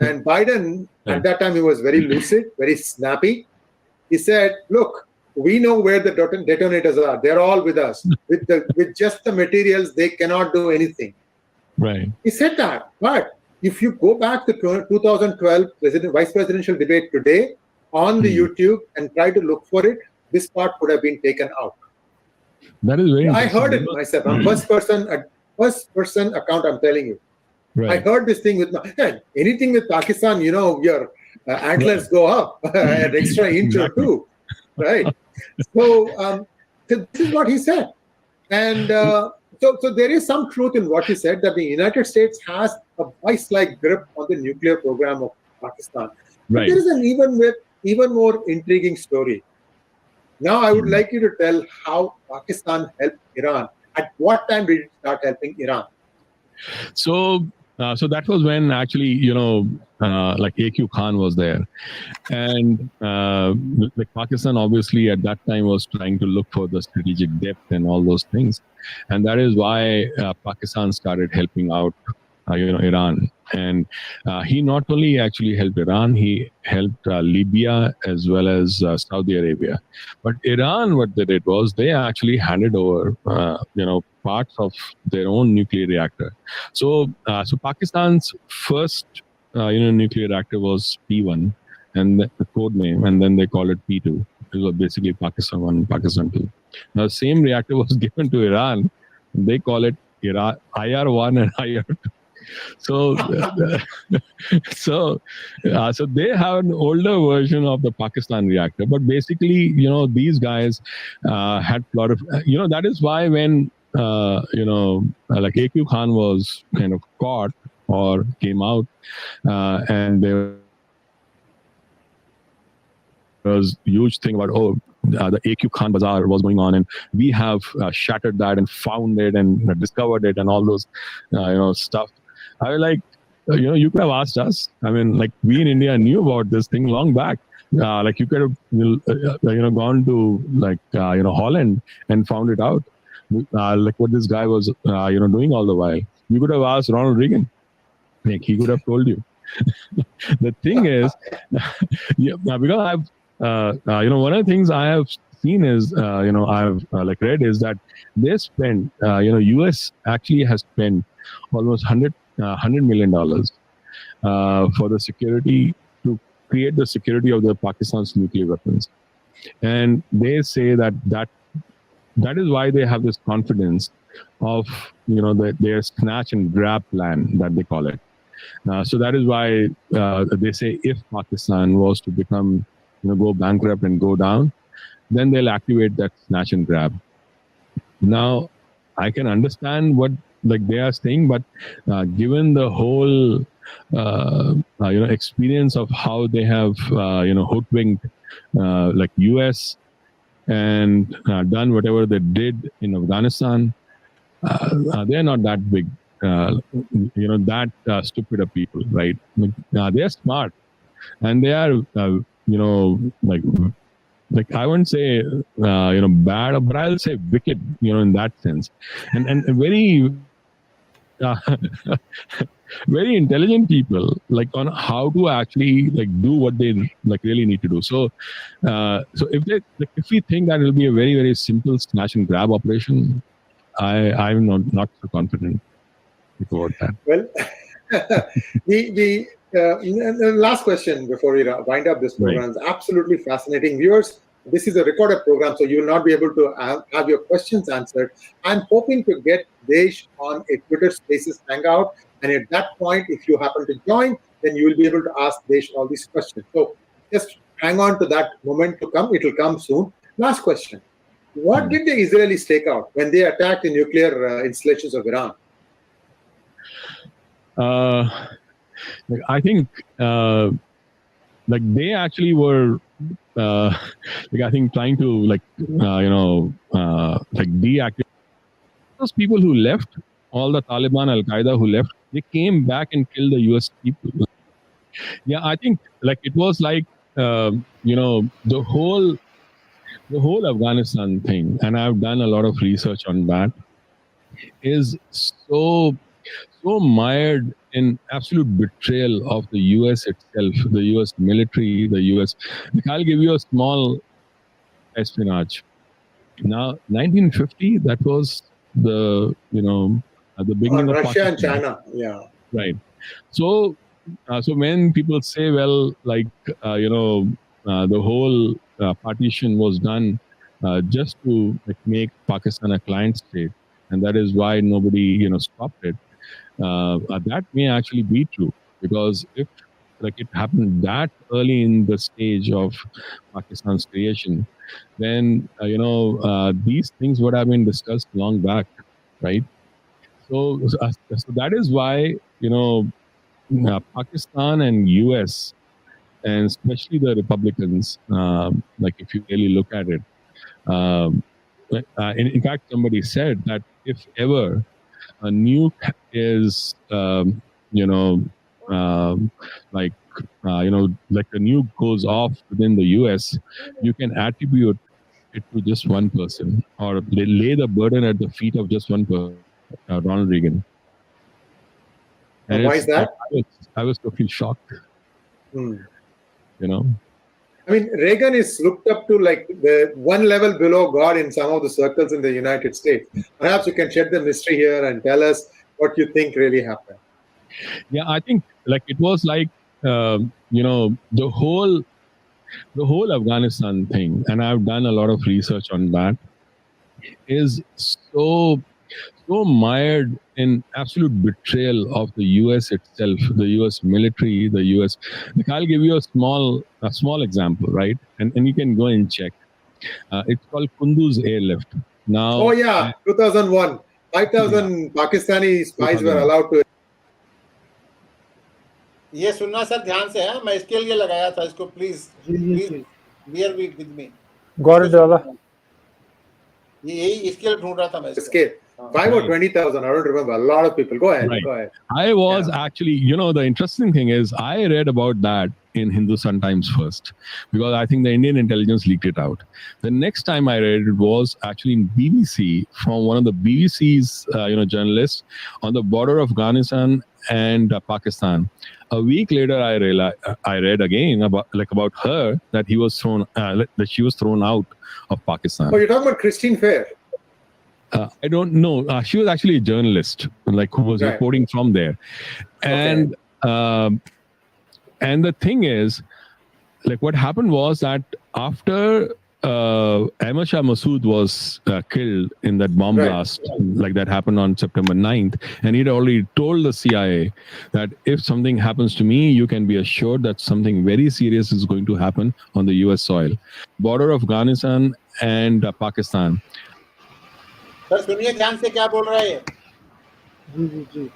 And Biden, at that time, he was very lucid, very snappy. He said, look, We know where the detonators are. They're all with us. With just the materials, they cannot do anything. Right. He said that. But if you go back to 2012 vice presidential debate today on the YouTube and try to look for it, this part would have been taken out. That is very I interesting. heard it myself. I'm first person account, I'm telling you. Right. I heard this thing with anything with Pakistan, your antlers go up an extra inch or two, right? So this is what he said. And so there is some truth in what he said, that the United States has a vice-like grip on the nuclear program of Pakistan. But there is an even more intriguing story. Now, I would like you to tell how Pakistan helped Iran. At what time did it start helping Iran? So that was when actually, like A.Q. Khan was there. And like Pakistan obviously at that time was trying to look for the strategic depth and all those things. And that is why Pakistan started helping out, Iran. And he not only actually helped Iran, he helped Libya as well as Saudi Arabia. But Iran, what they did was they actually handed over, parts of their own nuclear reactor. So Pakistan's first, nuclear reactor was P1, and the code name, and then they call it P2. It was basically Pakistan 1, Pakistan 2. Now, the same reactor was given to Iran. They call it IR1 and IR2. So they have an older version of the Pakistan reactor, but basically, these guys had a lot of, that is why when, like A.Q. Khan was kind of caught or came out, and there was a huge thing about, the A.Q. Khan Bazaar was going on, and we have shattered that and found it and discovered it and all those, stuff. I was like, you could have asked us. I mean, like, we in India knew about this thing long back. Like, you could have, gone to, like, Holland and found it out. Like what this guy was, doing all the while. You could have asked Ronald Reagan. Like, he could have told you. The thing is, because I've, one of the things I have seen is, I've like read is that they spent, US actually has spent almost $100 million for the security, to create the security of the Pakistan's nuclear weapons. And they say that is why they have this confidence of, their snatch and grab plan, that they call it. So that is why they say if Pakistan was to become, go bankrupt and go down, then they'll activate that snatch and grab. Now, I can understand what they are saying, but given the whole experience of how they have hoodwinked like US and done whatever they did in Afghanistan, they're not that big, that stupid of people, right? They're smart, and they are like I wouldn't say bad, but I'll say wicked, in that sense, and very very intelligent people, like on how to actually do what they really need to do. So if we think that it'll be a very, very simple snatch and grab operation, I'm not so confident about that. Well, the last question before we wind up this program is absolutely fascinating. Viewers, this is a recorded program, so you will not be able to have your questions answered. I'm hoping to get Desh on a Twitter Spaces hangout, and at that point, if you happen to join, then you will be able to ask Desh all these questions. So just hang on to that moment to come. It will come soon. Last question. What did the Israelis take out when they attacked the nuclear installations of Iran? I think they actually were I think trying to deactivate those people who left, all the Taliban, Al-Qaeda who left. They came back and killed the US people. Yeah, I think it was the whole Afghanistan thing, and I've done a lot of research on that, is so mired in absolute betrayal of the US itself, the US military, the US. I'll give you a small espionage. Now, 1950, that was the the beginning On of Russia and Pakistan. China, yeah. Right. So, so when people say, well, like the whole partition was done just to like, make Pakistan a client state, and that is why nobody stopped it. That may actually be true, because if like it happened that early in the stage of Pakistan's creation, then these things would have been discussed long back, right? So that is why Pakistan and US, and especially the Republicans, like if you really look at it, in fact, somebody said that if ever a nuke is like like a nuke goes off within the US, you can attribute it to just one person, or lay the burden at the feet of just one person, Ronald Reagan. And why is that? I was totally shocked. I mean, Reagan is looked up to like the one level below God in some of the circles in the United States. Perhaps you can shed the mystery here and tell us what you think really happened. Yeah, I think like it was like the whole Afghanistan thing, and I've done a lot of research on that, is so mired in absolute betrayal of the US itself, the US military, the US. Like I'll give you a small example, right? And you can go and check. It's called Kunduz airlift. Now, oh yeah, 2001, 5,000 Pakistani spies were allowed to. ये सुनना सर ध्यान से है, मैं इसके लिए लगाया था इसको, please bear with me. Got it, दादा. यही इसके लिए ढूंढ रहा था मैं. Escape. 5 or 20,000, I don't remember. A lot of people. Go ahead. Right. Go ahead. I was actually, the interesting thing is I read about that in Hindustan Times first, because I think the Indian intelligence leaked it out. The next time I read it was actually in BBC, from one of the BBC's, journalists on the border of Afghanistan and Pakistan. A week later, I read again about her, that he was thrown, that she was thrown out of Pakistan. Oh, you're talking about Christine Fair? I don't know. She was actually a journalist, like who was reporting from there, and the thing is, like what happened was that after Ahmad Shah Massoud was killed in that bomb blast, like that happened on September 9th, and he'd already told the CIA that if something happens to me, you can be assured that something very serious is going to happen on the US soil, border of Afghanistan and Pakistan. Sir सुनिए ध्यान से क्या बोल रहा है. जी.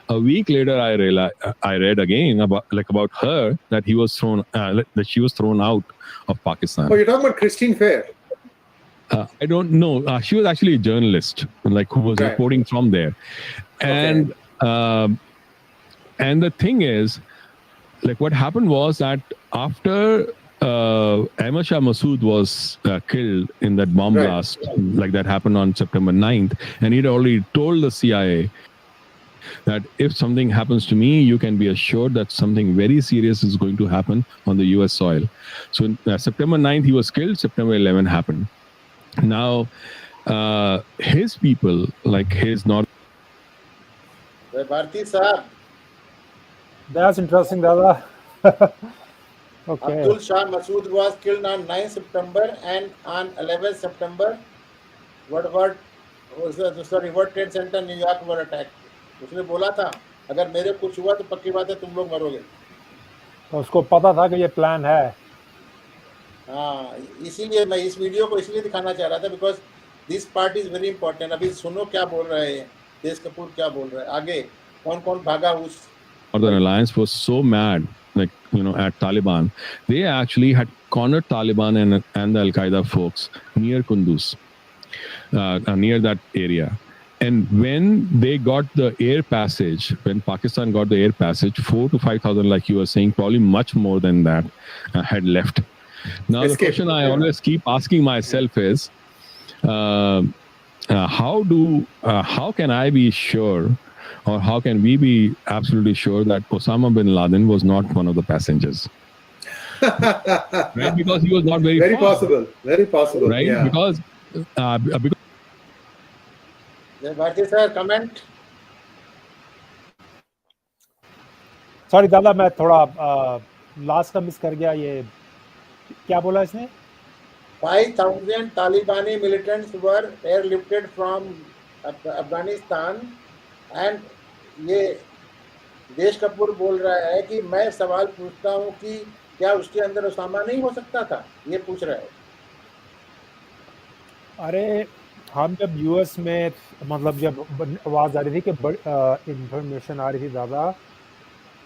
A week later, I read again about her, that he was thrown, that she was thrown out of Pakistan. Oh, you're talking about Christine Fair? I don't know. She was actually a journalist, like who was reporting from there, and the thing is, like what happened was that after Ahmad Shah Massoud was killed in that bomb blast, like that happened on September 9th, and he'd already told the CIA that if something happens to me, you can be assured that something very serious is going to happen on the US soil. So September 9th, he was killed. September 11th happened. Now, his people, like his North. Bharti Sahab. That's interesting, Dada. Okay. Abdul Shah Massoud was killed on 9 September, and on 11 September, what Trade Center New York were attacked. उसने बोला था अगर मेरे कुछ हुआ तो पक्की बात है तुम लोग मरोगे. तो उसको पता था कि ये प्लान है. हाँ, इसीलिए मैं इस वीडियो को इसलिए दिखाना चाह रहा था, because this part is very important. अभी सुनो क्या बोल रहे हैं देश कपूर, क्या बोल रहे हैं, आगे कौन भागा उस. Northern Alliance was so mad, like at Taliban, they actually had cornered Taliban and the Al-Qaeda folks near Kunduz, near that area. And when they got the air passage, when Pakistan got the air passage, 4,000 to 5,000, like you were saying, probably much more than that, had left. Now, the question I always keep asking myself is, how can I be sure, or how can we be absolutely sure that Osama bin Laden was not one of the passengers? right? Because he was not very Very far, possible. Very possible. right? Yeah. Because Bharti sir, comment. Sorry दादा, मैं थोड़ा लास्ट का मिस कर गया। ये क्या बोला इसने? 5,000 Talibani militants were airlifted from Afghanistan, and ये देश कपूर बोल रहा है कि मैं सवाल पूछता हूं कि क्या उसके अंदर उसामा नहीं हो सकता था, ये पूछ रहा है। अरे हम जब यूएस में, मतलब जब आवाज आ रही थी कि इंफॉर्मेशन आ रही थी दादा,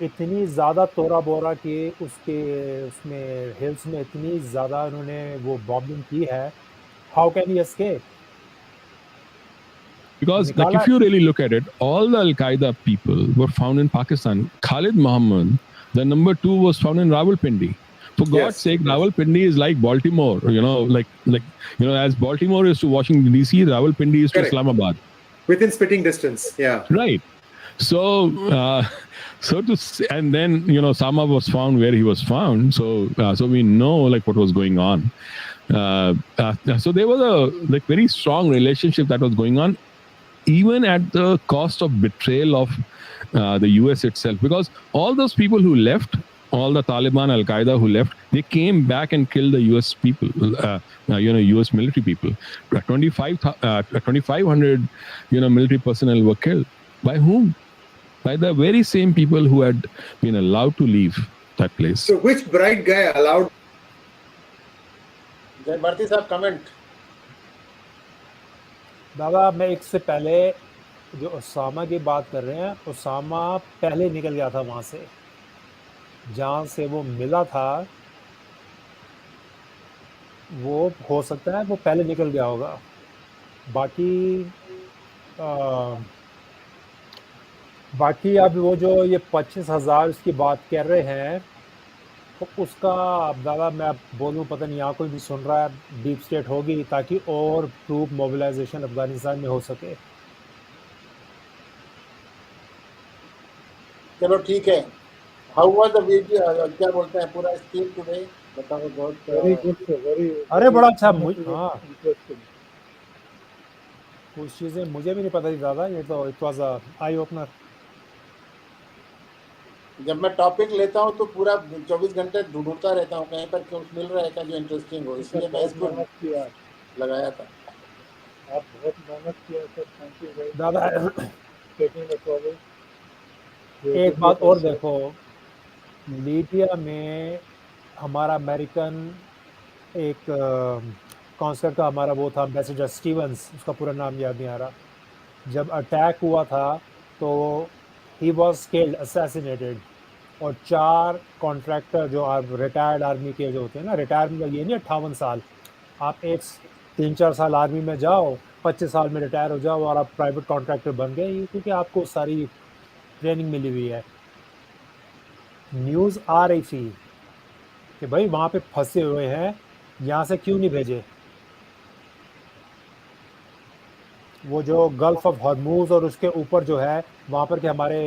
इतनी ज़्यादा तोड़ा बोरा कि उसमें हिल्स में इतनी ज़्यादा उन्होंने वो बॉम्बिंग की है। How can he escape? Because like if you really look at it, all the Al-Qaeda people were found in Pakistan. Khalid Mohammed, the number 2, was found in Rawalpindi. For God's sake, Rawalpindi is like Baltimore, as Baltimore is to Washington DC, Rawalpindi is to Islamabad. Within spitting distance, yeah. Right. So, and then Sama was found where he was found. So we know like what was going on. So there was a very strong relationship that was going on, even at the cost of betrayal of the US itself, because all those people who left, all the Taliban, Al-Qaeda who left, they came back and killed the US people, US military people. 2,500, military personnel were killed. By whom? By the very same people who had been allowed to leave that place. So which bright guy allowed? जय भारती साहब, कमेंट। दादा, मैं एक से पहले जो उसामा की बात कर रहे हैं, उसामा पहले निकल गया था वहाँ से, जहाँ से वो मिला था। वो हो सकता है वो पहले निकल गया होगा। बाकी अब वो जो ये 25,000 उसकी बात कर रहे हैं, तो उसका दादा मैं बोलूँ, पता नहीं यहाँ कोई भी सुन रहा है, डीप स्टेट होगी ताकि और ट्रूप मोबिलाइजेशन अफगानिस्तान में हो सके। चलो ठीक है। हाउ वाज द वीडियो, क्या बोलते हैं, पूरा स्कीम टुडे बताओ। बहुत वेरी गुड सर, वेरी। अरे बड़ा अच्छा। हाँ, कुछ चीज़ें मुझे भी नहीं पता थी दादा, ये तो इट वाज आई ओपनर। जब मैं टॉपिक लेता हूँ तो पूरा 24 घंटे ढूंढता रहता हूँ कहीं पर कुछ मिल रहा है क्या जो इंटरेस्टिंग हो, इसलिए मैं इसको लगाया था। आप बहुत मेहनत किया सर, थैंक यू वेरी दादा। मच। एक बात और देखो, लीबिया में हमारा अमेरिकन एक काउंसलर का हमारा वो था एम्बेसडर स्टीवंस, उसका पूरा नाम याद नहीं आ रहा। जब अटैक हुआ था तो ही वॉज किल्ड, असैसिनेटेड, और 4 कॉन्ट्रैक्टर जो आप रिटायर्ड आर्मी के जो होते हैं ना, रिटायर मतलब ये नहीं 58 साल, आप 3-4 साल आर्मी में जाओ, 25 साल में रिटायर हो जाओ और आप प्राइवेट कॉन्ट्रैक्टर बन गए, क्योंकि आपको सारी ट्रेनिंग मिली हुई है। न्यूज़ आ रही थी कि भाई वहाँ पे फंसे हुए हैं, यहाँ से क्यों नहीं भेजे। वो जो गल्फ ऑफ हॉर्मूज और उसके ऊपर जो है वहाँ पर के हमारे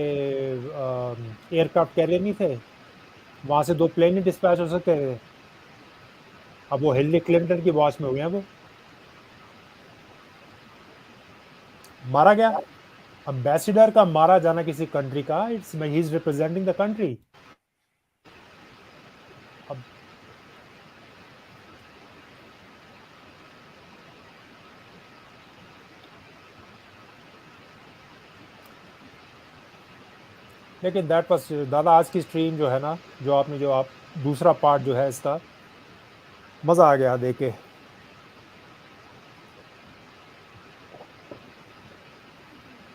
एयरक्राफ्ट कैरियर नहीं थे, वहाँ से 2 प्लेन ही डिस्पैच हो सकते थे। अब वो हिलरी क्लिंटन की वॉच में हो गया, वो मारा गया। एम्बेसडर का मारा जाना किसी कंट्री का, it's he is representing the country. लेकिन दैट वाज दादा, आज की स्ट्रीम जो है ना, जो आपने दूसरा पार्ट जो है इसका, मज़ा आ गया देख के।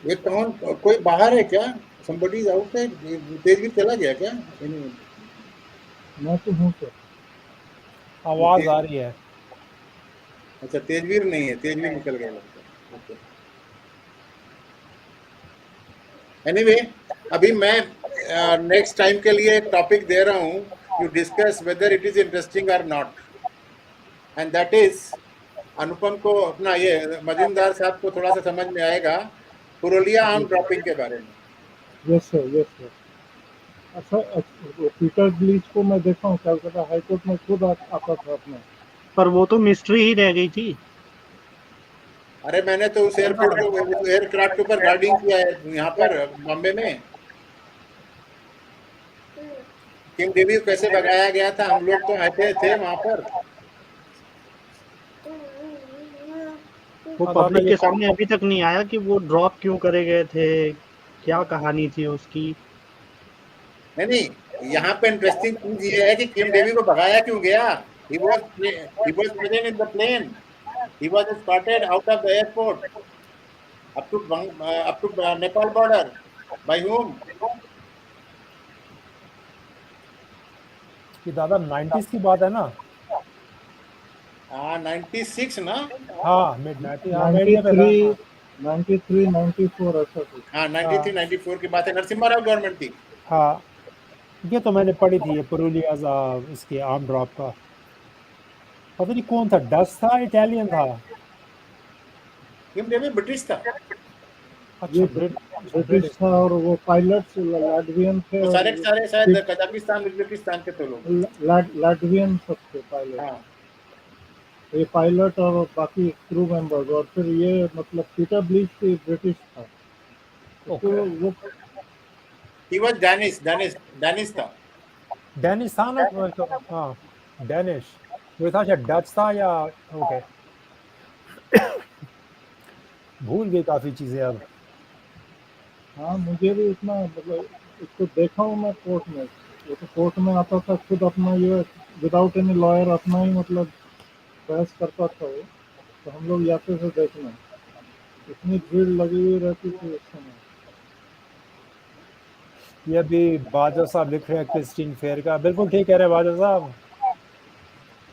ये कौन, कोई बाहर है क्या? somebody is outside? तेजवीर चला गया क्या? मैं तो हूँ सर। आवाज़ आ रही है। अच्छा, तेजवीर नहीं है, तेजवीर निकल गया लगता है। एनीवे, अभी मैं नेक्स्ट टाइम के लिए एक टॉपिक दे रहा हूँ, you discuss whether it is interesting और नॉट, एंड दैट इज, अनुपम को अपना ये मजुमदार साहब को थोड़ा सा समझ में आएगा, पुरुलिया आर्म ड्रॉपिंग के बारे में। Yes sir, yes sir. अच्छा, पीटर ब्लीच को मैं देखा हूँ कलकत्ता हाईकोर्ट में खुद आता था अपने। पर वो तो मिस्ट्री ही रह गई थी। अरे मैंने तो उस एयरपोर्ट को, एयरक्राफ्ट के ऊपर गार्डिंग किया है यहाँ पर बॉम्बे में। किम डेवी को कैसे भगाया गया था, हम लोग तो आते थे वहां पर। वो पब्लिक के सामने अभी तक नहीं आया कि वो ड्रॉप क्यों करे गए थे, क्या कहानी थी उसकी। नहीं, यहाँ पे इंटरेस्टिंग चीज ये है कि किम डेवी को भगाया क्यों गया। he was present in the plane. He was escorted out of the airport up to Nepal border. By whom? ये दादा 90s की बात है ना? 96 ना? हाँ, मिड 90, 93, 94 ऐसा कुछ। हाँ, 93, 94 की बात है। नरसिम्हा राव गवर्नमेंट थी। हाँ, ये तो मैंने पढ़ी थी, ये पुरुलिया इसके आर्म ड्रॉप का। पता नहीं कौन था, डच था, इटालियन था? किम डेवी ब्रिटिश था। अच्छा, ब्रिटिश था और वो पायलट्स लाटवियन थे। सारे शायद कजाकिस्तान, उज्बेकिस्तान के थे लोग। लाटवियन सब थे पायलट। हाँ। ये पायलट और बाकी क्रू मेंबर्स, और फिर ये मतलब पीटर ब्लीच भी ब्रिटिश था। तो वो He was Danish था। डेनिश था ना? हाँ, डेनिश। वो था शायद डच था या ओके। भूल गए काफी चीजें अब। हाँ, मुझे भी इतना मतलब इसको देखा हूँ मैं कोर्ट में। वो तो कोर्ट में आता था खुद अपना ये विदाउट एनी लॉयर अपना ही मतलब बहस करता था वो। तो हम लोग जाते थे देखने, इतनी भीड़ लगी हुई रहती थी उस समय। ये अभी बाजा साहब लिख रहे हैं क्रिस्टीन फेयर का, बिल्कुल ठीक कह रहे हैं बाजा साहब।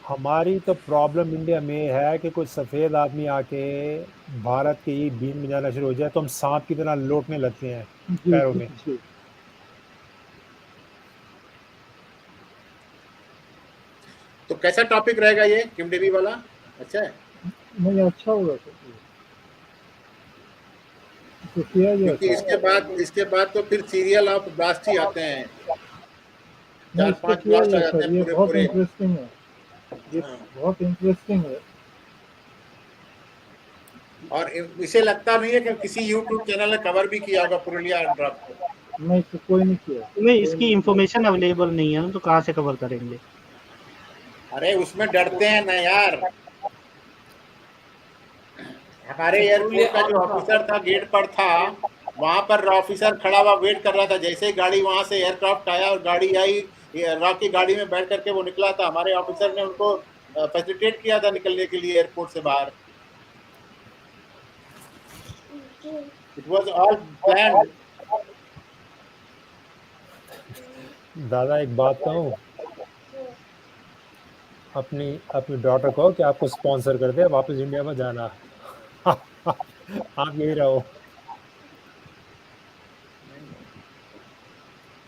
हमारी तो प्रॉब्लम इंडिया में है कि कुछ सफेद आदमी आके भारत के ये बीन बजाना शुरू हो जाए तो हम सांप की तरह लौटने लगते हैं पैरों में। तो कैसा टॉपिक रहेगा ये किम डेवी वाला? अच्छा है? नहीं, अच्छा होगा तो किया जाए। क्योंकि इसके बाद तो फिर सीरियल ऑफ ब्लास्ट ही आते हैं। 4-5 ब्लास्ट आ जाते हैं पूरे। बहुत इंटरेस्टिंग है, ये बहुत इंटरेस्टिंग है। और इसे लगता नहीं है कि किसी यूट्यूब चैनल ने कवर भी किया होगा पुरुलिया ड्रॉप को। नहीं, तो कोई नहीं किया। नहीं, इसकी इंफॉर्मेशन अवेलेबल नहीं है ना, तो कहाँ से कवर करेंगे? अरे उसमें डरते हैं ना यार। हमारे एयरपोर्ट का जो ऑफिसर था गेट पर था, वहां पर ऑफिसर खड़ा हुआ वेट कर रहा था। जैसे ही गाड़ी वहां से एयरक्राफ्ट आया और गाड़ी आई, रॉ की गाड़ी में बैठ करके वो निकला था। हमारे ऑफिसर ने उनको फैसिलिटेट किया था निकलने के लिए एयरपोर्ट से बाहर। It was all planned. दादा एक बात कहूँ, अपनी डॉटर को कि आपको स्पॉन्सर कर दे, वापस इंडिया में जाना। आप यही रहो।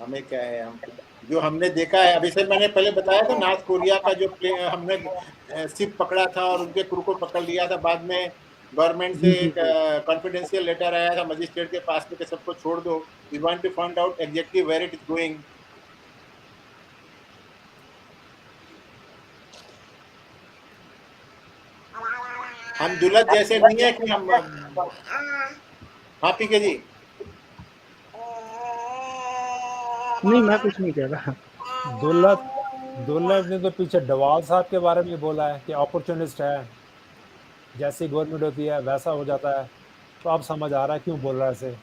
हमें क्या है, हम जो हमने देखा है अभी से, मैंने पहले बताया था नॉर्थ कोरिया का जो हमने शिप पकड़ा था और उनके क्रू को पकड़ लिया था। बाद में गवर्नमेंट से एक कॉन्फिडेंशियल लेटर आया था मजिस्ट्रेट के पास में कि सबको छोड़ दो। We want to find out exactly where it is going. हम दुल्हन जैसे नहीं है कि हम। हाँ पीके जी। नहीं, मैं कुछ नहीं कह रहा। दुल्हन ने तो पीछे डवाल साहब के बारे में बोला है कि अपॉर्चुनिस्ट है, जैसी गवर्नमेंट होती है वैसा हो जाता है। तो अब समझ आ रहा है क्यों बोल रहा है ऐसे।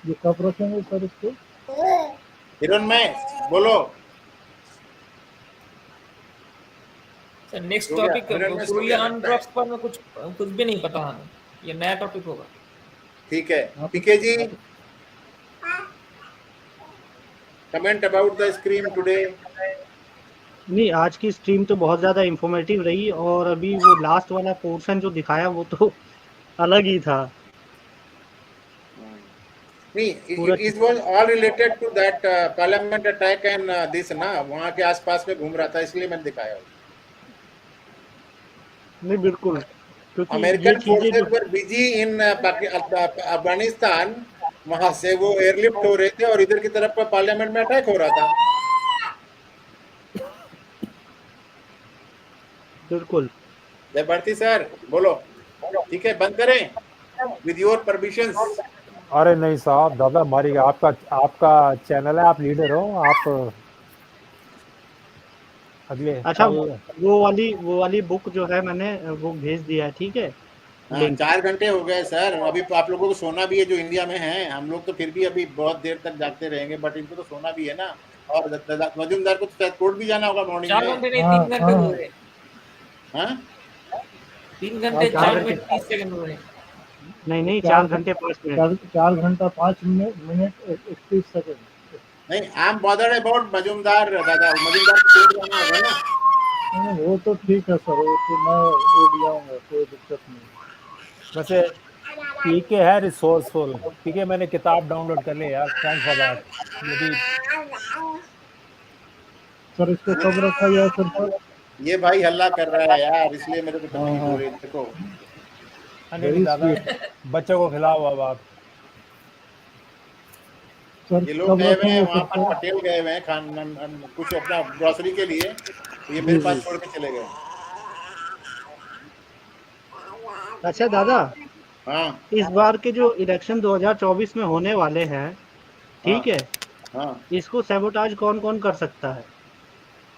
ये कब रखेंगे सर इसको? हिरन में बोलो। Next topic Purulia arm drops पर मैं कुछ भी नहीं पता हमें, ये नया टॉपिक होगा। ठीक है PK ji, comment about the scream today. नहीं, आज की स्ट्रीम तो बहुत ज्यादा इंफॉर्मेटिव रही, और अभी वो लास्ट वाला पोर्शन जो दिखाया वो तो अलग ही था। नहीं, it was all related to that parliament attack and this ना, वहाँ के आसपास में घूम रहा था, इसलिए मैंने दिखाया। नहीं बिल्कुल, क्योंकि ये अमेरिकन चीजें forces were busy in Afghanistan, वहां से वो एयरलिफ्ट हो रहे थे और इधर की तरफ पार्लियामेंट में अटैक हो रहा था। बिल्कुल। जय भारती सर, बोलो। ठीक है, बंद करें विद योर परमिशन। अरे नहीं साहब, दादा मारिएगा, आपका चैनल है, आप लीडर हो, आप अगले। अच्छा, वो वाली बुक जो है मैंने वो भेज दिया है, ठीक है। हाँ, 4 घंटे हो गए सर, अभी तो आप लोगों को सोना भी है जो इंडिया में हैं, हम लोग तो फिर भी अभी बहुत देर तक जागते रहेंगे, बट इनको तो सोना भी है ना। और मजूमदार को तो कोर्ट भी जाना होगा मॉर्निंग में। 4 घंटे नहीं, 3 घंटे हुए। हाँ, 3 घंटे 4 मिनट 30 सेकंड हुए। नहीं 4 घंटे 5 मिनट। 4 घंटा 5 मिनट 31 सेकंड। नहीं, I am bothered about Majumdar दादा, मजूमदार को कोर्ट जाना होगा ना। वो तो ठीक है सर, वो तो मैं उड़ जाऊंगा, कोई दिक्कत नहीं। वैसे पीके है रिसोर्सफुल, पीके मैंने किताब डाउनलोड कर ली यार, थैंक्स फॉर दैट। यदि सर इसको कब रखा जाए सर? ये भाई हल्ला कर रहा है यार, इसलिए मेरे को तकलीफ हो रही है। देखो नहीं दादा, बच्चों को खिलाओ अब आप। ये लोग गए हुए हैं वहाँ पर, पटेल गए हुए हैं खान कुछ अपना ग्रोसरी के लिए, तो ये मेरे पास छोड़ के चले गए। अच्छा दादा, हाँ, इस बार के जो इलेक्शन 2024 में होने वाले हैं, ठीक है, हाँ, इसको सैबोटाज कौन कौन कर सकता है?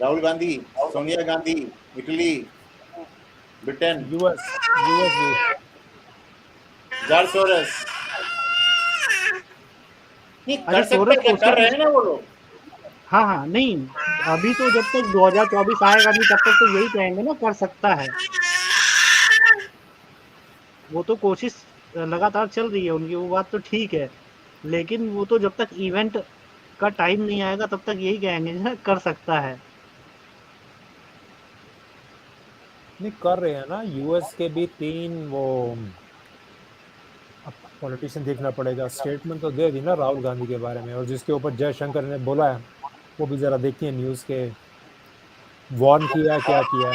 Rahul Gandhi, Sonia Gandhi, Italy, Britain, US George Soros. कर सोरस सकते, कर रहे हैं ना वो लोग। हाँ, नहीं अभी तो जब तक 2024 आएगा नहीं तब तक तो यही कहेंगे ना, कर सकता है। वो तो कोशिश लगातार चल रही है उनकी, वो बात तो ठीक है, लेकिन वो तो जब तक इवेंट का टाइम नहीं आएगा तब तक यही कहेंगे ना, कर सकता है। नहीं कर रहे हैं ना, यूएस के भी 3 वो पॉलिटिशियन देखना पड़ेगा, स्टेटमेंट तो दे दी ना राहुल गांधी के बारे में, और जिसके ऊपर जयशंकर ने बोला है वो भी जरा देखिए न्यूज़ के, वार्न किया क्या किया।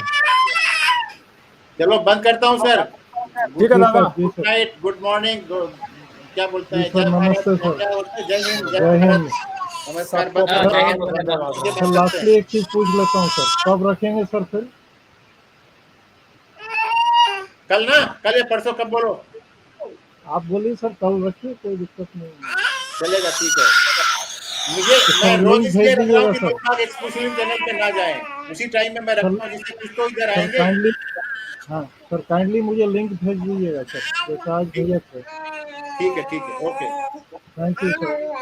चलो बंद करता हूँ सर। ठीक है दादा, गुड नाइट, गुड मॉर्निंग, क्या बोलते हैं, नमस्ते सर। क्या बोलते हैं, जय हिंद, जय हिंद। नमस्कार। सर लास्टली एक चीज पूछ लेता हूँ सर, कब रखेंगे सर फिर? कल ना, कल या परसों, कब बोलो? आप बोलिए सर, कल रखिए, कोई दिक्कत नहीं। चलेगा, ठीक है। मैं रोज इसलिए रख रहा हूँ कि लोग एक्सक्लूसिव चैनल पे ना जाएं, उसी टाइम में मैं रखता हूँ जिससे कुछ तो इधर आएंगे। काइंडली, हाँ सर, काइंडली मुझे लिंक भेज दीजिएगा सर, जैसा आज भेजा थे। ठीक है, ओके, थैंक यू सर।